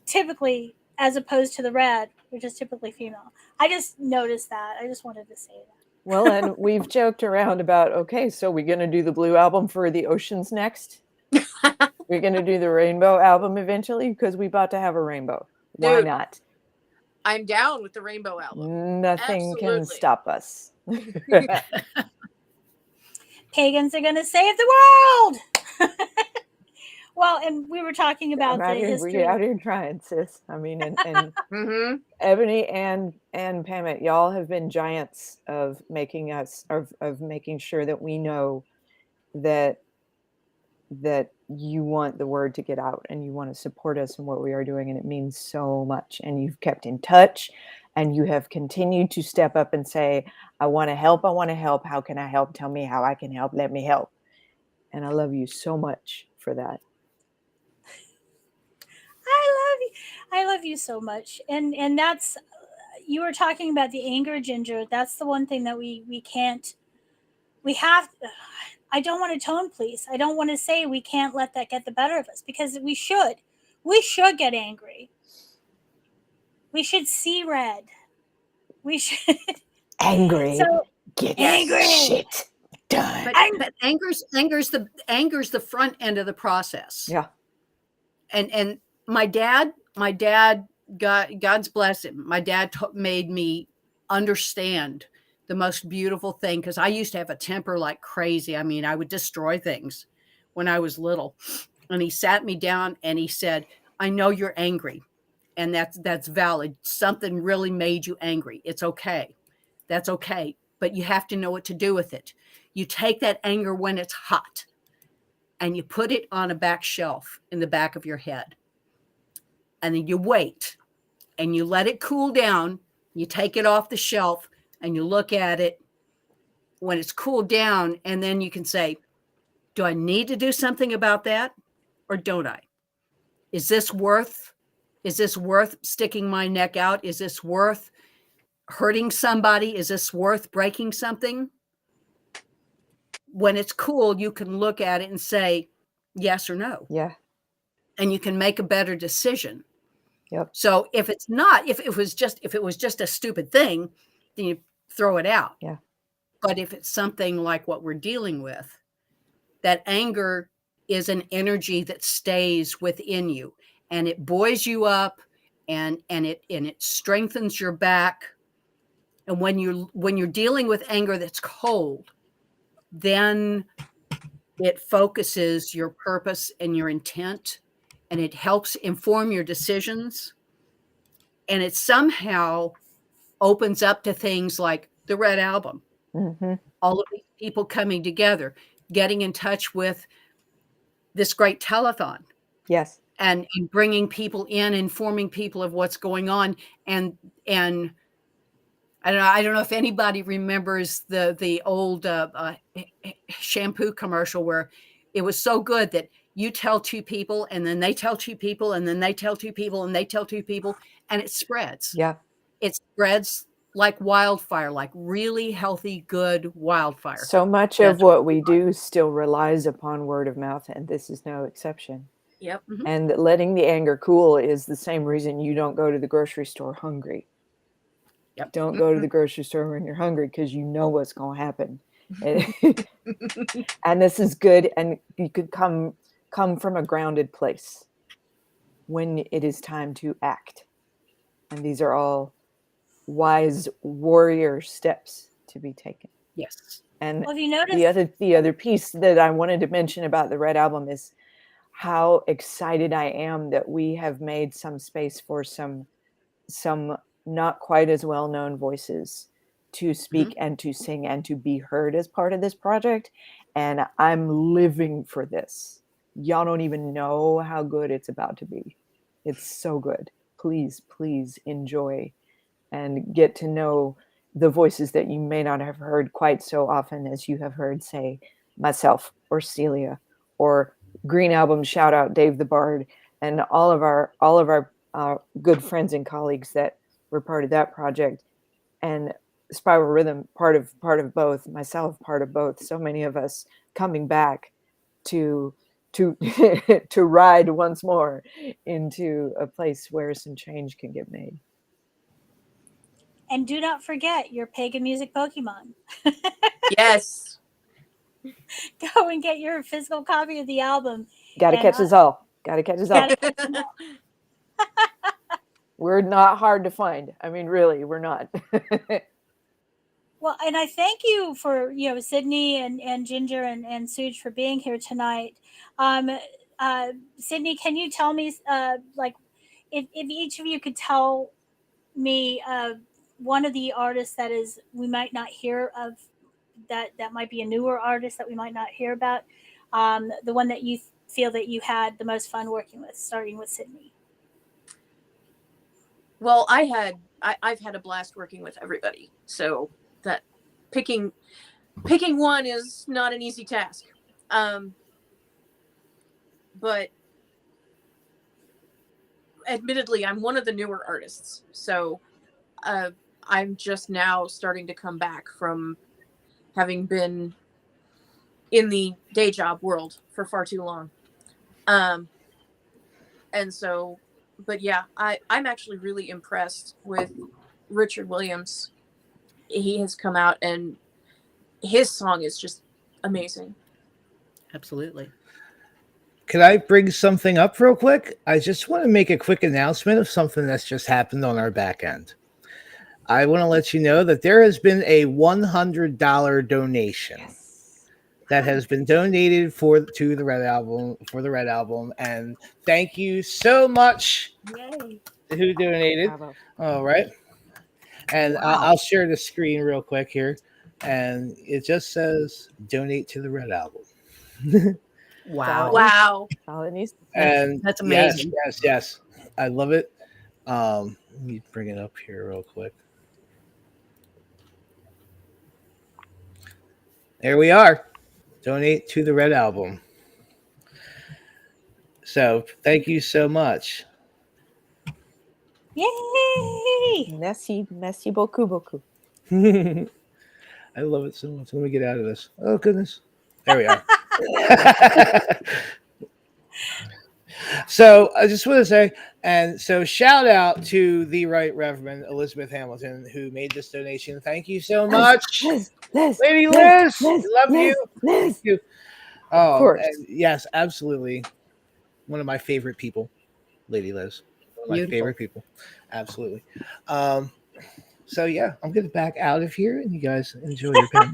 typically, as opposed to the red, which is typically female. I just noticed that. I just wanted to say that. Well, and we've joked around about, okay, so we're going to do the blue album for the oceans next. We're going to do the rainbow album eventually because we about to have a rainbow. Why Dude, not? I'm down with the rainbow album. Nothing can stop us. Pagans are going to save the world. Well, and we were talking about the history. We're out here trying, sis. I mean, and Ebony and Pamit, y'all have been giants of making us of making sure that we know that you want the word to get out and you want to support us in what we are doing, and it means so much. And you've kept in touch, and you have continued to step up and say, I want to help. How can I help? Tell me how I can help. Let me help. And I love you so much for that. I love you so much. And that's, you were talking about the anger, Ginger. That's the one thing that we can't, we have, I don't want to tone police. I don't want to say we can't let that get the better of us, because we should get angry. We should see red. We should angry. So, get angry shit done. But anger's the front end of the process. Yeah. And my dad, God's bless him. My dad made me understand the most beautiful thing, because I used to have a temper like crazy. I mean, I would destroy things when I was little. And he sat me down and he said, I know you're angry, and that's valid. Something really made you angry. It's okay. That's okay. But you have to know what to do with it. You take that anger when it's hot and you put it on a back shelf in the back of your head. And then you wait and you let it cool down. You take it off the shelf and you look at it when it's cooled down. And then you can say, do I need to do something about that, or don't I? Is this worth sticking my neck out? Is this worth hurting somebody? Is this worth breaking something? When it's cool, you can look at it and say yes or no. Yeah. And you can make a better decision. Yep. So if it's not, if it was just a stupid thing, then you throw it out. Yeah. But if it's something like what we're dealing with, that anger is an energy that stays within you, and it buoys you up, and it strengthens your back. And when you're dealing with anger that's cold, then it focuses your purpose and your intent, and it helps inform your decisions. And it somehow opens up to things like the Red Album, all of these people coming together, getting in touch with this great telethon. Yes. And bringing people in, informing people of what's going on. And I don't know if anybody remembers the old shampoo commercial where it was so good that you tell two people and then they tell two people and then they tell two people and they tell two people, and it spreads. Yeah. It spreads like wildfire, like really healthy, good wildfire. So much of what we do still relies upon word of mouth, and this is no exception. Yep. Mm-hmm. And letting the anger cool is the same reason you don't go to the grocery store hungry. Yep. Don't go to the grocery store when you're hungry because you know what's going to happen. And this is good. And you could come from a grounded place when it is time to act. And these are all wise warrior steps to be taken. Yes. And Well, have you noticed the other piece that I wanted to mention about the Red Album is how excited I am that we have made some space for some not quite as well-known voices to speak and to sing and to be heard as part of this project. And I'm living for this. Y'all don't even know how good it's about to be. It's so good. Please, please enjoy and get to know the voices that you may not have heard quite so often as you have heard, say, myself or Celia or Green Album shout out Dave the Bard and all of our good friends and colleagues that were part of that project, and Spiral Rhythm part of both, myself part of both. So many of us coming back to to ride once more into a place where some change can get made. And do not forget your pagan music Pokemon. Yes. Go and get your physical copy of the album. Gotta catch us all. Gotta catch us all. We're not hard to find. I mean, really, we're not. Well, and I thank you for, Sydney and Ginger and Suj for being here tonight. Sydney, can you tell me, if each of you could tell me one of the artists that we might not hear of, that might be a newer artist that we might not hear about, the one that you feel that you had the most fun working with, starting with Sydney. Well, I've had a blast working with everybody. So that picking one is not an easy task. But admittedly, I'm one of the newer artists. So I'm just now starting to come back from having been in the day job world for far too long. And so, but yeah, I'm actually really impressed with Richard Williams. He has come out and his song is just amazing. Absolutely. Could I bring something up real quick? I just want to make a quick announcement of something that's just happened on our back end. I want to let you know that there has been a $100 donation that has been donated to the Red Album, and thank you so much. Yay. Who donated. Bravo. All right. And I'll share the screen real quick here. And it just says donate to the Red Album. Wow. And that's amazing. Yes. I love it. Let me bring it up here real quick. There we are. Donate to the Red Album. So thank you so much. Yay! Merci beaucoup. I love it so much. Let me get out of this. Oh, goodness. There we are. So I just want to say, and so shout out to the Right Reverend Elizabeth Hamilton, who made this donation. Thank you so much. Lady Liz, love you. Thank you. Oh, of course. Yes, absolutely. One of my favorite people, Lady Liz. One of my favorite people. Absolutely. So yeah, I'm gonna back out of here, and you guys enjoy your pen.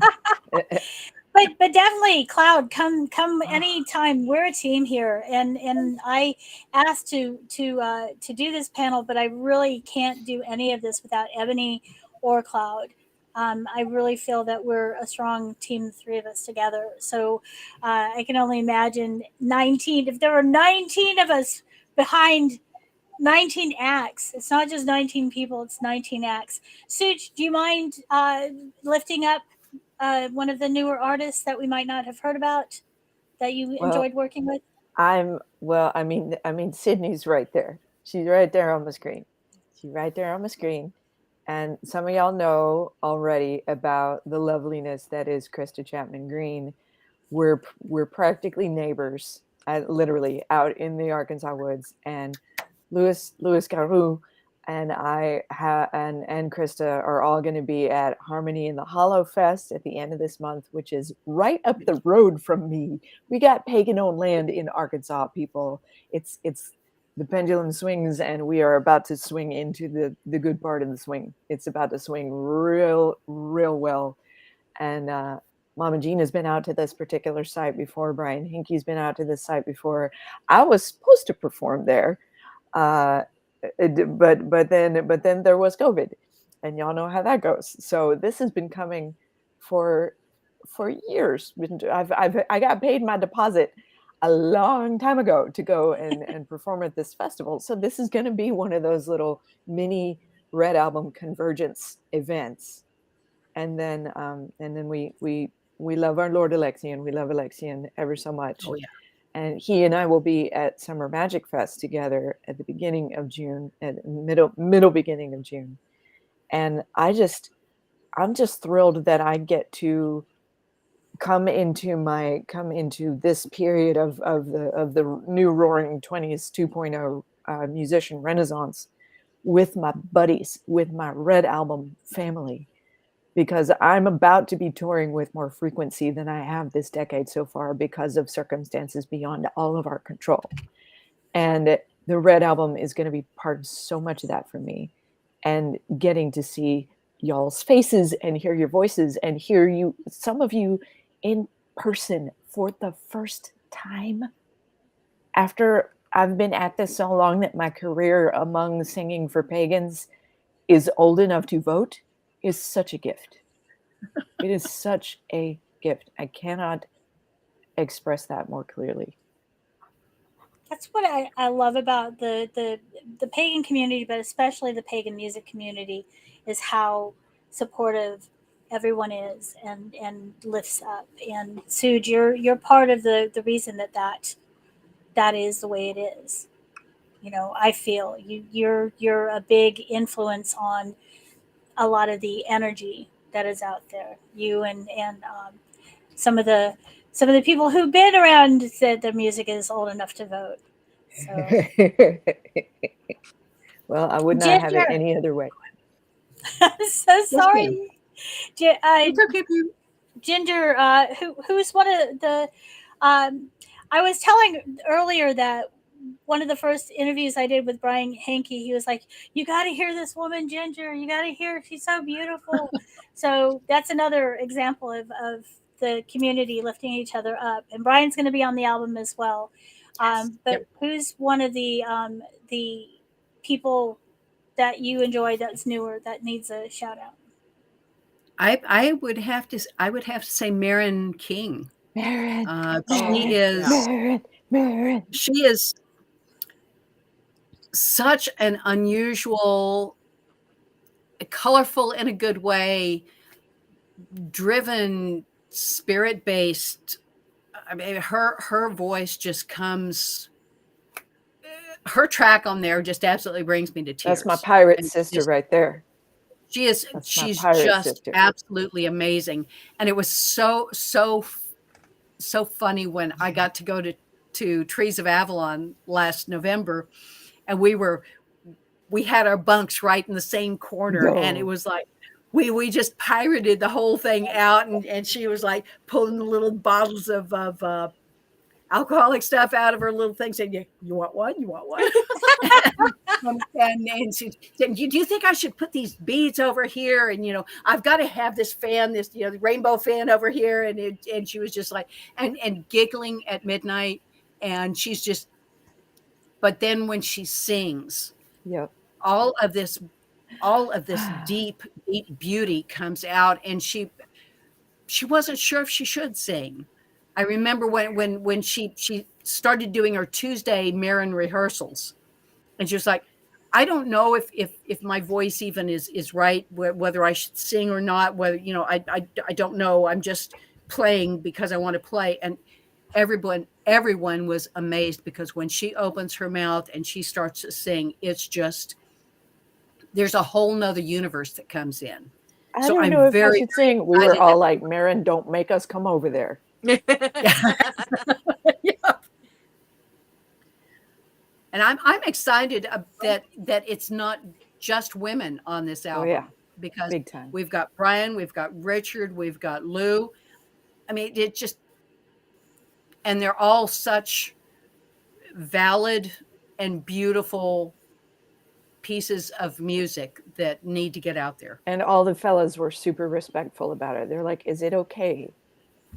But definitely, Cloud, come anytime. We're a team here, and I asked to do this panel, but I really can't do any of this without Eboni or Cloud. I really feel that we're a strong team, the three of us together. So I can only imagine 19. If there were 19 of us behind 19 acts, it's not just 19 people; it's 19 acts. Suj, do you mind lifting up one of the newer artists that we might not have heard about that you enjoyed working with? I mean, Sydney's right there. She's right there on the screen. And some of y'all know already about the loveliness that is Krista Chapman Green. We're practically neighbors, literally out in the Arkansas woods. And Louis Garou and and Krista are all going to be at Harmony in the Hollow Fest at the end of this month, which is right up the road from me. We got pagan-owned land in Arkansas, people. It's the pendulum swings, and we are about to swing into the good part of the swing. It's about to swing real well. And Mama Gina's been out to this particular site before. Brian Henke's been out to this site before. I was supposed to perform there. But then there was COVID, and y'all know how that goes. So this has been coming for years. I got paid my deposit a long time ago to go and perform at this festival. So this is going to be one of those little mini Red Album convergence events. And then we love our Lord Alexian. We love Alexian ever so much. Oh yeah. And he and I will be at Summer Magic Fest together at the beginning of June, at middle beginning of June. And I'm just thrilled that I get to come into this period of the new Roaring 20s 2.0 musician renaissance with my buddies, with my Red Album family, because I'm about to be touring with more frequency than I have this decade so far because of circumstances beyond all of our control. And the Red Album is going to be part of so much of that for me. And getting to see y'all's faces and hear your voices and hear you, some of you in person for the first time. After I've been at this so long that my career among singing for pagans is old enough to vote, is such a gift. It is such a gift. I cannot express that more clearly. That's what I love about the pagan community, but especially the pagan music community, is how supportive everyone is and lifts up. And Sood, you're part of the reason that is the way it is. You know, I feel you're a big influence on a lot of the energy that is out there. You and some of the people who've been around said their music is old enough to vote. So. Well, I would not have it any other way. I'm so sorry. It's okay, Ginger, who's one of the I was telling earlier that one of the first interviews I did with Brian Henke, he was like, "You got to hear this woman, Ginger. You got to hear her. She's so beautiful." So that's another example of the community lifting each other up. And Brian's going to be on the album as well. But who's one of the people that you enjoy that's newer that needs a shout out? I would have to say Meren King. Meren. She is such an unusual, colorful in a good way, driven, spirit-based. I mean, her voice just comes. Her track on there just absolutely brings me to tears. That's my pirate sister right there. She's just absolutely amazing. And it was so funny when I got to go to Trees of Avalon last November, and we had our bunks right in the same corner. And it was like we just pirated the whole thing out, and she was like pulling the little bottles of alcoholic stuff out of her little thing, saying, you want one? You want one? and she said, do you think I should put these beads over here? And, I've got to have this fan, this, the rainbow fan over here. And she was just like, and giggling at midnight. And she's just, but then when she sings, all of this deep beauty comes out, and she wasn't sure if she should sing. I remember when she started doing her Tuesday Meren rehearsals, and she was like, I don't know if my voice even is right, whether I should sing or not, whether, I don't know. I'm just playing because I want to play. And everyone was amazed, because when she opens her mouth and she starts to sing, it's just, there's a whole nother universe that comes in. I don't know if I should sing. We were all like, Meren, don't make us come over there. And I'm excited that it's not just women on this album. Oh yeah, because big time. we've got Brian, we've got Richard, we've got Lou. I mean, it just, and they're all such valid and beautiful pieces of music that need to get out there. And all the fellas were super respectful about it. They're like, "Is it okay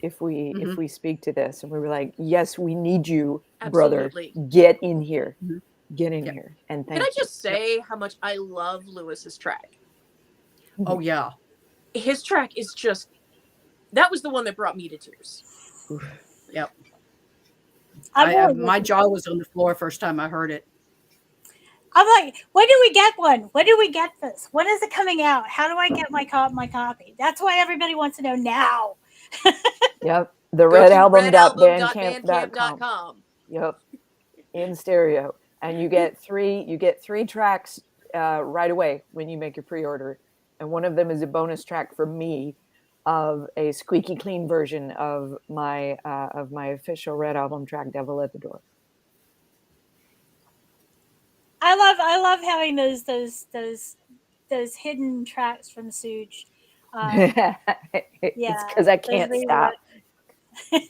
if we speak to this?" And we were like, "Yes, we need you, Absolutely. brother. Get in here. Get in here." And thank Can I you. just say how much I love Lewis's track? Oh yeah. His track is just, that was the one that brought me to tears. Yep. I'm my jaw was on the floor first time I heard it. I'm like, when do we get one? When do we get this? When is it coming out? How do I get my copy? That's what everybody wants to know now. Yep. The Go to redalbum.bandcamp.com. redalbum.bandcamp.com. Yep. In stereo. And you get three tracks right away when you make your pre-order. And one of them is a bonus track from me of a squeaky clean version of my official Red Album track, Devil at the Door. I love having those hidden tracks from Suge. It's because I can't stop. I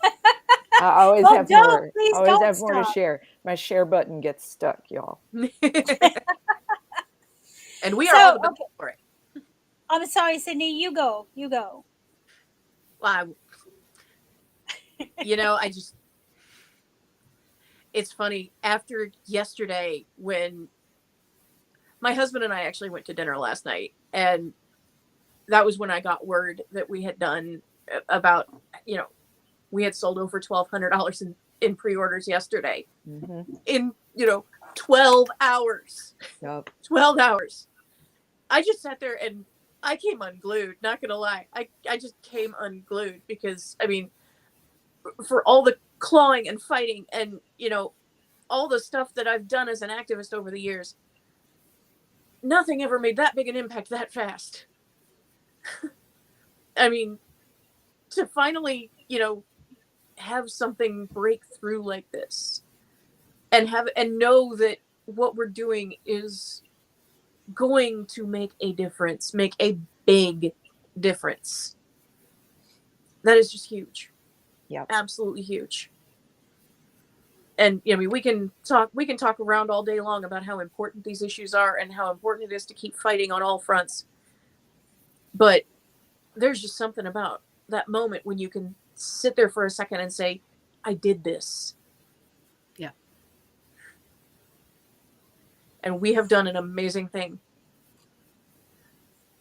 always Well, have don't, more. please Always don't have more to stop. share. My share button gets stuck, y'all. And we are all the better for it. I'm sorry, Sydney. You go. Well, it's funny. After yesterday, when my husband and I actually went to dinner last night, and that was when I got word that we had done about, we had sold over $1,200 in pre-orders yesterday. Mm-hmm. In 12 hours. Yep. 12 hours. I just sat there and I came unglued, not gonna lie. I just came unglued because, I mean, for all the clawing and fighting and, all the stuff that I've done as an activist over the years, nothing ever made that big an impact that fast. I mean, to finally, have something break through like this and know that what we're doing is going to make a difference, make a big difference. That is just huge. Yeah. Absolutely huge. And we can talk around all day long about how important these issues are and how important it is to keep fighting on all fronts. But there's just something about that moment when you can sit there for a second and say, I did this. Yeah. And we have done an amazing thing.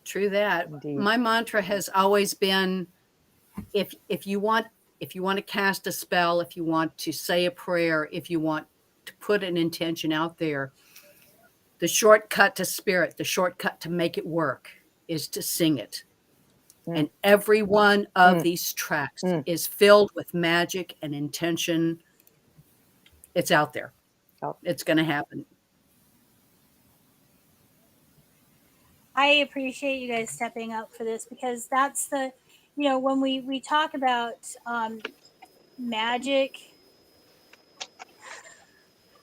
True that. Indeed. My mantra has always been, if you want to cast a spell, if you want to say a prayer, if you want to put an intention out there, the shortcut to spirit, the shortcut to make it work is to sing it. And every one of these tracks is filled with magic and intention. It's out there. Oh. It's going to happen. I appreciate you guys stepping up for this, because that's the, when we talk about magic,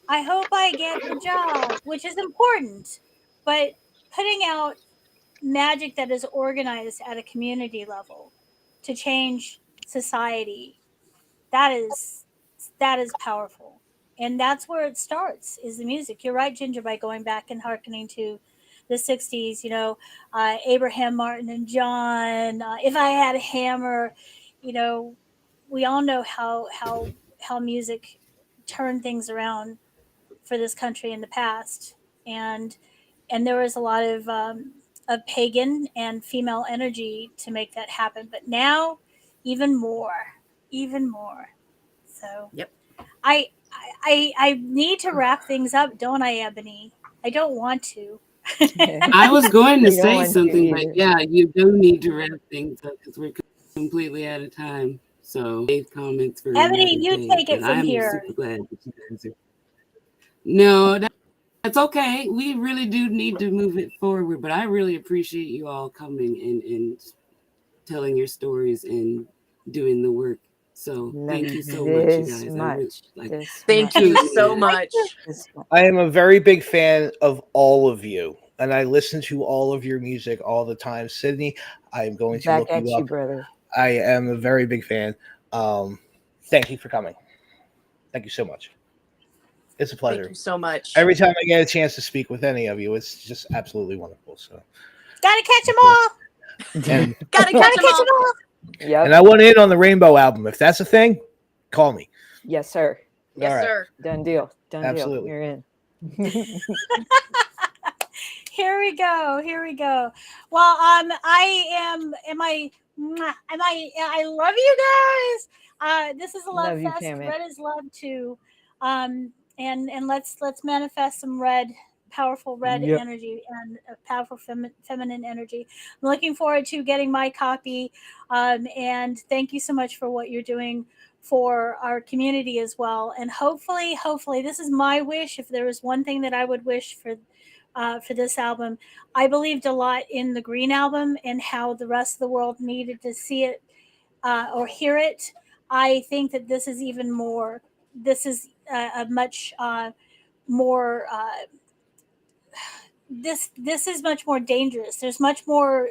I hope I get the job, which is important, but putting out magic that is organized at a community level to change society, that is powerful. And that's where it starts, is the music. You're right, Ginger, by going back and hearkening to the 60s, Abraham Martin and John, If I Had a Hammer, we all know how music turned things around for this country in the past. And there was a lot of pagan and female energy to make that happen. But now, even more. So yep. I need to wrap things up, don't I, Ebony? I don't want to. I was going to say something, but yeah, you do need to wrap things up because we're completely out of time. So save comments for Ebony, another you day, take it but from I'm here. super glad that you guys are. No, that's okay. We really do need to move it forward, but I really appreciate you all coming and telling your stories and doing the work. So thank you so much, you guys. Thank you so much. I am a very big fan of all of you. and I listen to all of your music all the time. Sydney, I am going to Back look at you you, up. brother. I am a very big fan. Thank you for coming. Thank you so much. It's a pleasure. Thank you so much. Every time I get a chance to speak with any of you, it's just absolutely wonderful. So Gotta catch them all. and Gotta catch them all. Yep. and I want in on the Rainbow album. If that's a thing, call me. Yes, sir. Yes, All right. sir. Done deal. Done Absolutely. deal. You're in. Here we go. Here we go. Well, I love you guys. This is a love Love you, fest. Cammy. Red is love too. And let's manifest some red, powerful red Yep. energy and powerful feminine energy. I'm looking forward to getting my copy. And thank you so much for what you're doing for our community as well. And hopefully, this is my wish. If there was one thing that I would wish for this album, I believed a lot in the Green album and how the rest of the world needed to see it or hear it. I think that this is even more. This is a much more. This is much more dangerous. There's much more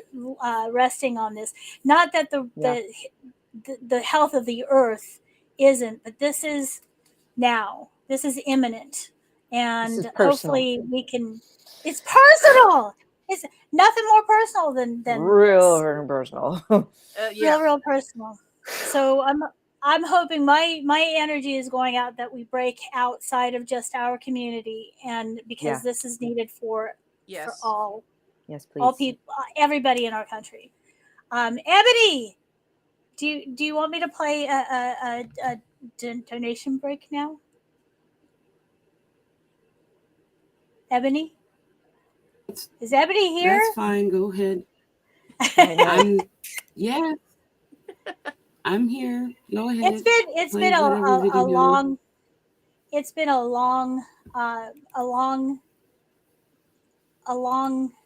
resting on this. Not that the health of the earth isn't, but this is now. This is imminent, and hopefully we can. It's personal. It's nothing more personal than real this. very personal. Real personal. So I'm hoping my energy is going out that we break outside of just our community, and because this is needed for all. Yes, please. All people, everybody in our country. Ebony, do you want me to play a donation break now? Ebony? Is Ebony here? That's fine. Go ahead. Yeah. I'm here. Go ahead. It's been a long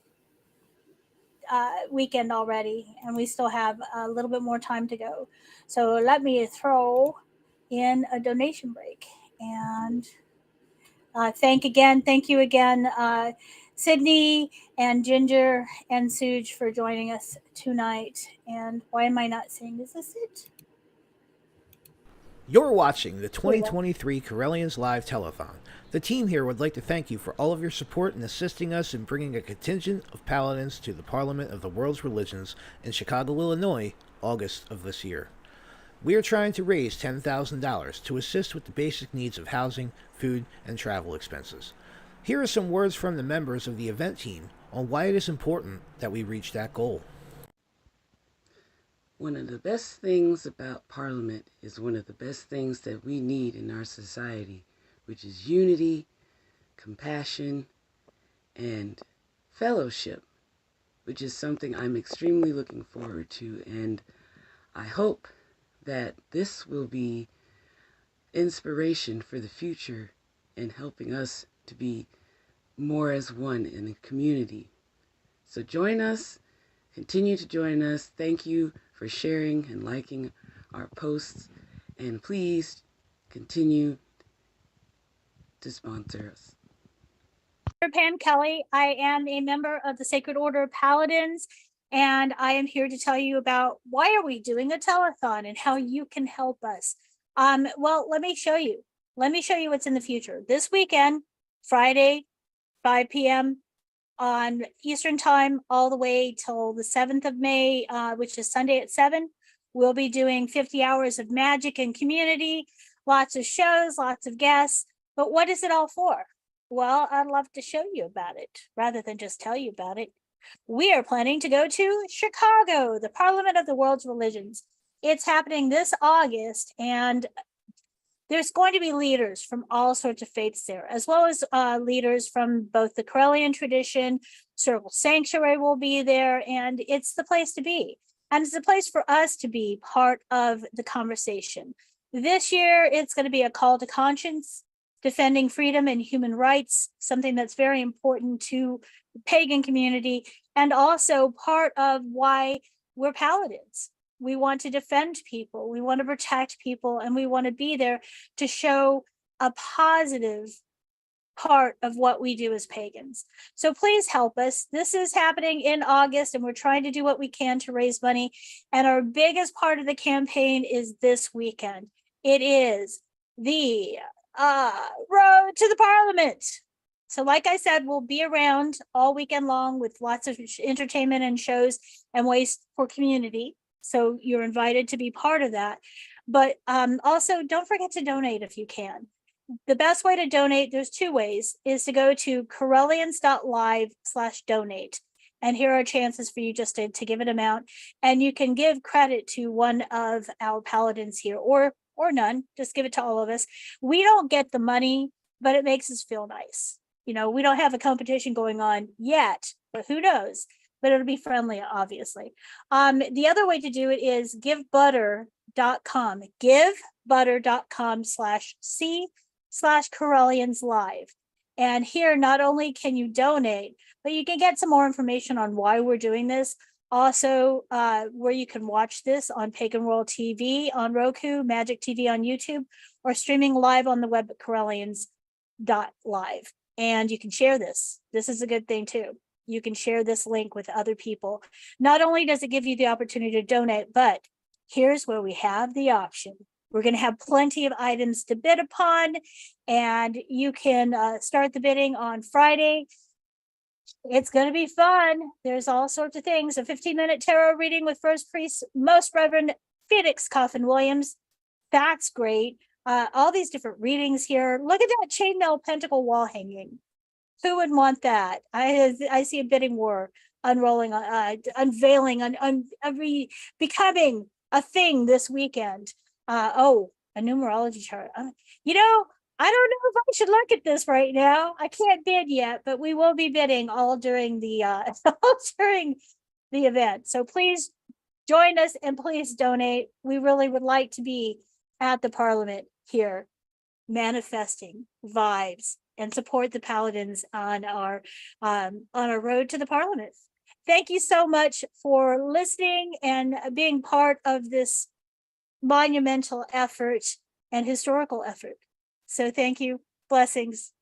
weekend already, and we still have a little bit more time to go. So let me throw in a donation break and thank you again, Sydney and Ginger and Suj for joining us tonight. And why am I not saying is this it? You're watching the 2023 Correllians Live Telethon. The team here would like to thank you for all of your support in assisting us in bringing a contingent of paladins to the Parliament of the World's Religions in Chicago, Illinois, August of this year. We are trying to raise $10,000 to assist with the basic needs of housing, food, and travel expenses. Here are some words from the members of the event team on why it is important that we reach that goal. One of the best things about Parliament is one of the best things that we need in our society, which is unity, compassion, and fellowship, which is something I'm extremely looking forward to. And I hope that this will be inspiration for the future and helping us to be more as one in a community. So join us, continue to join us. Thank you for sharing and liking our posts, and please continue to sponsor us. I'm Pam Kelly. I am a member of the Sacred Order of Paladins, and I am here to tell you about why are we doing a telethon and how you can help us. Well, let me show you. Let me show you what's in the future. This weekend, Friday, 5 p.m. on Eastern Time, all the way till the 7th of May, which is Sunday at 7. We'll be doing 50 hours of magic and community, lots of shows, lots of guests. But what is it all for? Well, I'd love to show you about it rather than just tell you about it. We are planning to go to Chicago, the Parliament of the World's Religions. It's happening this August, and there's going to be leaders from all sorts of faiths there, as well as leaders from both the Correllian tradition. Circle Sanctuary will be there, and it's the place to be. And it's a place for us to be part of the conversation. This year, it's going to be a call to conscience, defending freedom and human rights, something that's very important to the pagan community, and also part of why we're paladins. We want to defend people, we want to protect people, and we want to be there to show a positive part of what we do as pagans. So please help us. This is happening in August, and we're trying to do what we can to raise money. And our biggest part of the campaign is this weekend. It is the Road to the Parliament. So like I said, we'll be around all weekend long with lots of entertainment and shows and ways for community. So you're invited to be part of that. But also don't forget to donate if you can. The best way to donate, there's two ways, is to go to Correllians.live/donate. And here are chances for you just to give an amount. And you can give credit to one of our paladins here, or none. Just give it to all of us. We don't get the money, but it makes us feel nice. You know, we don't have a competition going on yet, but who knows? But it'll be friendly, obviously. The other way to do it is givebutter.com. givebutter.com/C/Correllians Live. And here, not only can you donate, but you can get some more information on why we're doing this. Also, where you can watch this on Pagan World TV, on Roku, Magic TV on YouTube, or streaming live on the web at Correllians.live. And you can share this. This is a good thing too. You can share this link with other people. Not only does it give you the opportunity to donate, but here's where we have the option. We're going to have plenty of items to bid upon, and you can start the bidding on Friday. It's going to be fun. There's all sorts of things. A 15-minute tarot reading with First Priest, Most Reverend Felix Coffin Williams. That's great. All these different readings here. Look at that chainmail pentacle wall hanging. Who would want that? I see a bidding war unrolling, unveiling, becoming a thing this weekend. A numerology chart. You know, I don't know if I should look at this right now. I can't bid yet, but we will be bidding all during the event. So please join us and please donate. We really would like to be at the Parliament here, manifesting vibes and support the Paladins on our road to the Parliament. Thank you so much for listening and being part of this monumental effort and historical effort. So thank you. Blessings.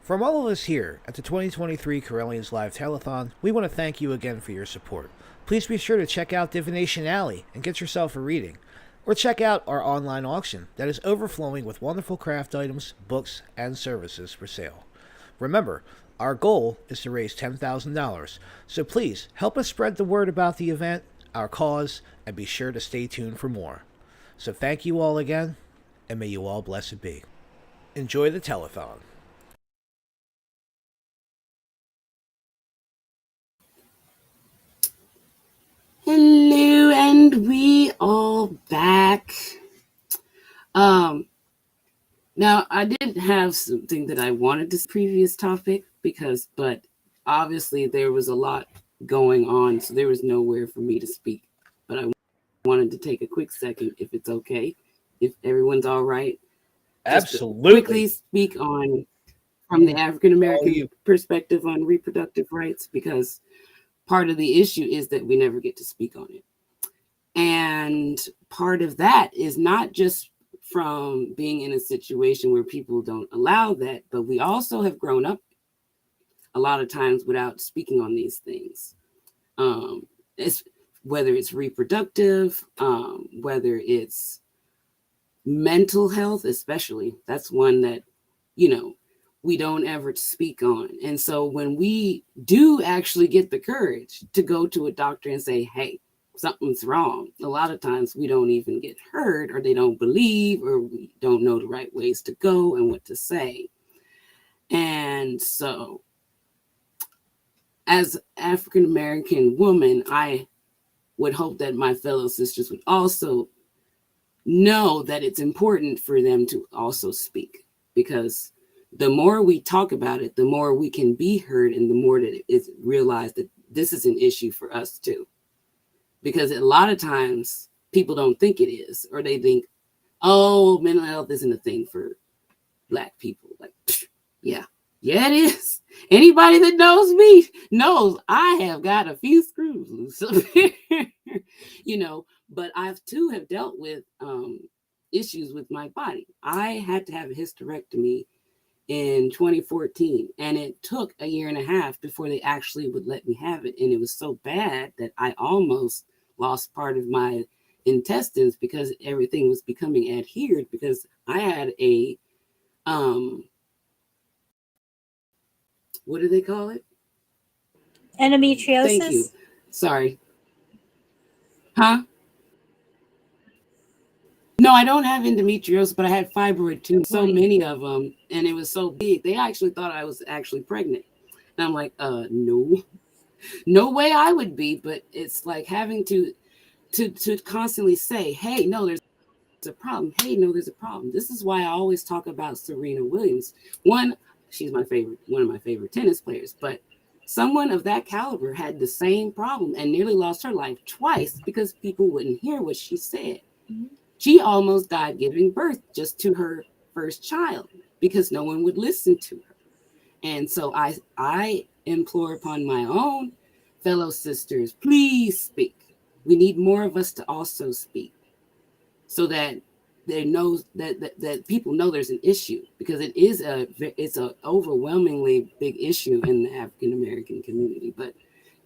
From all of us here at the 2023 Correllians Live Telethon, we want to thank you again for your support. Please be sure to check out Divination Alley and get yourself a reading. Or check out our online auction that is overflowing with wonderful craft items, books, and services for sale. Remember, our goal is to raise $10,000, so please help us spread the word about the event, our cause, and be sure to stay tuned for more. So thank you all again, and may you all blessed be. Enjoy the telethon. Hello, and we all back. Now I did have something that I wanted this previous topic but obviously there was a lot going on, so there was nowhere for me to speak. But I wanted to take a quick second, if it's okay, if everyone's all right. Absolutely. Quickly speak on from the African American perspective on reproductive rights, because part of the issue is that we never get to speak on it. And part of that is not just from being in a situation where people don't allow that, but we also have grown up a lot of times without speaking on these things. Whether it's reproductive, whether it's mental health, especially, that's one that, we don't ever speak on. And so when we do actually get the courage to go to a doctor and say, hey, something's wrong, a lot of times we don't even get heard, or they don't believe, or we don't know the right ways to go and what to say. And so as African American woman, I would hope that my fellow sisters would also know that it's important for them to also speak, because the more we talk about it, the more we can be heard, and the more that it's realized that this is an issue for us too. Because a lot of times people don't think it is, or they think, oh, mental health isn't a thing for Black people. Like, yeah, it is. Anybody that knows me knows I have got a few screws loose up here, but I've too have dealt with issues with my body. I had to have a hysterectomy in 2014, and it took a year and a half before they actually would let me have it. And it was so bad that I almost lost part of my intestines because everything was becoming adhered, because I had a what do they call it? Endometriosis. Thank you. Sorry. Huh? No, I don't have endometriosis, but I had fibroid too. So many of them, and it was so big. They actually thought I was actually pregnant. And I'm like, no way I would be. But it's like having to constantly say, hey, no, there's a problem. Hey, no, there's a problem. This is why I always talk about Serena Williams. One, she's one of my favorite tennis players, but someone of that caliber had the same problem and nearly lost her life twice because people wouldn't hear what she said. Mm-hmm. She almost died giving birth just to her first child because no one would listen to her. And so I implore upon my own fellow sisters, please speak. We need more of us to also speak so that they know that people know there's an issue, because it's a overwhelmingly big issue in the African American community, but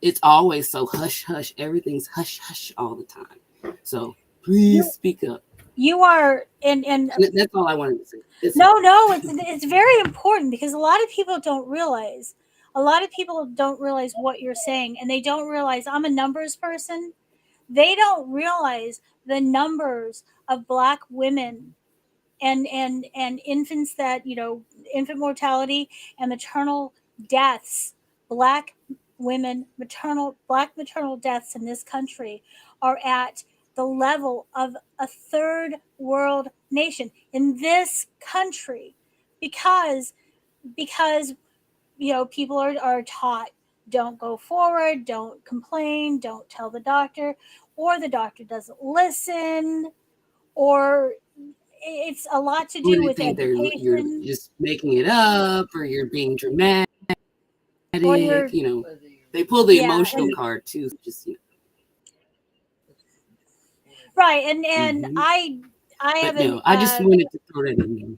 it's always so hush hush. Everything's hush hush all the time. So please speak up. You are, and that's all I wanted to say. It's very important, because a lot of people don't realize. A lot of people don't realize what you're saying, and they don't realize I'm a numbers person. They don't realize the numbers of Black women and infants that, infant mortality and maternal deaths. Black maternal deaths in this country are at the level of a third world nation in this country, because people are taught, don't go forward, don't complain, don't tell the doctor, or the doctor doesn't listen, or it's a lot to do with education. You're just making it up, or you're being dramatic. They pull the emotional card too. Just right, and I haven't. I just wanted to throw that in there.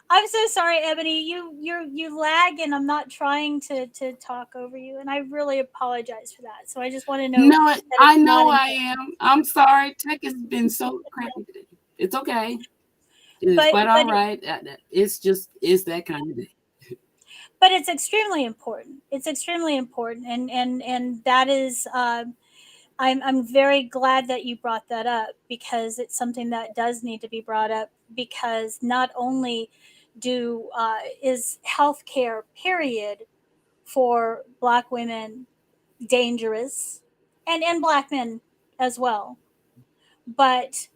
I'm so sorry, Ebony. You lag, and I'm not trying to talk over you, and I really apologize for that. So I just want to know. No, I know I am. I'm sorry. Tech has been so crappy today. It's okay. It's quite all right. It's that kind of day. But it's extremely important. It's extremely important, and that is. I'm very glad that you brought that up, because it's something that does need to be brought up, because not only is healthcare period for Black women dangerous, and Black men as well, but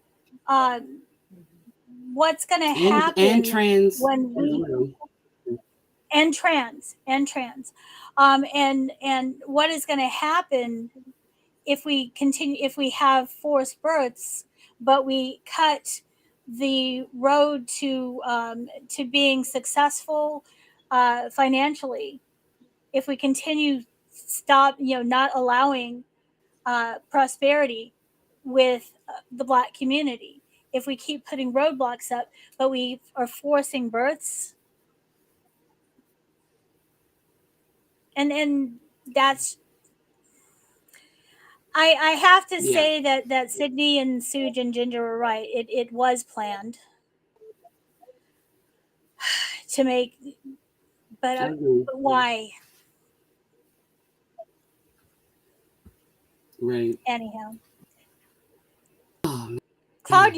what's going to happen and trans when we and trans and what is going to happen if we have forced births, but we cut the road to being successful financially, if we continue not allowing prosperity with the Black community, if we keep putting roadblocks up, but we are forcing births, and that's. I have to say that Sydney and Suge and Ginger were right. It was planned to make, but why? Right. Anyhow. Oh, Claude,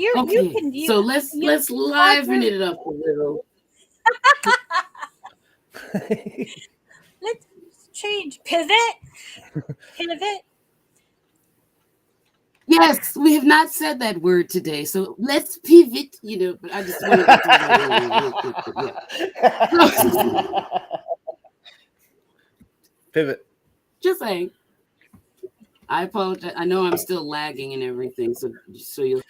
so let's liven it up a little. Let's change. Pivot. Yes, we have not said that word today, so let's pivot. But I just wanted to throw that in real quick. Pivot. Just saying. I apologize. I know I'm still lagging and everything, so you'll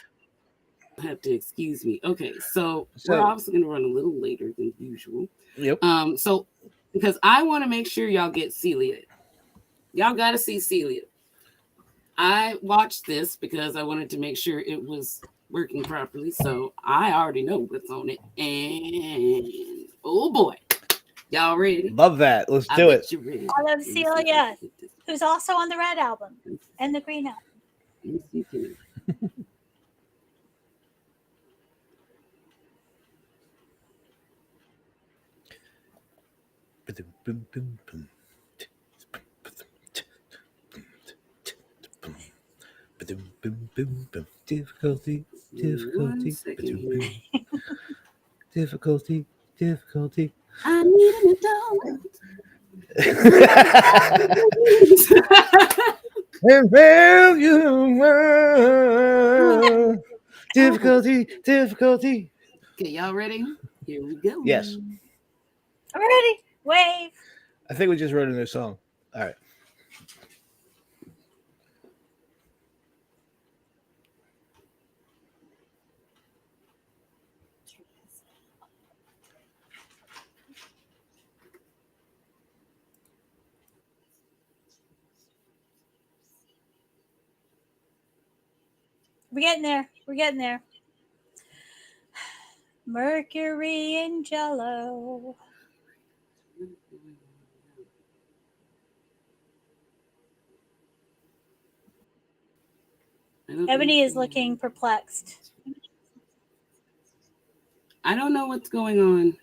have to excuse me. Okay, so we're obviously going to run a little later than usual. Yep. So because I want to make sure y'all get Celia. Y'all got to see Celia. I watched this because I wanted to make sure it was working properly, so I already know what's on it. And oh boy, y'all ready? Love that. Let's do it. You're ready. I love Celia, who's also on the Red album and the Green album. Let me see here. Boom, boom, boom. Boom, boom, boom. Difficulty. Difficulty. I need an adult. And where you were. Difficulty. Okay, y'all ready? Here we go. Yes. I'm ready. Wave. I think we just wrote a new song. All right. We're getting there. Mercury and Jello. Ebony is looking perplexed. I don't know what's going on.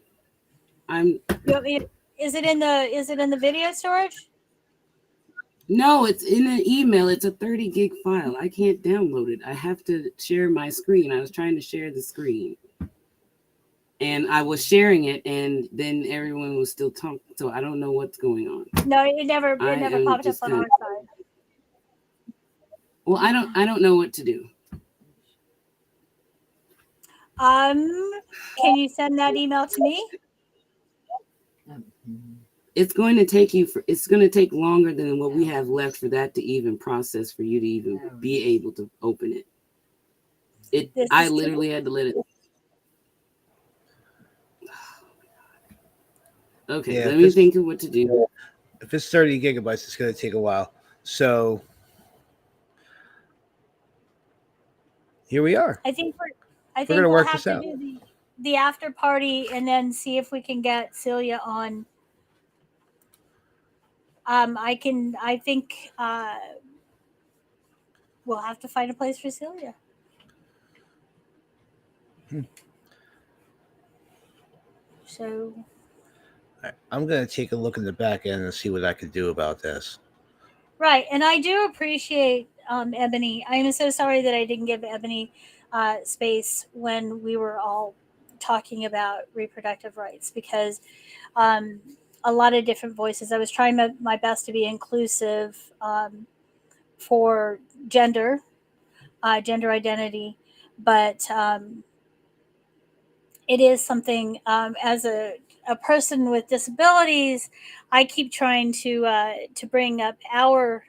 Is it in the video storage? No, it's in an email. It's a 30 gig file. I can't download it. I have to share my screen. I was trying to share the screen. And I was sharing it, and then everyone was still talking. So I don't know what's going on. No, it never popped up on our side. Well, I don't know what to do. Can you send that email to me? It's going to take longer than what we have left for that to even process, for you to even be able to open it. I literally had to let it. Okay, Yeah, let me think of what to do. If it's 30 gigabytes, it's going to take a while. So here we are. I think we're going to we'll work have this to out. do the after party and then see if we can get Celia on. I think we'll have to find a place for Celia. So I'm going to take a look in the back end and see what I can do about this. right, and I do appreciate Ebony. I am so sorry that I didn't give Ebony space when we were all talking about reproductive rights, because a lot of different voices. I was trying my best to be inclusive for gender identity, but it is something, as a person with disabilities, I keep trying to bring up our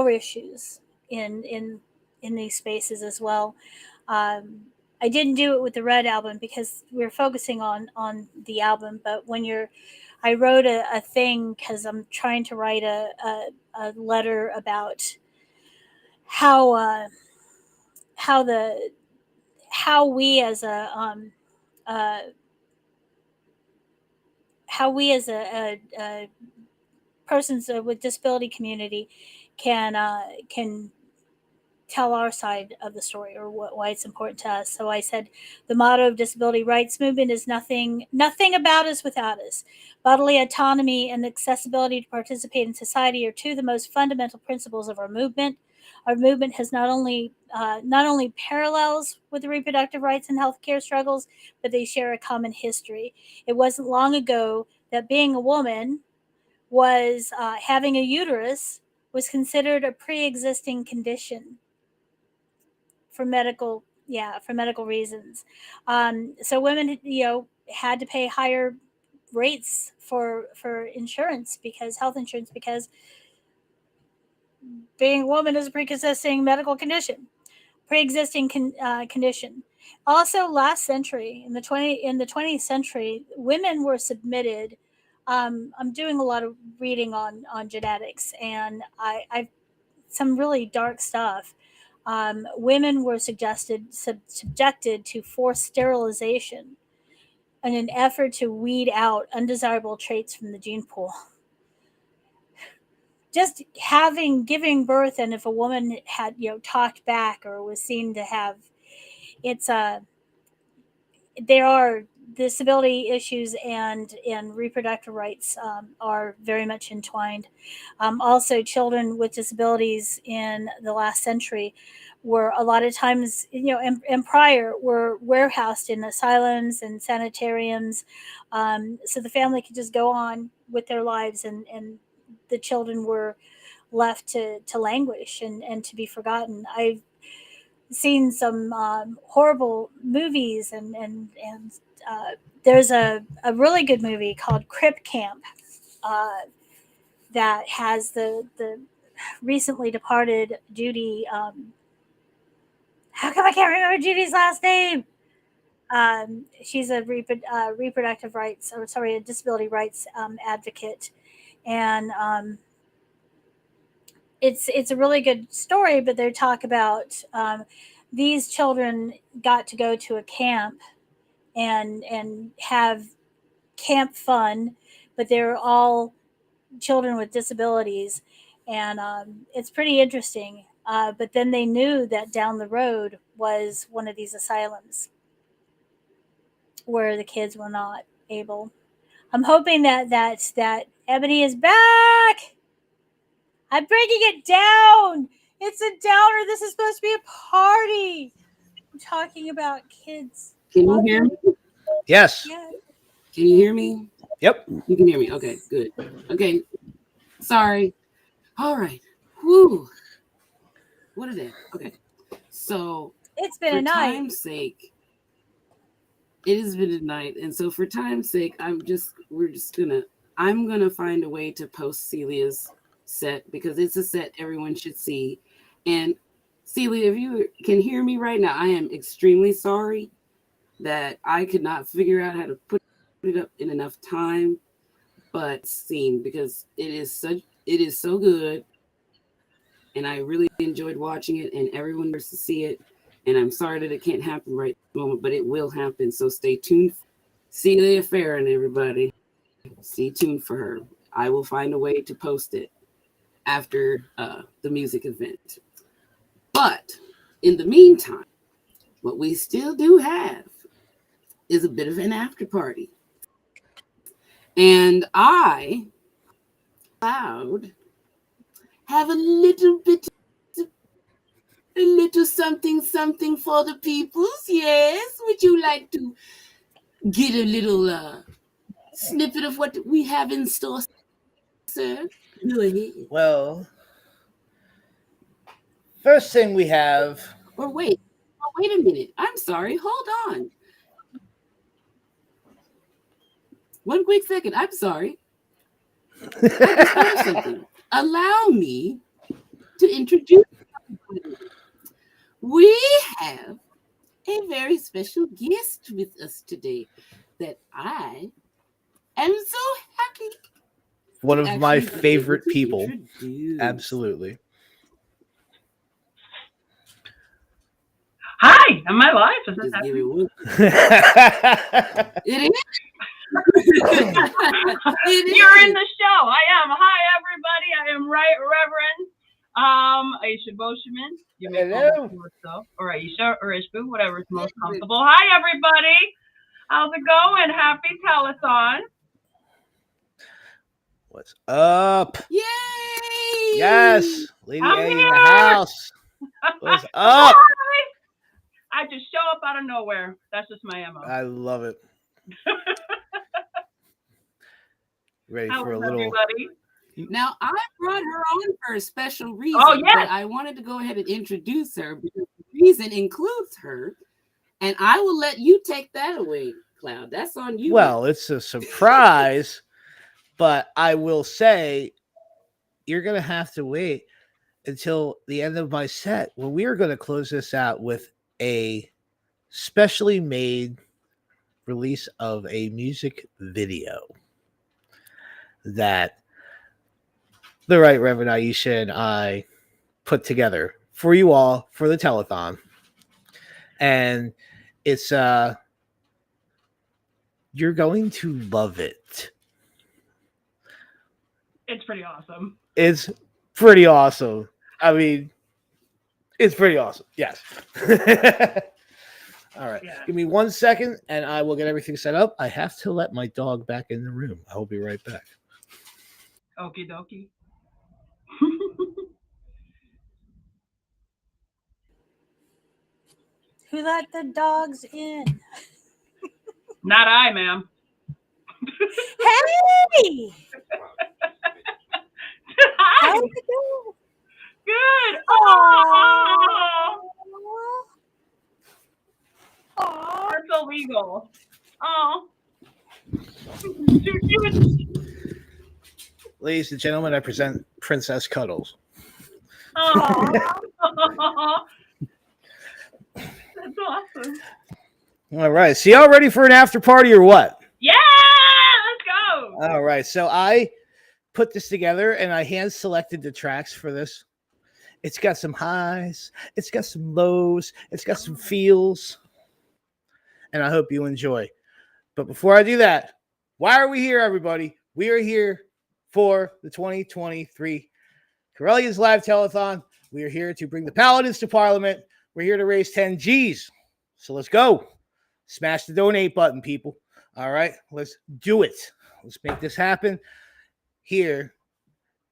issues in these spaces as well. I didn't do it with the Red album because we're focusing on the album, but I wrote a thing because I'm trying to write a letter about how we as a persons with disability community can tell our side of the story, or why it's important to us. So I said, the motto of disability rights movement is nothing about us without us. Bodily autonomy and accessibility to participate in society are two of the most fundamental principles of our movement. Our movement has not only parallels with the reproductive rights and healthcare struggles, but they share a common history. It wasn't long ago that being a woman was having a uterus was considered a pre-existing condition for medical reasons. So women, had to pay higher rates for insurance, because health insurance, because being a woman is a pre-existing medical condition, condition. Also, last century, in the 20th century, women were submitted. I'm doing a lot of reading on genetics, and I've some really dark stuff. women were subjected to forced sterilization in an effort to weed out undesirable traits from the gene pool. Just giving birth, and if a woman had talked back or was seen to have, there are disability issues and reproductive rights are very much entwined. Also, children with disabilities in the last century were a lot of times, and prior, were warehoused in asylums and sanitariums, so the family could just go on with their lives, and the children were left to languish and to be forgotten. I've seen some horrible movies, and there's a really good movie called Crip Camp that has the recently departed Judy. How come I can't remember Judy's last name? She's a reproductive rights, a disability rights advocate, and it's a really good story. But they talk about these children got to go to a camp and have camp fun, but they're all children with disabilities, and it's pretty interesting. But then they knew that down the road was one of these asylums where the kids were not able. I'm hoping that Eboni is back. I'm breaking it down. It's a downer. This is supposed to be a party. I'm talking about kids. Can you hear me? Yes. Yeah. Can you hear me? Yep. You can hear me. Okay, good. Okay. Sorry. All right. Whew. What is it? Okay. So it's been for a night. Time's sake, it has been a night. And so for time's sake, I'm gonna find a way to post Celia's set because it's a set everyone should see. And Celia, if you can hear me right now, I am extremely sorry that I could not figure out how to put it up in enough time, but seen because it is so good, and I really enjoyed watching it, and everyone wants to see it. And I'm sorry that it can't happen right at the moment, but it will happen. So stay tuned. Celia Farran, everybody, stay tuned for her. I will find a way to post it after the music event. But in the meantime, what we still do have is a bit of an after party. And I have a little something for the peoples. Yes. Would you like to get a little snippet of what we have in store, sir? Go ahead. Well, first thing we have. Or wait a minute. I'm sorry. Hold on. One quick second. I'm sorry. I just thought of something. Allow me to introduce you. We have a very special guest with us today that I am so happy. One of my favorite people. Absolutely. Hi, am I live? Is this happening? It is. You're in the show. I am. Hi, everybody. I am Right Reverend Aisha Boschman. You may call me so, or Aisha or Ishbu, whatever is most comfortable. Hi, everybody. How's it going? Happy Telethon. What's up? Yay! Yes, Lady I'm A here. in the house. What's up? I just show up out of nowhere. That's just my MO. I love it. Ready How for a is little. everybody? Now, I brought her on for a special reason, but I wanted to go ahead and introduce her because the reason includes her, and I will let you take that away, Cloud. That's on you. Well, it's a surprise, but I will say you're going to have to wait until the end of my set when we are going to close this out with a specially made release of a music video that the Right Reverend Aisha and I put together for you all for the telethon. And it's you're going to love it. It's pretty awesome. It's pretty awesome. I mean, it's pretty awesome. Yes. All right. Yeah. Give me 1 second and I will get everything set up. I have to let my dog back in the room. I'll be right back. Okie dokie. Who let the dogs in? Not I, ma'am. Hey! Hi. How's it going? Good. Oh. That's illegal. Oh. Ladies and gentlemen, I present Princess Cuddles. Oh. That's awesome. All right. So y'all ready for an after party or what? Yeah, let's go. All right. So I put this together and I hand selected the tracks for this. It's got some highs, it's got some lows, it's got some feels, and I hope you enjoy. But before I do that, why are we here, everybody? We are here for the 2023 Correllians Live Telethon. We are here to bring the Paladins to Parliament. We're here to raise 10 G's. So let's go. Smash the donate button, people. All right, let's do it. Let's make this happen. Here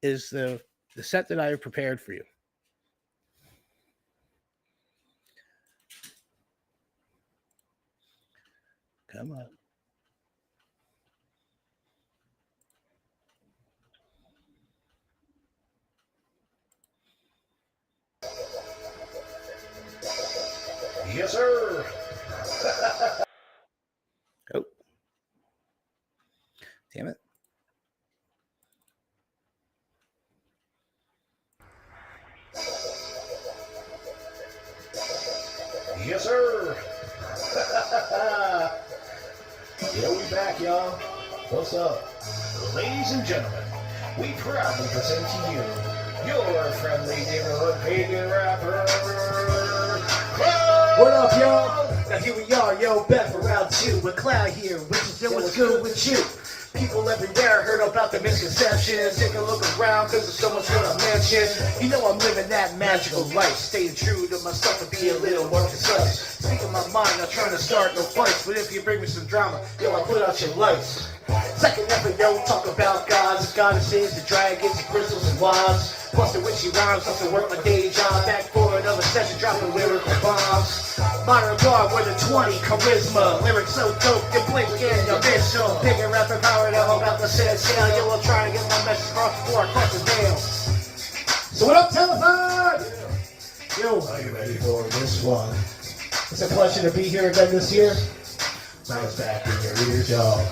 is the set that I have prepared for you. Come on. Yes, sir. Oh. Damn it. Yes, sir. Yeah, we back, y'all. What's up? Ladies and gentlemen, we proudly present to you your friendly neighborhood pagan rapper. What up, y'all? Now here we are, yo, back for round 2 with Cloud here, which is what's good with you. People everywhere heard about the misconceptions. Take a look around, cause there's so much good to mention. You know I'm living that magical life, staying true to myself and be a little more concise. Speaking my mind, not trying to start no fights, but if you bring me some drama, yo, I'll put out your lights. Second ever, yo, talk about gods, goddesses, the dragons, the crystals and wands. Plus the witchy rhymes, plus to work my day job. Back for another session, dropping lyrical bombs. Modern guard with a 20 charisma. Lyrics so dope, you blink and you miss them. Bigger rapper power to hold out the set sail. Yo, I'll try to get my message across before I cross the veil. So what up, Telethon? Yo, Are you ready for this one? it's a pleasure to be here again this year. Bounce back in your ears, y'all.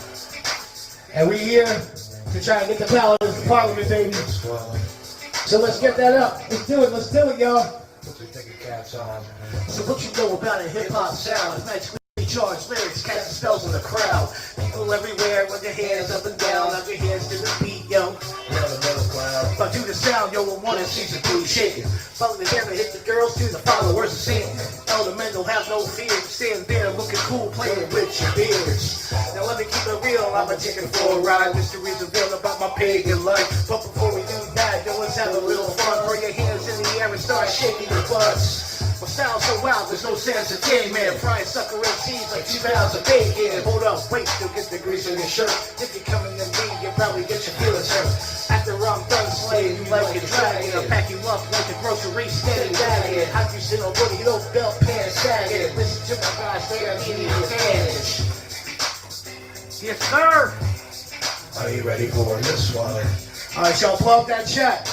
And we here to try and get the Paladins to Parliament, baby. So let's get that up. Let's do it, y'all. Put your thinking caps on. So what you know about a hip-hop sound? Magically charged lyrics, casting spells on the crowd. People everywhere with their hands up and down, up your hands to the beat, yo. If I do the sound, yo, I wanna see some booty shaking. Follow the hammer, hit the girls to the followers of Satan. Elemental, have no fear, stand there looking cool, playing with your beards. Now let me keep it real, I'm a ticket for a ride. Mysteries revealed about my pagan life. But before we do that, yo, let's have a little fun. Throw your hands in the air and start shaking your butts. My style's so wild, there's no sense of man. Frying sucker MCs like 2 pounds of bacon. Hold up, wait, still get the grease on your shirt. If you're coming to me, you probably get your feelings hurt. After I'm done slaying, you like a dragon. I'll pack you up like a grocery steady bagging. How you sit on booty, no belt pants sagging. Listen to my guys, they are needing advantage. Yes, sir. Are you ready for this one? Alright, y'all, plug that chat.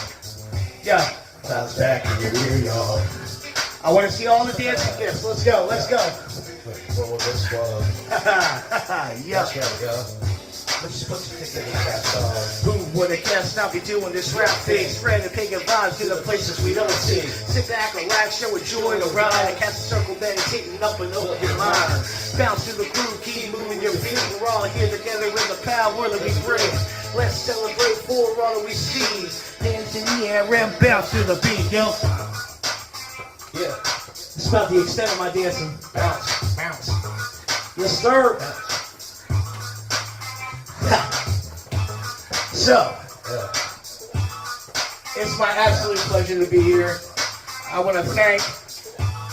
Yeah. Bounce back in your ear, y'all. I want to see all the dancing gifts. Let's go, let's go. For this one. Yeah. Let's go. Let's put your thinking caps on. Who would have guessed I'll be doing this rap thing? Spreading pagan vibes to the places we don't see. Sit back, relax, show a joy to ride. And cast a circle, meditating up and over your mind. Bounce to the groove, keep moving your feet. We're all here together in the power that we bring. Let's celebrate for all that we see. Hands in the air and bounce to the beat, yo. Yeah. It's about the extent of my dancing. Bounce, bounce. Yes, sir. So, it's my absolute pleasure to be here. I want to thank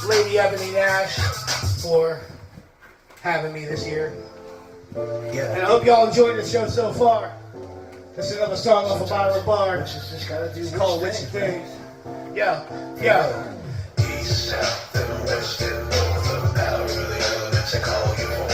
Lady Eboni Nash for having me this year. Yeah. And I hope y'all enjoyed the show so far. This is another song off of Bottle of Bar. It's called Witchy Things. Yeah, yeah. East, south, and west, and north of power, the elements I call you for.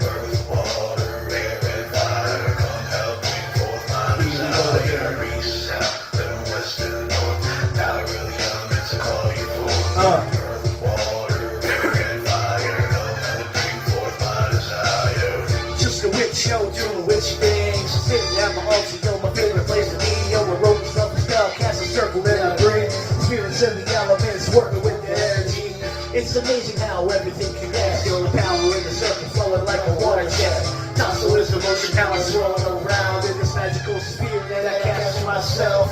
Earth, water, air, and fire, come help bring forth my desire. East, south, and west, and north, power, the elements I call you for. Earth, water, air, and fire, come help bring forth my desire. Just a witch, yo, doing witchy things. Sitting at my altar, yo, my favorite place to be. Yo, I wrote myself a spell, cast a circle, then I breathe. Spirits and the elements working with the energy. It's amazing how everything connects. Feel the power in the circle flowing like a water jet. Tonsil is the motion, how I swirling around in this magical sphere that I cast myself.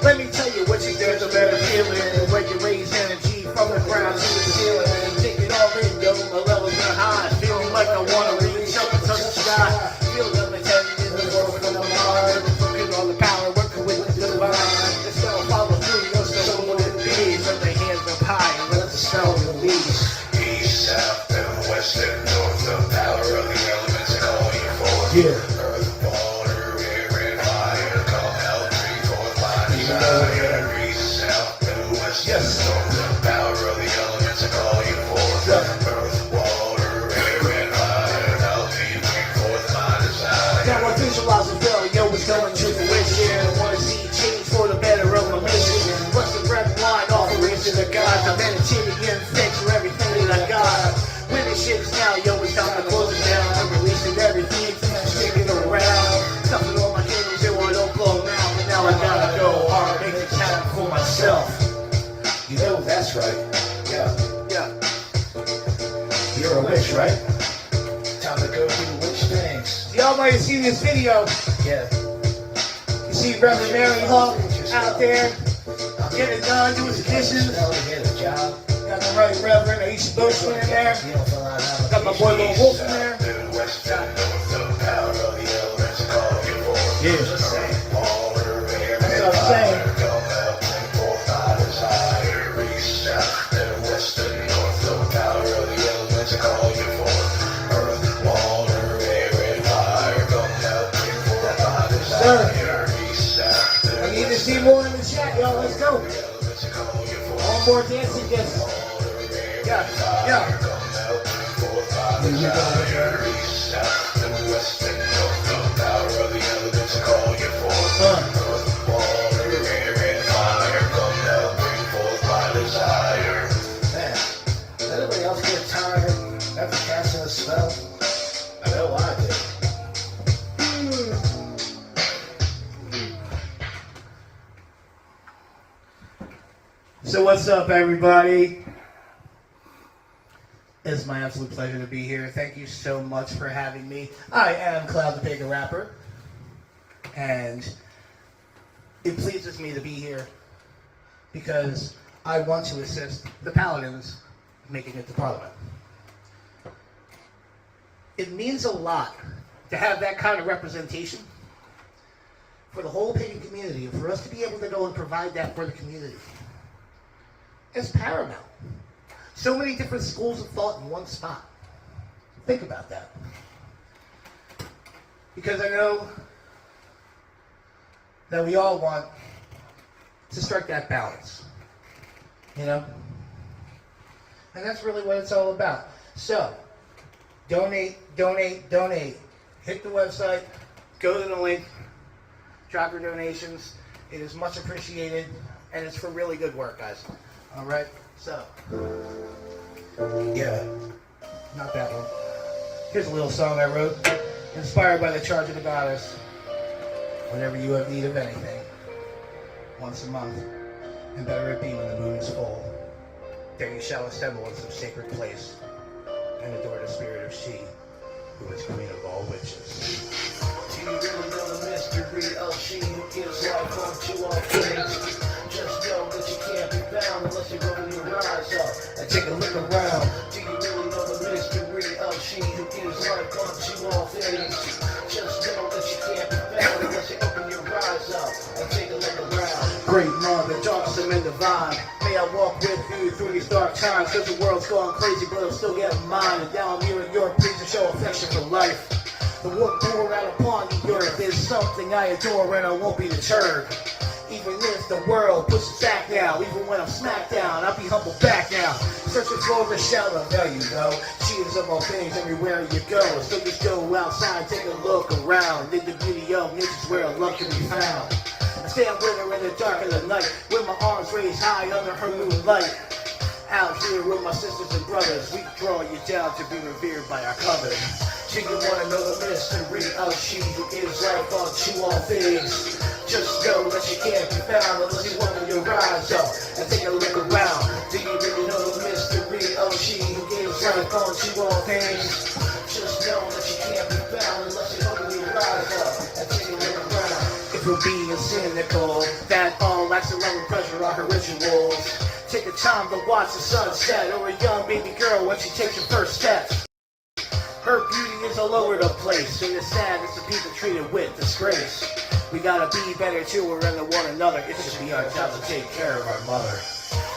Let me tell you what you do, there's a better feeling when you raise energy from the ground to the ceiling. And take it all in, yo, my levels are high. Feeling like I want to reach up and touch the sky. Feel the head in the world from the mind. Looking on the power, working with the divine. The spell follow through, yo, so will it be. From the hands up high and let the spell release. East, south, and west, and north, the power of the elements I call you for. Yeah. Earth, water, air, and fire, come help bring forth my desire. East, south, and west, and north, the power of the elements I call you for. Earth, water, air, and fire, help me bring forth my desire. Now I visualize a bell, yo, it's going to fruition. I want to see change for the better of my mission. Bless the breath wine offerings to the gods. I'm meditating in thanks for everything that I got. When this shit is now, yo, it's time to close it down. I'm releasing everything, sticking around. Stuffing all my candles, yo, I don't blow now. But now I gotta go hard, make it happen for myself. You know that's right. Yeah, yeah. You're a witch, right? Time to go do witch things. Y'all might have seen this video. Yeah. You see Reverend Mary Hawk out there getting it done, doing his dishes. Got the right Reverend Aisha Bushman in there. Got my boy Lil Wolf in there. Yeah. That's what I'm saying. Sir, I need to see more in the chat, y'all. Let's go. All more dancing guests. Yeah, yeah. Here we go. Man, does anybody else get tired after casting a spell? I know I did. So what's up, everybody? It's my absolute pleasure to be here. Thank you so much for having me. I am Cloud the Pagan Rapper, and it pleases me to be here because I want to assist the Paladins making it to Parliament. It means a lot to have that kind of representation for the whole pagan community, and for us to be able to go and provide that for the community. It's paramount. So many different schools of thought in one spot. Think about that. Because I know that we all want to strike that balance, you know? And that's really what it's all about. So, donate, donate, donate. Hit the website, go to the link, drop your donations. It is much appreciated, and it's for really good work, guys. All right, so, yeah, not that one. Here's a little song I wrote, inspired by the Charge of the Goddess. Whenever you have need of anything, once a month, and better it be when the moon is full, there you shall assemble in some sacred place, and adore the spirit of she, who is queen of all witches. Do you really know the mystery of she who gives life unto all things? Just know that you can't be found unless you open your eyes up. around. Do you really know the mystery of she who gives life unto all things? Just know that you can't be found unless you open your eyes up and take a look around. Great mother, darksome and divine, may I walk with you through these dark times, cause the world's going crazy, but it'll still get mine. And now I'm here in your please to show affection for life. The work poured out upon the earth is something I adore, and I won't be deterred. Even if the world pushes back now, even when I'm smacked down, I'll be humble back now. Searching for the shelter, there you go. She is of all things everywhere you go. So just go outside, take a look around. In the beauty of nature's where love can be found. I stand with her in the dark of the night, with my arms raised high under her moonlight. Out here with my sisters and brothers, we draw you down to be revered by our covenant. Do you wanna know the mystery of she who gives life unto all things? Just know that you can't be found unless you open your eyes up and take a look around. Do you really know the mystery of she who gives life unto all things? Just know that you can't be found unless you open your eyes up and take a look around. If you're being cynical, that all lacks the love and pleasure are her rituals. Take the time to watch the sunset, or a young baby girl when she takes her first steps. Her beauty is all over the place, and it's sad as the people treated with disgrace. We gotta be better to her and to one another. It should be our job to take care of our mother.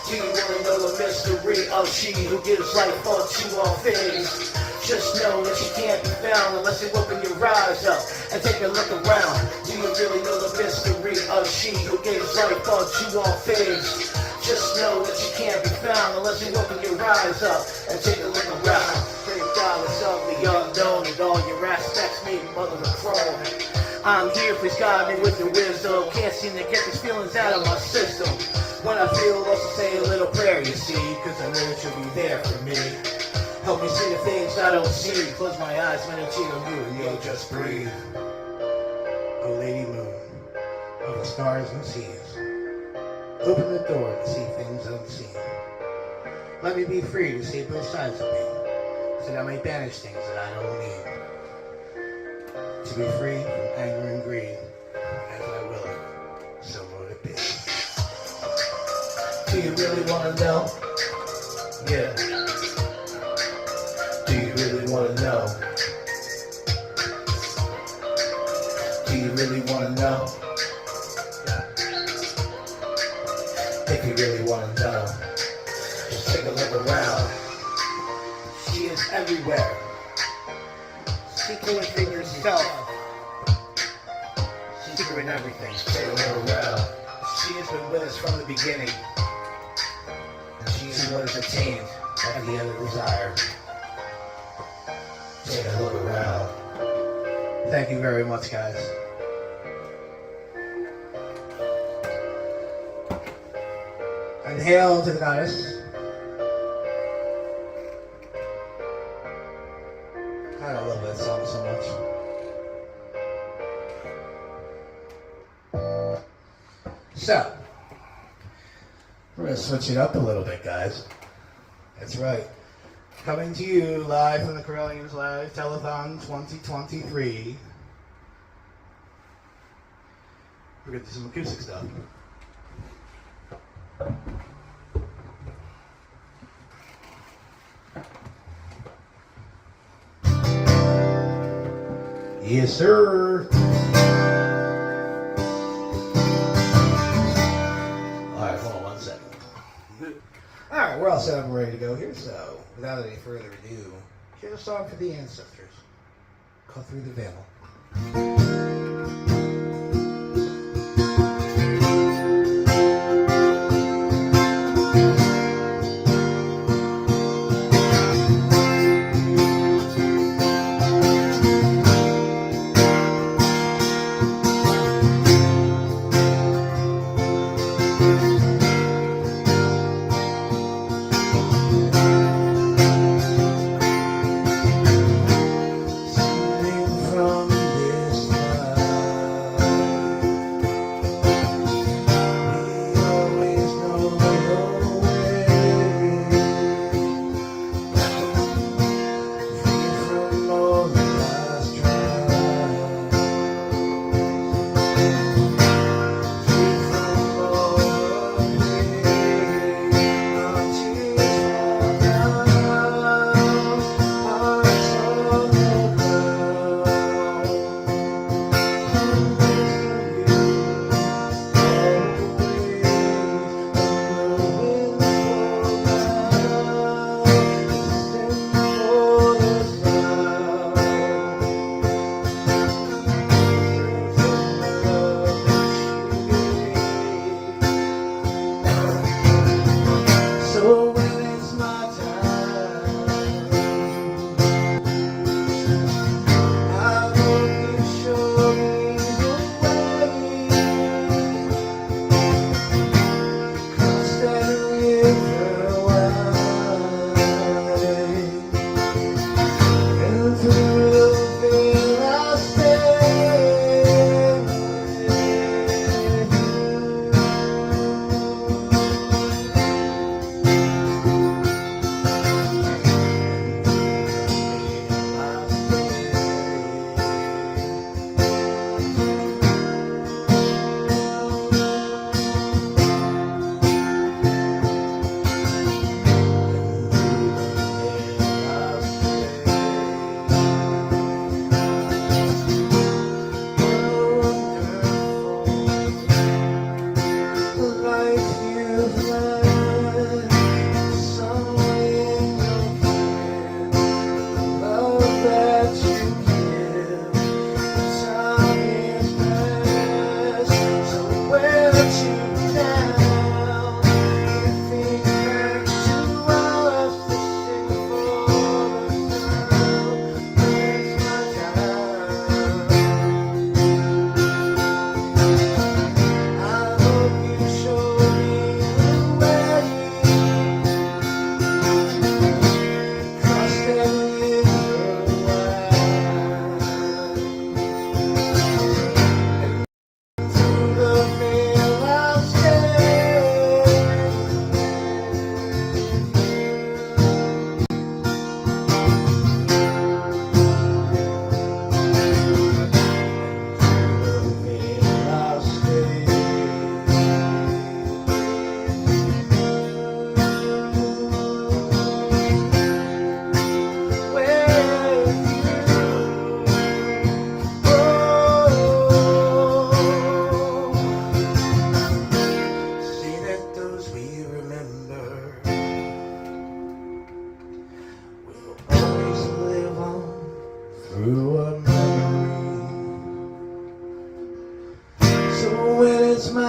Do you wanna know the mystery of she who gives life unto all things? Just know that she can't be found unless you open your eyes up and take a look around. Do you really know the mystery of she who gives life unto all things? Just know that you can't be found unless you open your eyes up and take a look around. Great goddess of the unknown and all your aspects made mother of throne. I'm here, please guide me with your wisdom. Can't seem to get these feelings out of my system. When I feel lost, I say a little prayer, you see, cause I know that you'll be there for me. Help me see the things I don't see. Close my eyes, meditate on you, and you'll just breathe. Oh, Lady Moon, of the stars and seas, open the door to see things unseen. Let me be free to see both sides of me, so that I may banish things that I don't need. To be free from anger and greed, as I will it, so will it be. Do you really want to know? Yeah. Do you really want to know? Do you really want to know? If you really want to know, just take a look around. She is everywhere. Secret within yourself. Secret in everything. Take a look around. She has been with us from the beginning. And she is what is attained at the end of desire. Take a look around. Thank you very much, guys. And hail to the goddess. I don't love that song so much. So, we're going to switch it up a little bit, guys. That's right. Coming to you live from the Correllians Live Telethon 2023. We're going to do some acoustic stuff. Yes, sir. All right, hold on 1 second. All right, we're all set up and ready to go here. So, without any further ado, here's a song for the ancestors called Through the Veil. From this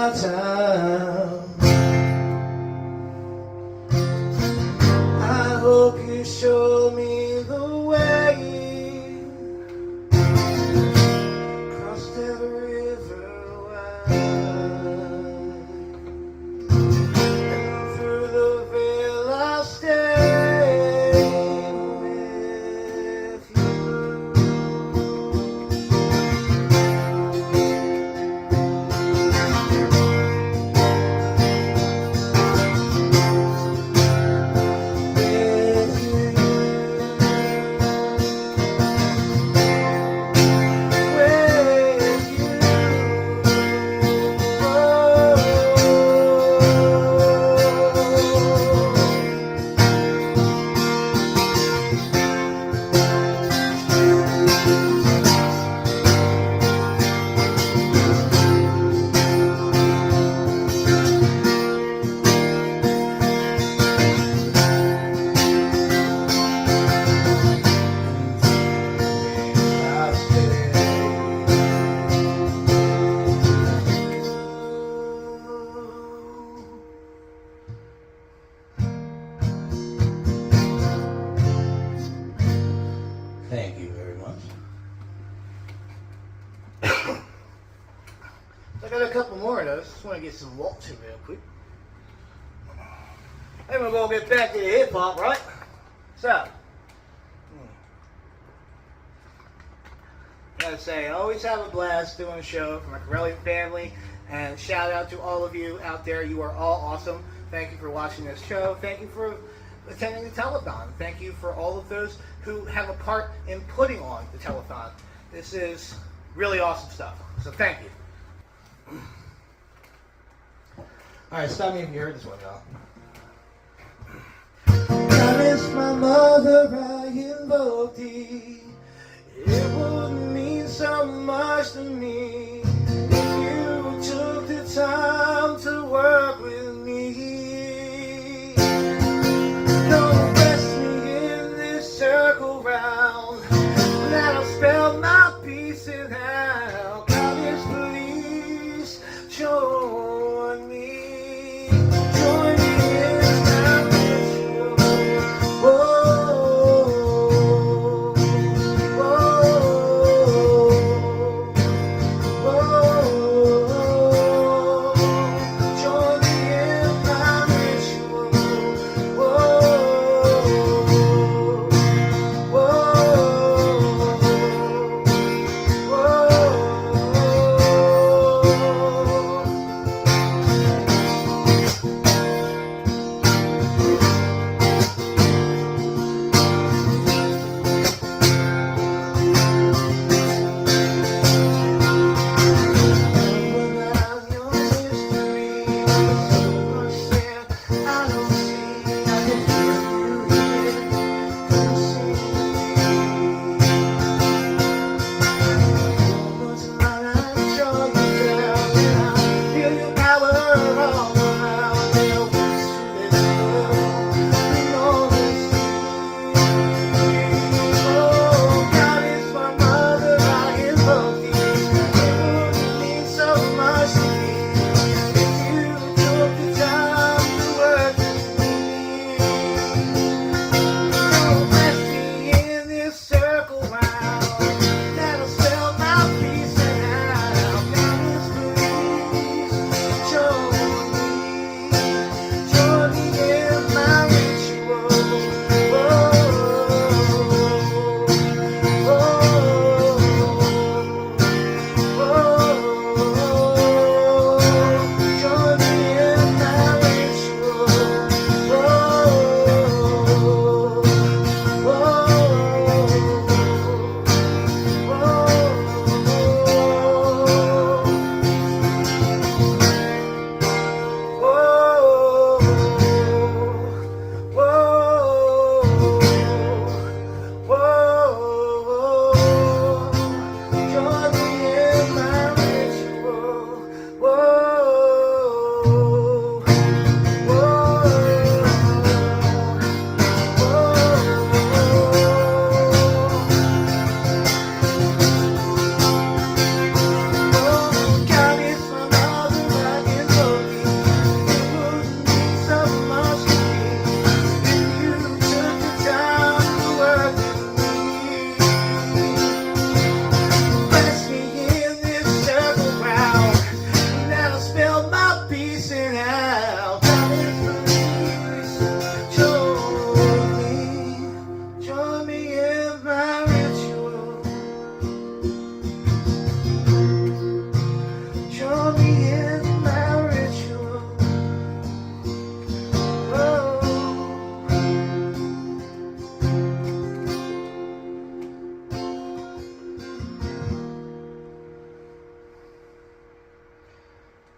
my town. I hope you show me the way. Cross that river wide, and through the veil I'll stay with you. Thank you very much. I got a couple more of those. Just want to get some waltzing real quick. Then we're going to get back to the hip hop, right? So, I gotta say, I always have a blast doing a show for my Correllian family, and shout out to all of you out there. You are all awesome. Thank you for watching this show. Thank you for attending the telethon. Thank you for all of those who have a part in putting on the telethon. This is really awesome stuff. So thank you. All right, stop me if you heard this one, y'all. I miss my mother, I invoked thee. It would mean so much to me if you took the time to work with me. Don't rest me in this circle round. Now spell my pieces out. College police, join me. Join me in this mission. Whoa, whoa.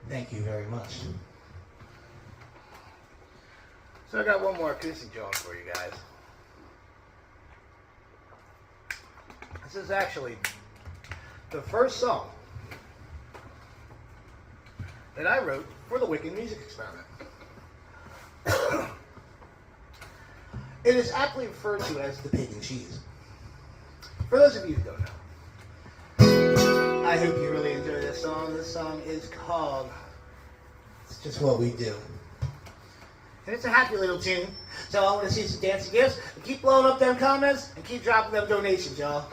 Thank you very much. So I got one more acoustic joint for you guys. This is actually the first song that I wrote for the Wicked Music Experiment. It is aptly referred to as the Pagan Cheese. For those of you who don't know, I hope you really enjoy this song. This song is called It's Just What We Do. And it's a happy little tune. So I want to see some dancing gifts. And keep blowing up them comments and keep dropping them donations, y'all.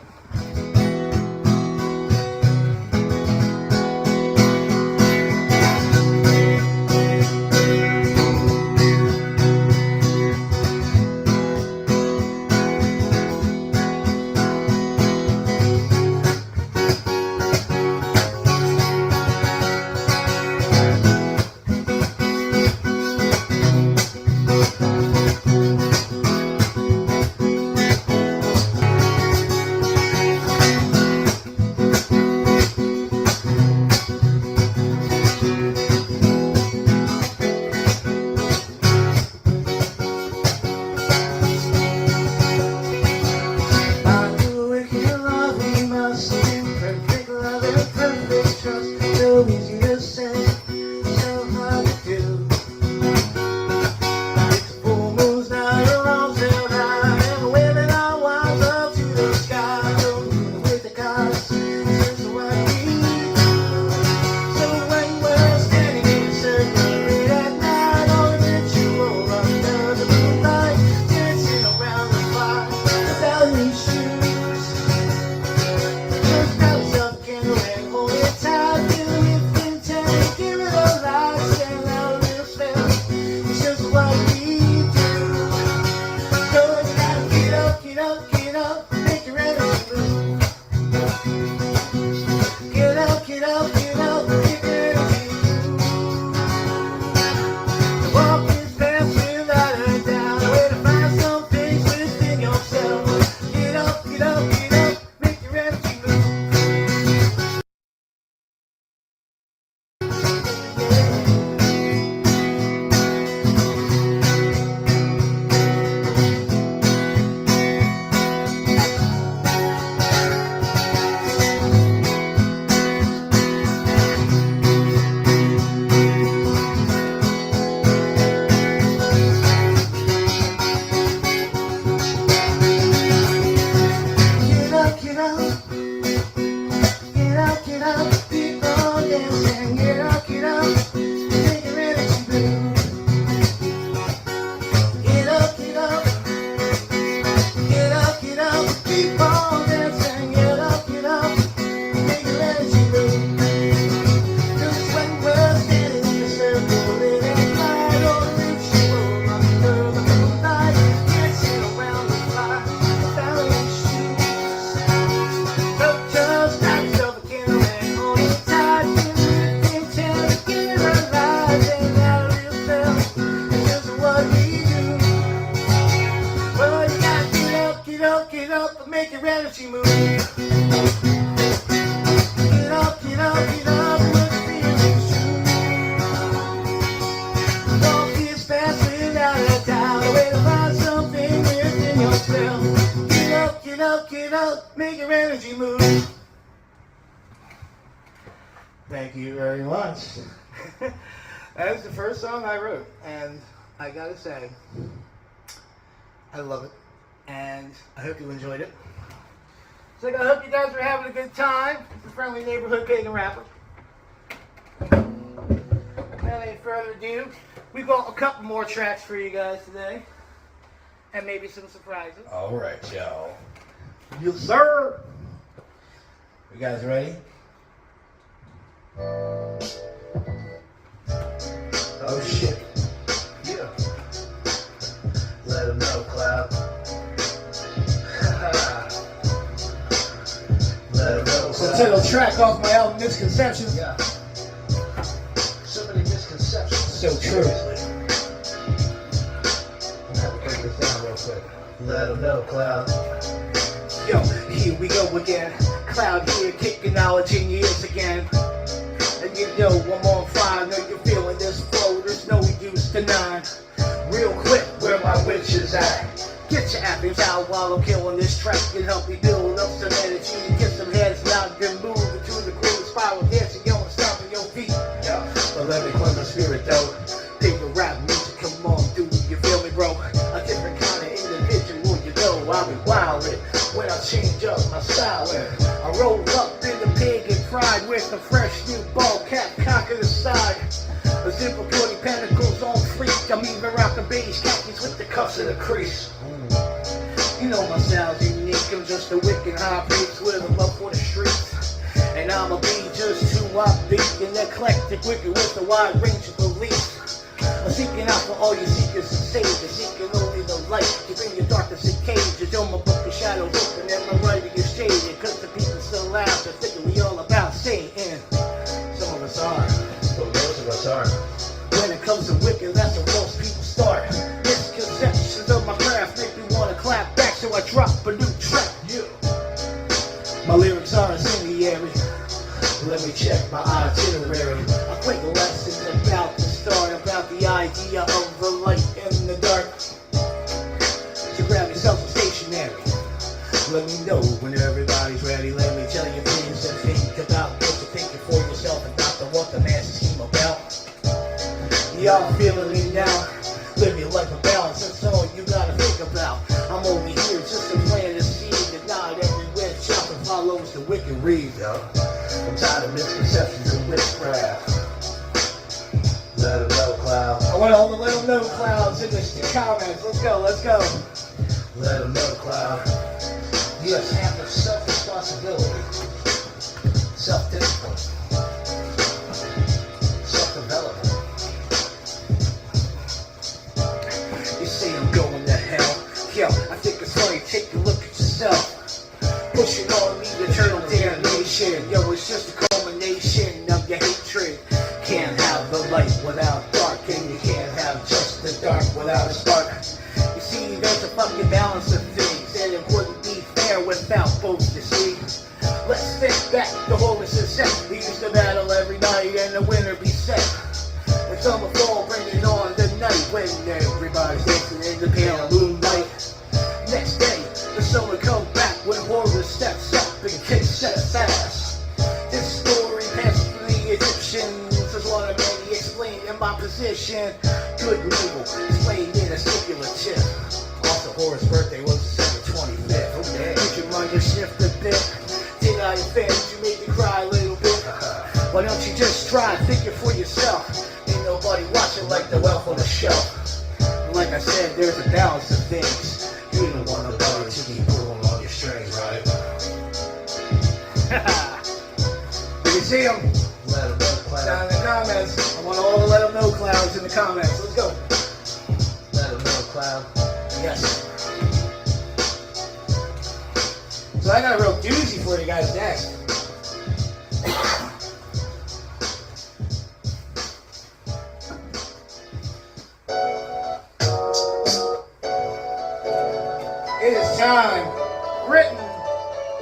Thank you very much. That is the first song I wrote, and I gotta say, I love it, and I hope you enjoyed it. So I hope you guys are having a good time. It's a friendly neighborhood pagan rapper. Without any further ado, we've got a couple more tracks for you guys today, and maybe some surprises. All right, y'all. Yes, sir. You guys ready? Oh shit. Yeah. Let them know, Cloud. Let them know. It's the title track off my album Misconceptions. Yeah. So many misconceptions. So true. I'm gonna break this down real quick. Let them know, Cloud. Yo, here we go again. Cloud here, kicking knowledge in your ears again. And you know I'm on fire, real quick where my witch is at. Get your apples out while I'm killing this track and help me build up some energy and get some heads loud and move into the groove spiral, dancing, yo, and stomping your feet. Yeah, but let me cleanse my spirit though. Dig the rap music, come on, dude, you feel me, bro? A different kind of individual, you know, I'll be wildin' when I change up my style. I roll up in the Pagan pride with a fresh new ball cap cock to the side. A zipper 40 pentacles on fleek. I'm even rockin' beige khakis with the cuffs in the crease. You know my style's unique. I'm just a wicked high priest with a love for the streets. And I'ma be just too upbeat and eclectic, wicked with a wide range of beliefs. I'm seeking out for all you seekers and saviors, seeking only the light to bring your darkness in cages. On my book of shadows open and my writing is shaded, cause the people still laugh, they're thinking we all about Satan. Some of us are, but most of us aren't. When it comes to wicked, that's where most people start. Misconceptions of my craft make me wanna clap back, so I drop a new track. Yeah. My lyrics are incendiary. Let me check my itinerary. A quick lesson about the start, about the idea of the light and the dark. So grab yourself a stationary. Let me know when everybody's ready. Let me tell you things to think about. What you're thinking for yourself and not what the masses scheme about. Y'all feeling me now? Live your life of balance, that's all you gotta think about. I'm only here just to plant a seed that not everywhere chopping follows the wicked reed, yo. I'm tired of misconceptions and witchcraft. Let them know, cloud. I want all the let them know clouds in the comments. Let's go, let's go. Let them know, cloud. You just have the self-responsibility, self-discipline, self-development. You say I'm going to hell. Yo, I think it's funny, take a look at yourself. Pushing on me eternal damnation. Yo, it's just a culmination of your hatred. Can't have the light without dark, and you can't have just the dark without a spark. You see, there's a fucking balance of things, and it wouldn't be fair without both, you see. Let's think back, the horrors is set. We used to battle every night, and the winter be set. When summer fall, bringing on the night when everybody's dancing in the pale moonlight. Next day, the sun will come back when horror steps up and kicks us ass. This story passed through the Egyptians as one of many explained in my position. Good and evil, explained in a stipulative. Also, Horror's birthday was December 25th. Okay, did your mind just shift a bit? Did I offend you? Made me cry a little bit? Why don't you just try thinking for yourself? Ain't nobody watching like the wealth on the shelf. Like I said, there's a balance of things. You don't want nobody to be pulling on your strings, right? You see them? Let them know clouds. Down in the comments. I want all the let them know clouds in the comments. Let's go. Let them know cloud. Yes. So I got a real doozy for you guys next. It is time. Written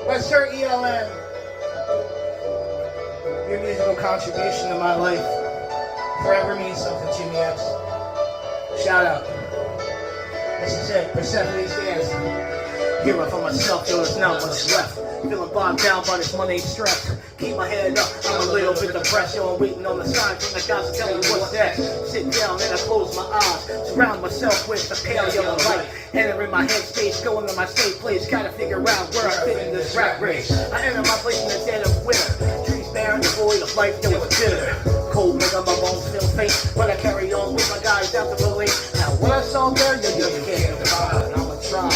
by Sir ELN. Your musical contribution to my life forever means something to me, X. Shout out. This is it. Persephone's dance. Hero for myself, yo, there's not much left. Feeling bogged down by this money stress. Keep my head up, I'm a little bit depressed. Yo, I'm waiting on the sign from the gods to tell me what's next. Sit down and I close my eyes. Surround myself with the pale yellow light. Entering my headspace, going to my safe place. Gotta figure out where I fit in this rat race. I enter my place in the dead of winter. Trees barren, devoid of life, yo, it's bitter. Cold nigga, my bones feel faint. But I carry on with my guys out to relate. Now, what I saw there, yo, you can't divide. I'ma try.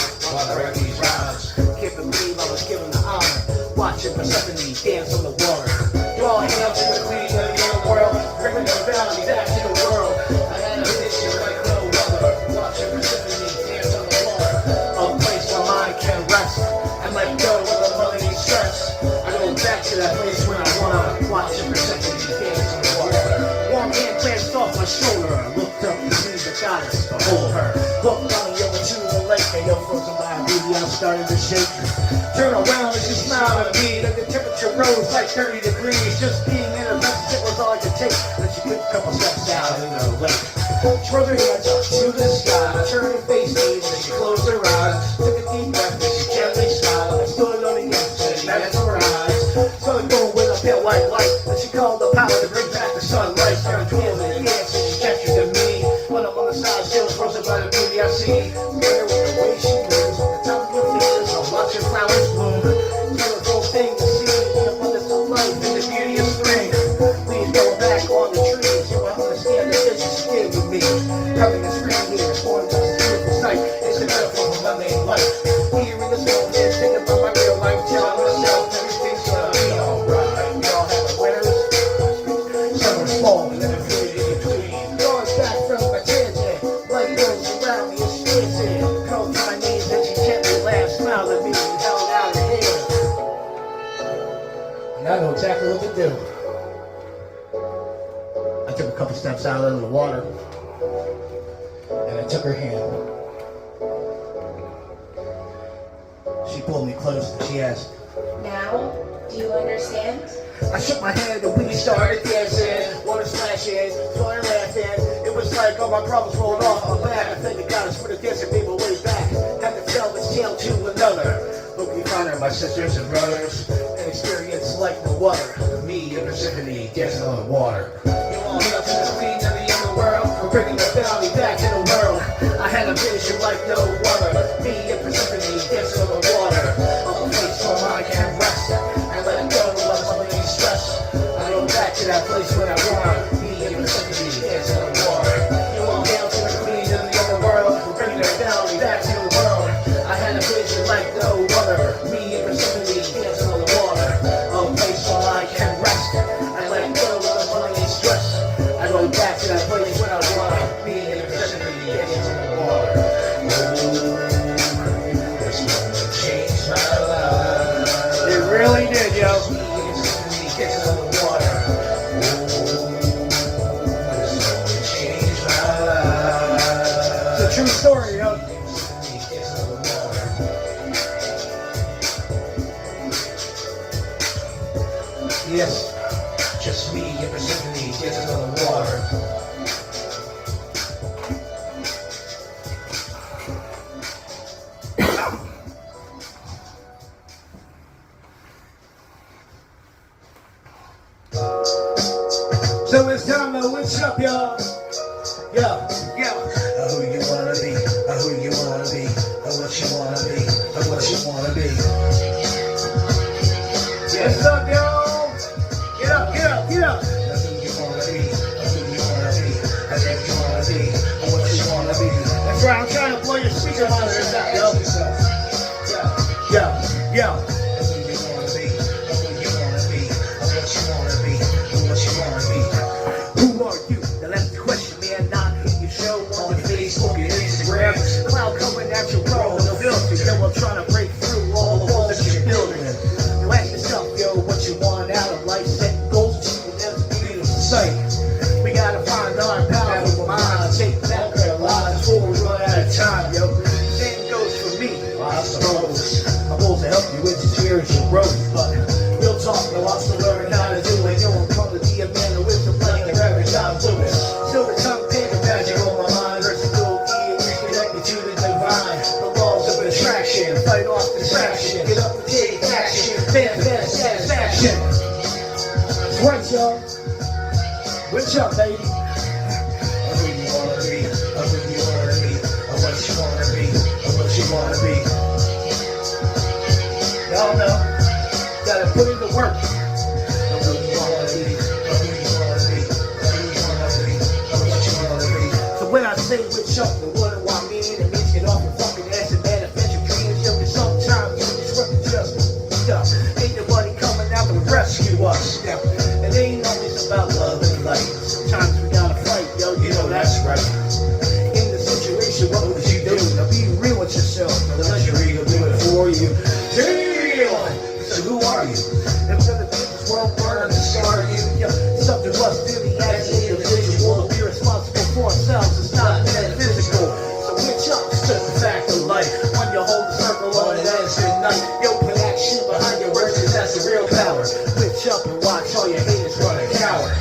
These rhymes. Can't believe I was given the honor. Watching Persephone dance on the water. Draw hail to the queen of the world. Bringing the valley back to the world. I had a vision like no other. Watching Persephone dance on the water. A place where mind can rest. And let go of the money stress. I go back to that place where I wanna. Watching Persephone dance on the water. One hand glanced off my shoulder. I looked up to see the goddess to hold her. Looked on the over to the lake. And yo, frozen by I'm starting to shake. Turn around and she smiled at me. The temperature rose like 30 degrees. Just being in a message, it was all I could take. take. Then she took a couple steps out in the lake. She rolled her hands up to the sky, turned her face me, then she closed her eyes. Took a deep breath, then she gently smiled. I stood on the edge, and she mesmerized. So it going with a pale white light. Then she called the power to bring back the sunlight. Turned toward the dance, and she gestured to me. When I'm on the side, still frozen by the beauty I see. Scared with the way she moves, the top of your fingers, I'm watching flowers bloom. Beautiful thing to see, the abundance of life and the beauty of spring. Please go back on the trees, so I understand the vision she gave with me. Having a screen here is more than just a beautiful sight. It's a metaphor for my main life. Here in this moment, thinking about my real life, telling myself everything's gonna be alright. We all have our winners, summer's fall, and then a period in between. Going back from my tangent, light goes around me, it's slanted. Curled to my knees, then she gently laughed, smiled at me, and held out her hand. And I know exactly what to do. I took a couple steps out into the water, and I took her hand. She pulled me close and she asked, Now, do you understand? I shook my head and we started dancing. Water splashing, started laughing. It was like all my problems rolled off my back. I thank the goddess for the dance and made my way back. Had to tell this tale to another. Hope you find her, my sisters and brothers. An experience like no other. Me and her symphony dancing on the water. You all hail to the queen of the underworld. We're bringing the family back to the world. I had a vision like no other. Me and Persephone dancing on the water. On the place where I can rest and let it go of my stress. I go back to that place when I want. Me and Persephone dancing on the water. You all hail to the queen of the underworld. We're bringing the family back to the world. I had a vision like no other. Me and Persephone dancing on the water. On the place where I can rest and let it go of my stress. I go back to that place when I want. Me and Persephone dancing on the water. This moment changed my life. It really did, yo. Me and Persephone dancing on the water. This moment changed my life. It's a true story, yo. Yes, just me and Persephone dancing on the water. So it's time to what's up, y'all? Yo. Who you wanna be? Who you wanna be? What you wanna be? What you wanna be? What's up, y'all? Get up. Who you wanna be? Who you wanna be? What you wanna be? What you wanna be? That's right, I'm trying to blow your speaker monitors out, yo. Yo. Who you wanna be? Who you wanna be? What you wanna be? What you wanna be? Who are you? Now that's the question, man. Not who you show on Facebook and Instagram. The cloud coming at your road, no filter. Yo, I'm trying to break through all the walls that you're building. You ask yourself, yo, what you want out of life? Set goals, achieving them, beautiful sight. We gotta find our power of mind. Take back our lives before we run out of time, yo. Same goes for me, I suppose. I'm supposed to help you with your spiritual growth, but real talk, no, I'm still learning how to do it. Yo, I'm called to be a man of wisdom, like the Reverend John Lewis. Silver tongue, pagan magic on my mind. Versatility, connected to the divine. The laws of attraction, fight off distraction. Get up and take action, manifest satisfaction. That's right, y'all. What's up, baby? Who you wanna be? Who you wanna be? What you wanna be? What you wanna be? Y'all know, gotta put in the work. Who you wanna be? Who you wanna be? Who you wanna be? What you wanna be? So when I say what's up, then what do I mean? It means get off your fucking ass and manifest your dreams. Yo, cause sometimes you just work just stuff. Ain't nobody coming out to rescue us. Now, it ain't always about love and light. Sometimes we gotta fight, yo, you know that's right. In the situation, what would you do? Now be real with yourself. Now let your ego do it for you. So who are you? If the business world burn to scar you, yo, it's up to us to be as an individual to be responsible for ourselves. It's not metaphysical. So which up to the fact of life. When you hold the circle on it as your night, yo, put action behind your words, cause that's the real power. Switch up and watch all your haters run and cower.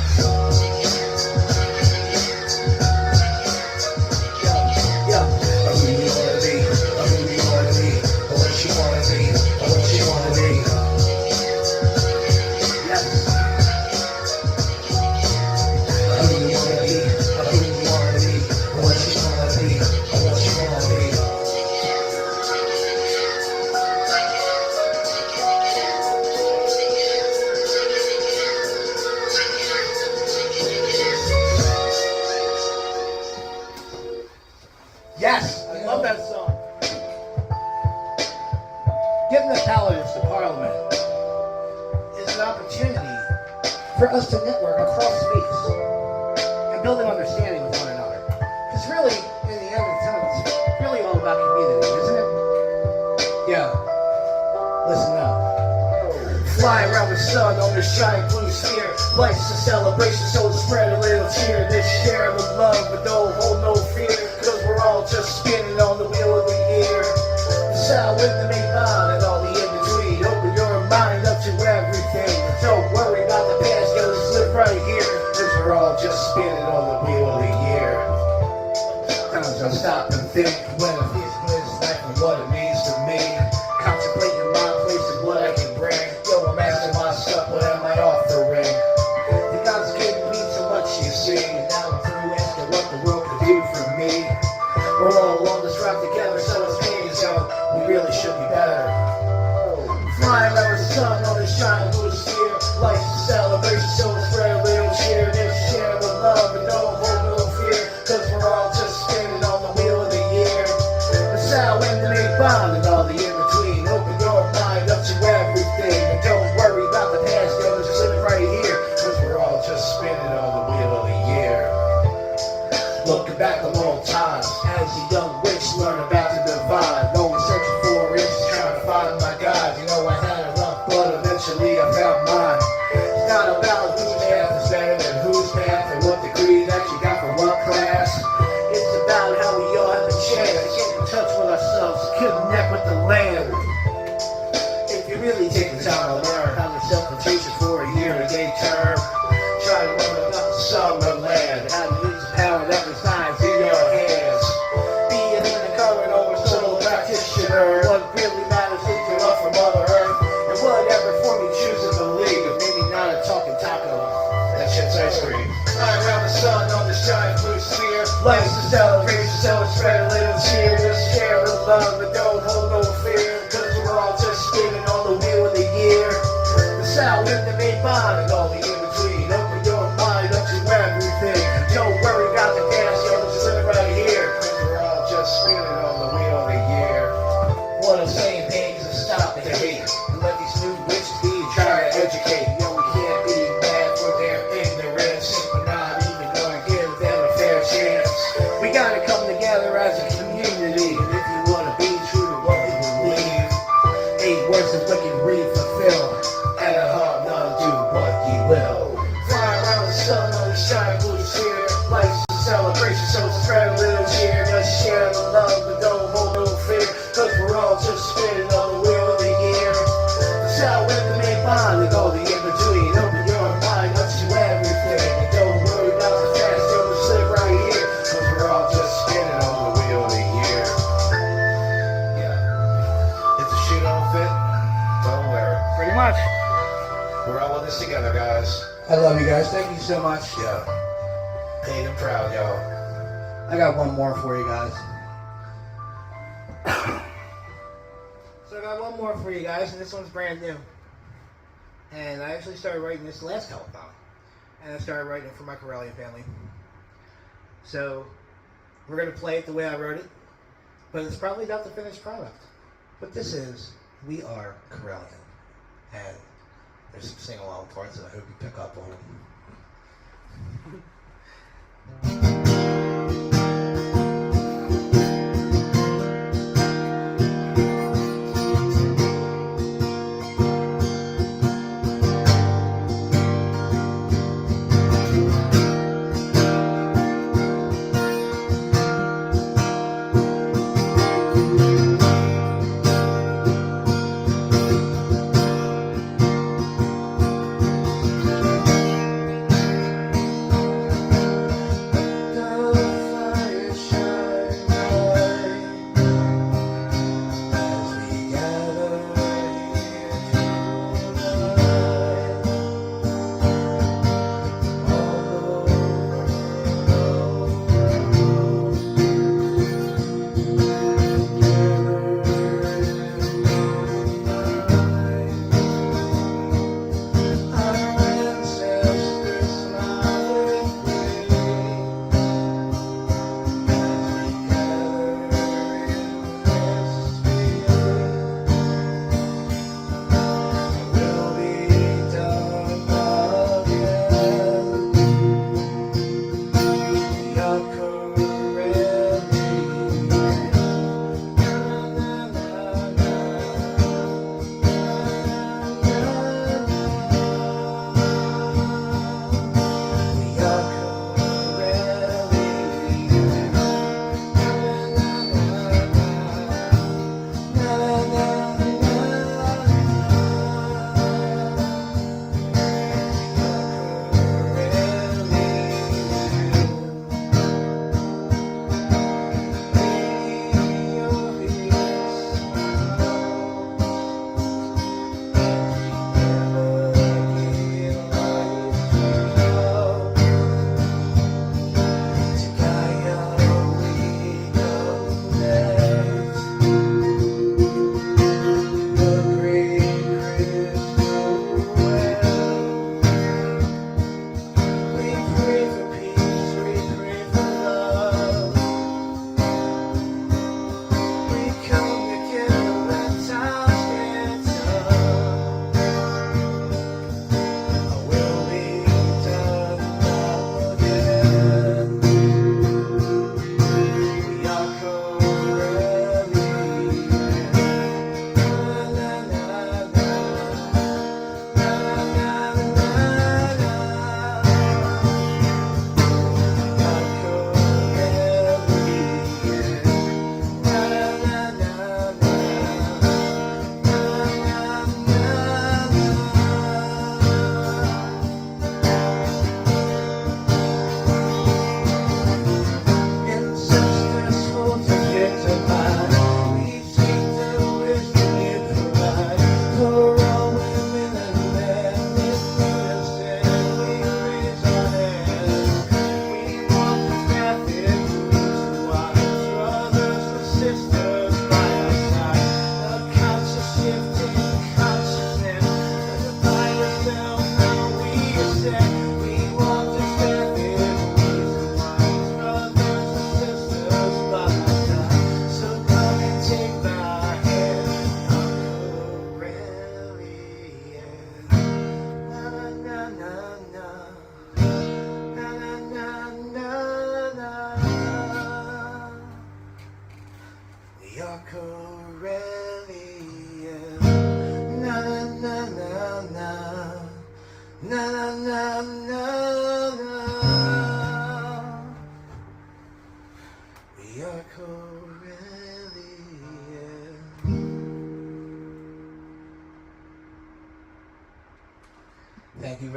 across space and building understanding with one another. Because really, in the end of the tunnel, it's really all about community, isn't it? Yeah. Listen up. Flying around the sun on this giant blue sphere. Life's a celebration, so spread a little cheer. This share of love, but don't hold no fear. Cause we're all just spinning on the wheel of the year. The sound with the main line and all the in-between. Open your mind up to everything. Don't worry about the past, yo, just live right here. Cause we're all just spinning on the wheel of the year. Times I stop and think when I feel this life and what it means to me. Contemplating my place and what I can bring. Yo, I'm asking myself, what am I offering? The God's given me so much, you see. And now I'm through asking what the world could do for me. We're all on this ride together, so it's pain, so we really should be better. Flying around the sun on this giant blue sphere. Life's a celebration, so let's spread a little cheer. Let's share the love and don't hold no fear. Cause we're all just spinning on the wheel of the year. The sound and the main bond and all the in-between. Open your mind up to everything. And don't worry about the past, yo, just live right here. Cause we're all just spinning on the wheel of the year. Looking back on old times, as a young witch, learn about the divine. Always searching for riches, trying to find my God. You know I had a rough, but eventually I found mine. It's not about whose path is better than whose path, or what degree that you got from what class. It's about how we all have a chance to get in touch with ourselves, to connect with the land. If you really take the time to learn how to self-rotation for a year-to-day term, try to learn about the summer land, how to use the power that resides in your hands. Be an current or a solo practitioner. What really matters is your love for Mother Earth, and whatever form you choose to believe. If maybe not a talking taco, that shit's ice cream. Flying around the sun on this giant blue sphere. Life's a celebration, so let's spread a little cheer. Just share the love, but don't hold no fear. Cause we're all just spinning on the wheel of the year. The sound and the main bond and all the in-between. Open your mind up to everything. Don't worry about the past, yo, just live right here. Cause we're all just spinning on the wheel of the year. What I'm saying, Pagan, is stop the hate. And let these new witches be and try to educate. Yo, we can't be mad for their ignorance. We're not even gonna give them a fair chance. We gotta come together as a community. And if you wanna be true to what we believe, 8 words of what you read fulfill. And a heart none do what you will. Fly around the sun on the giant blue sphere. Life's a celebration, so spread a little cheer. Just share the love, but don't hold no fear. Cause we're all just spinning on the wheel of the year. The sound with the main bond and all the in-between. Open your mind up to everything. And don't worry about the past, yo, just live right here. Cause we're all just spinning on the wheel of the year. Yeah. If the shoe don't fit, don't wear it. Pretty much. We're all in this together, guys. I love you guys. Thank you so much. Yeah. Paid and proud, yo. I got one more for you guys. So I got one more for you guys, and this one's brand new. And I actually started writing this last telethon. And I started writing it for my Correllian family. So we're going to play it the way I wrote it. But it's probably not the finished product. But this is We Are Correllian. And there's some sing-along parts that I hope you pick up on.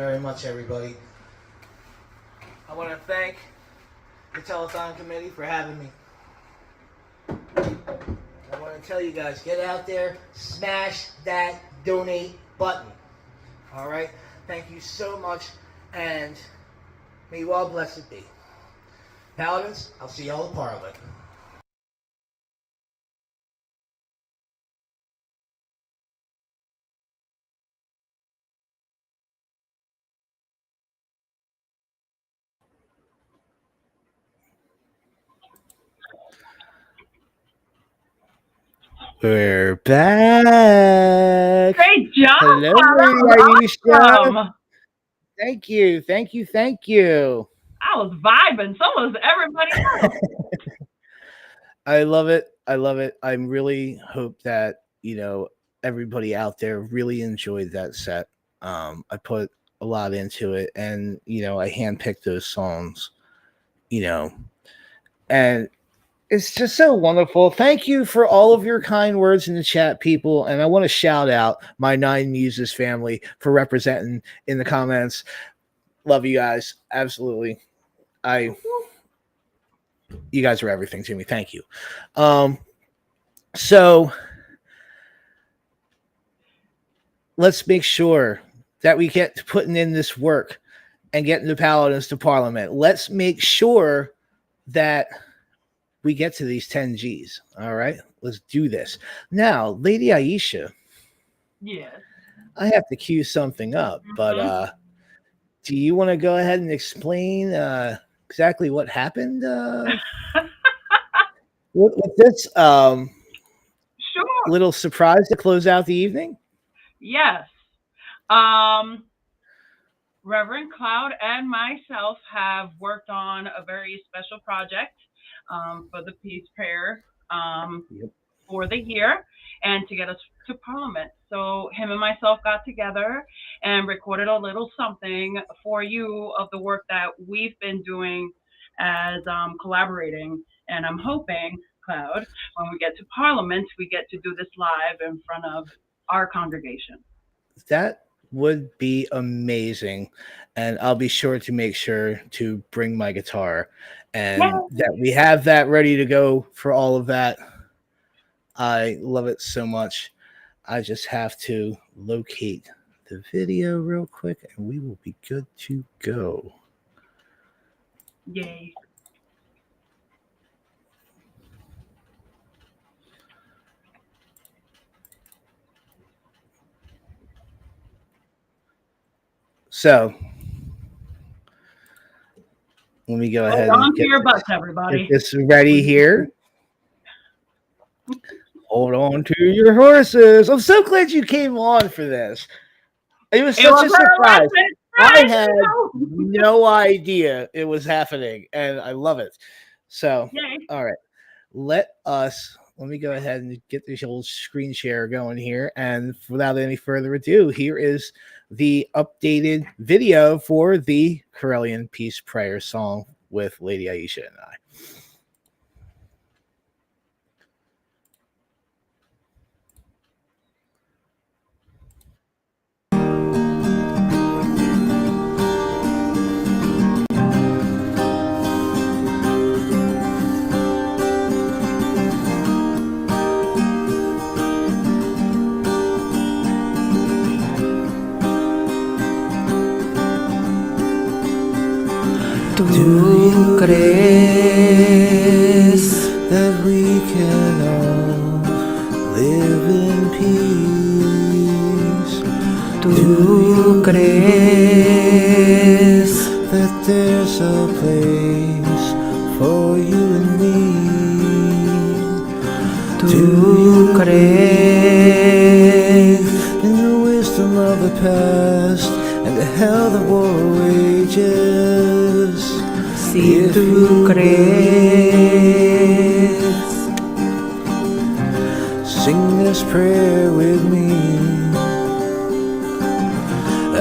very much, everybody. I want to thank the Telethon committee for having me. I want to tell you guys, get out there, smash that donate button. All right? Thank you so much, and may you all blessed be. Paladins, I'll see y'all in Parliament. We're back. Great job. Hello, That was Aisha. awesome. Thank you. Thank you. Thank you. I was vibing. So was everybody else. I love it. I love it. I really hope that, everybody out there really enjoyed that set. I put a lot into it, and, I handpicked those songs, and it's just so wonderful. Thank you for all of your kind words in the chat, people. And I want to shout out my Nine Muses family for representing in the comments. Love you guys. Absolutely. You guys are everything to me. Thank you. So let's make sure that we get to putting in this work and getting the Paladins to Parliament. Let's make sure that we get to these 10 Gs. All right, let's do this. Now, Lady Aisha. Yes. I have to cue something up, but do you want to go ahead and explain exactly what happened with this little surprise to close out the evening? Yes. Reverend Cloud and myself have worked on a very special project for the peace prayer for the year and to get us to Parliament. So him and myself got together and recorded a little something for you of the work that we've been doing as collaborating. And I'm hoping, Cloud, when we get to Parliament, we get to do this live in front of our congregation. That would be amazing. And I'll be sure to bring my guitar and that we have that ready to go for all of that. I love it so much. I just have to locate the video real quick and we will be good to go. Yay. So let me go ahead Hold on and to your butts, everybody. get this ready here. Hold on to your horses. I'm so glad you came on for this. It was such a surprise. I had no idea it was happening, and I love it. So, all right. Let me go ahead and get this old screen share going here. And without any further ado, here is the updated video for the Correllian Peace Prayer song with Lady Aisha and I. ¿Tú crees that we can all live in peace? ¿Tú crees that there's a place for you and me? ¿Tú crees in the wisdom of the past and the hell that war wages? Si tú crees, sing this prayer with me.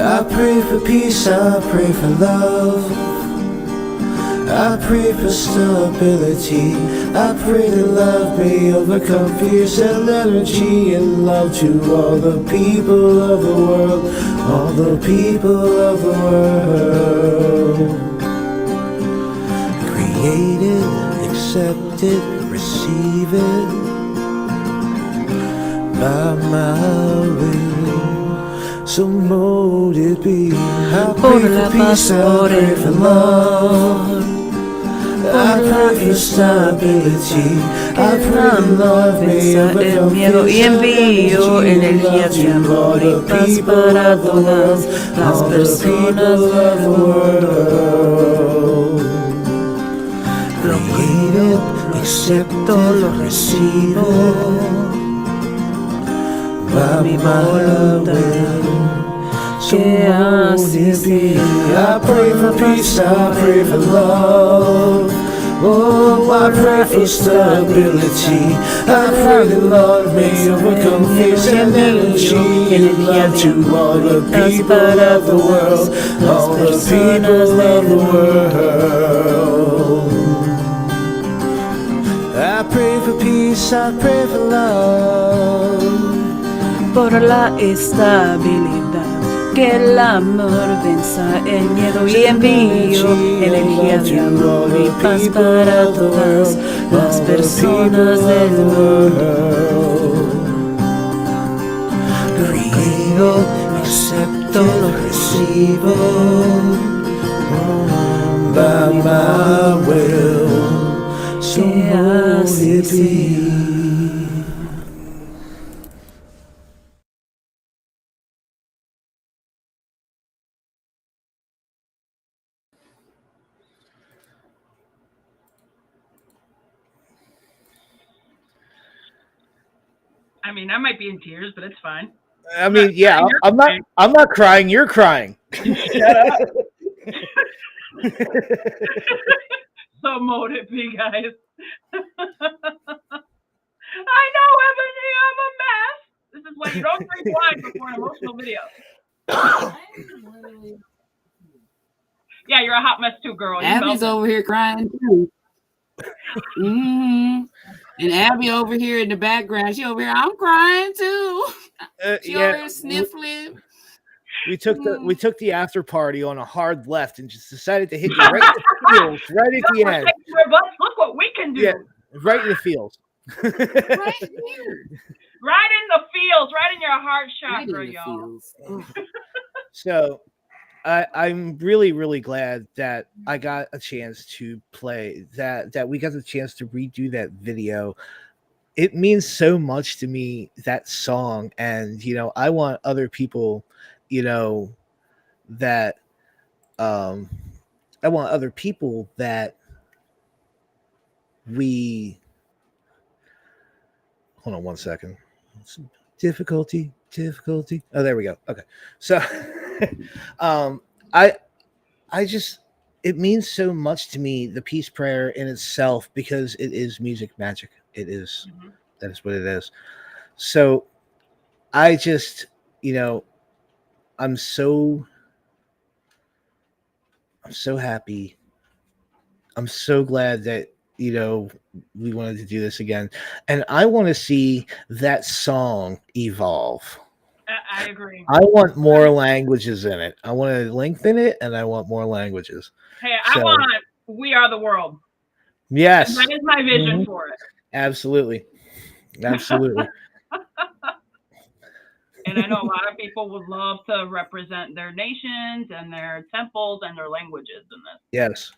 I pray for peace, I pray for love, I pray for stability. I pray that love may overcome fears and energy and love to all the people of the world, all the people of the world. Create it, accept it, receive it by my will. So mold it be. I pray for peace, I pray for love. I pray for stability. I pray that love may overcome miedo y envío energía de amor y paz para todas las personas del world. Create it, acepto, lo recibo by my will. So mold it be. I pray for peace, I pray for love. Oh, I pray for stability. I pray that love may overcome fears and energy and love to all the people of the world, all the people of the world. I pray for peace, I pray for love. Por la estabilidad, que el amor venza el miedo y envío energía de amor y paz para todas las personas del mundo. Creo, acepto, lo recibo by my will. So mold it be. I mean, I might be in tears, but it's fine. I mean, yeah, I'm not crying. You're crying. Shut up. So mold it be, guys. I know, Ebony, I'm a mess. This is why you don't drink wine before an emotional video. Yeah, you're a hot mess too, girl. Abby's over here crying too. And Abby over here in the background, she over here, I'm crying too. She over here sniffling. We took the after party on a hard left and just decided to hit you right in the feels, right at the end. Look what we can do. Yeah, right in the feels. Right here. Right in the fields, right in your heart chakra, y'all. So I'm really, really glad that I got a chance to play that we got the chance to redo that video. It means so much to me, that song. And, I want other people, that I want other people that we hold on one second. Difficulty. Oh, there we go. Okay. So I just, it means so much to me, the peace prayer in itself, because it is music magic. It is. That is what it is. So I just, I'm so happy. I'm so glad that, we wanted to do this again. And I want to see that song evolve. I agree. I want more languages in it. I want to lengthen it, and I want more languages. Hey, I want We Are the World. Yes. And that is my vision for it. Absolutely. Absolutely. And I know a lot of people would love to represent their nations and their temples and their languages in this. Yes.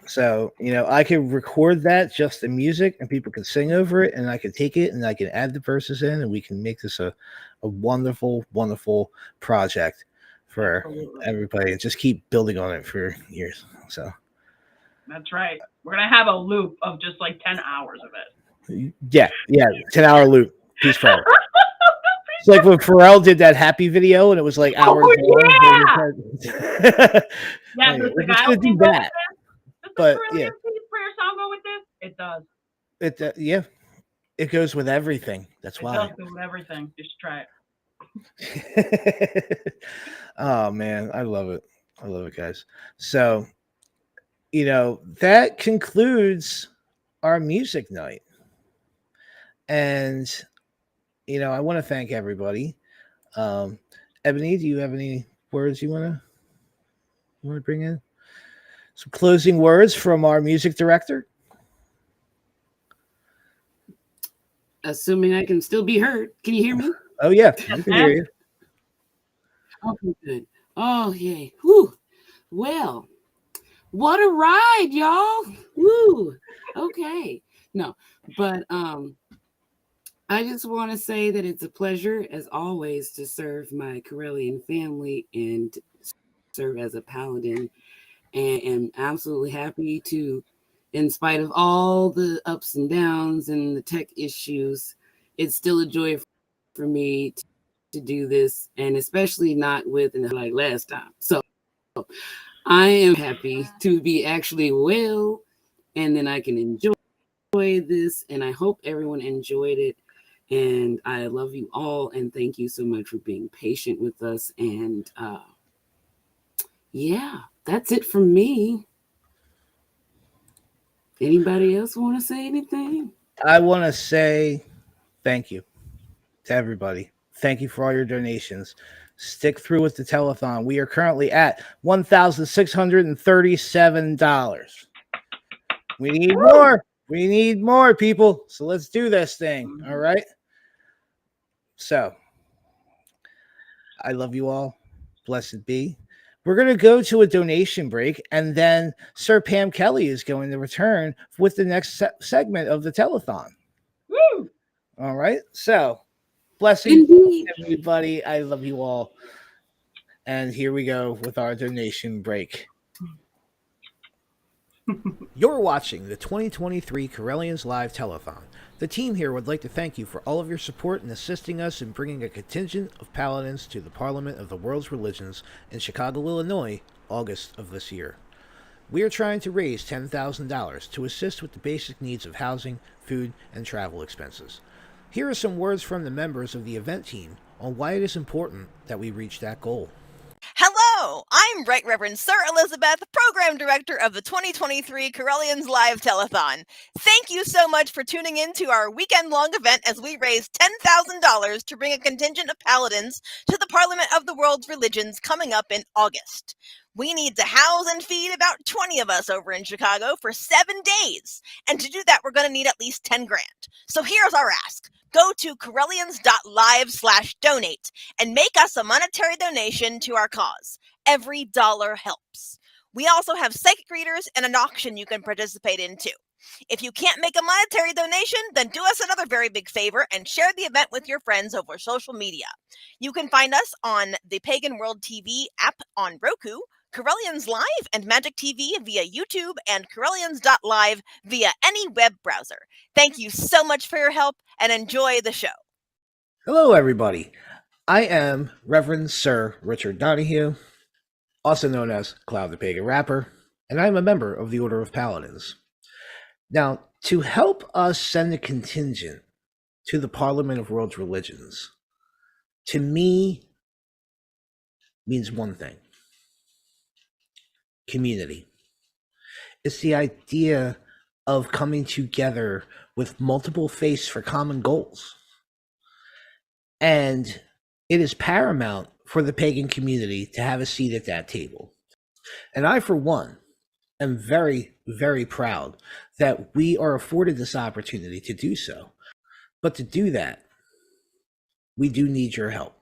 So, I can record that just the music and people can sing over it, and I can take it and I can add the verses in, and we can make this a wonderful, wonderful project for everybody, and just keep building on it for years. So that's right. We're going to have a loop of just like 10 hours of it. Yeah. 10-hour loop. Peace prayer. It's like when Pharrell did that happy video and it was like hours long. Yeah. Anyway, we're just going to do that. But yeah, peace prayer song go with this? It does. Yeah, it goes with everything. That's why. It does go with everything. You should try it. Oh man, I love it. I love it, guys. So that concludes our music night. And, I want to thank everybody. Ebony, do you have any words you want to bring in? Some closing words from our music director. Assuming I can still be heard. Can you hear me? Oh, yeah. We can hear you. Okay, good. Oh, yay. Whew. Well, what a ride, y'all. Woo. Okay. No, but I just want to say that it's a pleasure, as always, to serve my Correllian family and serve as a paladin. And am absolutely happy to, in spite of all the ups and downs and the tech issues, it's still a joy for me to do this, and especially not with like last time. So I am happy to be actually well, and then I can enjoy this, and I hope everyone enjoyed it. And I love you all, and thank you so much for being patient with us. And yeah, that's it from me. Anybody else want to say anything? I want to say thank you to everybody. Thank you for all your donations. Stick through with the telethon. We are currently at $1,637. We need more. We need more, people. So let's do this thing. All right. So I love you all. Blessed be. We're going to go to a donation break, and then Sir Pam Kelly is going to return with the next segment of the telethon. Woo! All right. So, blessings, everybody. I love you all. And here we go with our donation break. You're watching the 2023 Correllians Live Telethon. The team here would like to thank you for all of your support in assisting us in bringing a contingent of paladins to the Parliament of the World's Religions in Chicago, Illinois, August of this year. We are trying to raise $10,000 to assist with the basic needs of housing, food, and travel expenses. Here are some words from the members of the event team on why it is important that we reach that goal. Hello, I'm Right Reverend Sir Elizabeth, Program Director of the 2023 Correllians Live Telethon. Thank you so much for tuning in to our weekend-long event as we raise $10,000 to bring a contingent of paladins to the Parliament of the World's Religions coming up in August. We need to house and feed about 20 of us over in Chicago for 7 days. And to do that, we're going to need at least 10 grand. So here's our ask. Go to Correllians.live/donate and make us a monetary donation to our cause. Every dollar helps. We also have psychic readers and an auction you can participate in too. If you can't make a monetary donation, then do us another very big favor and share the event with your friends over social media. You can find us on the Pagan World TV app on Roku, Correllians Live and Magic TV via YouTube, and Correllians.live via any web browser. Thank you so much for your help and enjoy the show. Hello, everybody. I am Reverend Sir Richard Donahue, also known as Cloud the Pagan Rapper, and I'm a member of the Order of Paladins. Now, to help us send a contingent to the Parliament of World's Religions, to me, means one thing. Community. It's the idea of coming together with multiple faiths for common goals. And it is paramount for the pagan community to have a seat at that table. And I, for one, am very, very proud that we are afforded this opportunity to do so. But to do that, we do need your help.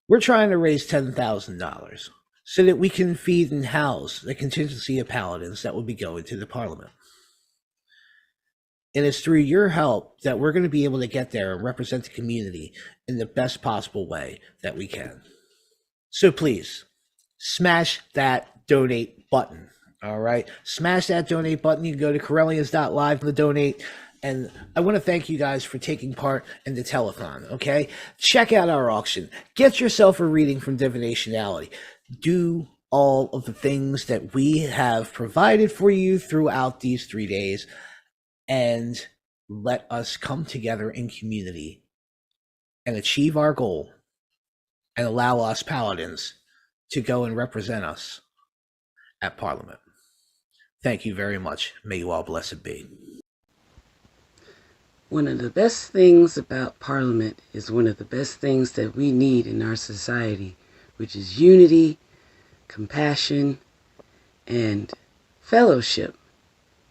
We're trying to raise $10,000 so that we can feed and house the contingency of paladins that will be going to the Parliament. And it's through your help that we're going to be able to get there and represent the community in the best possible way that we can. So please, smash that donate button, all right? Smash that donate button. You can go to Correllians.live to donate. And I want to thank you guys for taking part in the telethon, okay? Check out our auction. Get yourself a reading from Divinationality. Do all of the things that we have provided for you throughout these 3 days, and let us come together in community and achieve our goal and allow us paladins to go and represent us at Parliament. Thank you very much. May you all blessed be. One of the best things about Parliament is one of the best things that we need in our society, which is unity, compassion, and fellowship,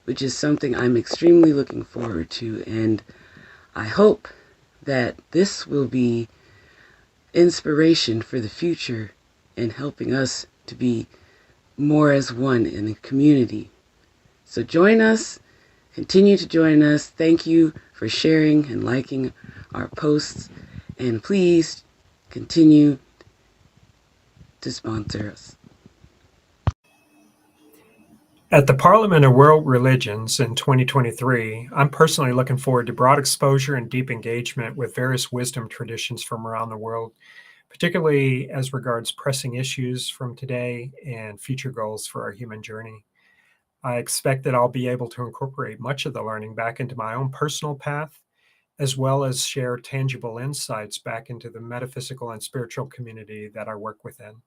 which is something I'm extremely looking forward to. And I hope that this will be inspiration for the future and helping us to be more as one in a community. So join us, continue to join us. Thank you for sharing and liking our posts, and please continue to sponsor us. At the Parliament of World Religions in 2023, I'm personally looking forward to broad exposure and deep engagement with various wisdom traditions from around the world, particularly as regards pressing issues from today and future goals for our human journey. I expect that I'll be able to incorporate much of the learning back into my own personal path, as well as share tangible insights back into the metaphysical and spiritual community that I work within.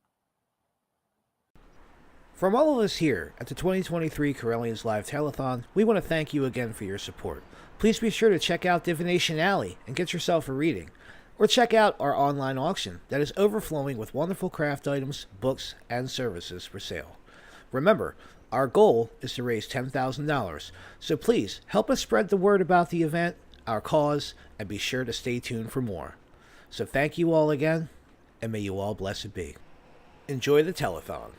From all of us here at the 2023 Correllians Live Telethon, we want to thank you again for your support. Please be sure to check out Divination Alley and get yourself a reading. Or check out our online auction that is overflowing with wonderful craft items, books, and services for sale. Remember, our goal is to raise $10,000, so please help us spread the word about the event, our cause, and be sure to stay tuned for more. So thank you all again, and may you all blessed be. Enjoy the telethon.